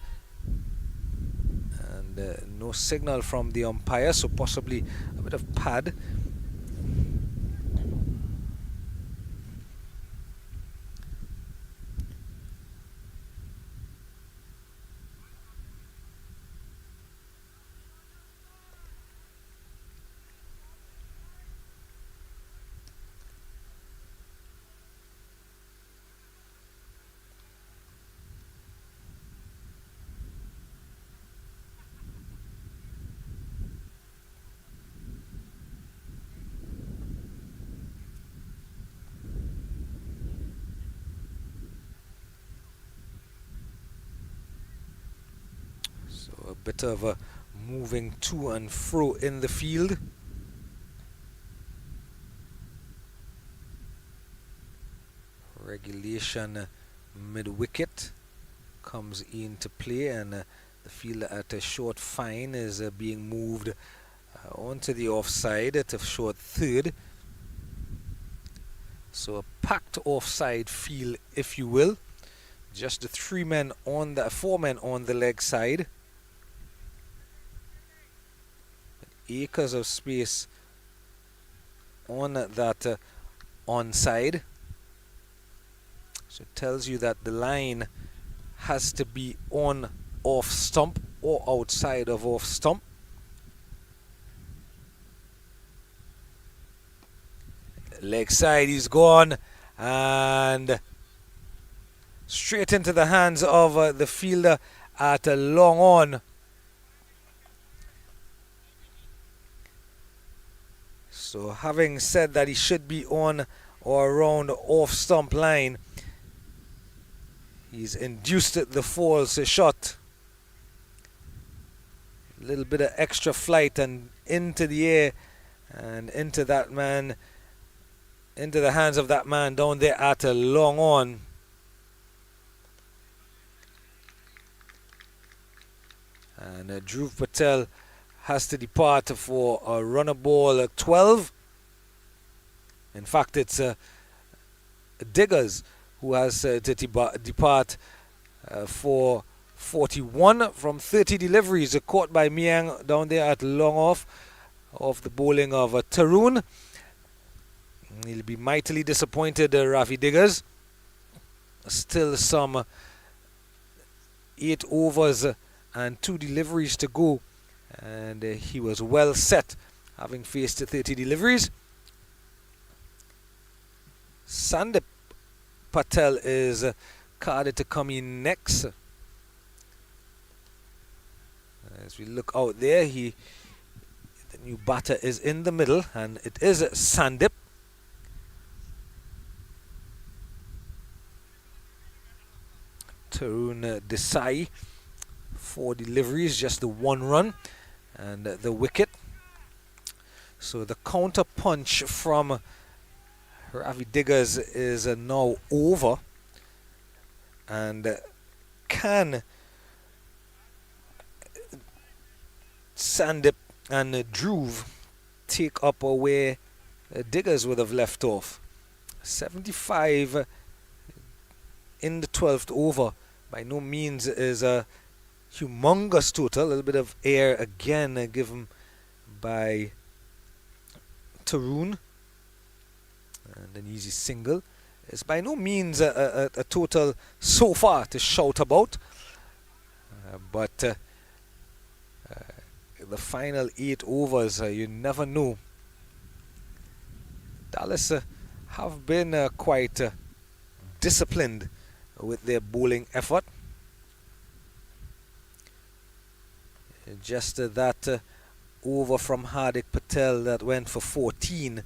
and no signal from the umpire, so possibly a bit of pad. A bit of a moving to and fro in the field. Regulation mid-wicket comes into play, and the fielder at a short fine is being moved onto the offside at a short third. So a packed offside field, if you will. Just the 4 men on the leg side. Acres of space on that onside. So it tells you that the line has to be on off stump or outside of off stump. Leg side is gone, and straight into the hands of the fielder at a long on. So having said that he should be on or around off stump line, he's induced the false shot. A little bit of extra flight and into the air and into that man, into the hands of that man down there at a long on. And Dhruv Patel has to depart for a runner ball 12. In fact, it's Diggers who has to depart for 41 from 30 deliveries, caught by Miang down there at long off the bowling of Tarun. He'll be mightily disappointed, Ravi Diggers. Still some 8 overs and 2 deliveries to go, and he was well set, having faced 30 deliveries. Sandip Patel is carded to come in next. As we look out there, the new batter is in the middle, and it is Sandip. Tarun Desai, 4 deliveries, just the 1 run and the wicket. So the counter punch from Ravi Diggers is now over, and can Sandip and Dhruv take up where Diggers would have left off? 75 in the 12th over by no means is a humongous total. A little bit of air again given by Tarun, and an easy single. It's by no means a total so far to shout about, but the final 8 overs, you never know. Dallas have been quite disciplined with their bowling effort. Just that over from Hardik Patel that went for 14,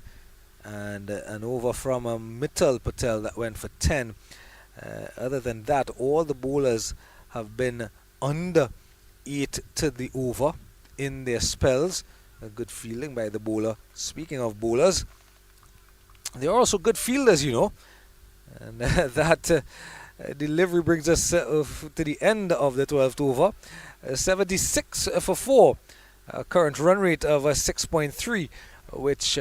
and an over from Mittal Patel that went for 10. Other than that, all the bowlers have been under 8 to the over in their spells. A good fielding by the bowler. Speaking of bowlers, they're also good fielders, you know. And that delivery brings us to the end of the 12th over. 76 for 4. Current run rate of 6.3, which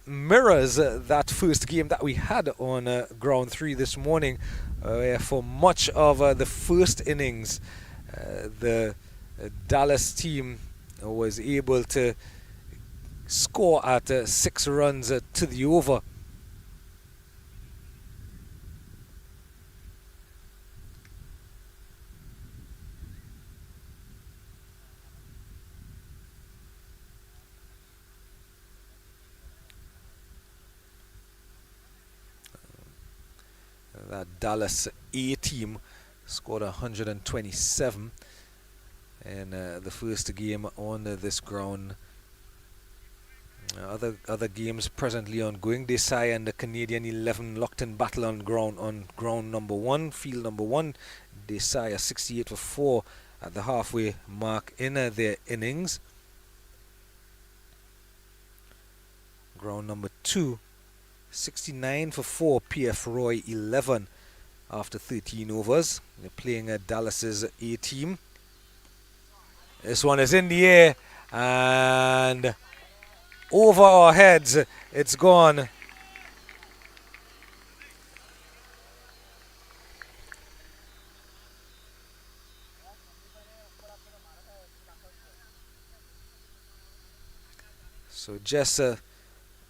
mirrors that first game that we had on ground 3 this morning, where for much of the first innings, the Dallas team was able to score at 6 runs to the over. That Dallas A team scored 127 in the first game on this ground. Other games presently ongoing. Decisive and the Canadian 11 locked in battle on ground number 1, field number 1. Decisive 68 for 4 at the halfway mark in their innings. Ground number 2, 69 for 4, PF Roy 11 after 13 overs. They're playing Dallas's A team. This one is in the air and over our heads. It's gone. So just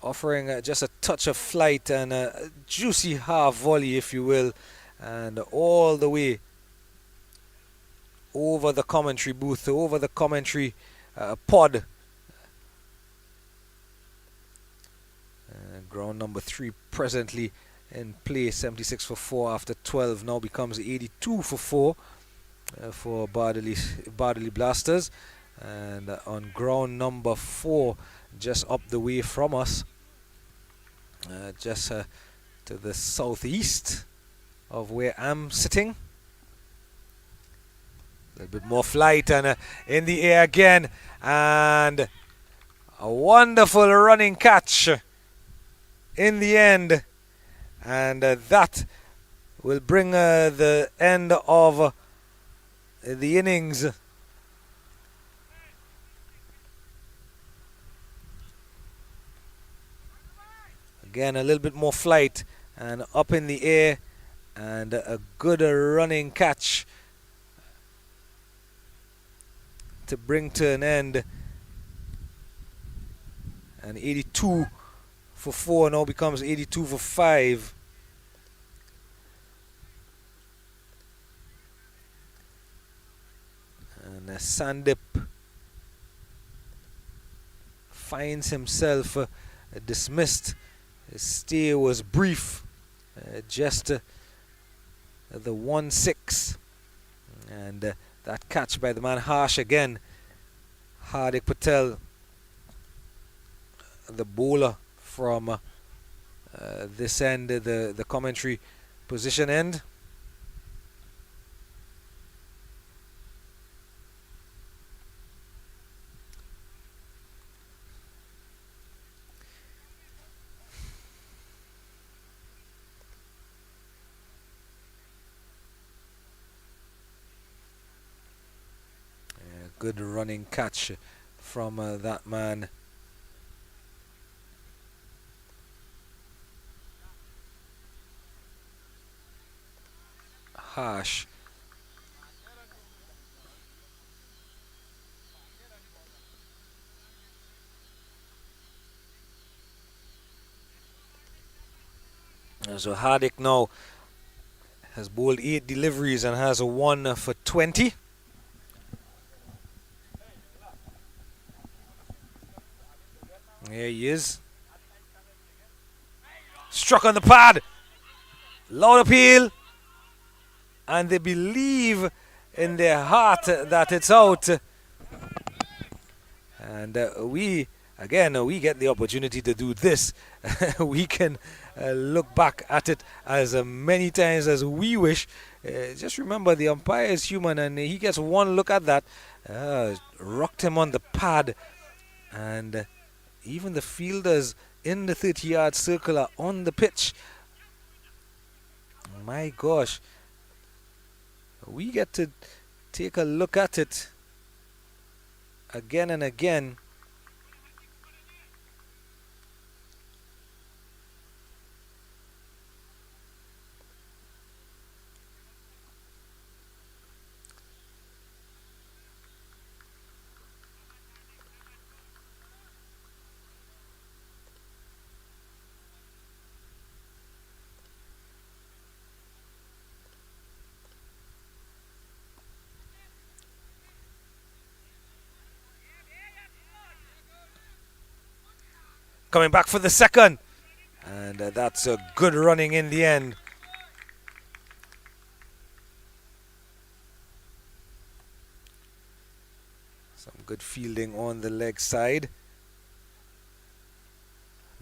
offering just a touch of flight and a juicy half volley, if you will, and all the way over the commentary booth, over the commentary pod. Ground number 3 presently in play. 76 for 4 after 12 now becomes 82 for 4 for Bardoli Blasters. And on ground number 4, just up the way from us, just to the southeast of where I'm sitting. A little bit more flight and in the air again, and a wonderful running catch in the end, and that will bring the end of the innings. Again, a little bit more flight and up in the air, and a good running catch to bring to an end. And 82 for 4 now becomes 82 for 5. And Sandip finds himself dismissed. His stay was brief, just the 1-6, and that catch by the man Harsh again. Hardik Patel, the bowler from this end, the commentary position end. Good running catch from that man. Harsh. So Hardik now has bowled 8 deliveries and has a 1 for 20. There he is. Struck on the pad. Loud appeal. And they believe in their heart that it's out. And we get the opportunity to do this. We can look back at it as many times as we wish. Just remember, the umpire is human, and he gets one look at that. Rocked him on the pad, and even the fielders in the 30-yard circle are on the pitch. My gosh, we get to take a look at it again and again. Coming back for the second, and that's a good running in the end. Some good fielding on the leg side.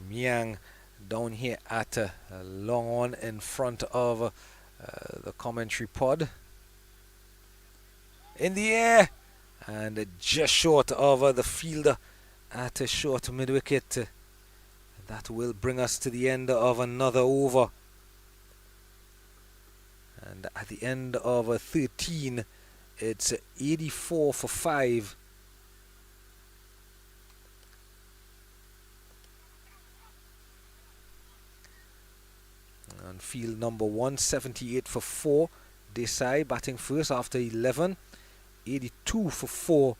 Miang down here at long on in front of the commentary pod. In the air, and just short of the fielder at a short mid-wicket. That will bring us to the end of another over. And at the end of 13, it's 84 for 5. On field number 1, 78 for 4. Desai batting first after 11. 82 for 4.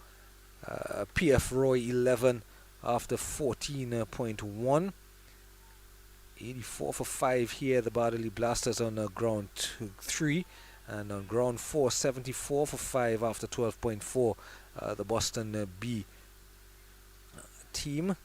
PF Roy 11 after 14.1. 84 for 5 here. The Bardoli Blasters on ground 3. And on ground 4, 74 for 5 after 12.4. The Boston B team.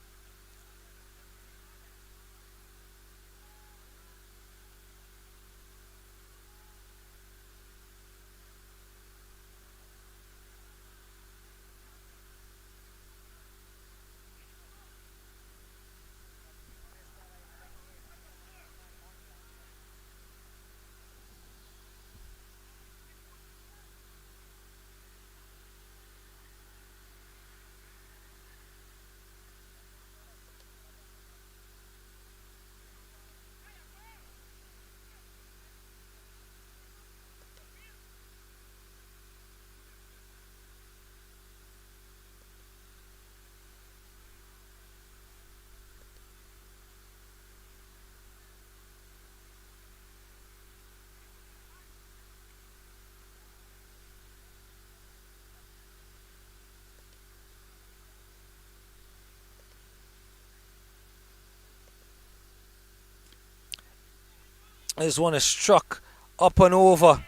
This one is struck up and over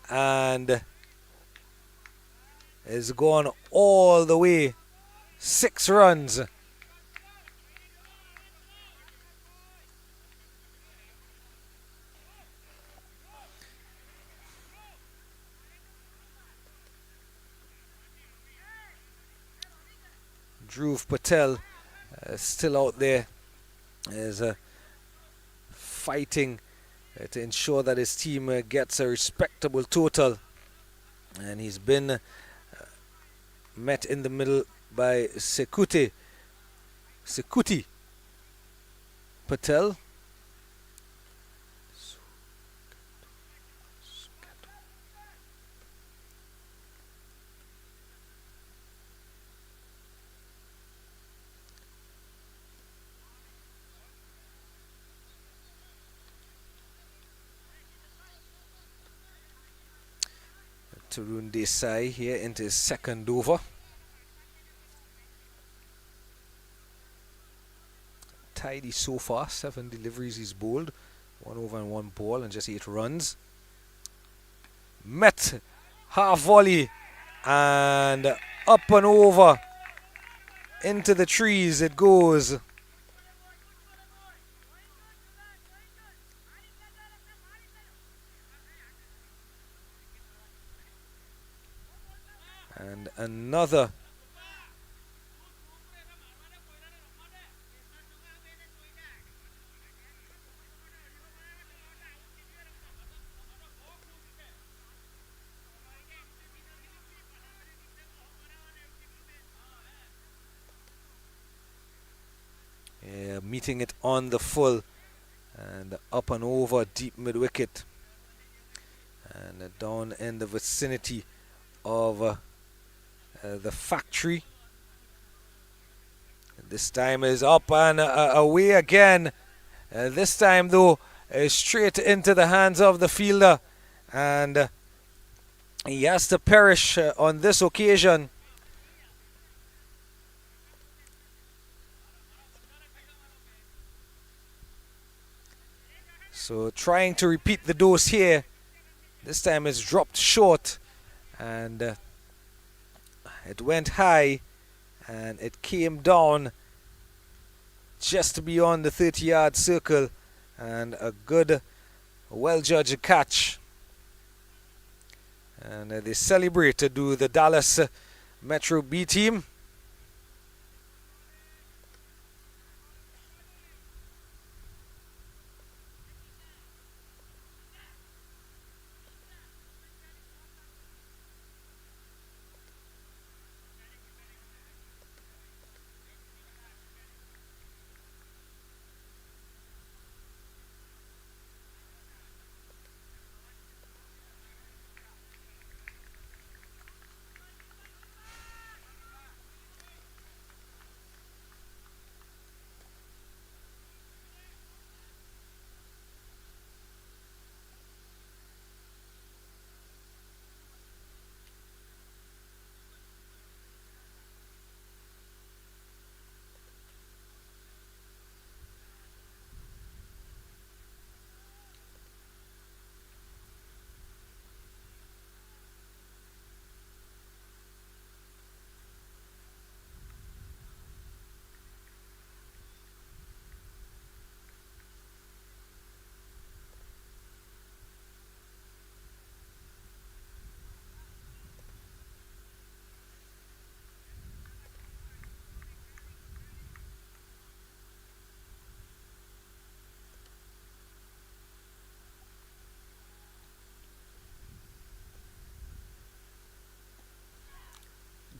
and is gone all the way. 6 runs. Dhruv Patel still out there is fighting to ensure that his team gets a respectable total, and he's been met in the middle by Sekuti Patel. Tarun Desai here into his second over. Tidy so far, 7 deliveries he's bowled, 1 over and 1 ball, and just 8 runs. Met half volley and up and over into the trees it goes. And another meeting it on the full and up and over deep mid wicket and down in the vicinity of the factory. This time is up and away again. This time though straight into the hands of the fielder, and he has to perish on this occasion. So trying to repeat the dose here. This time it's dropped short, and it went high and it came down just beyond the 30-yard circle, and a good, well-judged catch. And they celebrate to do the Dallas Metro B team.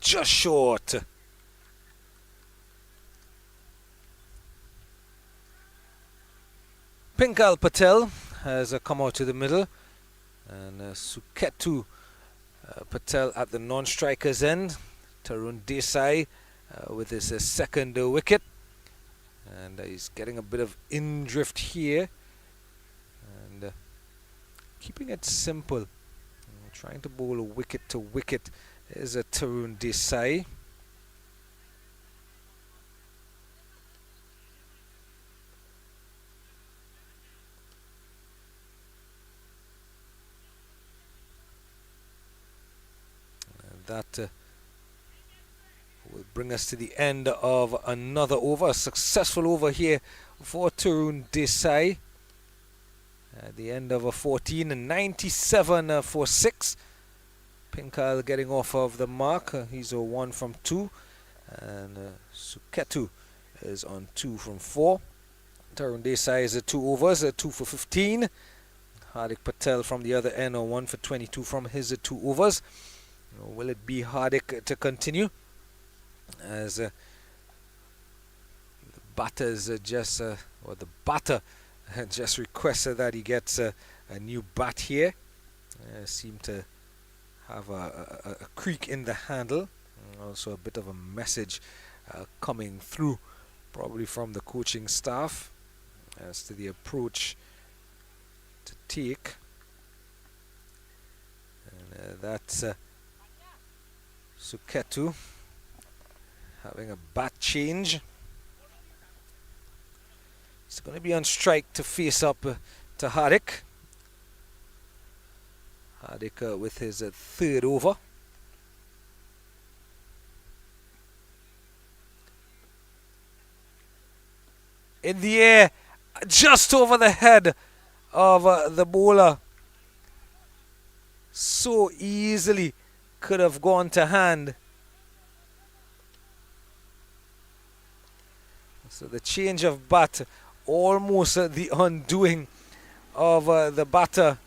Just short. Pinkal Patel has come out to the middle, and Suketu Patel at the non-striker's end. Tarun Desai with his second wicket, and he's getting a bit of in-drift here, and keeping it simple, trying to bowl a wicket to wicket. Is a Tarun Desai. That will bring us to the end of another over. A successful over here for Tarun Desai. At the end of a 14, 97 for 6. Pinkal getting off of the mark. He's a 1 from 2. And Suketu is on 2 from 4. Tarun Desai is a 2 overs, a 2 for 15. Hardik Patel from the other end, a 1 for 22 from his 2 overs. Will it be Hardik to continue? As the batters or the batter just requested that he gets a new bat here. Seem to have a creak in the handle, and also a bit of a message coming through, probably from the coaching staff, as to the approach to take. And that's Suketu having a bat change. He's going to be on strike to face up to Hardik. Hardik with his third over. In the air, just over the head of the bowler. So easily could have gone to hand. So the change of bat, almost the undoing of the batter.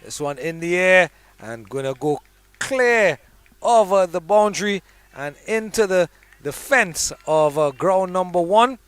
This one in the air and gonna go clear over the boundary and into the fence of ground number 1.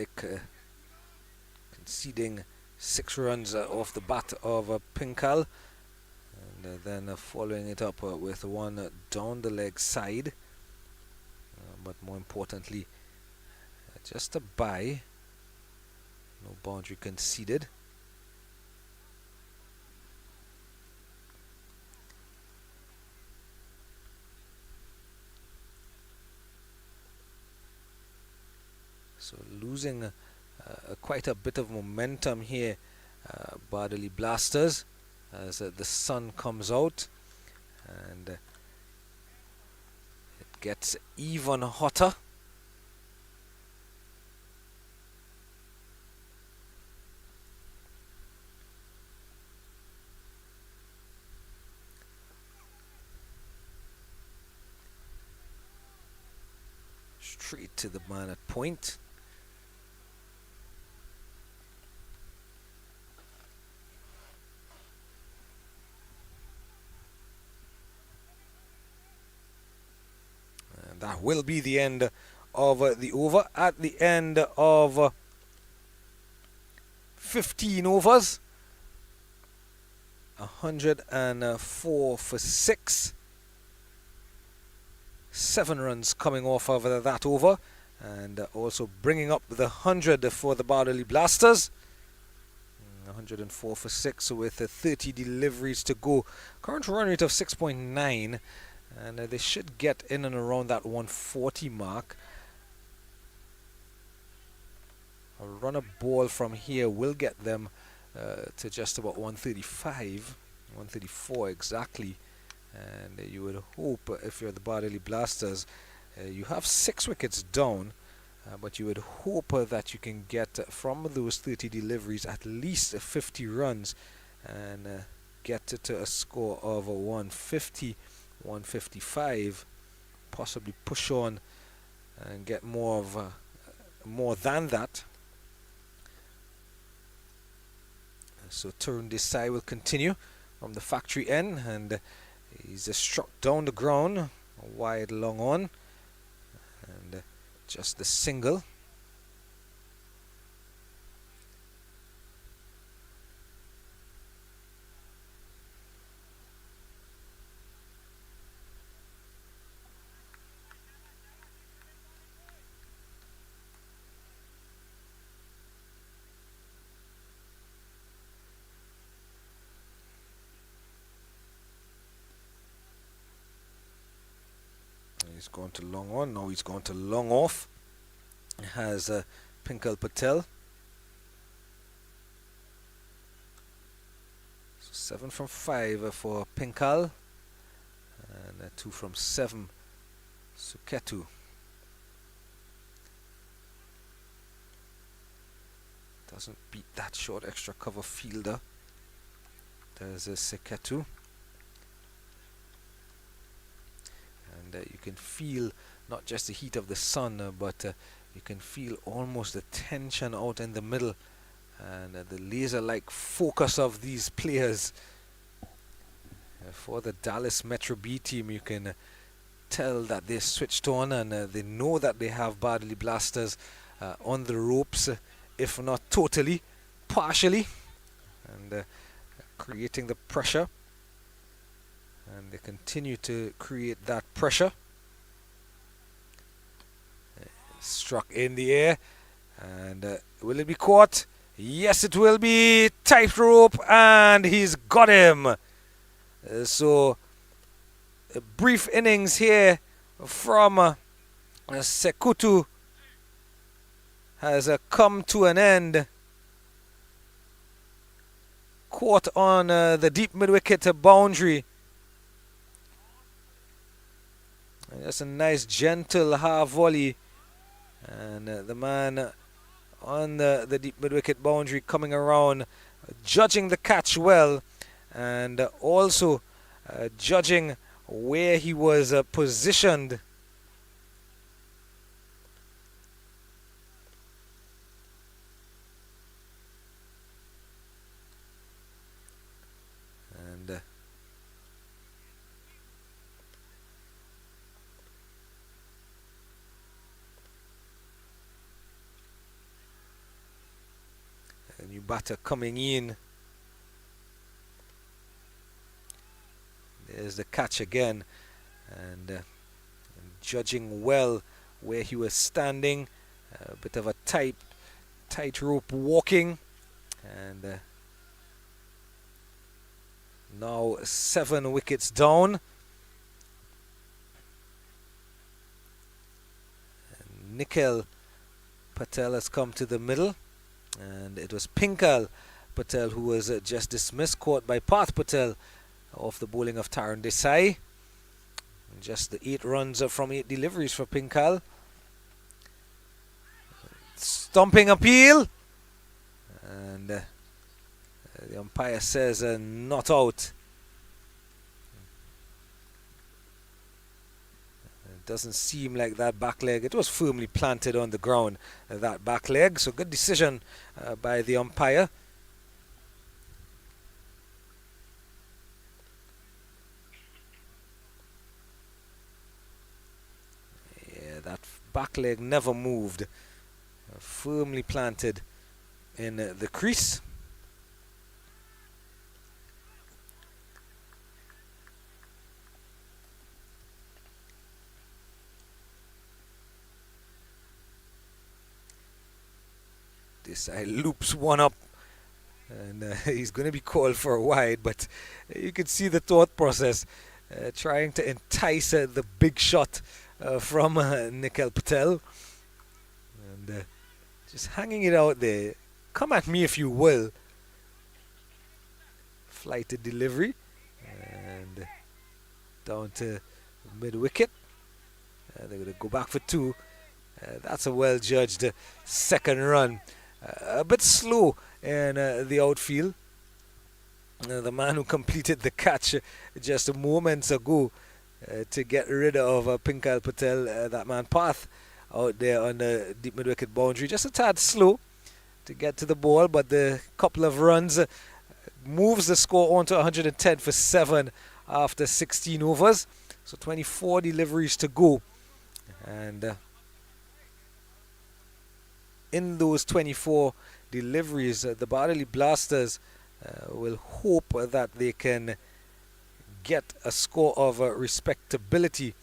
Vedic conceding 6 runs off the bat of Pinkal, and then following it up with one down the leg side, but more importantly just a bye, no boundary conceded. So losing quite a bit of momentum here, Bardoli Blasters, as the sun comes out and it gets even hotter. Straight to the man at point. And that will be the end of the over. At the end of 15 overs, 104 for 6. 7 runs coming off of that over, and also bringing up the 100 for the Bardoli Blasters. 104 for 6 with 30 deliveries to go. Current run rate of 6.9, and they should get in and around that 140 mark. A run a ball from here will get them to just about 135, 134 exactly. And you would hope, if you're the Bardoli Blasters, you have 6 wickets down, but you would hope that you can get from those 30 deliveries at least 50 runs and get to a score of 150, 155, possibly push on and get more than that. So turn this side will continue from the factory end, and he's struck down the ground, a wide long on, and just the single. He's going to long on. Now he's going to long off. Has Pinkal Patel. So 7 from 5 for Pinkal, and 2 from 7 Suketu. Doesn't beat that short extra cover fielder. There's a Suketu. And you can feel not just the heat of the sun, but you can feel almost the tension out in the middle, and the laser-like focus of these players. For the Dallas Metro B team, you can tell that they're switched on, and they know that they have Bardoli Blasters on the ropes, if not totally, partially, and creating the pressure. And they continue to create that pressure. Struck in the air, and will it be caught? Yes, it will be. Tightrope, and he's got him. So a brief innings here from Sekutu has come to an end. Caught on the deep mid-wicket boundary. That's a nice gentle half volley, and the man on the deep mid-wicket boundary coming around, judging the catch well, and also judging where he was positioned. And batter coming in. There's the catch again, and judging well where he was standing. A bit of a tightrope walking, and now 7 wickets down. And Nikhil Patel has come to the middle, and it was Pinkal Patel who was just dismissed, caught by Parth Patel off the bowling of Taran Desai. Just the 8 runs from 8 deliveries for Pinkal. Stumping appeal, and the umpire says not out. It doesn't seem like that back leg. It was firmly planted on the ground, that back leg. So good decision by the umpire. Yeah, that back leg never moved. Firmly planted in the crease. This side loops one up, and he's going to be called for a wide, but you can see the thought process, trying to entice the big shot from Nikhil Patel, and just hanging it out there. Come at me if you will. Flighted delivery, and down to mid wicket. They're going to go back for 2. That's a well judged second run. A bit slow in the outfield. The man who completed the catch just moments ago to get rid of Pinkal Patel, that man Parth, out there on the deep mid wicket boundary, just a tad slow to get to the ball, but the couple of runs moves the score on to 110 for 7 after 16 overs. So 24 deliveries to go, and in those 24 deliveries, the Bardoli Blasters will hope that they can get a score of respectability.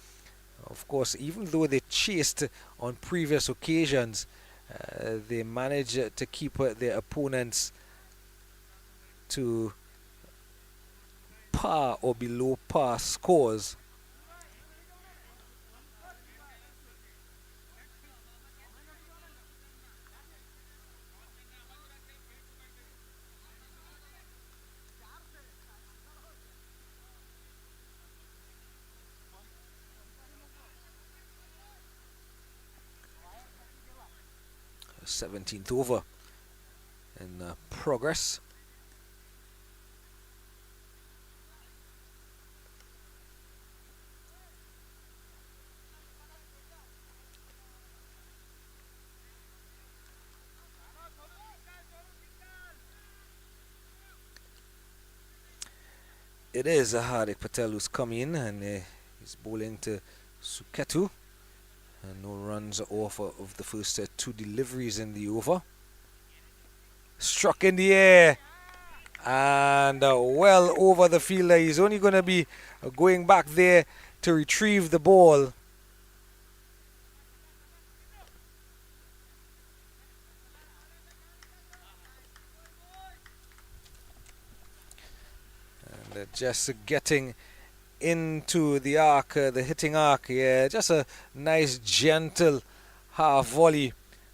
Of course, even though they chased on previous occasions, they managed to keep their opponents to par or below par scores. The 17th over in progress. It is Hardik Patel who's come in, and he's bowling to Suketu. And no runs off of the first 2 deliveries in the over. Struck in the air, and well over the fielder. He's only going to be going back there to retrieve the ball. And just getting into the arc, the hitting arc. Yeah, just a nice gentle half volley,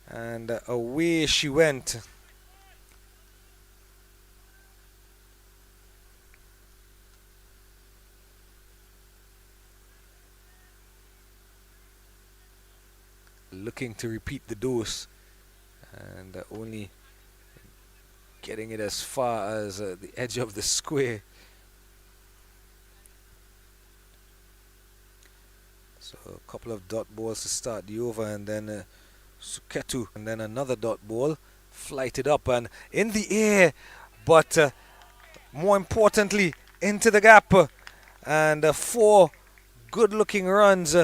and away she went. Looking to repeat the dose, and only getting it as far as the edge of the square. So a couple of dot balls to start the over, and then Suketu, and then another dot ball flighted up and in the air, but more importantly into the gap, and 4 good looking runs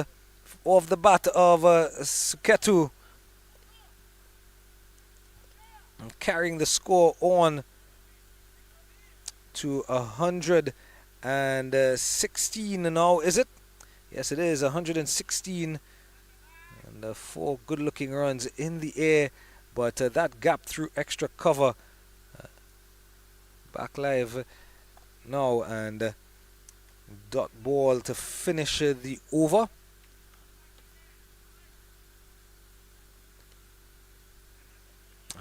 off the bat of Suketu. carrying the score on to 116 now, is it? Yes, it is 116, and 4 good-looking runs in the air, but that gap through extra cover. Back live now, and dot ball to finish the over.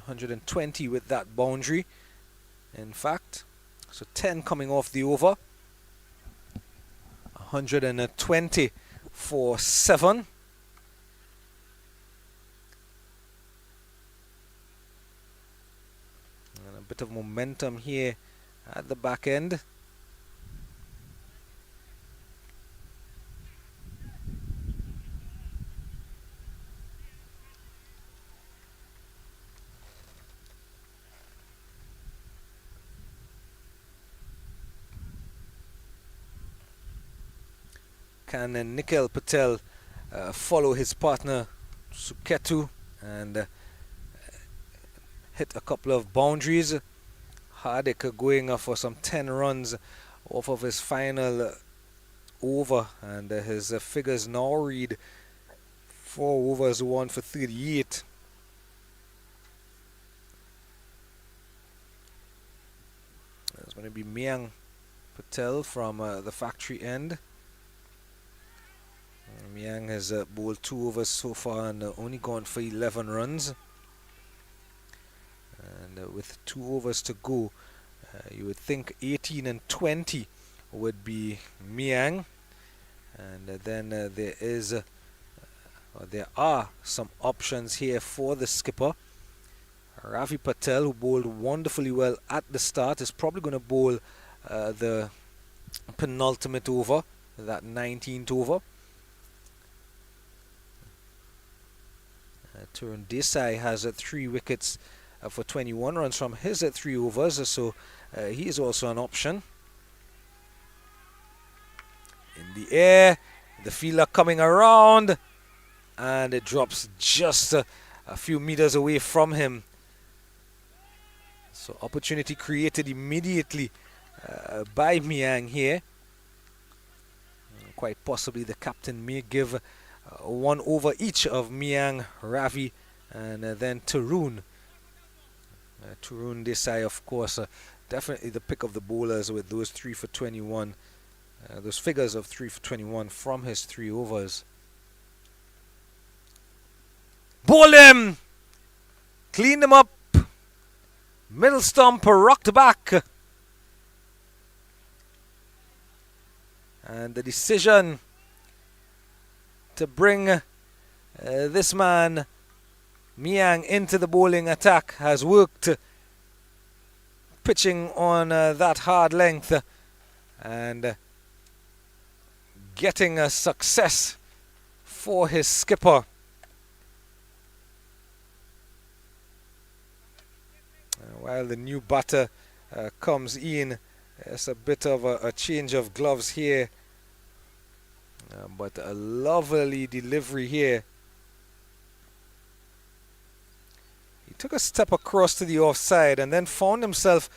.120 with that boundary, in fact. So 10 coming off the over. 120 for 7. And a bit of momentum here at the back end. Can Nikhil Patel follow his partner Suketu and hit a couple of boundaries? Hardik going for some 10 runs off of his final over, and his figures now read 4 overs, 1 for 38. There's going to be Miang Patel from the factory end. Miang has bowled 2 overs so far and only gone for 11 runs. And with 2 overs to go, you would think 18 and 20 would be Miang. And then there are some options here for the skipper. Ravi Patel, who bowled wonderfully well at the start, is probably going to bowl the penultimate over, that 19th over. Tarun Desai has 3 wickets for 21 runs from his 3 overs, so he is also an option. In the air, the fielder coming around, and it drops just a few meters away from him. So opportunity created immediately by Miang here. Quite possibly the captain may give 1 over each of Miang, Ravi, and then Tarun. Tarun Desai, of course, definitely the pick of the bowlers with those 3 for 21. Those figures of 3 for 21 from his 3 overs. Bowl him! Clean them up! Middle stump rocked back. And the decision to bring this man Miang into the bowling attack has worked. Pitching on that hard length and getting a success for his skipper. While the new batter comes in, it's a bit of a change of gloves here. But a lovely delivery here. He took a step across to the offside and then found himself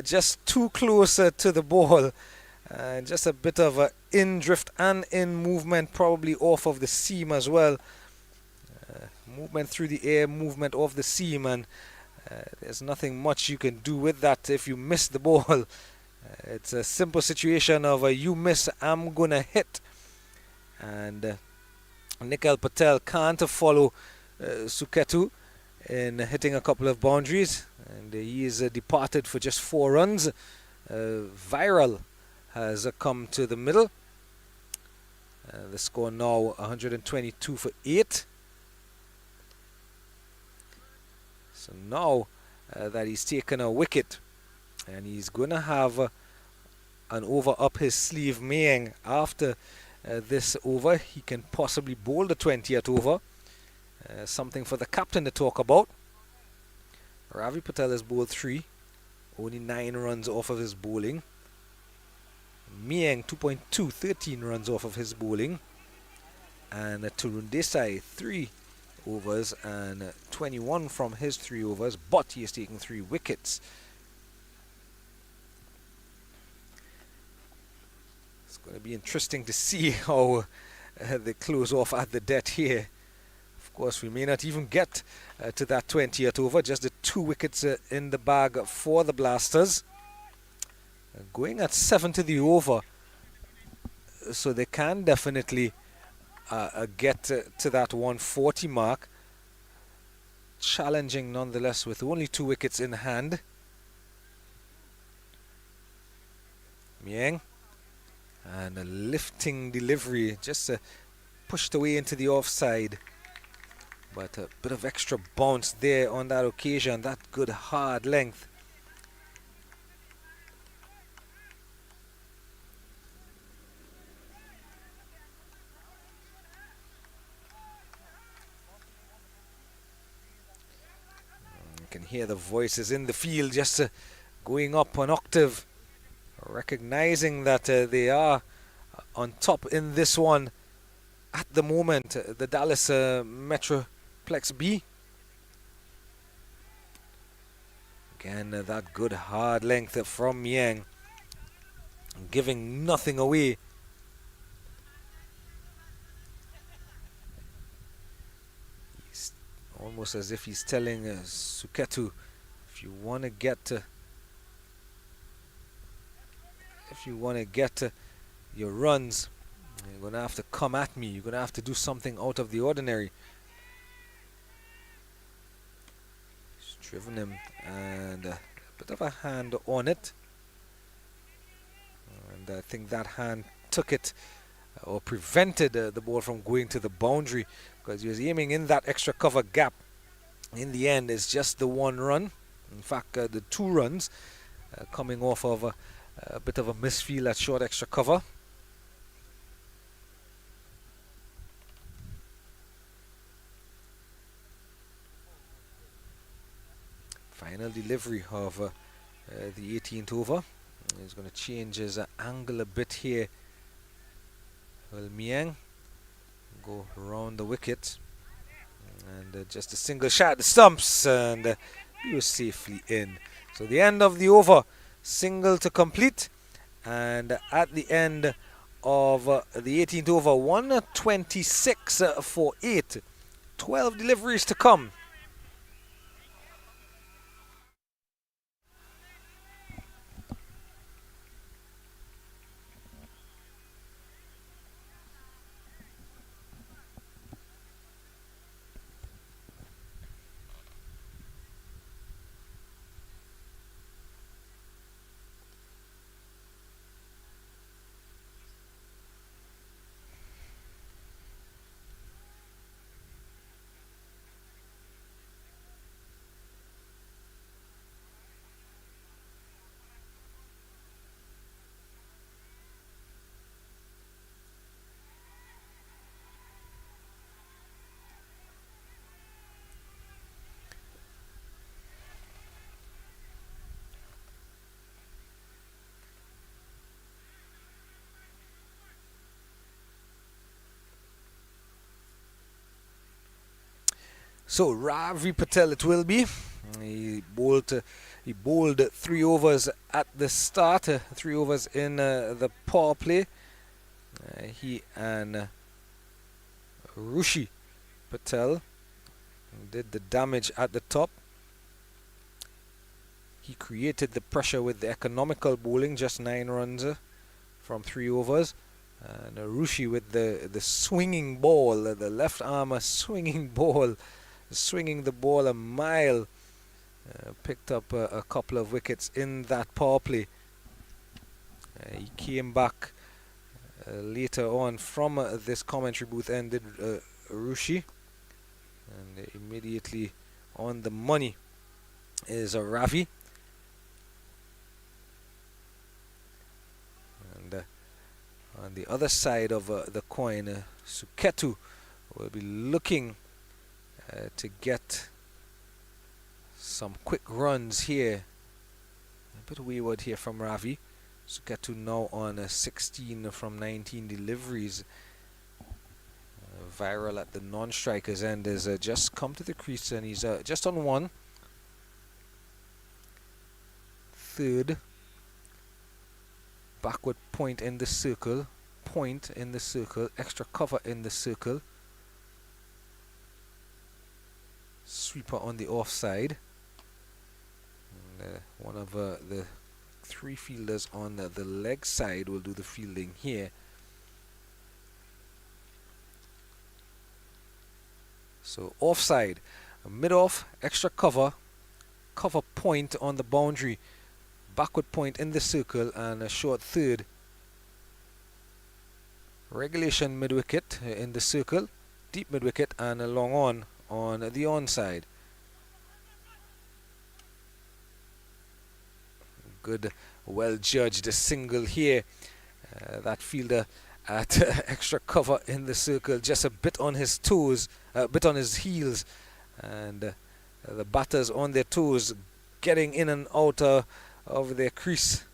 just too close to the ball. Just a bit of a in drift and in movement, probably off of the seam as well. Movement through the air, movement off the seam, and there's nothing much you can do with that if you miss the ball. It's a simple situation of you miss, I'm gonna hit. And Nikhil Patel can't follow Suketu in hitting a couple of boundaries, and he is departed for just 4 runs. Viral has come to the middle. The score now 122 for 8. So now that he's taken a wicket, and he's going to have an over up his sleeve, Miang. After this over, he can possibly bowl the 20th over. Something for the captain to talk about. Ravi Patel has bowled 3, only 9 runs off of his bowling. Miang 2.2, 13 runs off of his bowling. And Tarun Desai 3 overs and 21 from his 3 overs, but he has taken 3 wickets. It's going to be interesting to see how they close off at the death here. Of course, we may not even get to that 20th over, just the 2 wickets in the bag for the Blasters. Going at 7 to the over, so they can definitely get to that 140 mark. Challenging nonetheless with only 2 wickets in hand. Mieng, and a lifting delivery, just pushed away into the offside. But a bit of extra bounce there on that occasion, that good hard length. You can hear the voices in the field just going up an octave, recognizing that they are on top in this one at the moment, the Dallas Metroplex B. Again, that good hard length from Yang, giving nothing away. He's almost as if he's telling Suketu, if you want to get your runs, you're going to have to come at me. You're going to have to do something out of the ordinary. He's driven him, and a bit of a hand on it. And I think that hand took it, or prevented the ball from going to the boundary, because he was aiming in that extra cover gap. In the end, it's just the 1 run. In fact, the 2 runs coming off of a bit of a misfield at short extra cover. Final delivery of the 18th over. He's going to change his angle a bit here. Well, Miang go around the wicket, and just a single shot at the stumps, and he was safely in. So the end of the over, single to complete, and at the end of the 18th over, 126 for 8. 12 deliveries to come. So Ravi Patel it will be. He bowled 3 overs at the start, 3 overs in the power play. He and Rushi Patel did the damage at the top. He created the pressure with the economical bowling, just 9 runs from 3 overs. And Rushi with the swinging ball, the left arm swinging ball, swinging the ball a mile, picked up a couple of wickets in that power play. He came back later on from this commentary booth, ended Rushi, and immediately on the money is Ravi. And on the other side of the coin, Suketu will be looking to get some quick runs here. A bit wayward here from Ravi. Suketu now on 16 from 19 deliveries. Viral at the non-striker's end has just come to the crease, and he's just on one. Third. Backward point in the circle. Point in the circle. Extra cover in the circle. Sweeper on the offside. And, one of the three fielders on the leg side will do the fielding here. So offside, mid-off, extra cover, cover point on the boundary, backward point in the circle, and a short third. Regulation mid-wicket in the circle, deep mid-wicket, and a long on the onside. Good, well judged single here. That fielder at extra cover in the circle, just a bit on his toes, a bit on his heels, and the batters on their toes, getting in and out of their crease.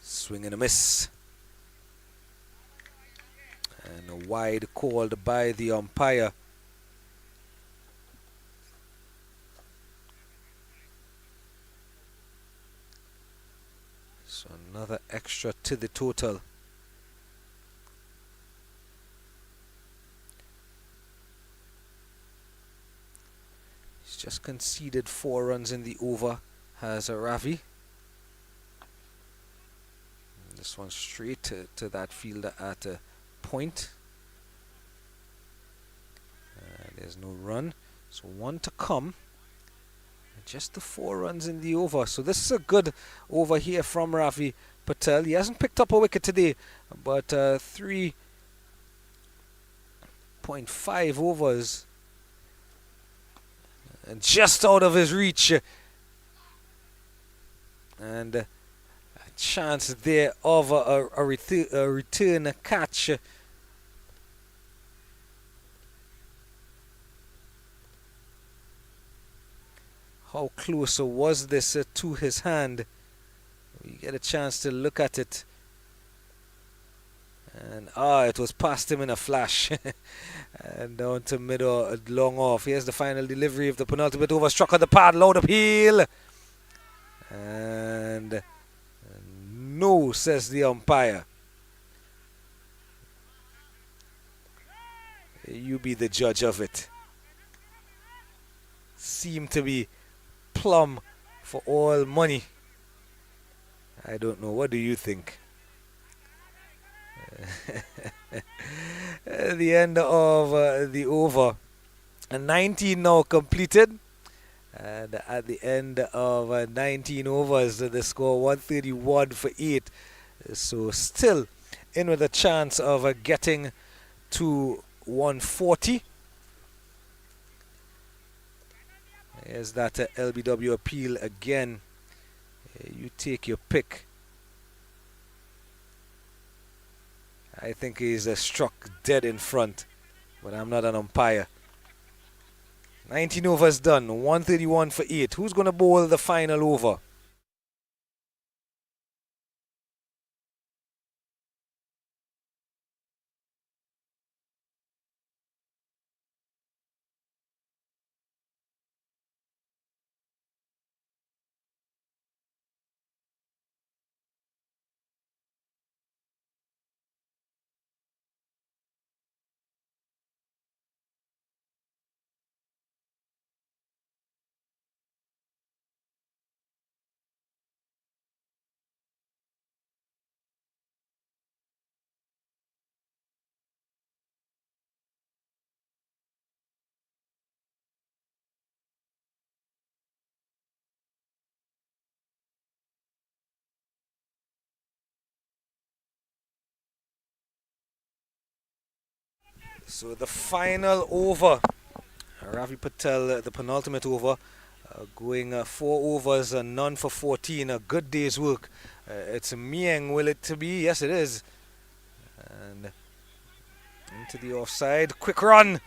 Swing and a miss. And a wide called by the umpire. So another extra to the total. He's just conceded 4 runs in the over, has a Ravi. And this one straight to that fielder at a point. There's no run, so 1 to come. Just the 4 runs in the over. So this is a good over here from Ravi Patel. He hasn't picked up a wicket today, but 3.5 overs. And just out of his reach. And a chance there of a return catch. How close was this to his hand? We get a chance to look at it. And it was past him in a flash. And down to mid or long off. Here's the final delivery of the penultimate over. Struck on the pad, loud appeal. And no, says the umpire. You be the judge of it. Seem to be plum for all money. I don't know. What do you think? The end of the over. 19 now completed. And at the end of 19 overs, the score 131 for 8. So still in with a chance of getting to 140. Here's that LBW appeal again. You take your pick. I think he's struck dead in front, but I'm not an umpire. 19 overs done, 131 for 8. Who's going to bowl the final over? So the final over, Ravi Patel, the penultimate over, going 4 overs and none for 14. A good day's work. It's a Mieng, will it to be? Yes, it is. And into the offside. Quick run.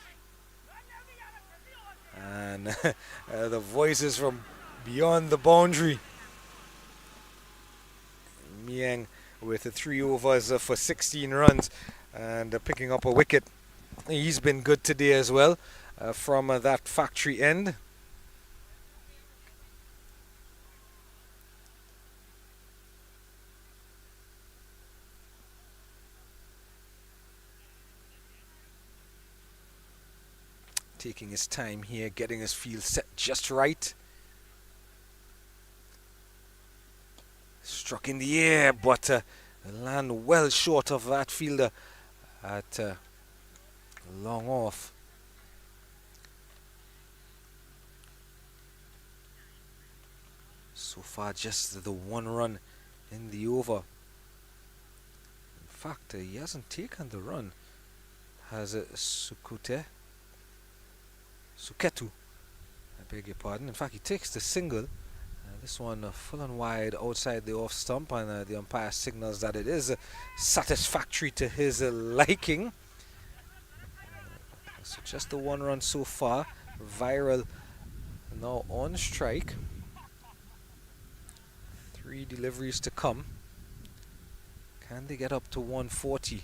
And the voices from beyond the boundary. Miang with 3 overs for 16 runs and picking up a wicket. He's been good today as well from that factory end. Taking his time here, getting his field set just right. Struck in the air, but land well short of that fielder at long off. So far just the 1 run in the over. In fact, he hasn't taken the run. Has Suketu, I beg your pardon. In fact, he takes the single. This one full and wide outside the off stump, and the umpire signals that it is satisfactory to his liking. So just the 1 run so far. Viral now on strike. 3 deliveries to come. Can they get up to 140?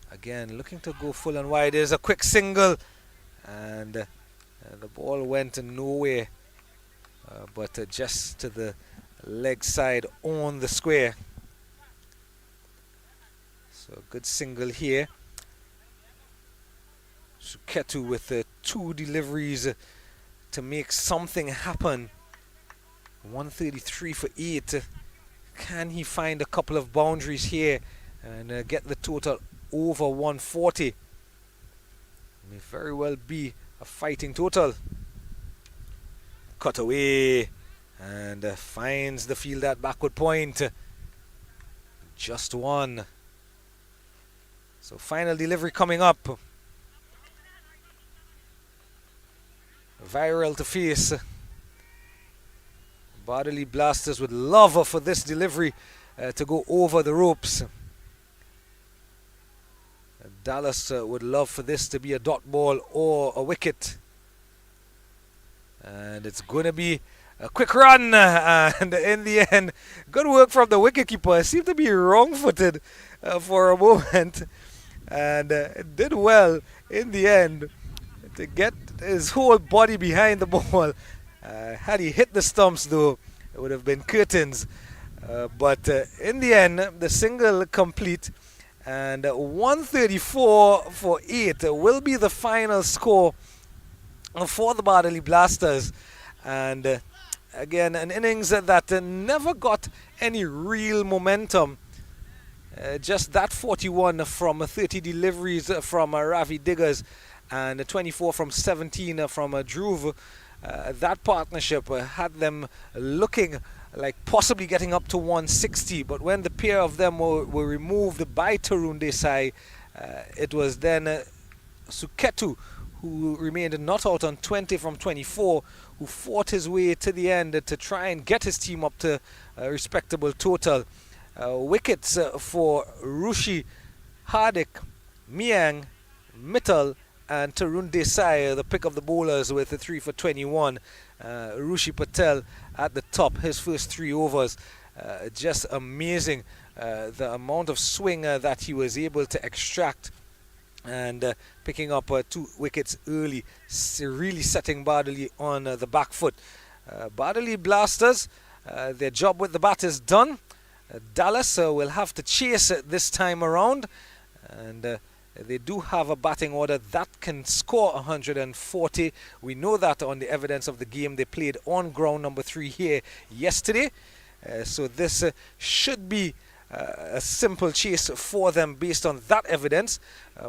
Again, looking to go full and wide. There's a quick single, and the ball went nowhere. But just to the leg side on the square. So a good single here. Suketu with 2 deliveries to make something happen. 133 for 8. Can he find a couple of boundaries here and get the total over 140? May very well be a fighting total. Cut away and finds the field at backward point. Just 1. So final delivery coming up. Viral to face. Bardoli Blasters would love for this delivery to go over the ropes. Dallas would love for this to be a dot ball or a wicket. And it's going to be a quick run, and in the end, good work from the wicketkeeper. Seemed to be wrong-footed for a moment, and did well in the end to get his whole body behind the ball. Had he hit the stumps, though, it would have been curtains. But in the end, the single complete, and 134 for 8 will be the final score for the Bardoli Blasters. And again, an innings that never got any real momentum. Just that 41 from 30 deliveries from Ravi Diggers and 24 from 17 from Dhruv. That partnership had them looking like possibly getting up to 160, but when the pair of them were removed by Tarun Desai, it was then Suketu who remained not out on 20 from 24, who fought his way to the end to try and get his team up to a respectable total. Wickets for Rushi, Hardik, Miang, Mittal, and Tarun Desai, the pick of the bowlers with the 3 for 21. Rushi Patel at the top, his first 3 overs. Just amazing the amount of swing that he was able to extract, and picking up 2 wickets early, really setting Bardoli on the back foot. Bardoli Blasters, their job with the bat is done. Dallas will have to chase it this time around, and they do have a batting order that can score 140. We know that on the evidence of the game they played on ground number 3 here yesterday. So this should be a simple chase for them based on that evidence,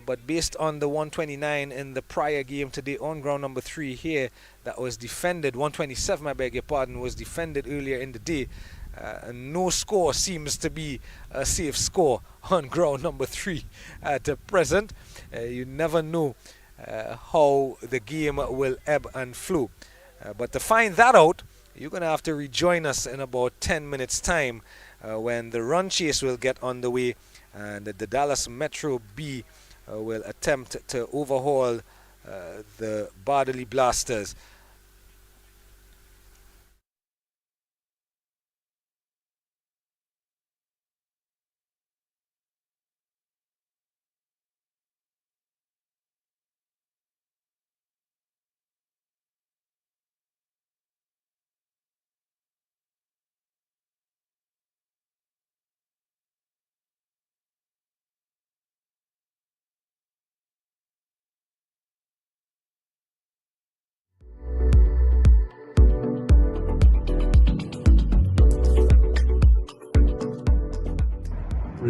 but based on the 129 in the prior game today on ground number 3 here that was defended, 127 I beg your pardon, was defended earlier in the day. No score seems to be a safe score on ground number 3 at present. You never know how the game will ebb and flow, but to find that out, you're going to have to rejoin us in about 10 minutes time when the run chase will get underway and the Dallas Metro B will attempt to overhaul the Bardoli Blasters.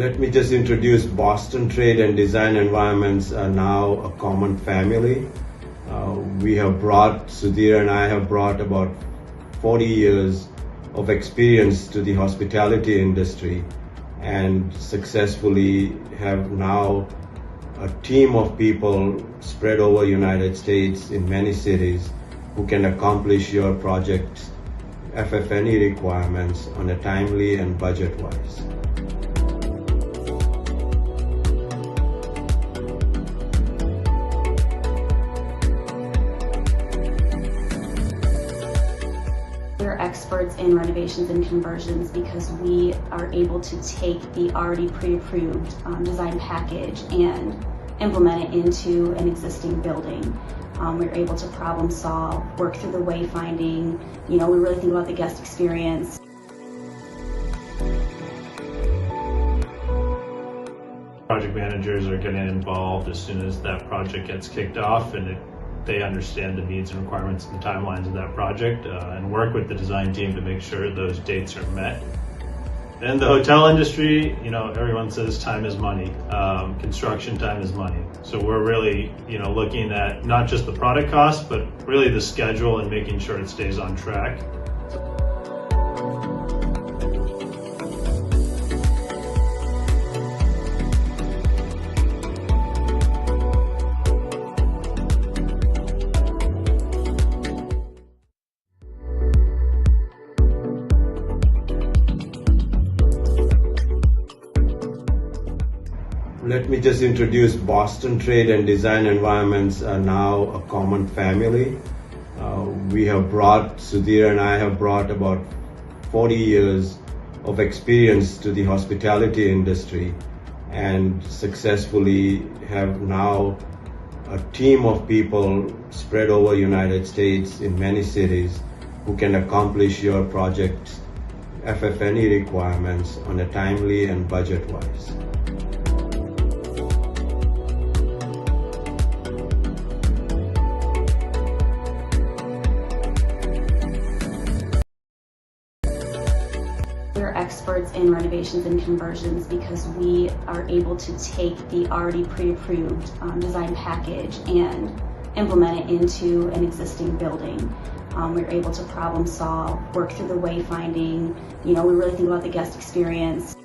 Let me just introduce Boston trade and design environments are now a common family. Sudhir and I have brought about 40 years of experience to the hospitality industry and successfully have now a team of people spread over United States in many cities who can accomplish your project's FF&E requirements on a timely and budget-wise. We're experts in renovations and conversions because we are able to take the already pre-approved design package and implement it into an existing building. We're able to problem solve, work through the wayfinding. We really think about the guest experience. Project managers are getting involved as soon as that project gets kicked off, and they understand the needs and requirements and timelines of that project, and work with the design team to make sure those dates are met. In the hotel industry, everyone says time is money. Construction time is money. So we're really, looking at not just the product cost, but really the schedule and making sure it stays on track. Let me just introduce Boston trade and design environments are now a common family. Sudhir and I have brought about 40 years of experience to the hospitality industry and successfully have now a team of people spread over United States in many cities who can accomplish your project's FF&E requirements on a timely and budget-wise. We're experts in renovations and conversions because we are able to take the already pre-approved design package and implement it into an existing building. We're able to problem solve, work through the wayfinding. We really think about the guest experience.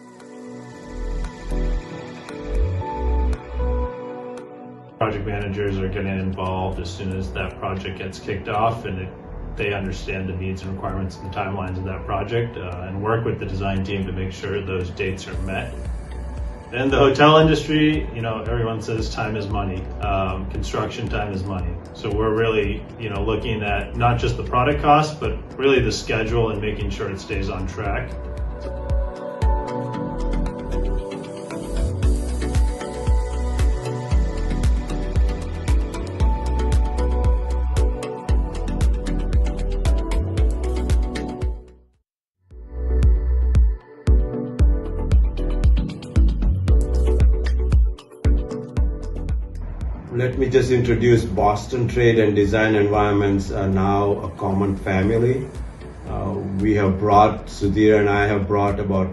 Project managers are getting involved as soon as that project gets kicked off, and they understand the needs and requirements and timelines of that project, and work with the design team to make sure those dates are met. In the hotel industry, everyone says time is money. Construction time is money. So we're really, looking at not just the product cost, but really the schedule and making sure it stays on track. Let me just introduce Boston trade and design environments are now a common family. Sudhir and I have brought about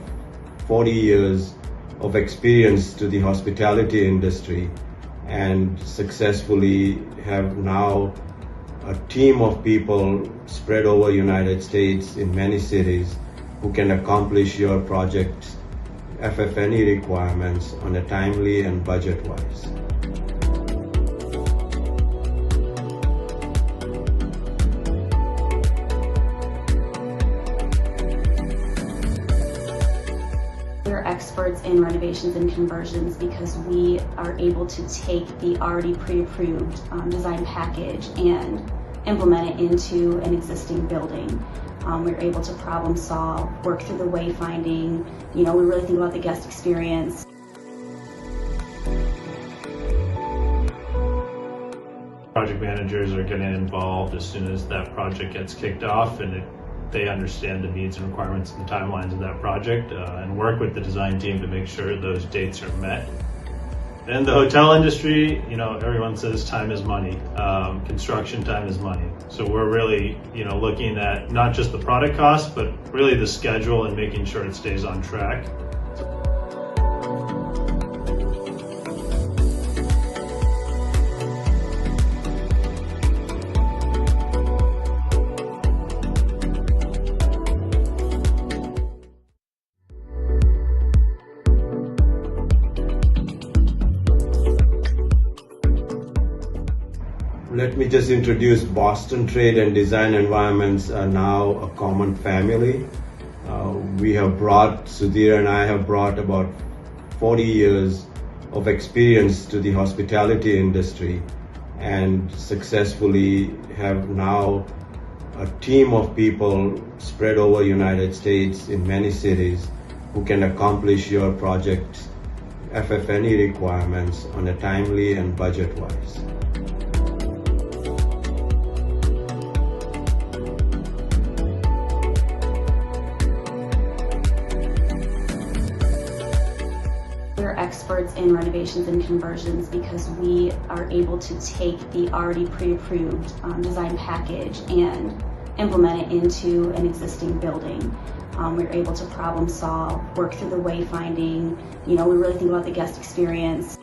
40 years of experience to the hospitality industry and successfully have now a team of people spread over United States in many cities who can accomplish your project's FF&E requirements on a timely and budget-wise. We're experts in renovations and conversions because we are able to take the already pre-approved design package and implement it into an existing building. We're able to problem solve, work through the wayfinding. We really think about the guest experience. Project managers are getting involved as soon as that project gets kicked off, and they understand the needs and requirements and timelines of that project, and work with the design team to make sure those dates are met. In the hotel industry, everyone says time is money. Construction time is money. So we're really, looking at not just the product cost, but really the schedule and making sure it stays on track. Let me just introduce Boston trade and design environments are now a common family. Sudhir and I have brought about 40 years of experience to the hospitality industry and successfully have now a team of people spread over United States in many cities who can accomplish your project's FF&E requirements on a timely and budget-wise. We're experts in renovations and conversions because we are able to take the already pre-approved design package and implement it into an existing building. We're able to problem solve, work through the wayfinding. We really think about the guest experience.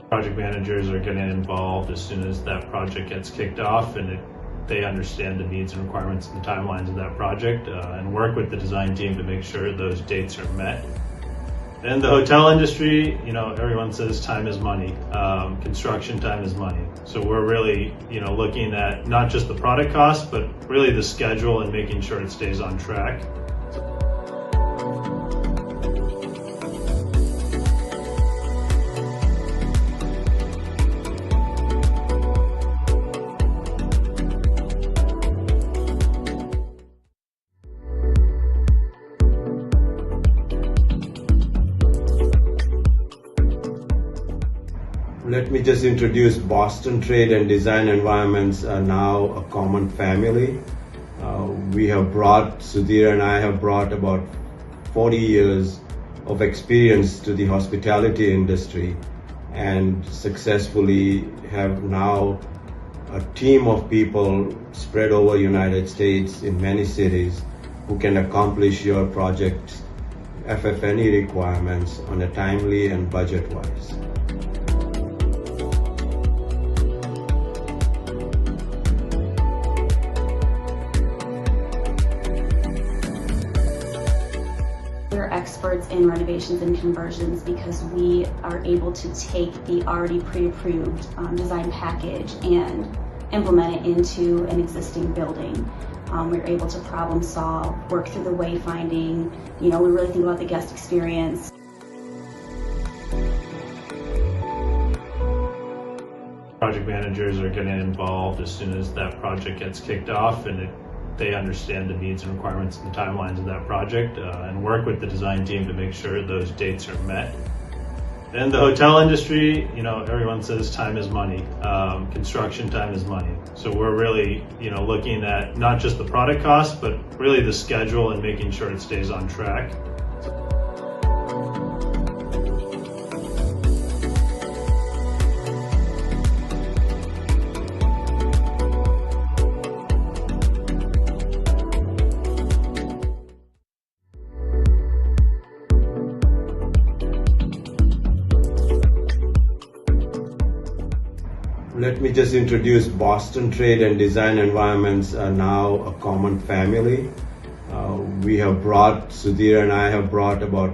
Project managers are getting involved as soon as that project gets kicked off, and they understand the needs and requirements and timelines of that project, and work with the design team to make sure those dates are met. In the hotel industry, everyone says time is money. Construction time is money. So we're really, looking at not just the product cost, but really the schedule and making sure it stays on track. Let me just introduce Boston trade and design environments are now a common family. Sudhir and I have brought about 40 years of experience to the hospitality industry and successfully have now a team of people spread over United States in many cities who can accomplish your project's FF&E requirements on a timely and budget-wise. We're experts in renovations and conversions because we are able to take the already pre-approved design package and implement it into an existing building. We're able to problem solve, work through the wayfinding. We really think about the guest experience. Project managers are getting involved as soon as that project gets kicked off, and they understand the needs and requirements and timelines of that project, and work with the design team to make sure those dates are met. In the hotel industry, everyone says time is money. Construction time is money. So we're really, looking at not just the product cost, but really the schedule and making sure it stays on track. Let me just introduce Boston trade and design environments are now a common family. Sudhir and I have brought about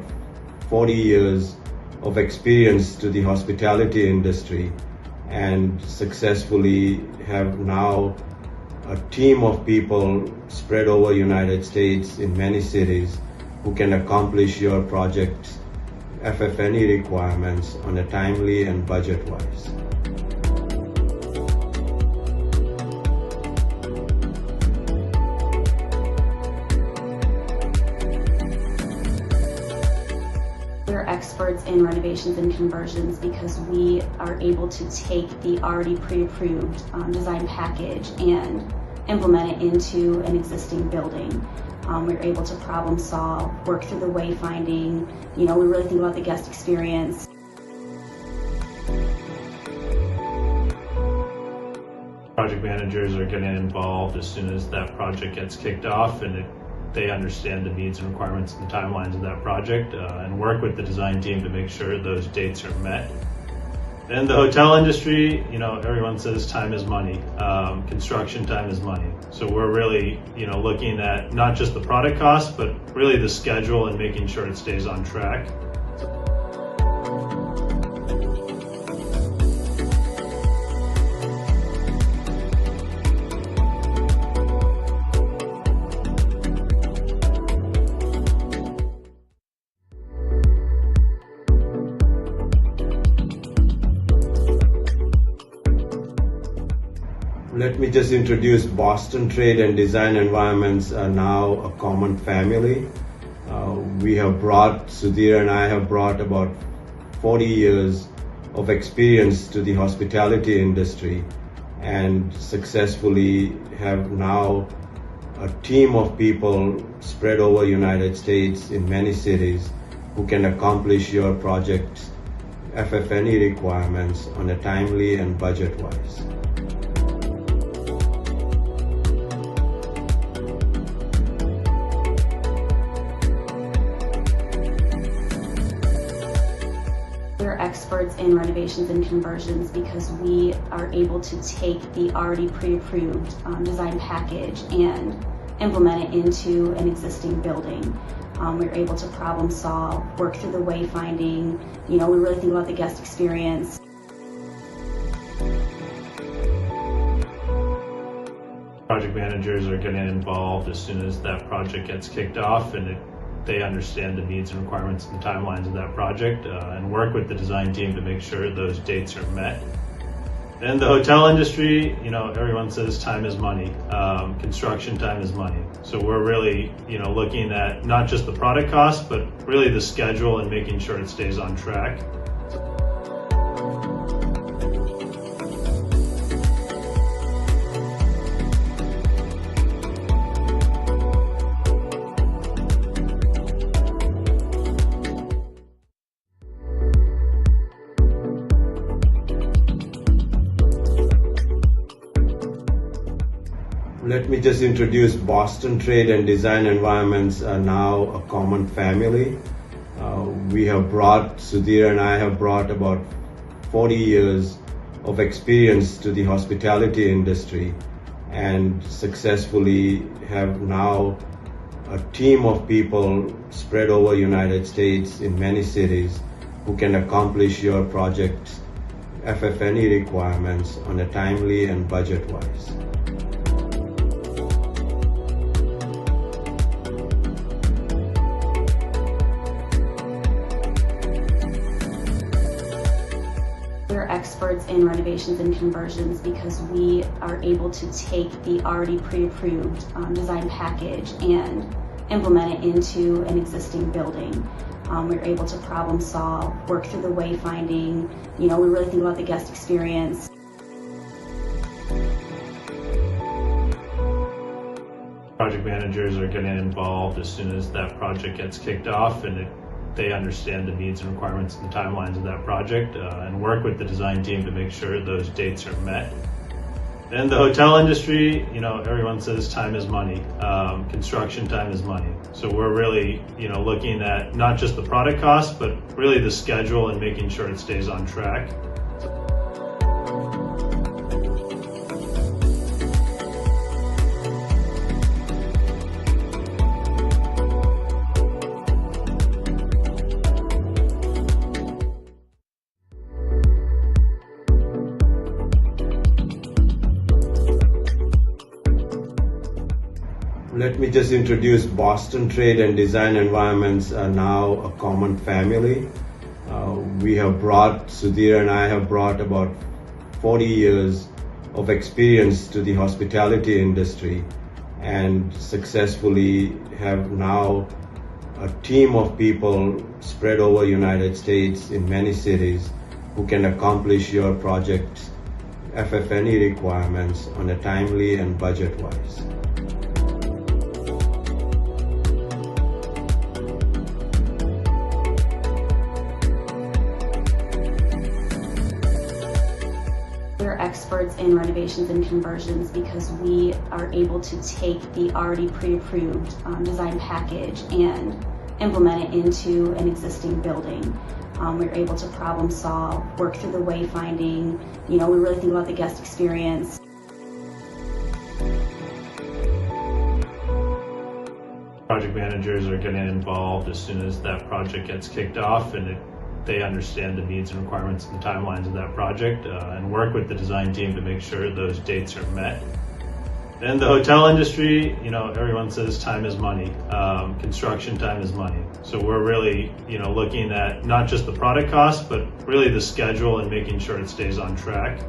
40 years of experience to the hospitality industry and successfully have now a team of people spread over United States in many cities who can accomplish your project's FF&E requirements on a timely and budget-wise. We're experts in renovations and conversions because we are able to take the already pre-approved design package and implement it into an existing building. We're able to problem solve, work through the wayfinding. We really think about the guest experience. Project managers are getting involved as soon as that project gets kicked off, and they understand the needs and requirements and timelines of that project, and work with the design team to make sure those dates are met. In the hotel industry, everyone says time is money. Construction time is money. So we're really, looking at not just the product cost, but really the schedule and making sure it stays on track. Let me just introduce Boston Trade and Design Environments are now a common family. Sudhir and I have brought about 40 years of experience to the hospitality industry and successfully have now a team of people spread over United States in many cities who can accomplish your project's FF&E requirements on a timely and budget-wise. We're experts in renovations and conversions because we are able to take the already pre-approved design package and implement it into an existing building. We're able to problem solve, work through the wayfinding. We really think about the guest experience. Project managers are getting involved as soon as that project gets kicked off, and they understand the needs and requirements and timelines of that project, and work with the design team to make sure those dates are met. In the hotel industry, everyone says time is money. Construction time is money. So we're really, looking at not just the product cost, but really the schedule and making sure it stays on track. Let me just introduce Boston Trade and Design Environments are now a common family. Sudhir and I have brought about 40 years of experience to the hospitality industry and successfully have now a team of people spread over United States in many cities who can accomplish your project's FF&E requirements on a timely and budget-wise. We're experts in renovations and conversions because we are able to take the already pre-approved design package and implement it into an existing building. We're able to problem solve, work through the wayfinding. We really think about the guest experience. Project managers are getting involved as soon as that project gets kicked off, and they understand the needs and requirements and timelines of that project, and work with the design team to make sure those dates are met. In the hotel industry, everyone says time is money. Construction time is money. So we're really, looking at not just the product cost, but really the schedule and making sure it stays on track. Let me just introduce Boston Trade and Design Environments are now a common family. Sudhir and I have brought about 40 years of experience to the hospitality industry and successfully have now a team of people spread over United States in many cities who can accomplish your project's FF&E requirements on a timely and budget-wise. We're experts in renovations and conversions because we are able to take the already pre-approved design package and implement it into an existing building. We're able to problem solve, work through the wayfinding. We really think about the guest experience. Project managers are getting involved as soon as that project gets kicked off, and they understand the needs and requirements and timelines of that project, and work with the design team to make sure those dates are met. In the hotel industry, everyone says time is money. Construction time is money. So we're really, looking at not just the product cost, but really the schedule and making sure it stays on track.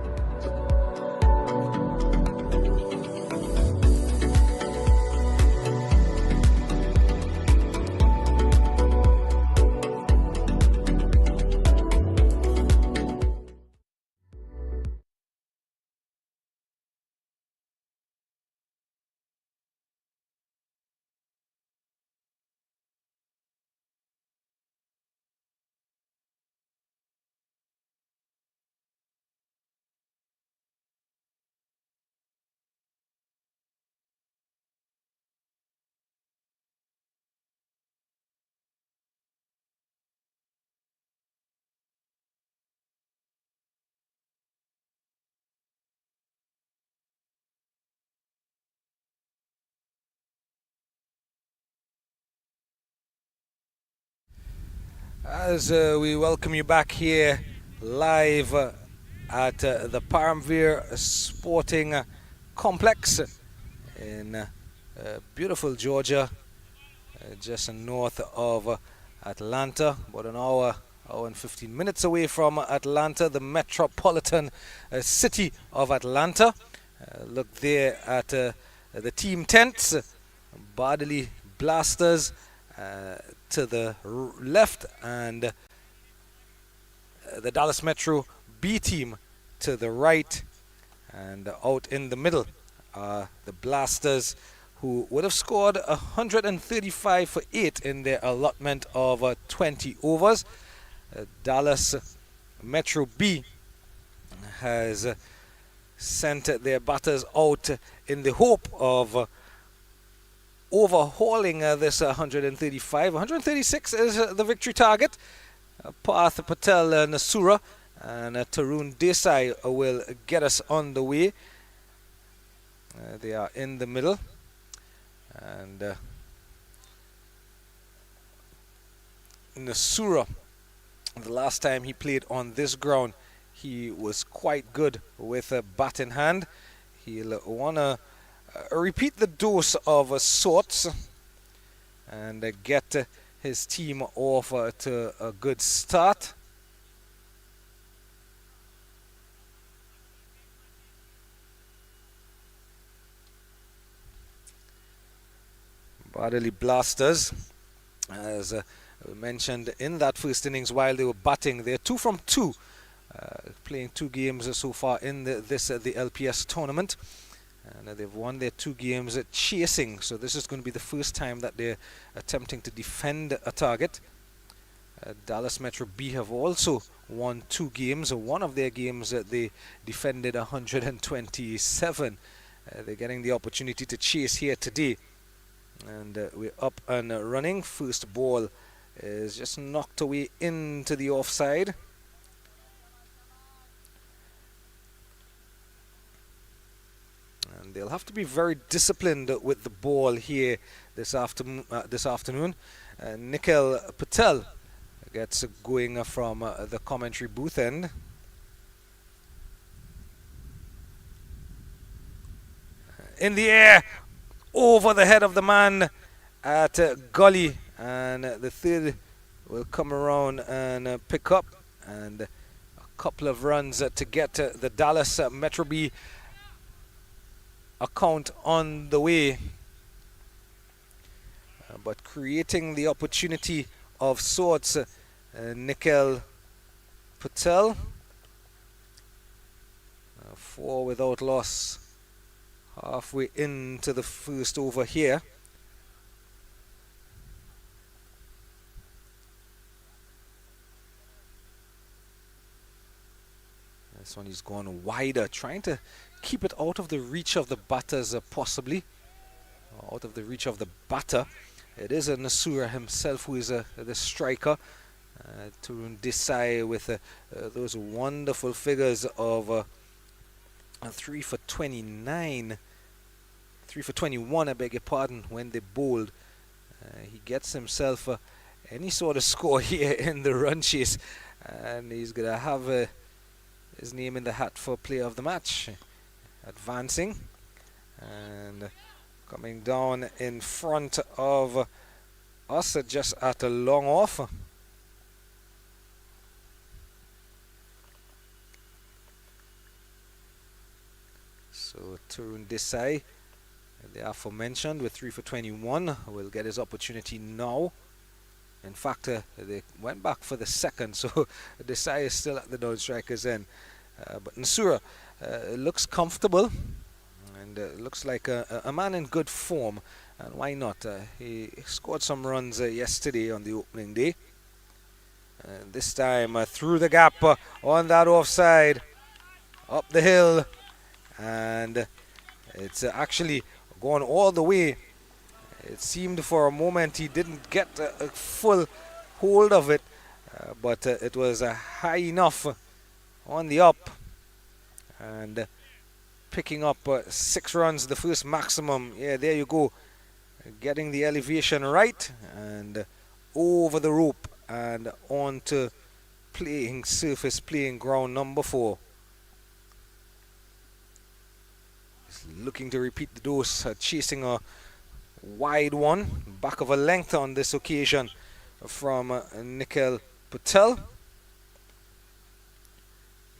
As we welcome you back here live at the Paramveer Sporting Complex in beautiful Georgia, just north of Atlanta, about an hour and 15 minutes away from Atlanta, the metropolitan city of Atlanta. Look there at the team tents, Bardoli Blasters to the left, and the Dallas Metro B team to the right, and out in the middle are the Blasters, who would have scored 135 for 8 in their allotment of 20 overs. Dallas Metro B has sent their batters out in the hope of overhauling this 135. 136 is the victory target. Parth Patel, Nasura and Tarun Desai will get us on the way. They are in the middle, and Nasura, the last time he played on this ground, he was quite good with a bat in hand. He'll want to repeat the dose of sorts and get his team off to a good start. Bardoli Blasters, as mentioned in that first innings while they were batting, they're 2 from 2, playing 2 games so far in the LPS tournament. And they've won their 2 games chasing, so this is going to be the first time that they're attempting to defend a target. Dallas Metro B have also won 2 games. One of their games they defended 127. They're getting the opportunity to chase here today. And we're up and running. First ball is just knocked away into the offside. They'll have to be very disciplined with the ball here this afternoon. Nikhil Patel gets going from the commentary booth end. In the air, over the head of the man at Gully, and the third will come around and pick up, and a couple of runs to get the Dallas Metro B account on the way, but creating the opportunity of sorts. Nikhil Patel, 4 without loss, halfway into the first over here. This one is going wider, trying to keep it out of the reach of the batters, possibly. Out of the reach of the batter. It is Nasura himself who is the striker. Tarun Desai with those wonderful figures of 3 for 29. 3 for 21, I beg your pardon, when they bowled. He gets himself any sort of score here in the run chase. And he's going to have his name in the hat for player of the match. Advancing and coming down in front of us just at a long off. So Tarun Desai, the aforementioned, with 3 for 21, will get his opportunity now. In fact, they went back for the second, so Desai is still at the non-strikers end. But Nasura looks comfortable and looks like a man in good form, and why not? He scored some runs yesterday on the opening day, and this time through the gap on that offside, up the hill, and it's actually gone all the way. It seemed for a moment he didn't get a full hold of it, but it was high enough on the up, and picking up 6 runs, the first maximum. Yeah, there you go, getting the elevation right, and over the rope and on to playing surface, playing ground number 4. He's looking to repeat the dose, chasing a wide one, back of a length on this occasion from Nikhil Patel.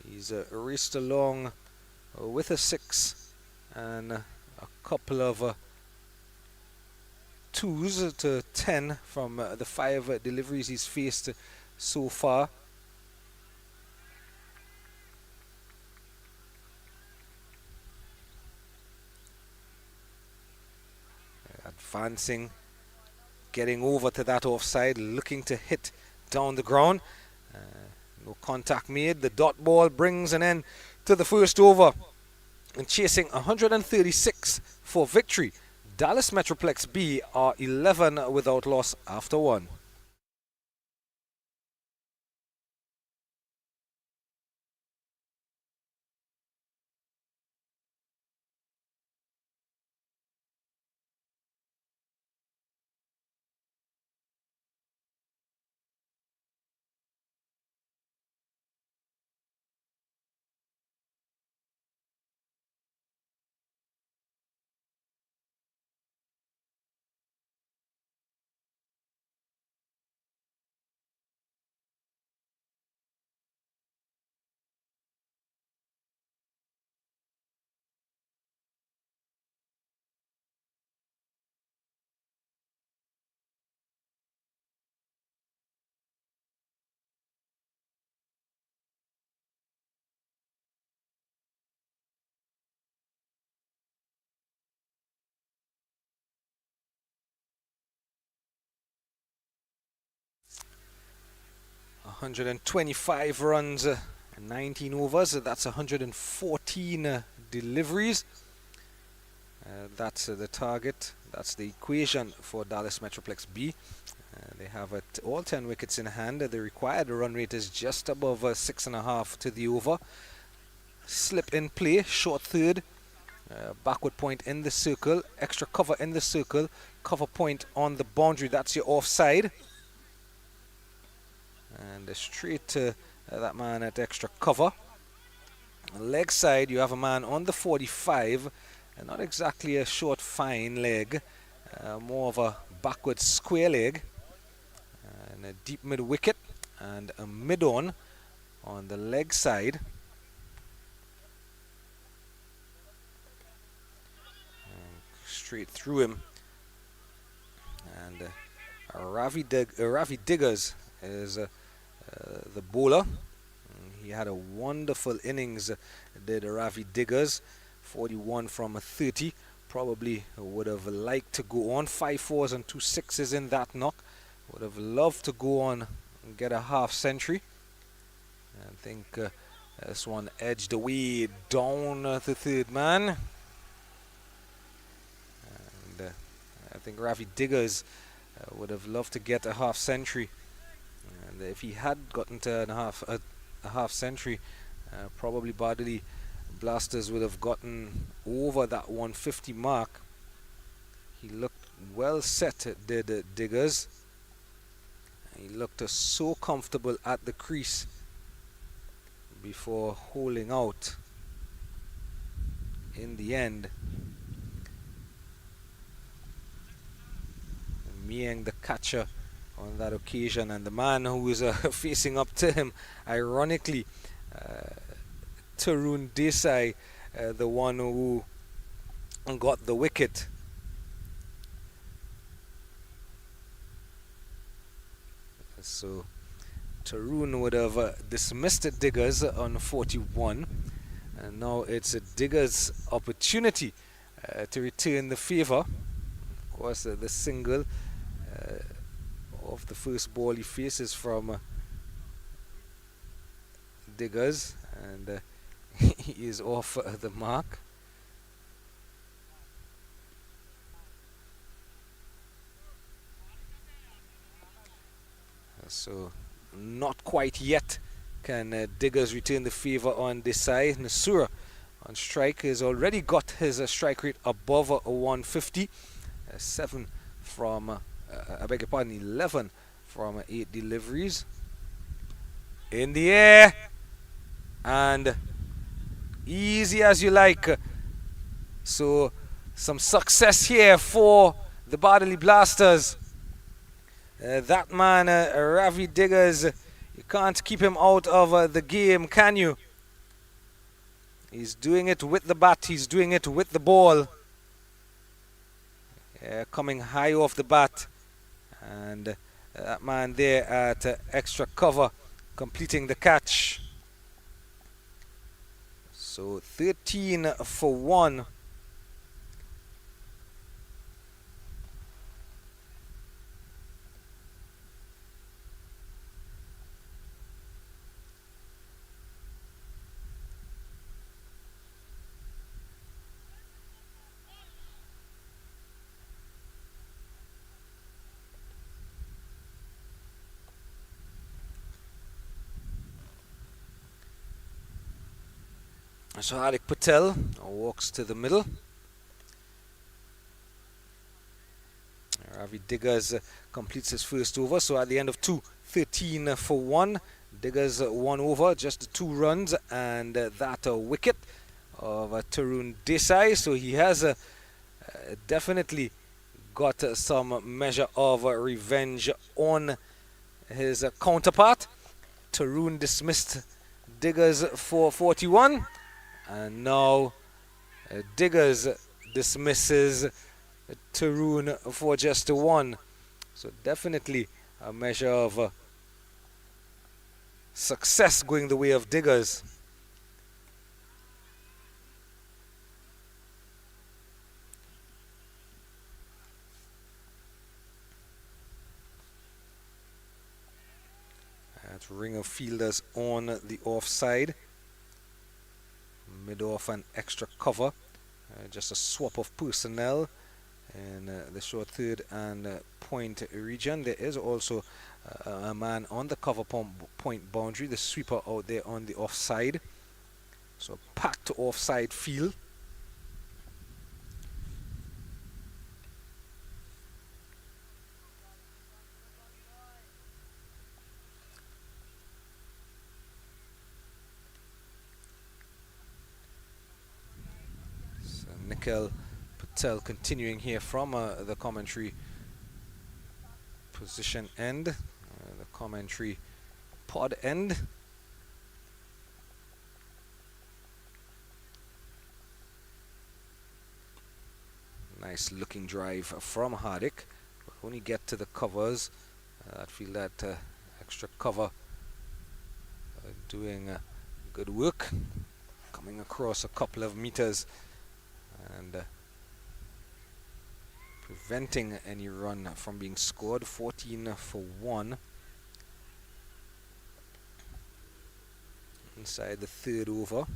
He's raced along with a 6 and a couple of 2s to 10 from the 5 deliveries he's faced so far. Advancing, getting over to that offside, looking to hit down the ground. No contact made. The dot ball brings an end to the first over. And chasing 136 for victory, Dallas Metroplex B are 11 without loss after 1. $125 runs, 19 overs. That's 114 deliveries. That's the target. That's the equation for Dallas Metroplex B. They have all 10 wickets in hand. The required run rate is just above 6.5 to the over. Slip in play, short third, backward point in the circle, extra cover in the circle, cover point on the boundary. That's your offside. And straight to that man at extra cover. Leg side, you have a man on the 45, and not exactly a short fine leg, more of a backward square leg, and a deep mid wicket and a mid on the leg side. And straight through him, and Ravi Diggers is the bowler. He had a wonderful innings, did Ravi Diggers, 41 from 30. Probably would have liked to go on 5 4s and 2 6s in that knock. Would have loved to go on and get a half century. I think this one edged away down the third man. And I think Ravi Diggers would have loved to get a half century. And if he had gotten to a half century, probably Bardoli Blasters would have gotten over that 150 mark. He looked well set, did Diggers. He looked so comfortable at the crease before holding out in the end. Meeing the catcher on that occasion, and the man who was facing up to him, ironically, Tarun Desai, the one who got the wicket. So Tarun would have dismissed Diggers on 41, and now it's a Diggers' opportunity to return the favour. Of course, the single of the first ball he faces from Diggers, and he is off the mark. So not quite yet can Diggers return the favour on Desai. Nasura on strike has already got his strike rate above 150. 7 from, I beg your pardon, 11 from 8 deliveries. In the air. And easy as you like. So some success here for the Bardoli Blasters. That man, Ravi Diggers, you can't keep him out of the game, can you? He's doing it with the bat, he's doing it with the ball. Coming high off the bat. And that man there at extra cover, completing the catch. So 13 for 1. So Hardik Patel walks to the middle. Ravi Diggers completes his first over. So at the end of 2, 13 for 1. Diggers 1 over, just 2 runs, and that wicket of Tarun Desai. So he has definitely got some measure of revenge on his counterpart. Tarun dismissed Diggers for 41. And now Diggers dismisses Tarun for just 1. So definitely a measure of success going the way of Diggers. At ring of fielders on the offside. Mid-off and extra cover. Just a swap of personnel in the short third and point region. There is also a man on the cover point boundary, the sweeper out there on the offside. So packed offside field. Nikhil Patel continuing here from the commentary position end, the commentary pod end. Nice looking drive from Hardik. When you get to the covers, I feel that extra cover doing good work, coming across a couple of meters and preventing any run from being scored. 14 for 1 inside the third over.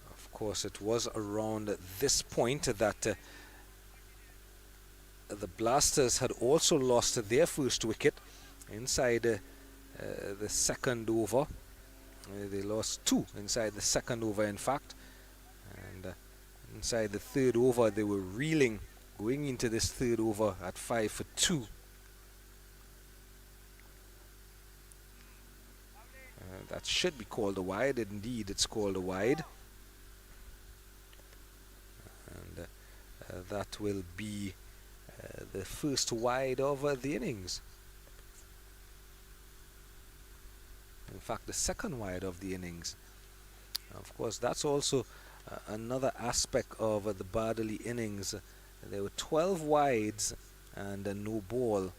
Of course, it was around this point that the Blasters had also lost their first wicket inside the second over. They lost 2 inside the second over, in fact. And inside the third over, they were reeling going into this third over at 5 for 2. That should be called a wide. Indeed, it's called a wide. And that will be the first wide of the innings. In fact, the second wide of the innings. Of course, that's also another aspect of the Bardoli innings. There were 12 wides and no ball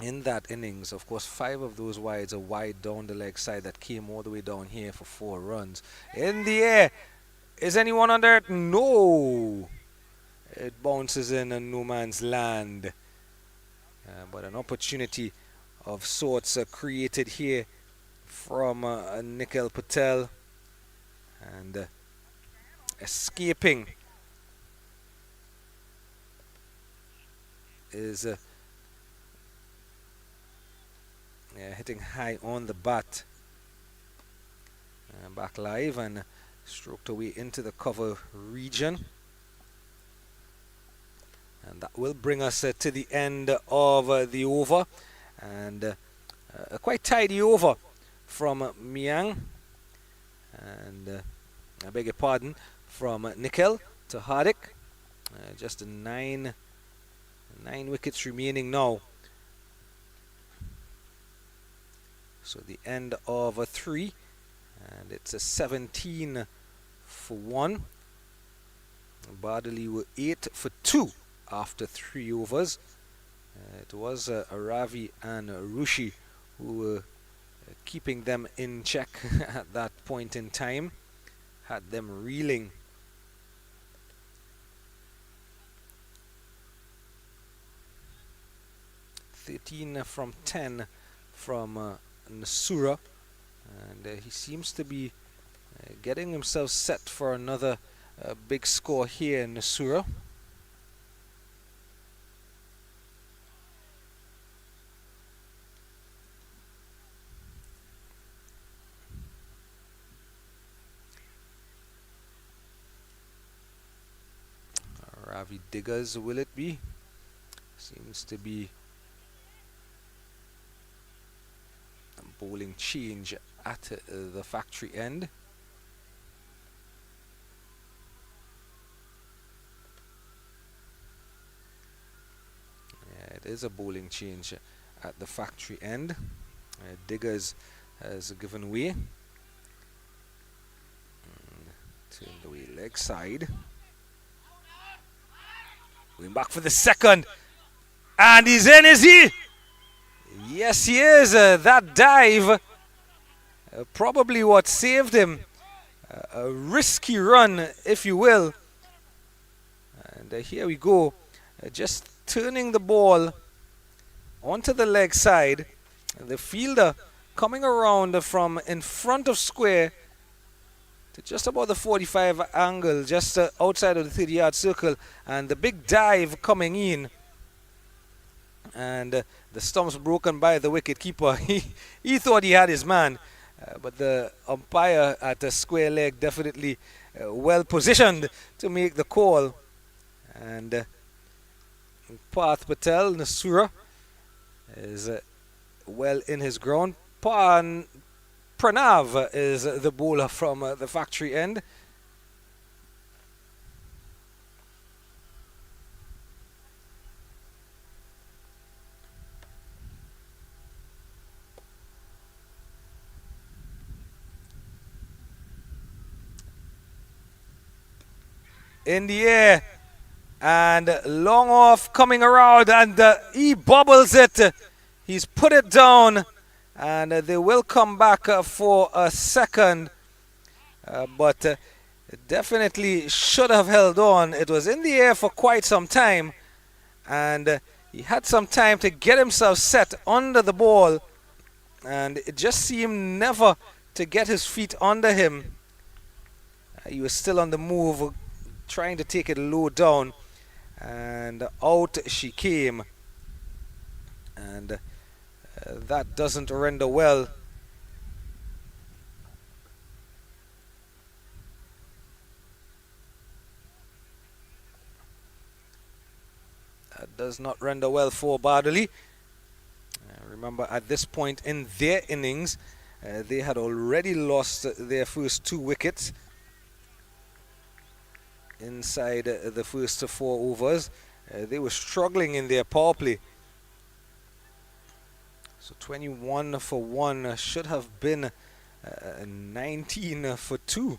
in that innings. Of course, 5 of those wides are wide down the leg side that came all the way down here for 4 runs. In the air. Is anyone under it? No. It bounces in a no man's land. But an opportunity of sorts created here from Nikhil Patel. And escaping is hitting high on the bat. Back live and stroked away into the cover region. And that will bring us to the end of the over. And a quite tidy over from Miang. And I beg your pardon, from Nickel to Hardik. Just 9 wickets remaining now. So the end of a 3. And it's a 17 for 1. Bardoli were 8 for 2 after 3 overs. It was Ravi and Rushi who were keeping them in check at that point in time. Had them reeling. "13 from 10 from Nasura." And he seems to be getting himself set for another big score here in Nasura. Ravi Diggers, will it be? Seems to be a bowling change at the factory end. Yeah, it is a bowling change at the factory end. Diggers has given way. Turned away leg side. Going back for the second. And he's in, is he? Yes, he is. That dive probably what saved him. A risky run, if you will. And here we go. Just turning the ball onto the leg side. The fielder coming around from in front of square to just about the 45 angle, just outside of the 30-yard circle. And the big dive coming in. And the stumps broken by the wicket keeper. He thought he had his man. But the umpire at a square leg definitely well positioned to make the call. And Parth Patel, Nasura, is well in his ground. Pranav is the bowler from the factory end. In the air and long off, coming around, and he bobbles it. He's put it down, and they will come back for a second, but definitely should have held on. It was in the air for quite some time, and he had some time to get himself set under the ball, and it just seemed never to get his feet under him. He was still on the move, trying to take it low down, and out she came. And that doesn't render well. That does not render well for Bardoli. Remember, at this point in their innings, they had already lost their first 2 wickets inside the first 4 overs. They were struggling in their power play. So 21 for 1 should have been 19 for 2,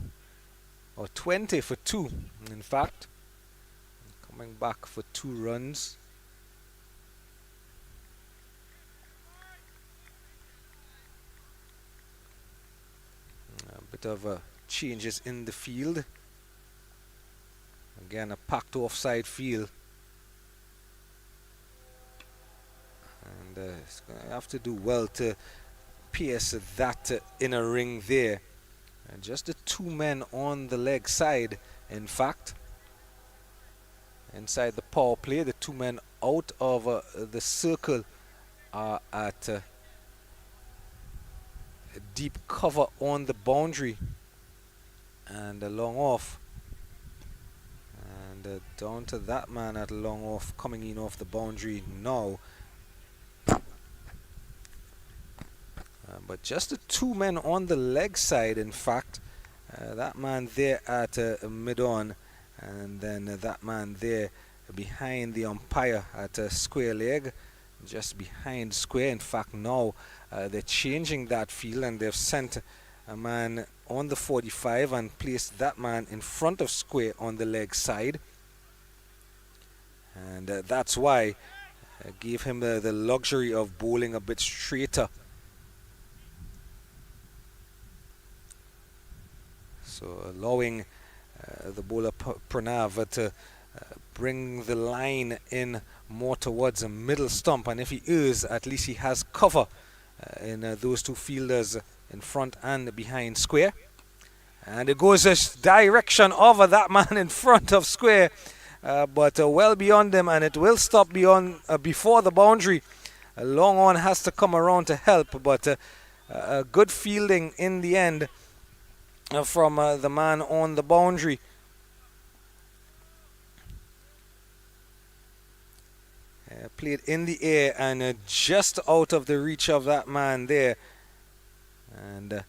or 20 for 2 in fact. Coming back for 2 runs. A bit of changes in the field. Again, a packed offside field. And it's going to have to do well to pierce that inner ring there. And just the 2 men on the leg side, in fact. Inside the power play, the 2 men out of the circle are at deep cover on the boundary, and a long off, and down to that man at long off, coming in off the boundary now. But just the two men on the leg side, in fact. That man there at mid-on, and then that man there behind the umpire at square leg, just behind square. In fact, now they're changing that field, and they've sent a man on the 45 and placed that man in front of square on the leg side. And that's why I gave him the luxury of bowling a bit straighter. So allowing the bowler Pranav to bring the line in more towards a middle stump, and if he is, at least he has cover in those two fielders in front and behind square. And it goes a direction over that man in front of square, but well beyond him, and it will stop beyond before the boundary. A long on has to come around to help, but a good fielding in the end from the man on the boundary. Played in the air and just out of the reach of that man there, and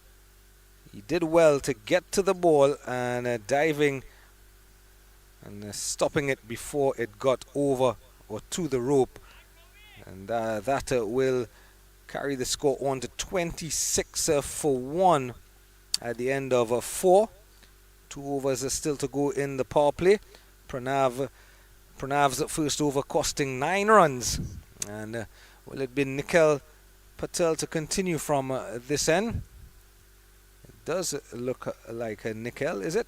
he did well to get to the ball and diving and stopping it before it got over or to the rope, and that will carry the score on to 26 for 1 at the end of 4. 2 overs are still to go in the power play. Pranav's first over costing 9 runs, and will it be Nikhil Patel to continue from this end? It does look like Nikhil, is it?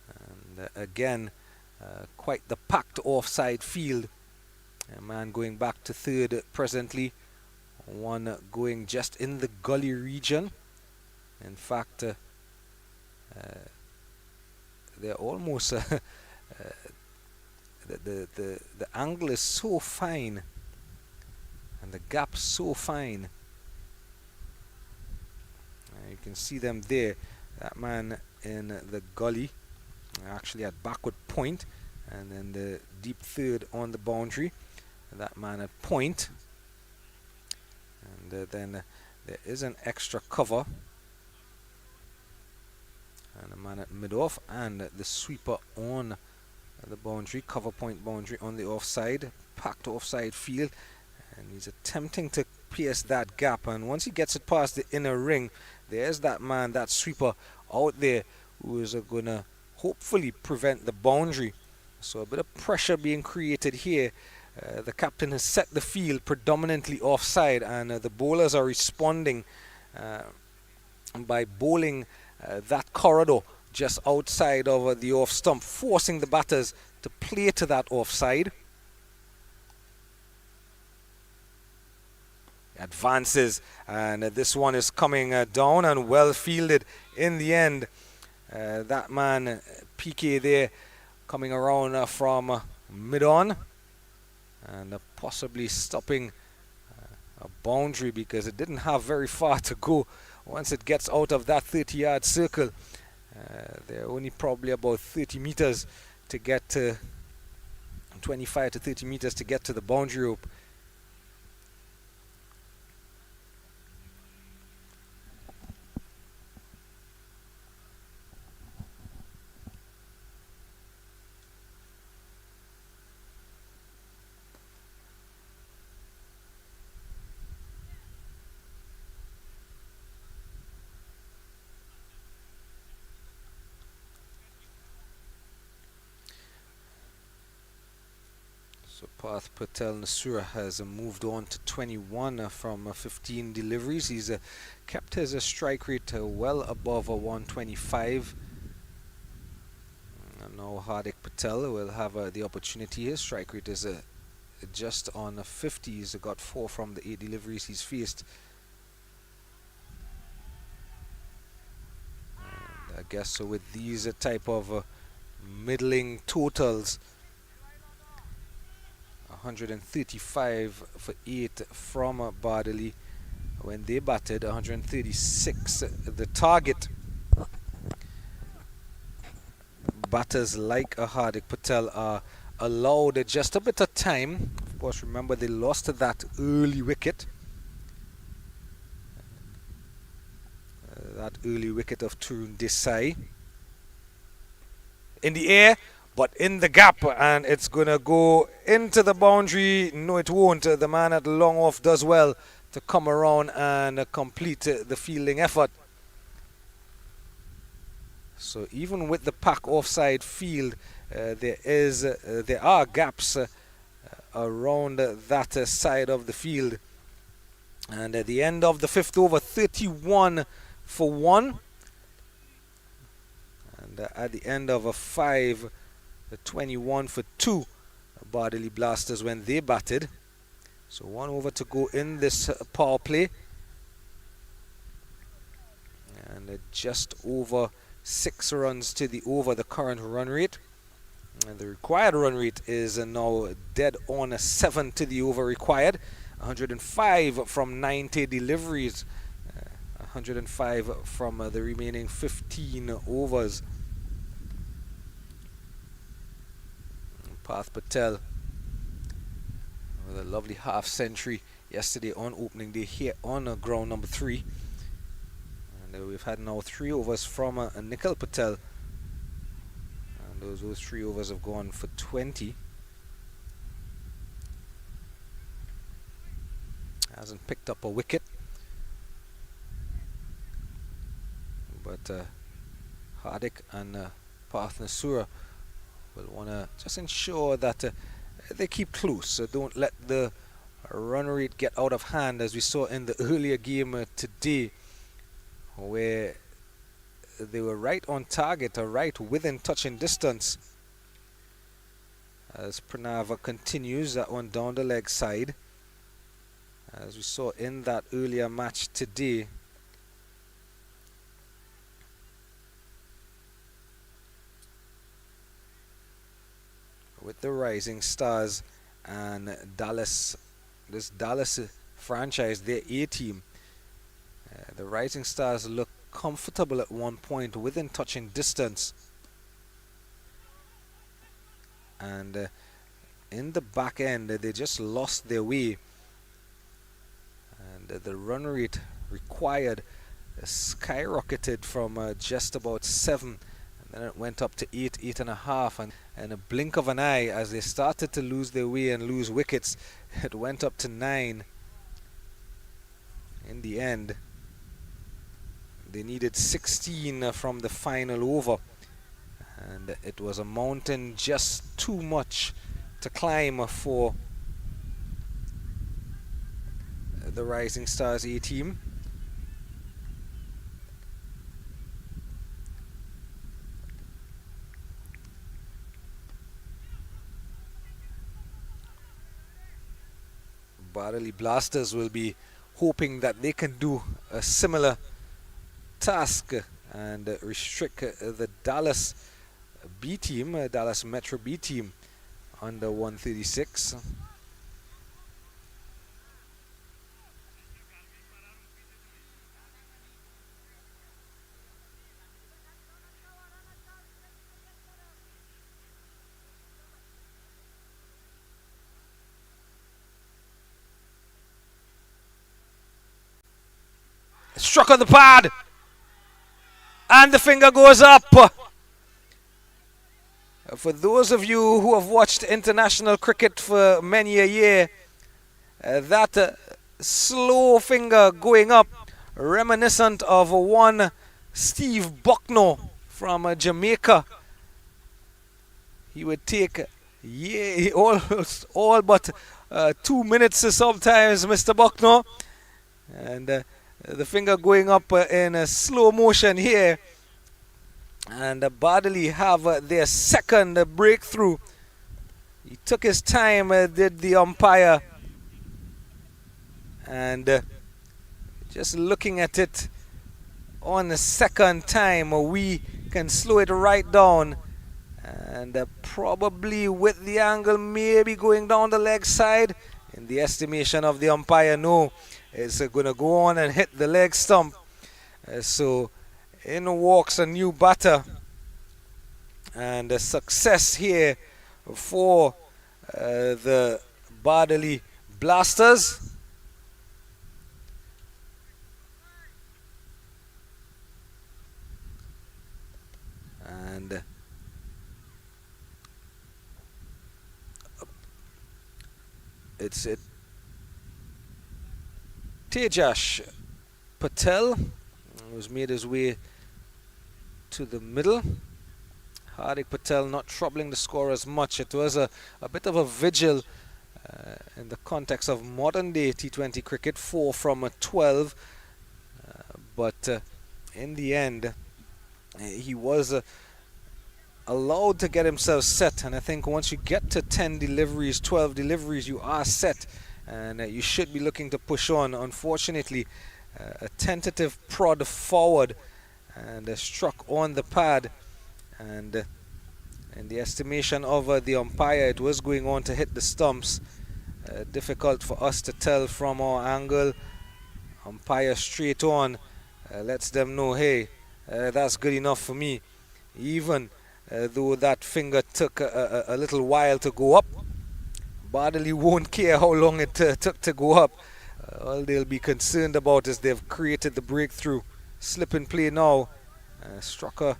And again, quite the packed offside field. A man going back to third presently, one going just in the gully region. In fact, they're almost the angle is so fine and the gap so fine. You can see them there. That man in the gully, actually at backward point, and then the deep third on the boundary. That man at point, and then there is an extra cover. And a man at mid-off, and the sweeper on the boundary, cover point boundary on the offside, packed offside field, and he's attempting to pierce that gap, and once he gets it past the inner ring, there's that man, that sweeper out there, who is going to hopefully prevent the boundary. So a bit of pressure being created here. The captain has set the field predominantly offside, and the bowlers are responding by bowling that corridor just outside of the off stump, forcing the batters to play to that offside. Advances, and this one is coming down and well fielded in the end. That man PK there coming around from mid-on and possibly stopping a boundary, because it didn't have very far to go. Once it gets out of that 30-yard circle, there are only probably about 30 meters to get to, 25 to 30 meters to get to the boundary rope. So Parth Patel Nasura has moved on to 21 from 15 deliveries. He's kept his strike rate well above 125. And now Hardik Patel will have the opportunity. His strike rate is just on 50. He's got 4 from the 8 deliveries he's faced. And I guess so with these type of middling totals, 135 for 8 from Bardoli when they batted. 136 the target. Batters like Hardik Patel are allowed just a bit of time. Of course, remember they lost that early wicket. That early wicket of Turun Desai. In the air, but in the gap, and it's gonna go into the boundary. No, it won't. The man at long off does well to come around and complete the fielding effort. So even with the pack offside field, there are gaps around that side of the field. And at the end of the 5th over, 31 for 1. And at the end of a 5, 21 for 2, Bardoli Blasters when they batted. So 1 over to go in this power play. And just over 6 runs to the over the current run rate. And the required run rate is now dead on 7 to the over required. 105 from 90 deliveries. 105 from the remaining 15 overs. Path Patel with a lovely half century yesterday on opening day here on ground number 3. And we've had now 3 overs from Nikhil Patel. And those 3 overs have gone for 20. Hasn't picked up a wicket. But Hardik and Path Nasura will want to just ensure that they keep close. Don't let the run rate get out of hand, as we saw in the earlier game today, where they were right on target or right within touching distance. As Pranav continues that one down the leg side, as we saw in that earlier match today. With the Rising Stars and Dallas, this Dallas franchise, their A team, the Rising Stars look comfortable at one point within touching distance, and in the back end they just lost their way, and the run rate required skyrocketed from just about 7. Then it went up to 8, 8.5, and in a blink of an eye, as they started to lose their way and lose wickets, it went up to 9. In the end, they needed 16 from the final over, and it was a mountain just too much to climb for the Rising Stars A team. Bardoli Blasters will be hoping that they can do a similar task and restrict the Dallas B team, Dallas Metro B team, under 136. Struck on the pad, and the finger goes up. For those of you who have watched international cricket for many a year, that slow finger going up, reminiscent of one Steve Bucknor from Jamaica. He would take all but 2 minutes sometimes, Mr. Bucknor, and the finger going up in a slow motion here. And Bardoli have their second breakthrough. He took his time, did the umpire, and just looking at it on the second time, we can slow it right down And probably with the angle maybe going down the leg side. In the estimation of the umpire, no. It's going to go on and hit the leg stump. So in walks a new batter. And a success here for the Bardoli Blasters. And it's Tejas Patel who's made his way to the middle. Hardik Patel not troubling the score as much. It was a bit of a vigil in the context of modern day T20 cricket, 4 from 12. But in the end, he was allowed to get himself set. And I think once you get to 10 deliveries, 12 deliveries, you are set. And you should be looking to push on. Unfortunately, a tentative prod forward and struck on the pad. And in the estimation of the umpire, it was going on to hit the stumps. Difficult for us to tell from our angle. Umpire straight on lets them know, hey, that's good enough for me. Even though that finger took a little while to go up, Bardoli won't care how long it took to go up. All they'll be concerned about is they've created the breakthrough. Slip and play now. Strucker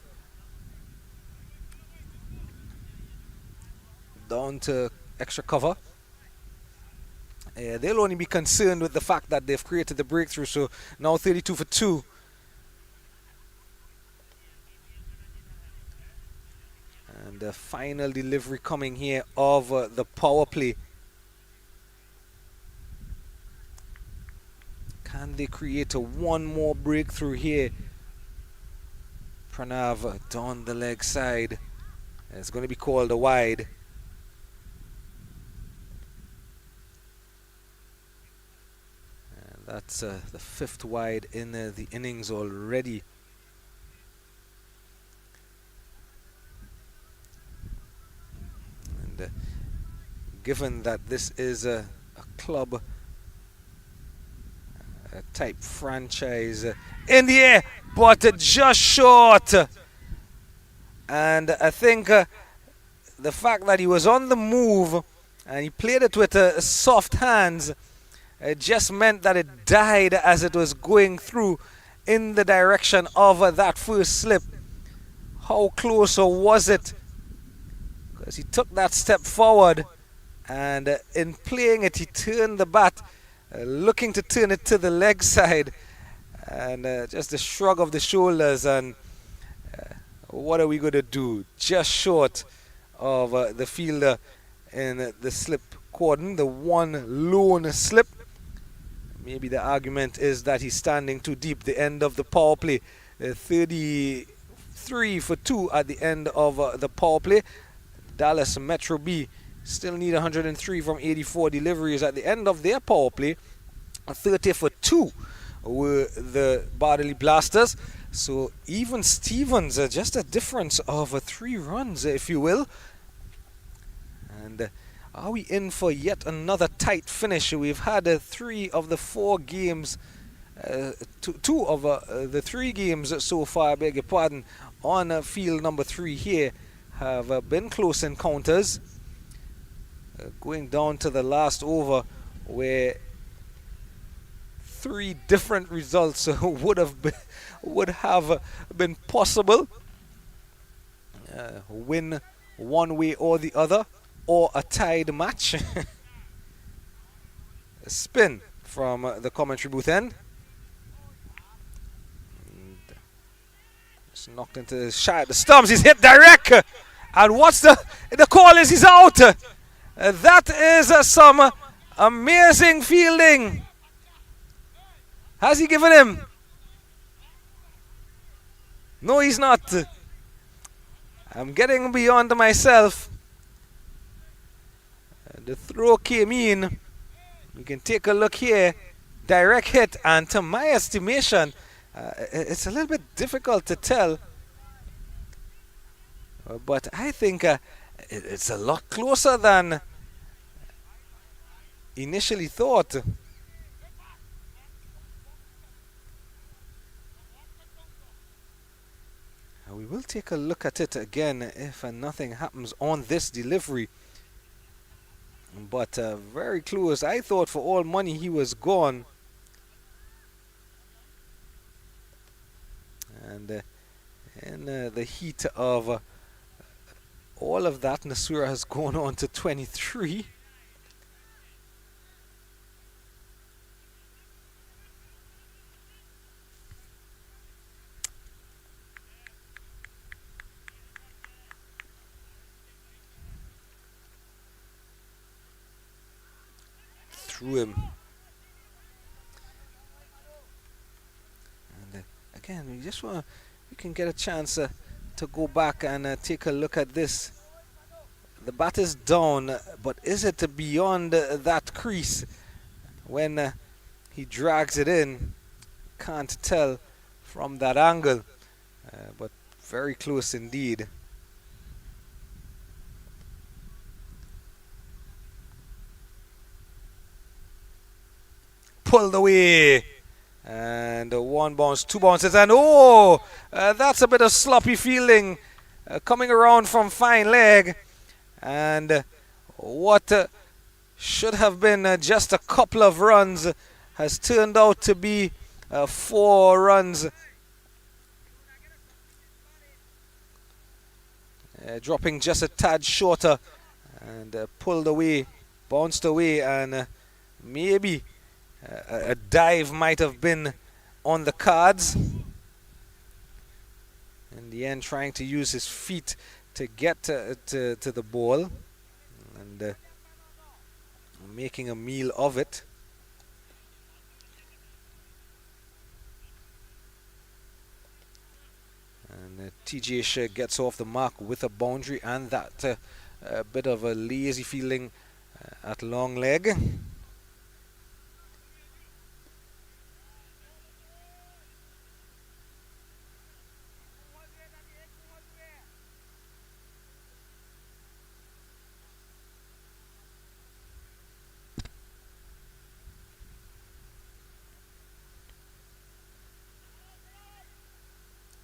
down to extra cover. They'll only be concerned with the fact that they've created the breakthrough. So now 32 for 2. And the final delivery coming here of the power play. Can they create one more breakthrough here? Pranav down the leg side. It's going to be called a wide. And that's the 5th wide in the innings already. And given that this is a club type franchise, in the air, but just short. And I think the fact that he was on the move and he played it with soft hands, it just meant that it died as it was going through in the direction of that first slip. How close was it? Because he took that step forward, and in playing it, he turned the bat, looking to turn it to the leg side, and just a shrug of the shoulders, and what are we going to do? Just short of the fielder in the slip cordon, the one lone slip. Maybe the argument is that he's standing too deep. The end of the power play, 33 for 2 at the end of the power play. Dallas Metro B still need 103 from 84 deliveries at the end of their power play. 30 for 2 were the Bardoli Blasters. So even Stevens, just a difference of 3 runs, if you will. And are we in for yet another tight finish? We've had 3 of the 4 games, 2 of the 3 games so far, I beg your pardon, on field number 3 here have been close encounters. Going down to the last over, where 3 different results would have been possible. Win one way or the other, or a tied match. A spin from the commentary booth end. It's knocked into the stumps. He's hit direct. And what's the call is he's out. That is some amazing fielding. Has he given him? No, he's not. I'm getting beyond myself. The throw came in. You can take a look here. Direct hit, and to my estimation, it's a little bit difficult to tell But I think it's a lot closer than initially thought. We will take a look at it again if nothing happens on this delivery. But very close. I thought for all money he was gone. And in the heat of all of that, Nasura has gone on to 23. Through him. And again, we can get a chance to go back and take a look at this. The bat is down, but is it beyond that crease when he drags it in? Can't tell from that angle, but very close indeed. Pulled away, and one bounce, two bounces, and that's a bit of sloppy fielding coming around from fine leg, and what should have been just a couple of runs has turned out to be 4 runs, dropping just a tad shorter, and pulled away, bounced away, and maybe a dive might have been on the cards. In the end, trying to use his feet to get to the ball, and making a meal of it. And TJ gets off the mark with a boundary, and that bit of a lazy fielding at long leg.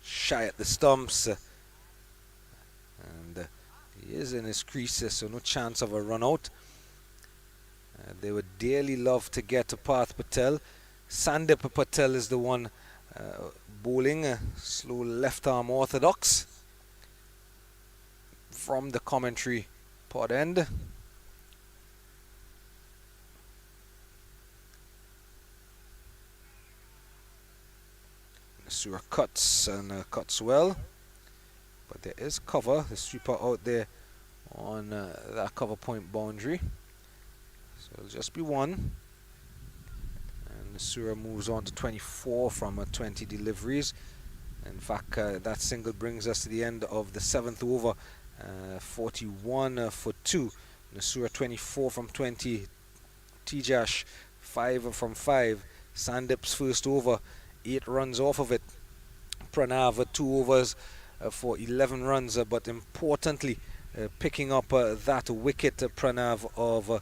Shy at the stumps, and he is in his creases, so no chance of a run out. They would dearly love to get to Parth Patel. Sandip Patel is the one bowling, slow left arm orthodox from the commentary pod end. Nasura cuts and cuts well, but there is cover. The sweeper out there on that cover point boundary, so it'll just be one. And Nasura moves on to 24 from 20 deliveries. In fact, that single brings us to the end of the 7th over, 41 for 2. Nasura 24 from 20. Tijash 5 from 5. Sandip's first over, 8 runs off of it. Pranav 2 overs for 11 runs, but importantly picking up that wicket, Pranav, of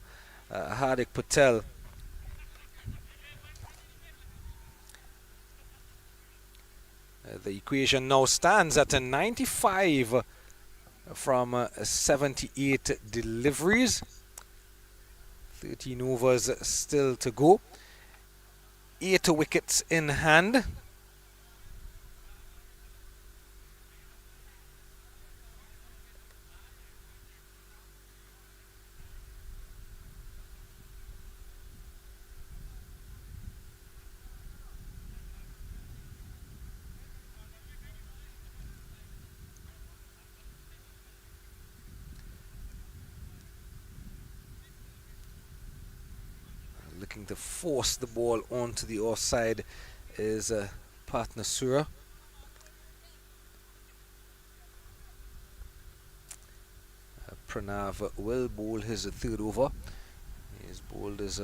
Hardik Patel. The equation now stands at a 95 from 78 deliveries. 13 overs still to go. 8 wickets in hand. Looking to force the ball onto the offside is Parth Nasura. Pranav will bowl his 3rd over. He's bowled his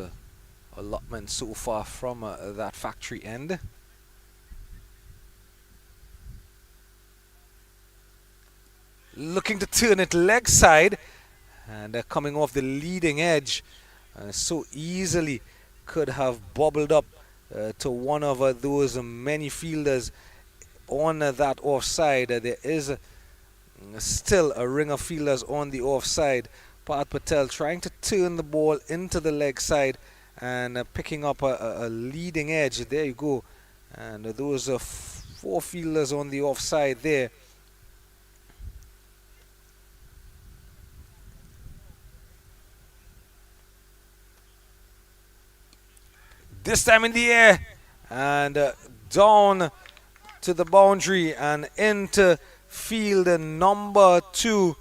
allotment so far from that factory end. looking to turn it leg side, and coming off the leading edge, so easily could have bobbled up to one of those many fielders on that offside. There is still a ring of fielders on the offside. Parth Patel trying to turn the ball into the leg side and picking up a leading edge. There you go. And those are 4 fielders on the offside there. This time in the air and down to the boundary and into field number 2.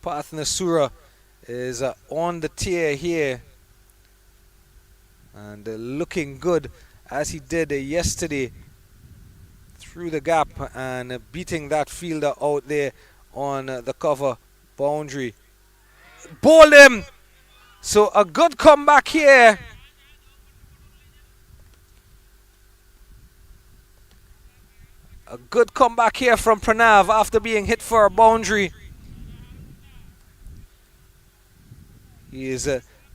Parth Nasura is on the tear here and looking good as he did yesterday through the gap and beating that fielder out there on the cover boundary. Bowled him! So a good comeback here. A good comeback here from Pranav after being hit for a boundary. He has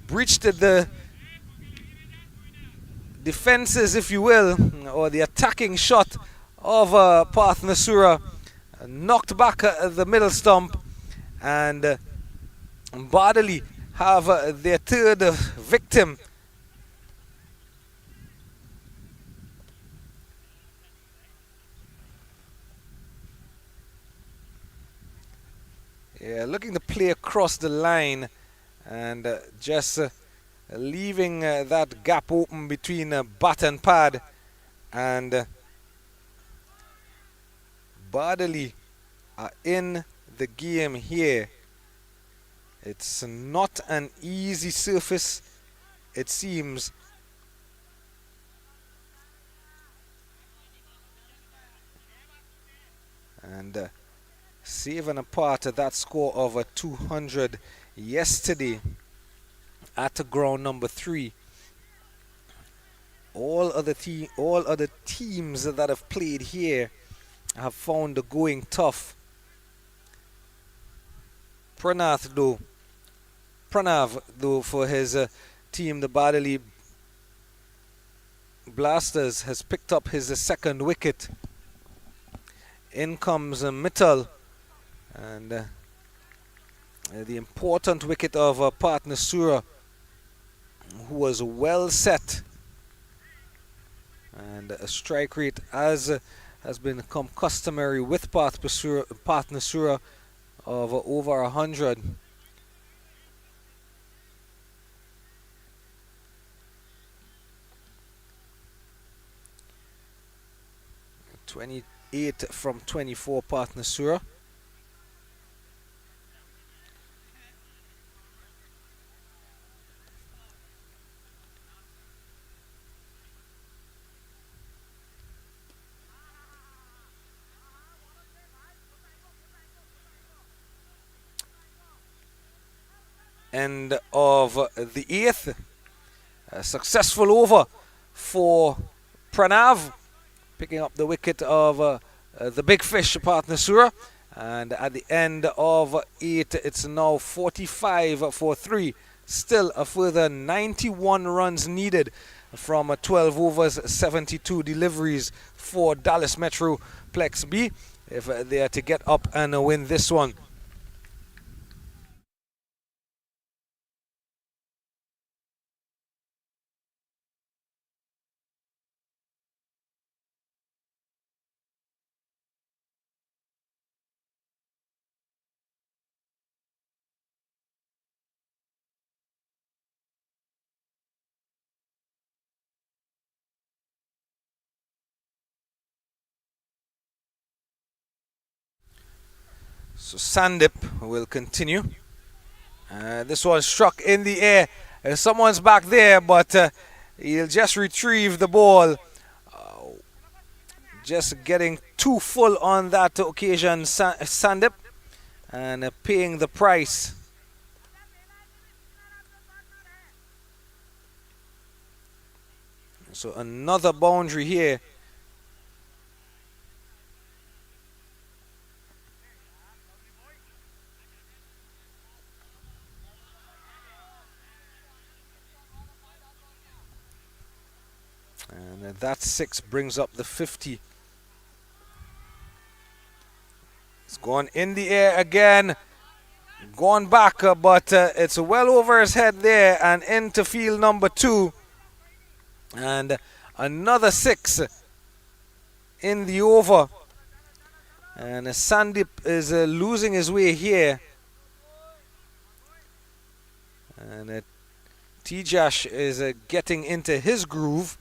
breached the defenses, if you will, or the attacking shot of Parth Nasura. Knocked back the middle stump, and Bardoli have their third victim. Yeah, looking to play across the line and just leaving that gap open between bat and pad, and Bardoli are in the game here. It's not an easy surface, it seems. And saving apart that score of 200 yesterday at ground number 3. All other teams that have played here have found the going tough. Pranav though for his team, the Bardoli Blasters, has picked up his second wicket. In comes Mittal, and the important wicket of Parth Nasura, who was well set, and a strike rate as has become customary with Parth Nasura of over 100. (28 from 24) Parth Nasura. End of the 8th. A successful over for Pranav, picking up the wicket of the big fish, Parth Nasura. And at the end of 8, it's now 45 for 3. Still a further 91 runs needed from 12 overs, 72 deliveries for Dallas Metroplex B if they are to get up and win this one. So Sandip will continue. This one struck in the air. Someone's back there, but he'll just retrieve the ball. Just getting too full on that occasion, Sandip, and paying the price. So another boundary here. And that 6 brings up the 50. It's gone in the air again. Gone back, but it's well over his head there and into field number 2. And another 6 in the over. And Sandeep is losing his way here. And Tejas is getting into his groove.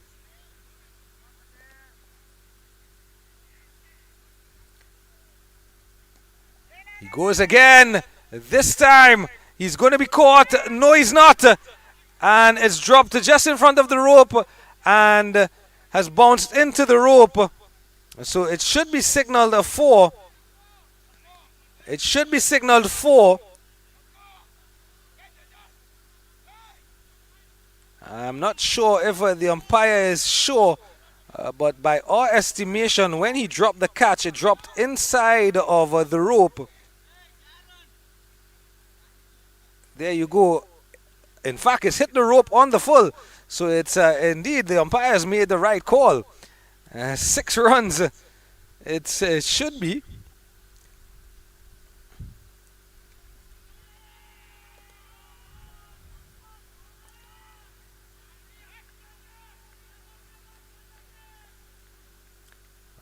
He goes again. This time he's going to be caught. No, he's not. And it's dropped just in front of the rope and has bounced into the rope. So it should be signaled a 4. It should be signaled 4. I'm not sure if the umpire is sure, but by our estimation, when he dropped the catch, it dropped inside of the rope. There you go. In fact, it's hit the rope on the full. So it's indeed the umpire has made the right call. 6 runs. It should be.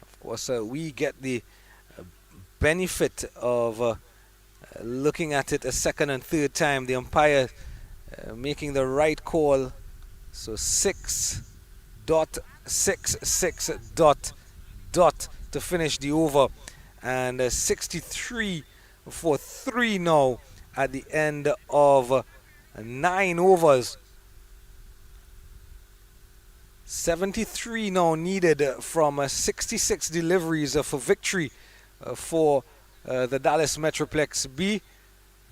Of course, we get the benefit of looking at it a second and third time. The umpire making the right call. So 6.66 dot to finish the over, and 63 for 3 now at the end of 9 overs. 73 now needed from 66 deliveries for victory for the Dallas Metroplex B.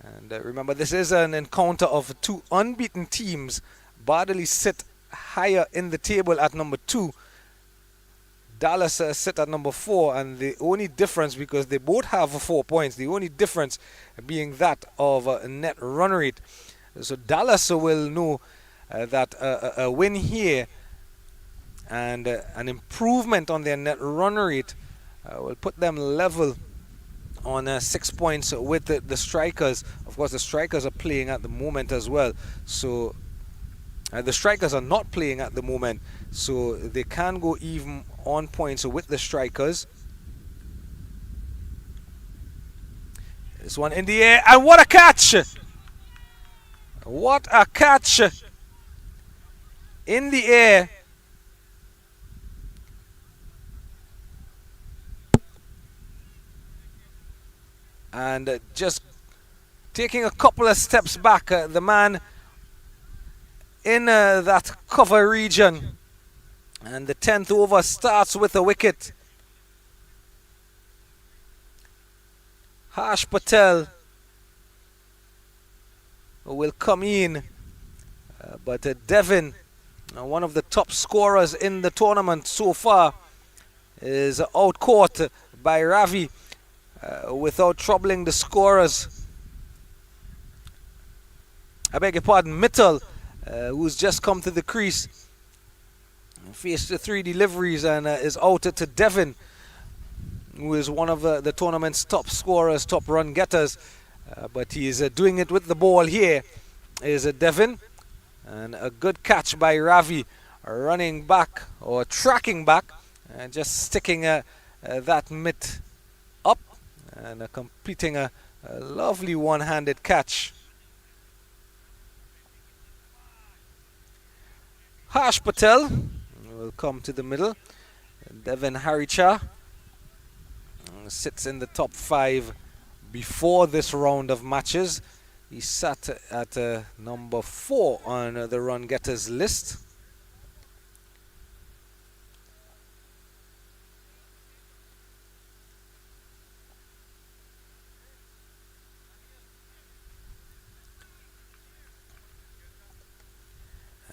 And remember, this is an encounter of 2 unbeaten teams. Bardoli sit higher in the table at number 2. Dallas sit at number 4, and the only difference, because they both have 4 points, the only difference being that of net run rate. So Dallas will know that a win here and an improvement on their net run rate will put them level on 6 points with the strikers. Of course, the strikers are playing at the moment as well. So the strikers are not playing at the moment, so they can go even on points with the strikers. This one in the air, and what a catch! What a catch! In the air. And just taking a couple of steps back, the man in that cover region. And the 10th over starts with a wicket. Harsh Patel will come in, but Devin, one of the top scorers in the tournament so far, is out caught by Ravi without troubling the scorers. I beg your pardon, Mittal, who's just come to the crease, faced 3 deliveries and is out to Devin, who is one of the tournament's top scorers, top run getters. But he is doing it with the ball here, is Devin. And a good catch by Ravi, running back or tracking back, and just sticking that mitt up and completing a lovely one-handed catch. Harsh Patel will come to the middle. Devin Haricha sits in the top 5 before this round of matches. He sat at number 4 on the run getters list.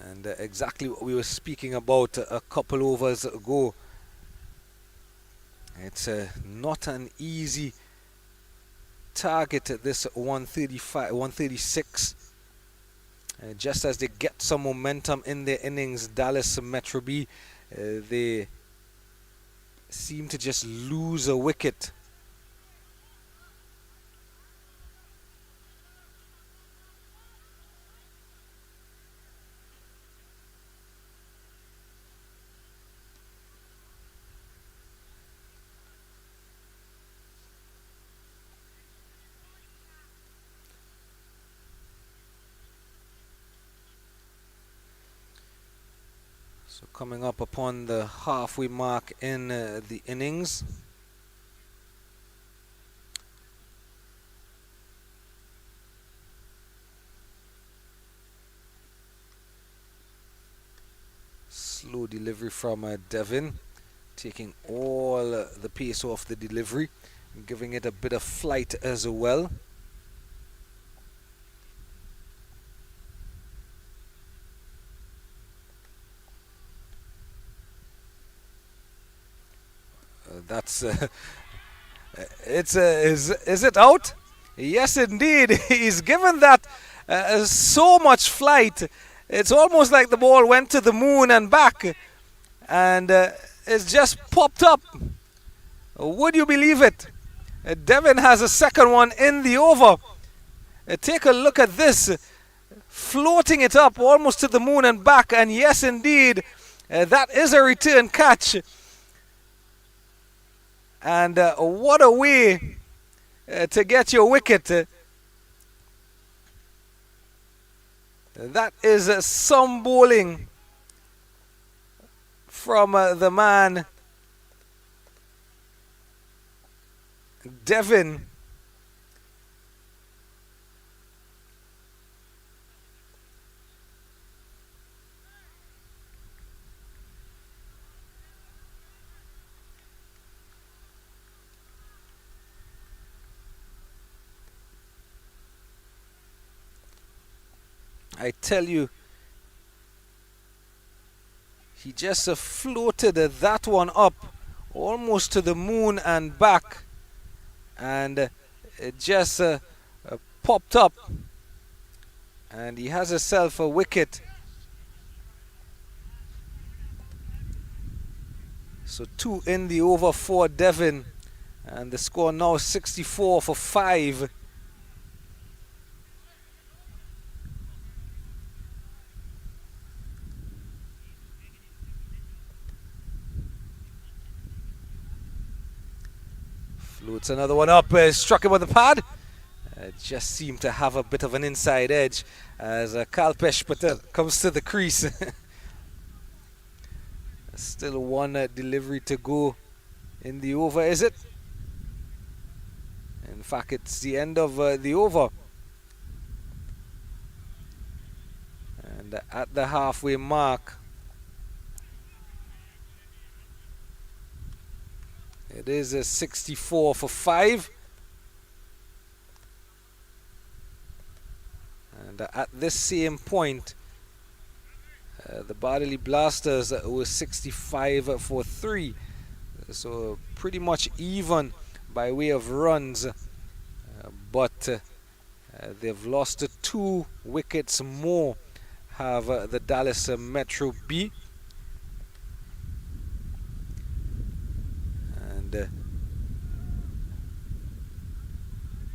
And exactly what we were speaking about a couple overs ago. It's not an easy target at this 135, 136. Just as they get some momentum in their innings, Dallas Metro B, they seem to just lose a wicket. So coming up upon the halfway mark in the innings. Slow delivery from Devin, taking all the pace off the delivery, and giving it a bit of flight as well. That's is it out? Yes, indeed. He's given that so much flight. It's almost like the ball went to the moon and back, and it's just popped up. Would you believe it? Devin has a second one in the over. Take a look at this, floating it up almost to the moon and back, and yes, indeed, that is a return catch. And what a way to get your wicket. That is some bowling from the man Devin. I tell you, he just floated that one up almost to the moon and back, and it just popped up, and he has himself a wicket. So 2 in the over for Devin, and the score now 64 for 5. Floats another one up, struck him with the pad. Just seemed to have a bit of an inside edge as Kalpesh Patel comes to the crease. Still one delivery to go in the over, is it? In fact, it's the end of the over. And at the halfway mark, it is a 64 for 5. And at this same point, the Bardoli Blasters were 65 for 3. So pretty much even by way of runs. But they've lost 2 wickets more, have the Dallas Metro B.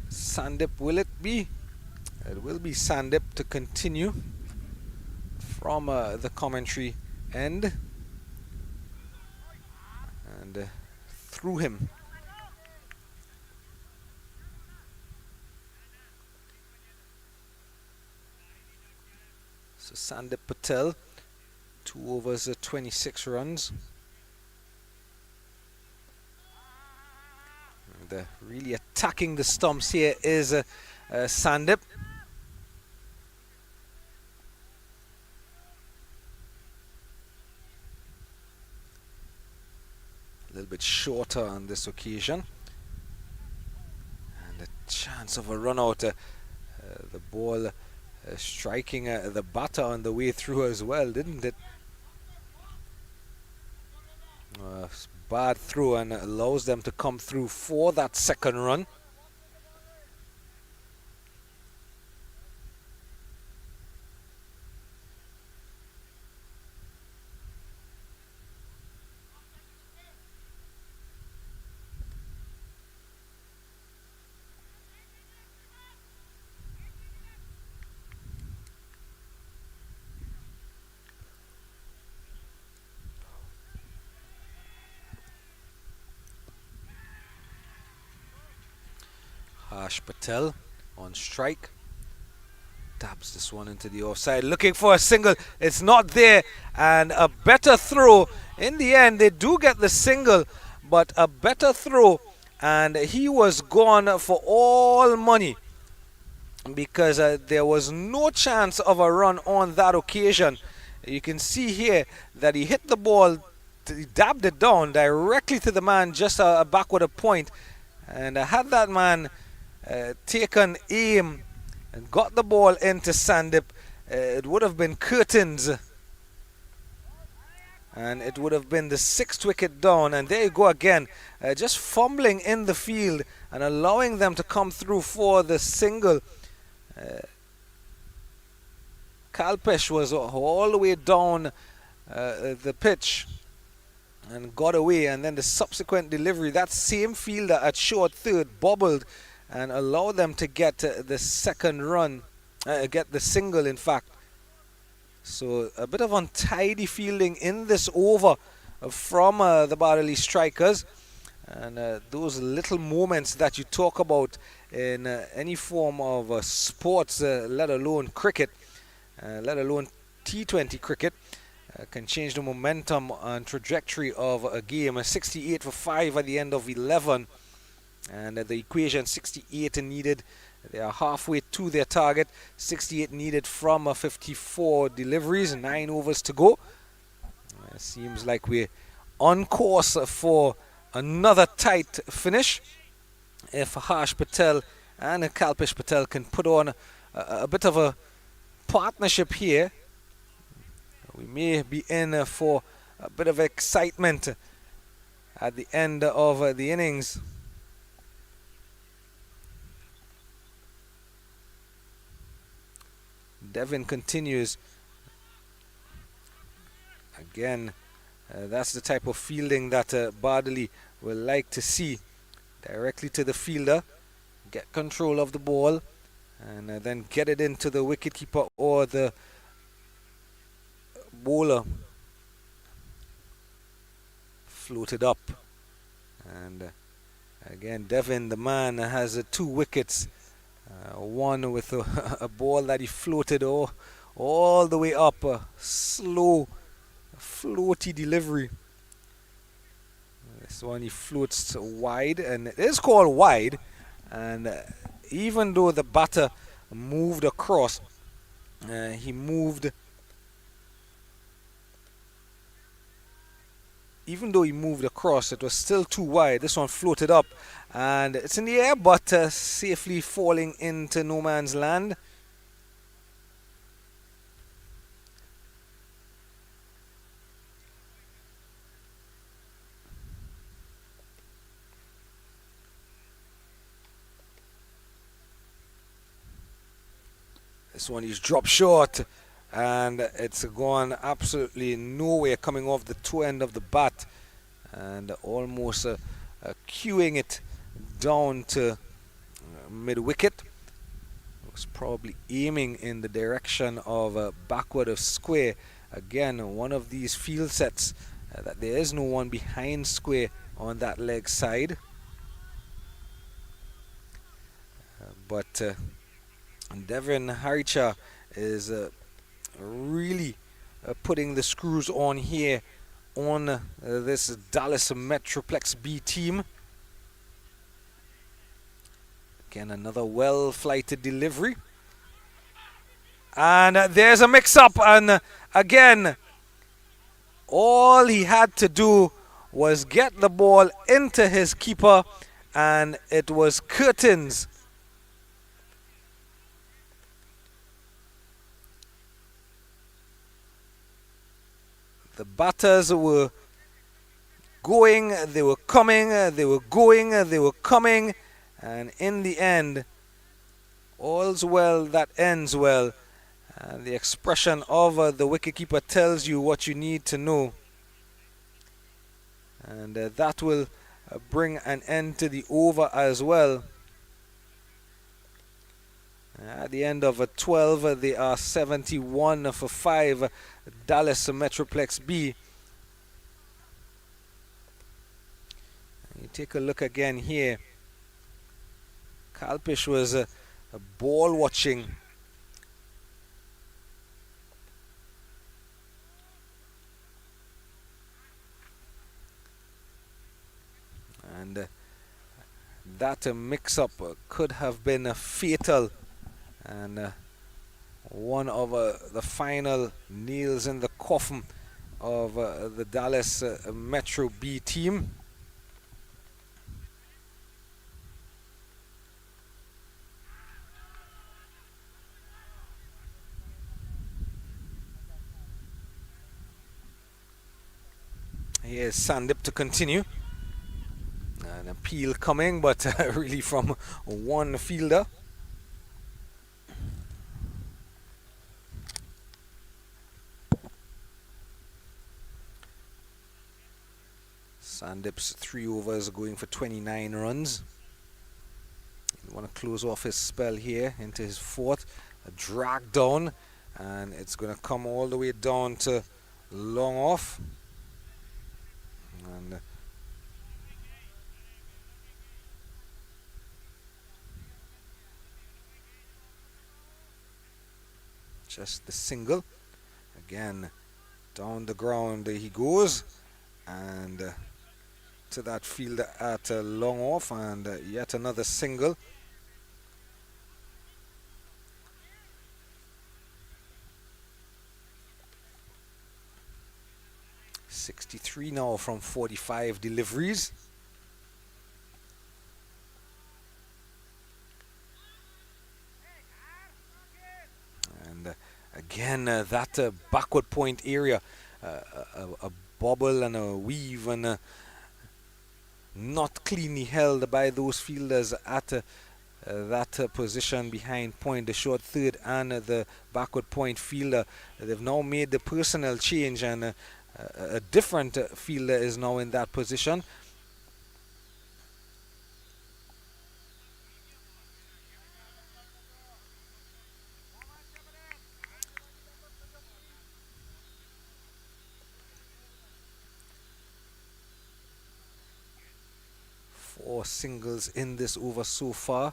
Sandip, will it be? It will be Sandip to continue from the commentary end, and through him. So Sandip Patel, 2 overs, 26 runs. Really attacking the stumps here is Sandip. A little bit shorter on this occasion. And a chance of a run out. The ball striking the batter on the way through as well, didn't it? Bad throw, and allows them to come through for that second run. Harsh Patel on strike. Dabs this one into the offside, looking for a single. It's not there, and a better throw. In the end, they do get the single, but a better throw, and he was gone for all money because there was no chance of a run on that occasion. You can see here that he hit the ball, he dabbed it down directly to the man just backward a point, and had that man taken aim and got the ball into Sandip, it would have been curtains, and it would have been the 6th wicket down. And there you go again, just fumbling in the field and allowing them to come through for the single. Kalpesh was all the way down the pitch and got away, and then the subsequent delivery, that same fielder at short third bobbled and allowed them to get the second run, get the single in fact. So a bit of untidy fielding in this over from the Bardoli strikers, and those little moments that you talk about in any form of sports, let alone cricket, let alone T20 cricket, can change the momentum and trajectory of a game. 68 for 5 at the end of 11. And the equation, 68 needed. They are halfway to their target. 68 needed from 54 deliveries, 9 overs to go. It seems like we're on course for another tight finish. If Harsh Patel and Kalpesh Patel can put on a bit of a partnership here, we may be in for a bit of excitement at the end of the innings. Devin continues. Again, that's the type of fielding that Bardoli will like to see. Directly to the fielder, get control of the ball, and then get it into the wicketkeeper or the bowler. Floated up. And again, Devin, the man, has 2 wickets. One with a ball that he floated all the way up, a slow, floaty delivery. This one he floats wide, and it is called wide. And even though the batter moved across, he moved. Even though he moved across, it was still too wide. This one floated up, and it's in the air, but safely falling into no man's land. This one is dropped short, and it's gone absolutely nowhere, coming off the toe end of the bat and almost cueing it down to mid-wicket. Was probably aiming in the direction of backward of square. Again, one of these field sets that there is no one behind square on that leg side. But Devin Haricha is really putting the screws on here on this Dallas Metroplex B team. Again, another well-flighted delivery. And there's a mix-up, and again, all he had to do was get the ball into his keeper, and it was curtains. The batters were going, they were coming, they were going, they were coming, and in the end, all's well that ends well. And the expression of the wicketkeeper tells you what you need to know. And that will bring an end to the over as well. At the end of 12, they are 71 for 5, Dallas Metroplex B. You take a look again here. Kalpish was ball watching. And that mix-up could have been fatal. And one of the final nails in the coffin of the Dallas Metro B team. Here's Sandip to continue. An appeal coming, but really from one fielder. Sandip's 3 overs going for 29 runs. You want to close off his spell here into his 4th. A drag down, and it's going to come all the way down to long off. And just the single. Again, down the ground he goes, and to that fielder at long off, and yet another single. .63 now from 45 deliveries. And again, that backward point area, a bobble and a weave, and not cleanly held by those fielders at that position behind point, the short third and the backward point fielder. They've now made the personnel change, and a different fielder is now in that position. Four singles in this over so far.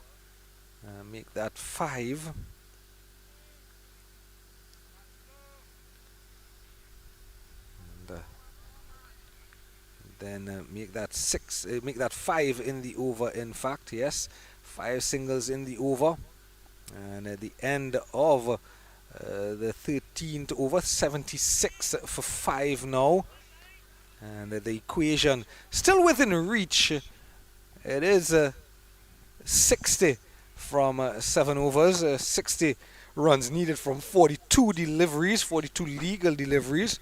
Make that 5. Then make that 6, make that 5 in the over, in fact, yes. 5 singles in the over. And at the end of the 13th over, 76 for 5 now. And the equation still within reach. It is 60 from 7 overs, 60 runs needed from 42 deliveries, 42 legal deliveries.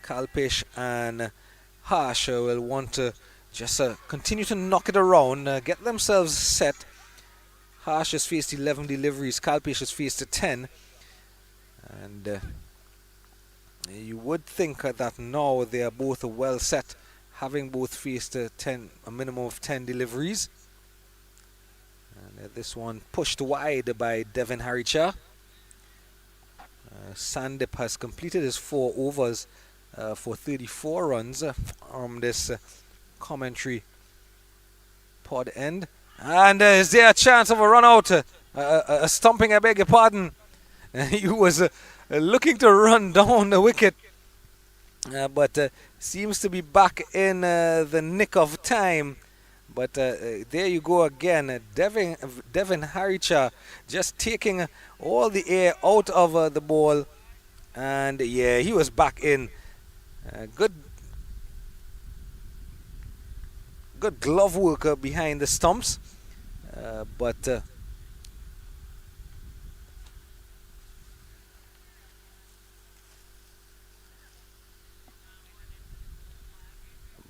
Kalpish and Harsh will want to just continue to knock it around, get themselves set. Harsh has faced 11 deliveries, Kalpish has faced 10. And you would think that now they are both well set, having both faced a minimum of 10 deliveries. And this one pushed wide by Devin Haricha. Sandip has completed his 4 overs for 34 runs from this commentary pod end. And is there a chance of a run out? A stumping, I beg your pardon. He was looking to run down the wicket, but seems to be back in the nick of time. But there you go again. Devin Haricha just taking all the air out of the ball. And yeah, he was back in. Good glove work behind the stumps, but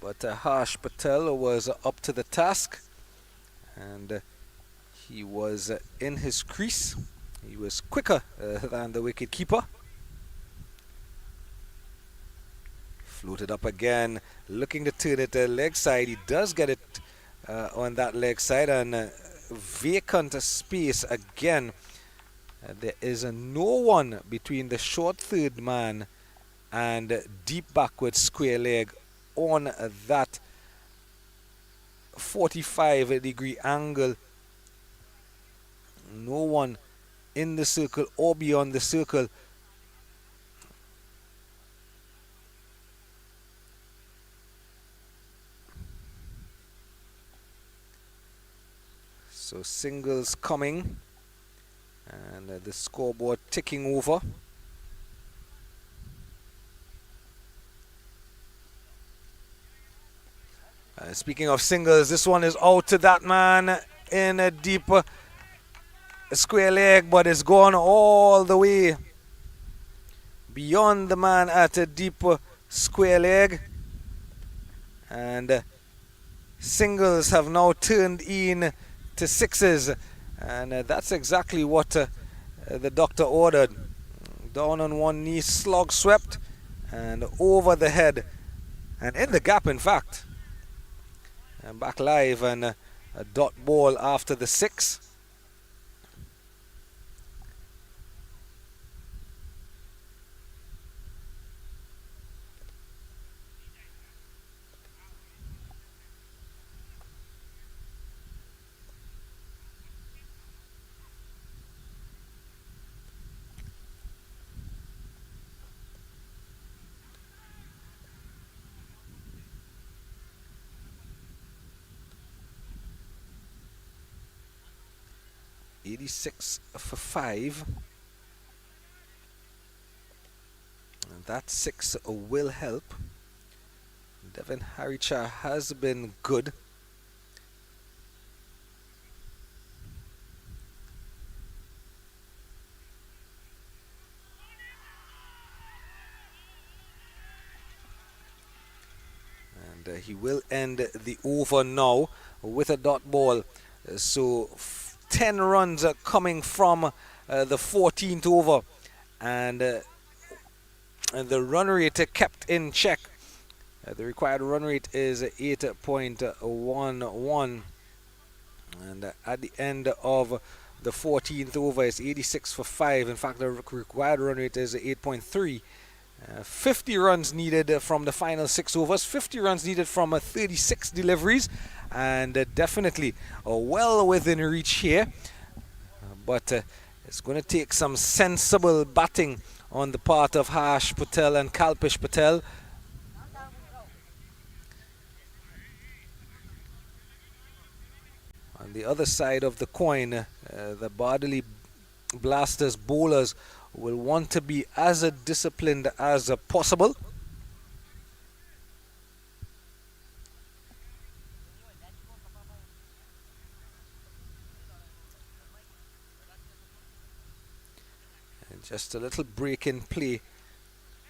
But Harsh Patel was up to the task, and he was in his crease. He was quicker than the wicket keeper. Floated up again, looking to turn it leg side. He does get it on that leg side, and vacant space again. There is no one between the short third man and deep backward square leg on that 45-degree angle. No one in the circle or beyond the circle. So singles coming, and the scoreboard ticking over. Speaking of singles, this one is out to that man in a deep square leg, but it's gone all the way beyond the man at a deep square leg. And singles have now turned in to sixes, and that's exactly what the doctor ordered. Down on one knee, slog swept, and over the head, and in the gap, in fact. And back live, and a dot ball after the 6. .86 for 5. And that 6 will help. Devin Haricha has been good. And he will end the over now with a dot ball. So 10 runs coming from the 14th over, and the run rate kept in check. The required run rate is 8.11, and at the end of the 14th over is 86 for 5. In fact, the required run rate is 8.3. 50 runs needed from the final 6 overs, 50 runs needed from 36 deliveries, and definitely well within reach here. But it's going to take some sensible batting on the part of Harsh Patel and Kalpesh Patel. On the other side of the coin, the Bardoli Blasters bowlers will want to be as disciplined as possible. And just a little break in play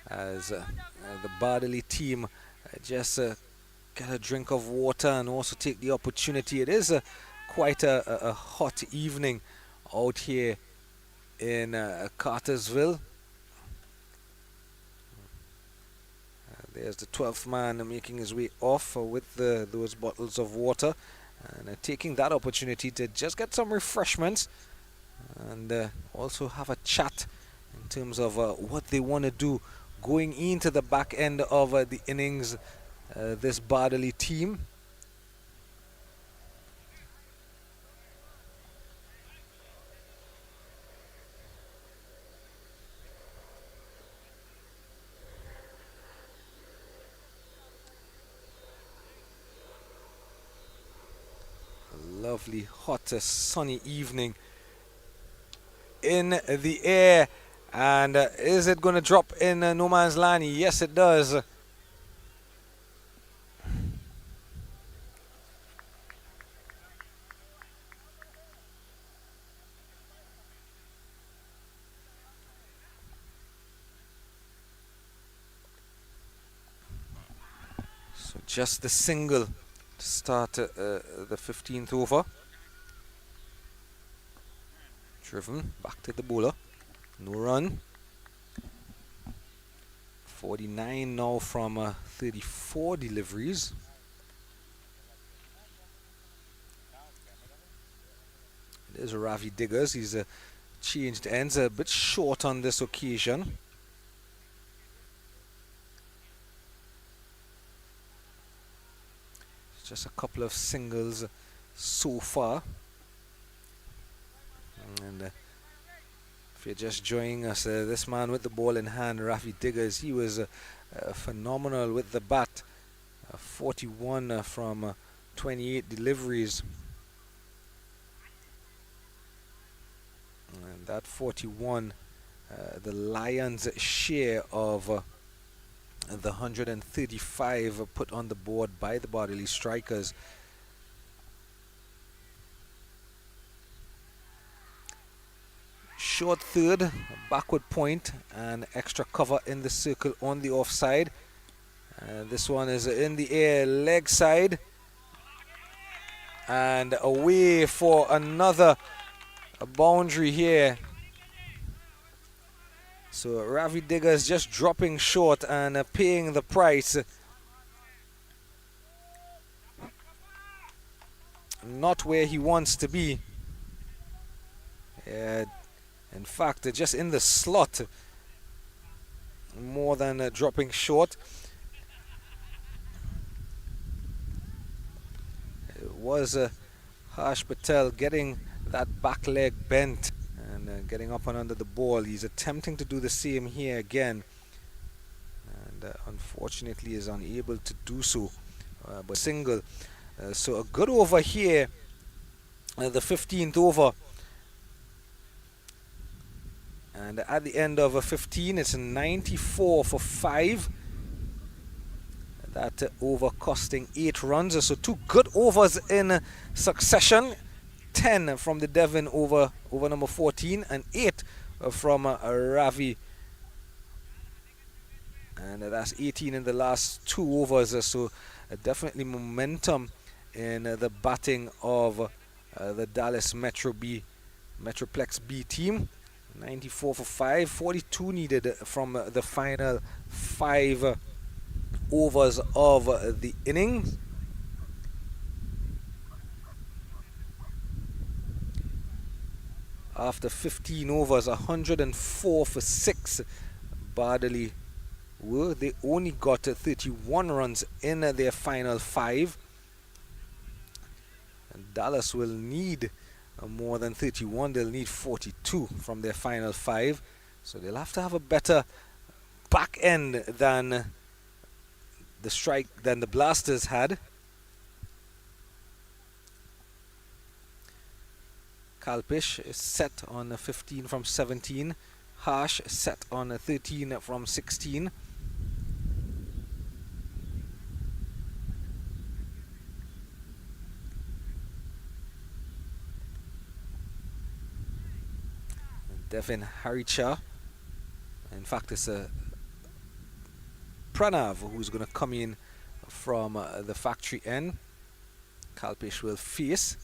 as the Bardoli team just get a drink of water and also take the opportunity. It is quite a hot evening out here in Cartersville. There's the 12th man making his way off with those bottles of water, and taking that opportunity to just get some refreshments and also have a chat in terms of what they want to do going into the back end of the innings. This Bardoli team. Lovely hot sunny evening in the air, and is it going to drop in no man's land? Yes, it does. So just the single to start the 15th over. Driven back to the bowler. No run. 49 now from 34 deliveries. There's Ravi Diggers. He's changed ends, a bit short on this occasion. Just a couple of singles so far. And if you're just joining us, this man with the ball in hand, Ravi Diggers, he was phenomenal with the bat. 41 from 28 deliveries. And that 41, the Lions' share of the 135 put on the board by the Bardoli strikers. Short third, backward point, and extra cover in the circle on the offside. This one is in the air, leg side, and away for another boundary here. So Ravi Diggers just dropping short and paying the price. Not where he wants to be. In fact, just in the slot, more than dropping short. It was Harsh Patel getting that back leg bent and getting up and under the ball. He's attempting to do the same here again, and unfortunately is unable to do so. But single. So a good over here, the 15th over. And at the end of 15, it's 94 for 5. That over costing 8 runs. So 2 good overs in succession. 10 from the Devon over number 14, and 8 from Ravi. And that's 18 in the last 2 overs. So definitely momentum in the batting of the Dallas Metroplex B team. 94 for 5, 42 needed from the final 5 overs of the innings. After 15 overs, 104 for 6, Bardoli they only got 31 runs in their final 5. And Dallas will need more than 31. They'll need 42 from their final 5. So they'll have to have a better back end than the Blasters had. Kalpish is set on 15 from 17. Harsh set on 13 from 16. Devin Haricha. In fact, it's Pranav who's going to come in from the factory end. Kalpish will face.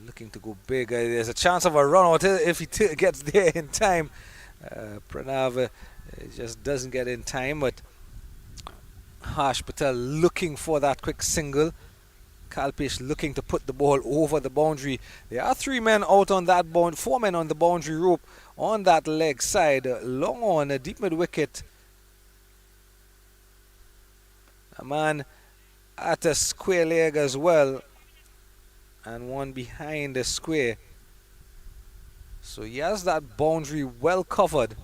Looking to go big. There's a chance of a run out if he gets there in time. Pranav just doesn't get in time, but Harsh Patel looking for that quick single. Kalpish looking to put the ball over the boundary. There are 3 men out on that boundary, 4 men on the boundary rope on that leg side. Long on, a deep mid wicket. A man at a square leg as well, and one behind the square. So he has that boundary well covered.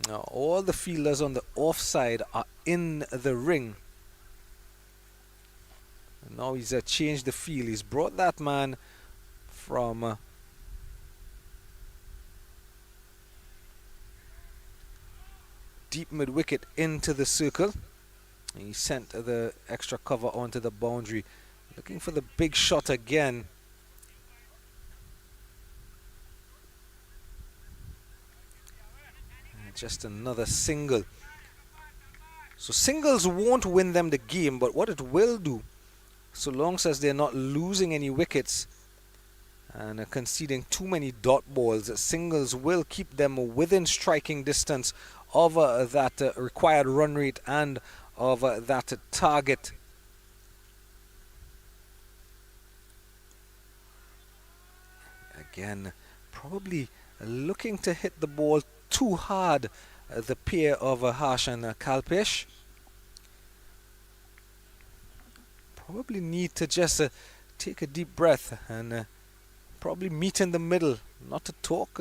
Now all the fielders on the offside are in the ring. And now he's changed the field. He's brought that man from deep mid wicket into the circle. And he sent the extra cover onto the boundary. Looking for the big shot again. And just another single. So singles won't win them the game, but what it will do, so long as they're not losing any wickets and conceding too many dot balls, singles will keep them within striking distance of that required run rate and of that target. Again, probably looking to hit the ball too hard, the pair of Harsh and Kalpesh. Probably need to just take a deep breath and probably meet in the middle. Not to talk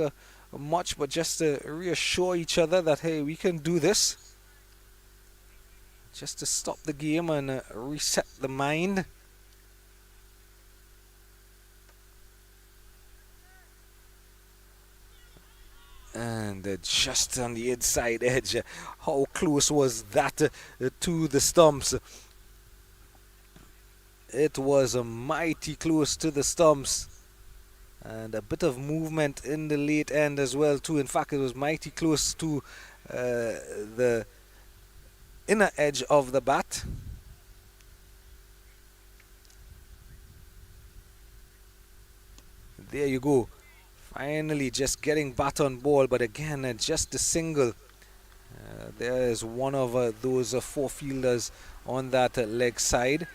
much, but just to reassure each other that, hey, we can do this. Just to stop the game and reset the mind. And just on the inside edge, how close was that to the stumps? It was mighty close to the stumps, and a bit of movement in the late end as well too. In fact, it was mighty close to the inner edge of the bat. There you go. Finally just getting bat on ball, but again just a single. There is one of those four fielders on that leg side,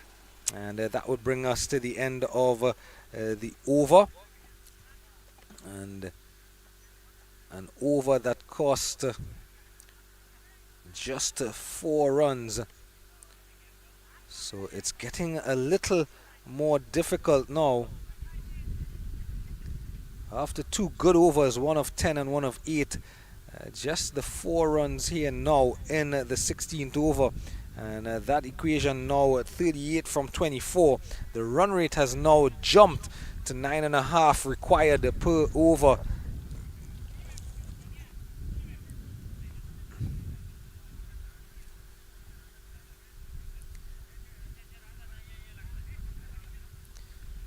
and that would bring us to the end of the over, and an over that cost just 4 runs. So it's getting a little more difficult now. After 2 good overs, one of 10 and one of 8, just the 4 runs here now in the 16th over, and that equation now at 38 from 24. The run rate has now jumped to 9.5 required per over.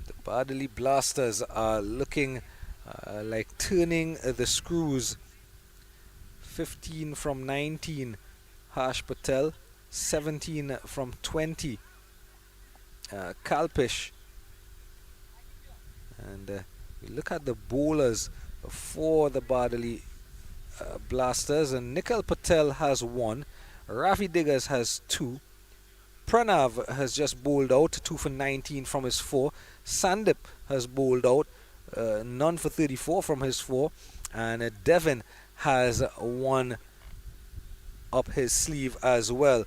The Bardoli Blasters are looking like turning the screws. 15 from 19, Harsh Patel. 17 from 20, Kalpesh. And we look at the bowlers for the Bardoli Blasters, and Nikhil Patel has 1, Ravi Diggers has 2, Pranav has just bowled out 2 for 19 from his 4, Sandip has bowled out none for 34 from his 4, and Devin has 1 up his sleeve as well.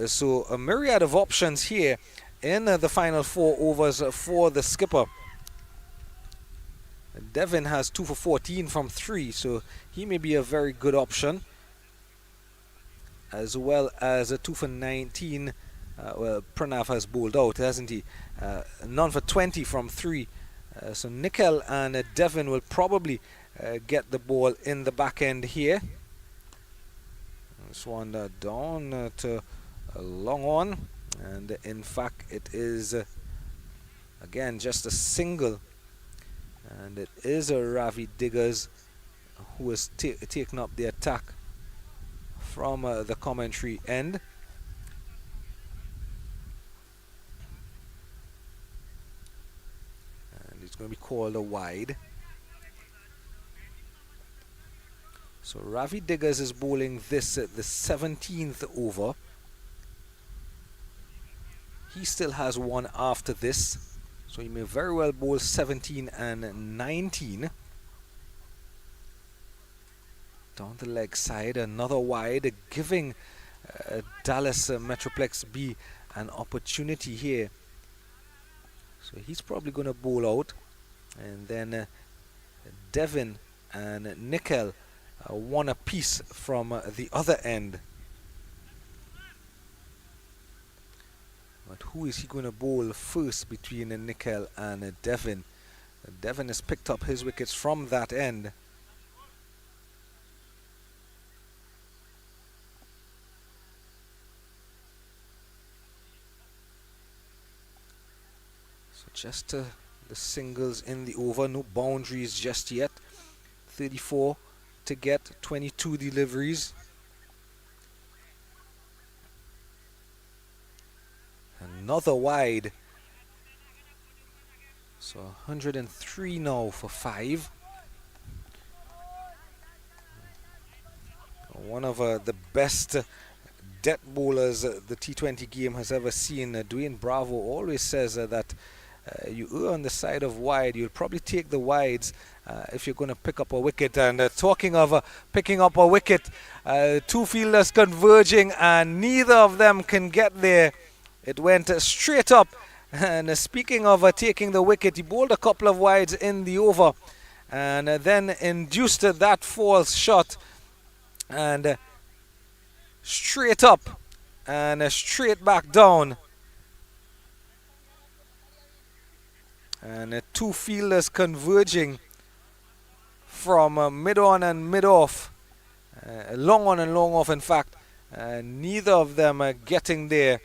So a myriad of options here in the final 4 overs for the skipper. Devin has 2 for 14 from 3, so he may be a very good option, as well as a 2 for 19. Well, Pranav has bowled out, hasn't he? None for 20 from 3. So Nikhil and Devin will probably get the ball in the back end here. This one down to a long on, and in fact it is again just a single, and it is a Ravi Diggers who has taken up the attack from the commentary end. And it's going to be called a wide. So Ravi Diggers is bowling this the 17th over. He still has 1 after this, so he may very well bowl 17 and 19. Down the leg side, another wide, giving Dallas Metroplex B an opportunity here. So he's probably going to bowl out, and then Devin and Nikhil 1 apiece from the other end. But who is he going to bowl first between Nikhil and Devin? Devin has picked up his wickets from that end. So just the singles in the over, no boundaries just yet. 34 to get, 22 deliveries. another wide. So 103 now for 5. One of the best death bowlers the T20 game has ever seen. Dwayne Bravo always says that you err on the side of wide. You'll probably take the wides if you're going to pick up a wicket. And talking of picking up a wicket, two fielders converging and neither of them can get there. It went straight up. And speaking of taking the wicket, he bowled a couple of wides in the over and then induced that false shot. And straight up and straight back down. And two fielders converging from mid-on and mid-off. Long on and long off, in fact. Neither of them are getting there.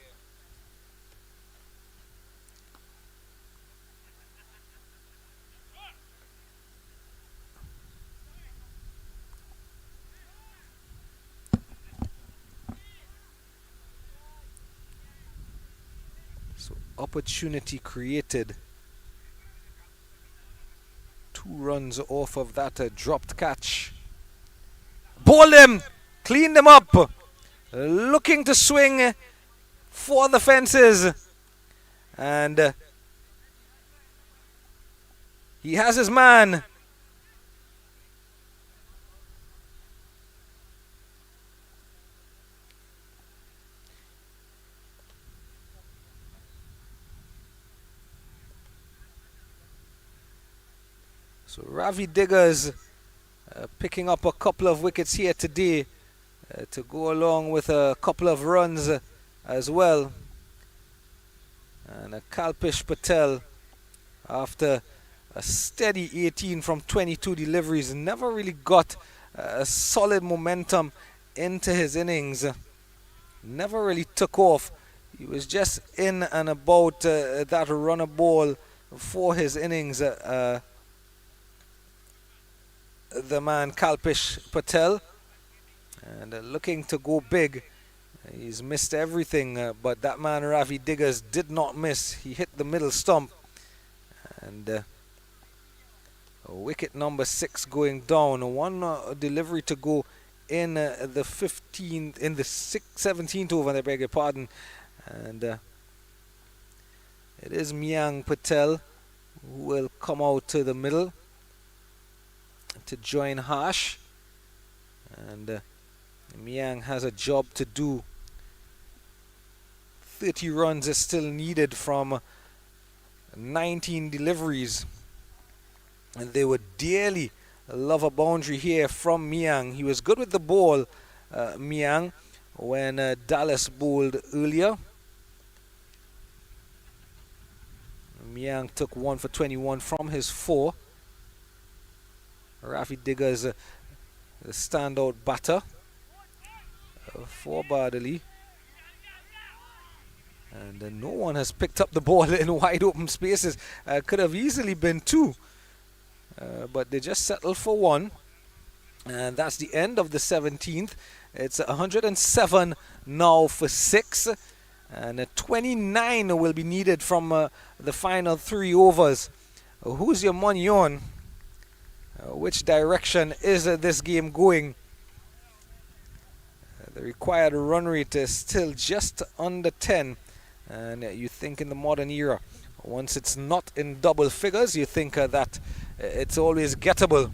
So opportunity created. 2 runs off of that dropped catch. Bowled him! Cleaned him up! Looking to swing for the fences. And he has his man. So Ravi Diggers picking up a couple of wickets here today to go along with a couple of runs as well. And Kalpish Patel, after a steady 18 from 22 deliveries, never really got a solid momentum into his innings. Never really took off. He was just in and about that runner ball for his innings. The man Kalpish Patel, and looking to go big. He's missed everything, but that man Ravi Diggers did not miss. He hit the middle stump, and wicket number 6 going down. One delivery to go in the 17th over. I beg your pardon, and it is Miang Patel who will come out to the middle to join Harsh, and Miang has a job to do. 30 runs is still needed from 19 deliveries, and they would dearly love a boundary here from Miang. He was good with the ball, Miang, when Dallas bowled earlier. Miang took 1 for 21 from his 4. Ravi Diggers, the standout batter for Bardoli. And no one has picked up the ball in wide open spaces. Could have easily been 2. But they just settled for 1. And that's the end of the 17th. It's 107 now for 6. And 29 will be needed from the final 3 overs. Who's your money on? Which direction is this game going? The required run rate is still just under 10. And you think in the modern era, once it's not in double figures, you think that it's always gettable.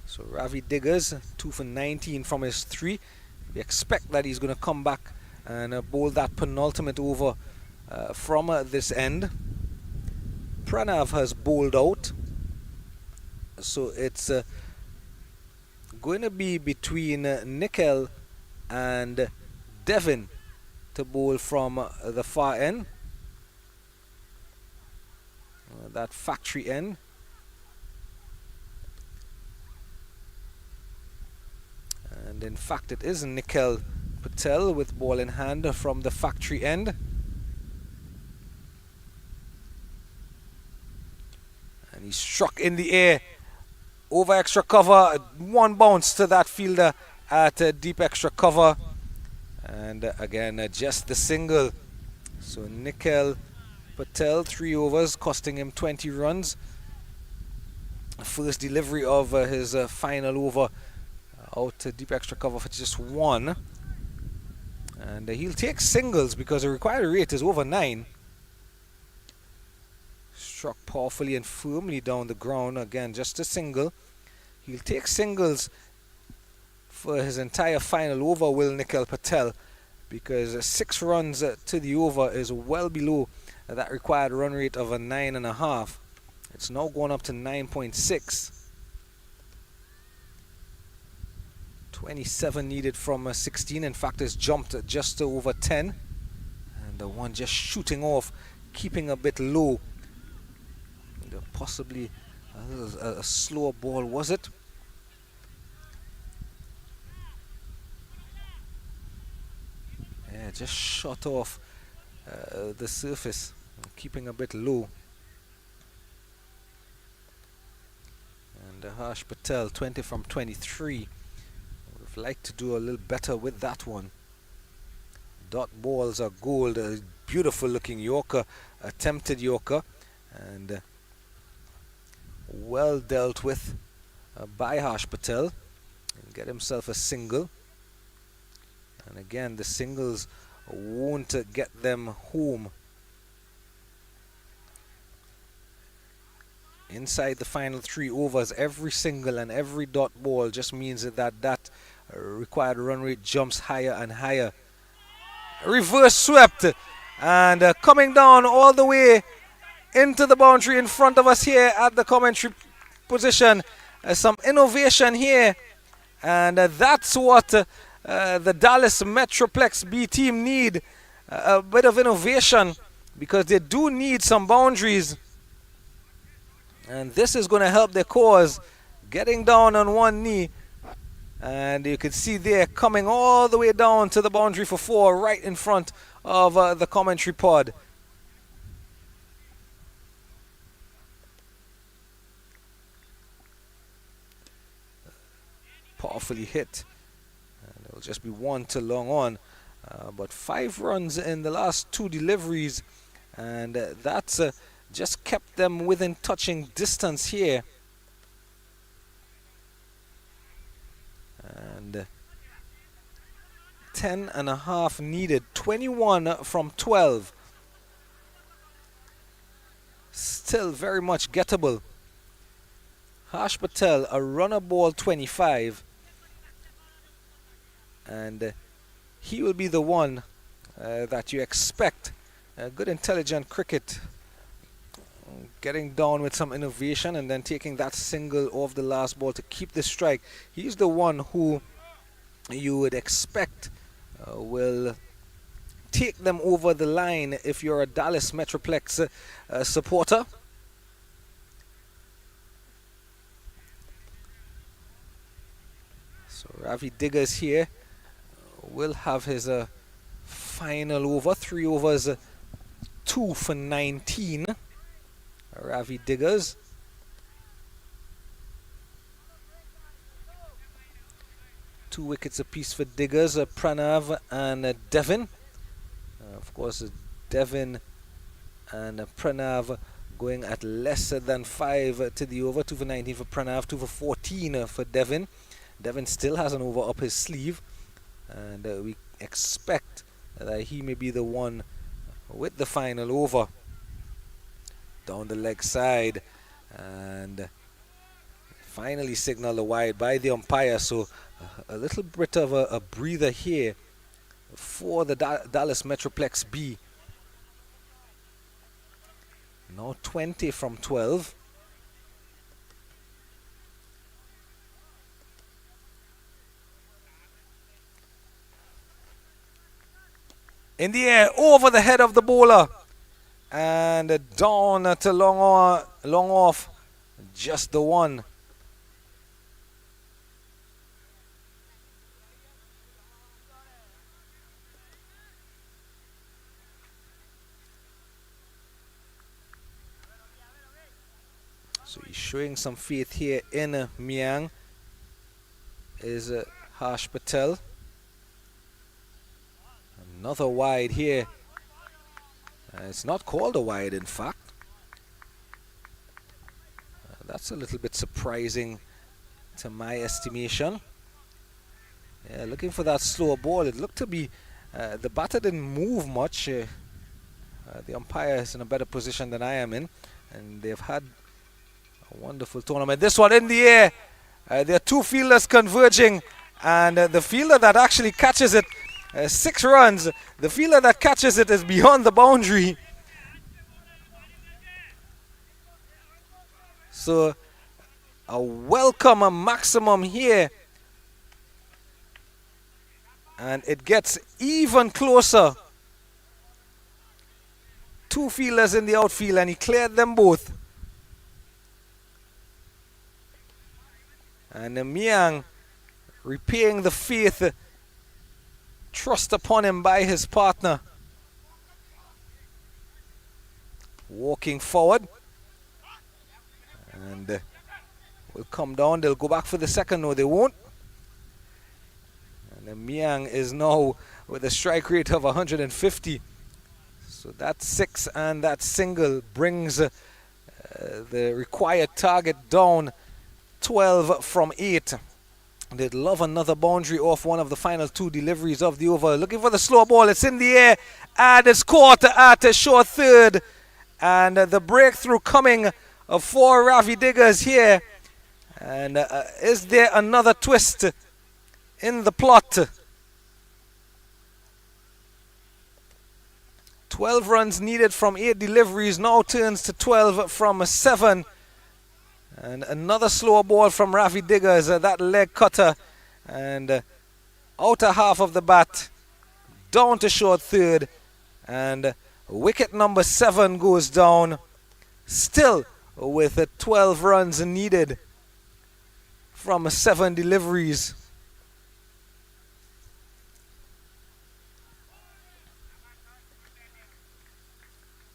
So Ravi Diggers, 2 for 19 from his 3. We expect that he's going to come back and bowl that penultimate over from this end. Pranav has bowled out, so it's going to be between Nikhil and Devin to bowl from the far end, that factory end. And in fact it is Nikhil Patel with ball in hand from the factory end. And he struck in the air over extra cover, one bounce to that fielder at deep extra cover, and again just the single. So Nikhil Patel, 3 overs, costing him 20 runs. First delivery of his final over out to deep extra cover for just 1. And he'll take singles because the required rate is over 9. Struck powerfully and firmly down the ground. Again, just a single. He'll take singles for his entire final over, will Nikhil Patel, because 6 runs to the over is well below that required run rate of a 9.5. It's now going up to 9.6. 27 needed from 16. In fact, it's jumped just to over 10. And the one just shooting off, keeping a bit low. Possibly a slower ball, was it? Yeah, just shot off the surface, keeping a bit low. And Harsh Patel, 20 from 23. Would have liked to do a little better with that one. Dot balls are gold. A beautiful looking Yorker, attempted Yorker, and well dealt with by Harsh Patel, and get himself a single. And again, the singles won't get them home. Inside the final 3 overs, every single and every dot ball just means that required run rate jumps higher and higher. Reverse swept, and coming down all the way into the boundary in front of us here at the commentary position. Some innovation here, and that's what the Dallas Metroplex B team need. A bit of innovation, because they do need some boundaries, and this is going to help their cause. Getting down on one knee, and you can see there coming all the way down to the boundary for 4 right in front of the commentary pod. Powerfully hit, and it'll just be 1 to long on, but 5 runs in the last 2 deliveries, and that's just kept them within touching distance here. And 10.5 needed, 21 from 12. Still very much gettable. Harsh Patel, a runner ball 25. And he will be the one that you expect. Good intelligent cricket, getting down with some innovation and then taking that single off the last ball to keep the strike. He's the one who you would expect will take them over the line if you're a Dallas Metroplex supporter. So Ravi Diggers here will have his final over. 3 overs, 2 for 19. Ravi Diggers. Two wickets apiece for Diggers, Pranav and Devin. Of course, Devin and Pranav going at less than 5 to the over. 2 for 19 for Pranav, 2 for 14 for Devin. Devin still has an over up his sleeve, and we expect that he may be the one with the final over. Down the leg side, and finally signaled a wide by the umpire. So a little bit of a breather here for the Dallas Metroplex B. Now 20 from 12. In the air, over the head of the bowler, and down to long off, just the one. So he's showing some faith here in Miang. Is Harsh Patel. Another wide here. It's not called a wide, in fact. That's a little bit surprising to my estimation. Yeah, looking for that slower ball. It looked to be the batter didn't move much. The umpire is in a better position than I am in, and they've had a wonderful tournament. This one in the air. There are two fielders converging, and the fielder that actually catches it, 6 runs. The fielder that catches it is beyond the boundary. So a welcome, a maximum here. And it gets even closer. 2 fielders in the outfield, and he cleared them both. And Miang repaying the faith thrust upon him by his partner. Walking forward. And will come down. They'll go back for the second. No, they won't. And Miang is now with a strike rate of 150. So that 6 and that single brings the required target down 12 from 8. They'd love another boundary off one of the final 2 deliveries of the over. Looking for the slow ball. It's in the air. And it's caught at a short third. And the breakthrough coming for Ravi Diggers here. And is there another twist in the plot? 12 runs needed from 8 deliveries. Now turns to 12 from 7. And another slower ball from Ravi Diggers, that leg cutter, and outer half of the bat, down to short third, and wicket number 7 goes down, still with 12 runs needed from 7 deliveries.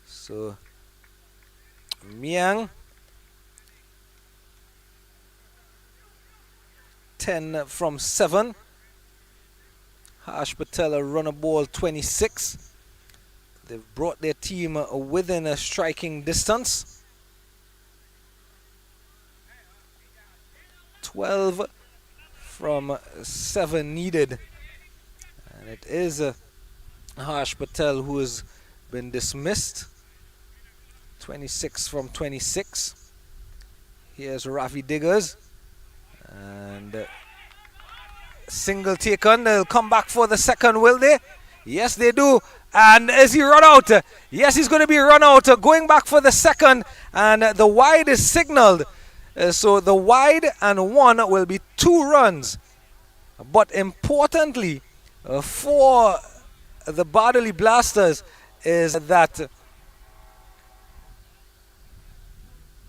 So, Miang 10 from 7. Harsh Patel a runner ball 26. They've brought their team within a striking distance. 12 from 7 needed. And it is Harsh Patel who has been dismissed. 26 from 26. Here's Ravi Diggers. And single taken. They'll come back for the second, will they? Yes, they do. And is he run out? Yes, he's going to be run out. Going back for the second. And the wide is signaled. So the wide and 1 will be 2 runs. But importantly for the Bardoli Blasters is that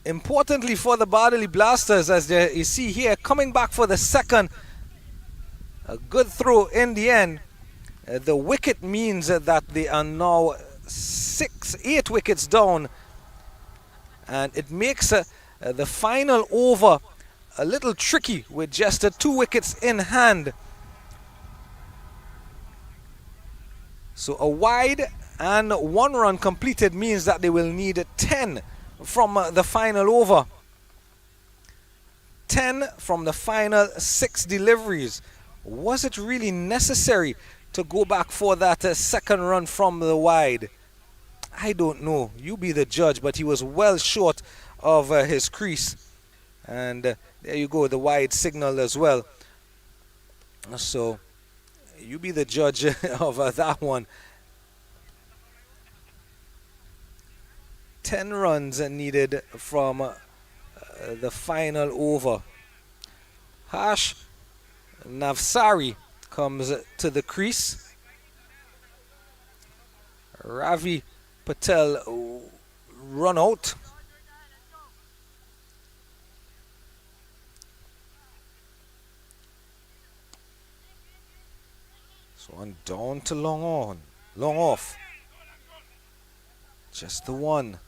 importantly for the Bardoli Blasters, as you see here, coming back for the second, a good throw in the end. The wicket means that they are now 8 wickets down, and it makes the final over a little tricky with just 2 wickets in hand. So a wide and 1 run completed means that they will need 10 from the final over. 10 from the final 6 deliveries. Was it really necessary to go back for that second run from the wide? I don't know. You be the judge, but he was well short of his crease. And there you go, the wide signal as well. So you be the judge of that one. 10 runs needed from the final over. Harsh Navsari comes to the crease. Ravi Patel run out. So on down to long off. Just the 1.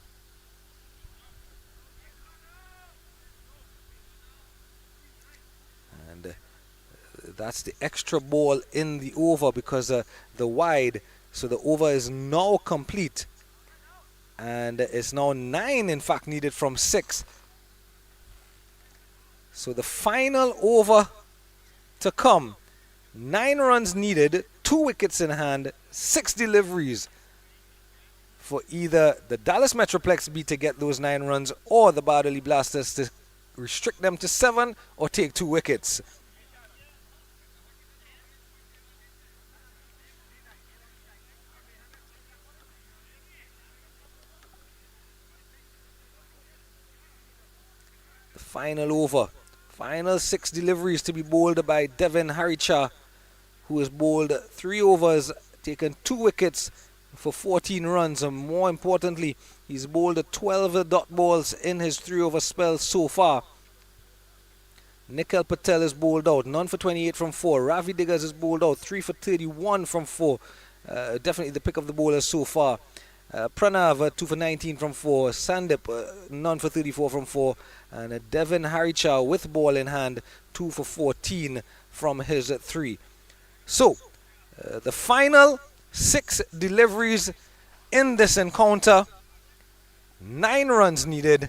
That's the extra ball in the over because the wide. So the over is now complete. And it's now 9, in fact, needed from 6. So the final over to come. 9 runs needed, 2 wickets in hand, 6 deliveries for either the Dallas Metroplex B to get those 9 runs or the Bardoli Blasters to restrict them to 7 or take 2 wickets. The final over. Final 6 deliveries to be bowled by Devin Haricha, who has bowled 3 overs, taken 2 wickets for 14 runs, and more importantly, he's bowled 12 dot balls in his 3 over spell so far. Nikhil Patel is bowled out, none for 28 from 4. Ravi Diggers is bowled out, 3 for 31 from 4. Definitely the pick of the bowlers so far. Pranav, 2 for 19 from 4. Sandip, none for 34 from 4. And Devin Haricha with ball in hand, 2 for 14 from his 3. So, the final 6 deliveries in this encounter. 9 runs needed.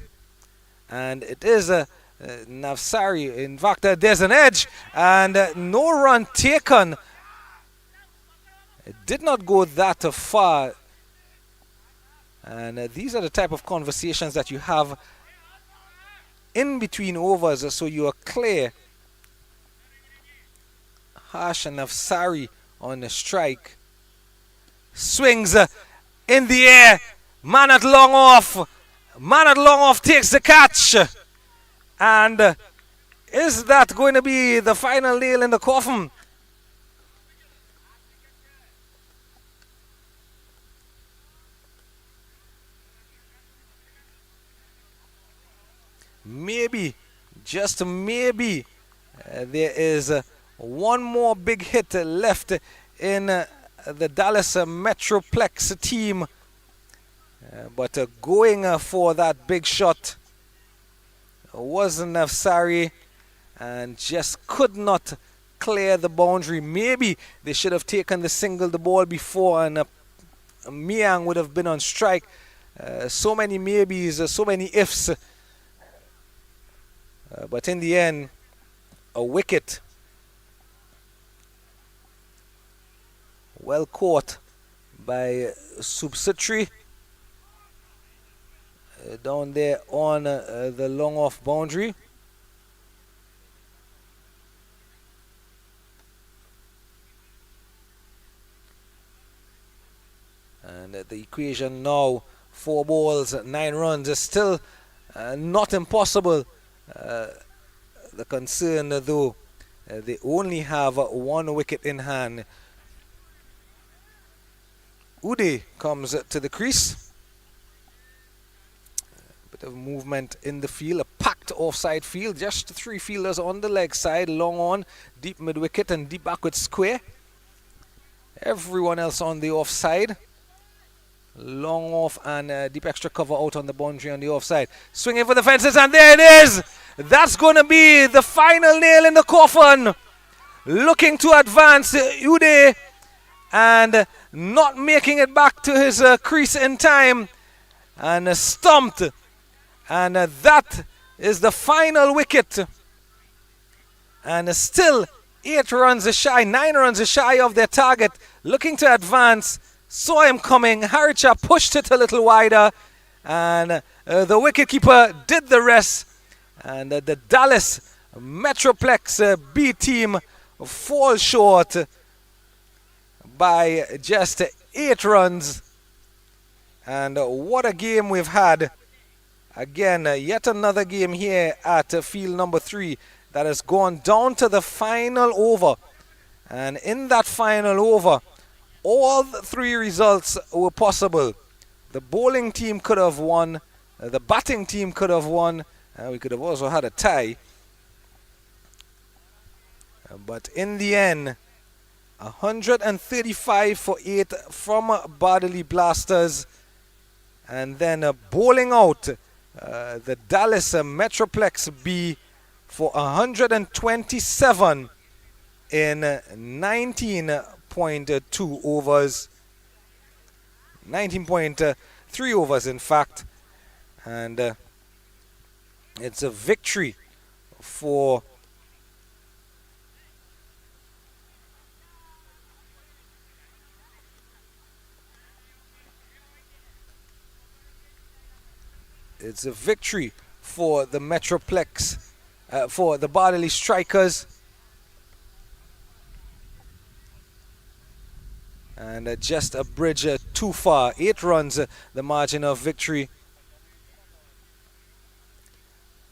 And it is Navsari. In fact, there's an edge. And no run taken. It did not go that far. And these are the type of conversations that you have in between overs, so you are clear. Harsh and Navsari on the strike. Swings in the air. Man at long off. Man at long off takes the catch. And is that going to be the final nail in the coffin? Maybe, just maybe, there is one more big hit left in the Dallas Metroplex team. But going for that big shot wasn't Navsari and just could not clear the boundary. Maybe they should have taken the single the ball before and Miang would have been on strike. So many maybes, so many ifs. But in the end, a wicket. Well caught by Subsitri down there on the long off boundary. And the equation now, 4 balls, 9 runs, is still not impossible. The concern though, they only have 1 wicket in hand. Uday comes to the crease. Bit of movement in the field, a packed offside field, just 3 fielders on the leg side, long on, deep mid wicket and deep backward square. Everyone else on the offside. Long off and deep extra cover out on the boundary on the offside. Swinging for the fences, and there it is. That's going to be the final nail in the coffin. Looking to advance Uday and not making it back to his crease in time. And stumped. And that is the final wicket. And still 8 runs shy, 9 runs shy of their target. Looking to advance. Saw him coming. Haricha pushed it a little wider. And the wicketkeeper did the rest. And the Dallas Metroplex B team fall short by just 8 runs. And what a game we've had. Again, yet another game here at field number 3 that has gone down to the final over. And in that final over, all 3 results were possible. The bowling team could have won. The batting team could have won. We could have also had a tie. But in the end, 135 for 8 from Bardoli Blasters. And then bowling out the Dallas Metroplex B for 127 in 19.2 overs, 19.3 overs in fact, and it's a victory for the Metroplex, for the Bardoli Strikers. And just a bridge too far. 8 runs, the margin of victory.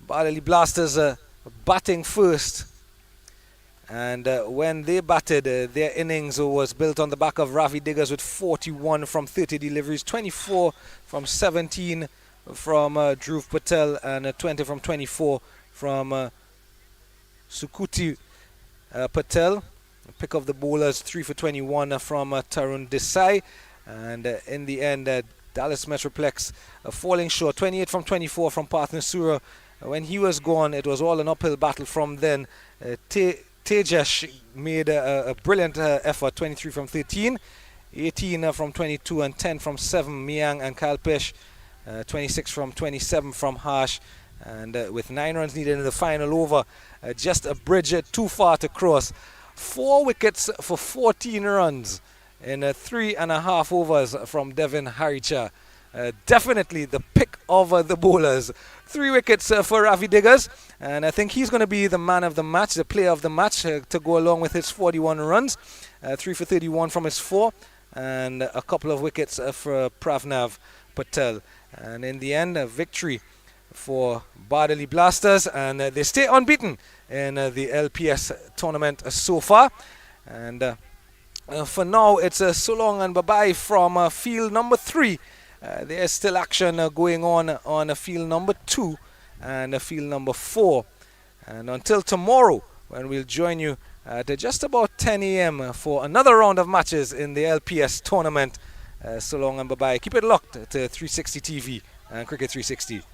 Bardoli Blasters batting first. And when they batted, their innings was built on the back of Ravi Diggers with 41 from 30 deliveries, 24 from 17 from Dhruv Patel, and 20 from 24 from Sukuti Patel. Pick of the bowlers, 3 for 21 from Tarun Desai. And in the end, Dallas Metroplex falling short, 28 from 24 from Partner Sura. When he was gone, it was all an uphill battle from then. Tejash made a brilliant effort, 23 from 13, 18 from 22, and 10 from 7, Miang and Kalpesh, 26 from 27 from Harsh. And with 9 runs needed in the final over, just a bridge too far to cross. 4 wickets for 14 runs in 3.5 overs from Devin Haricha. Definitely the pick of the bowlers. 3 wickets for Ravi Diggers, and I think he's going to be the man of the match, the player of the match, to go along with his 41 runs. 3 for 31 from his 4, and a couple of wickets for Pravnav Patel. And in the end, a victory for Bardoli Blasters, and they stay unbeaten in the LPS tournament so far. And for now, it's so long and bye-bye from field number 3. There's still action going on field number 2 and field number 4. And until tomorrow, when we'll join you at just about 10 a.m. for another round of matches in the LPS tournament. So long and bye-bye. Keep it locked to 360 TV and Cricket 360.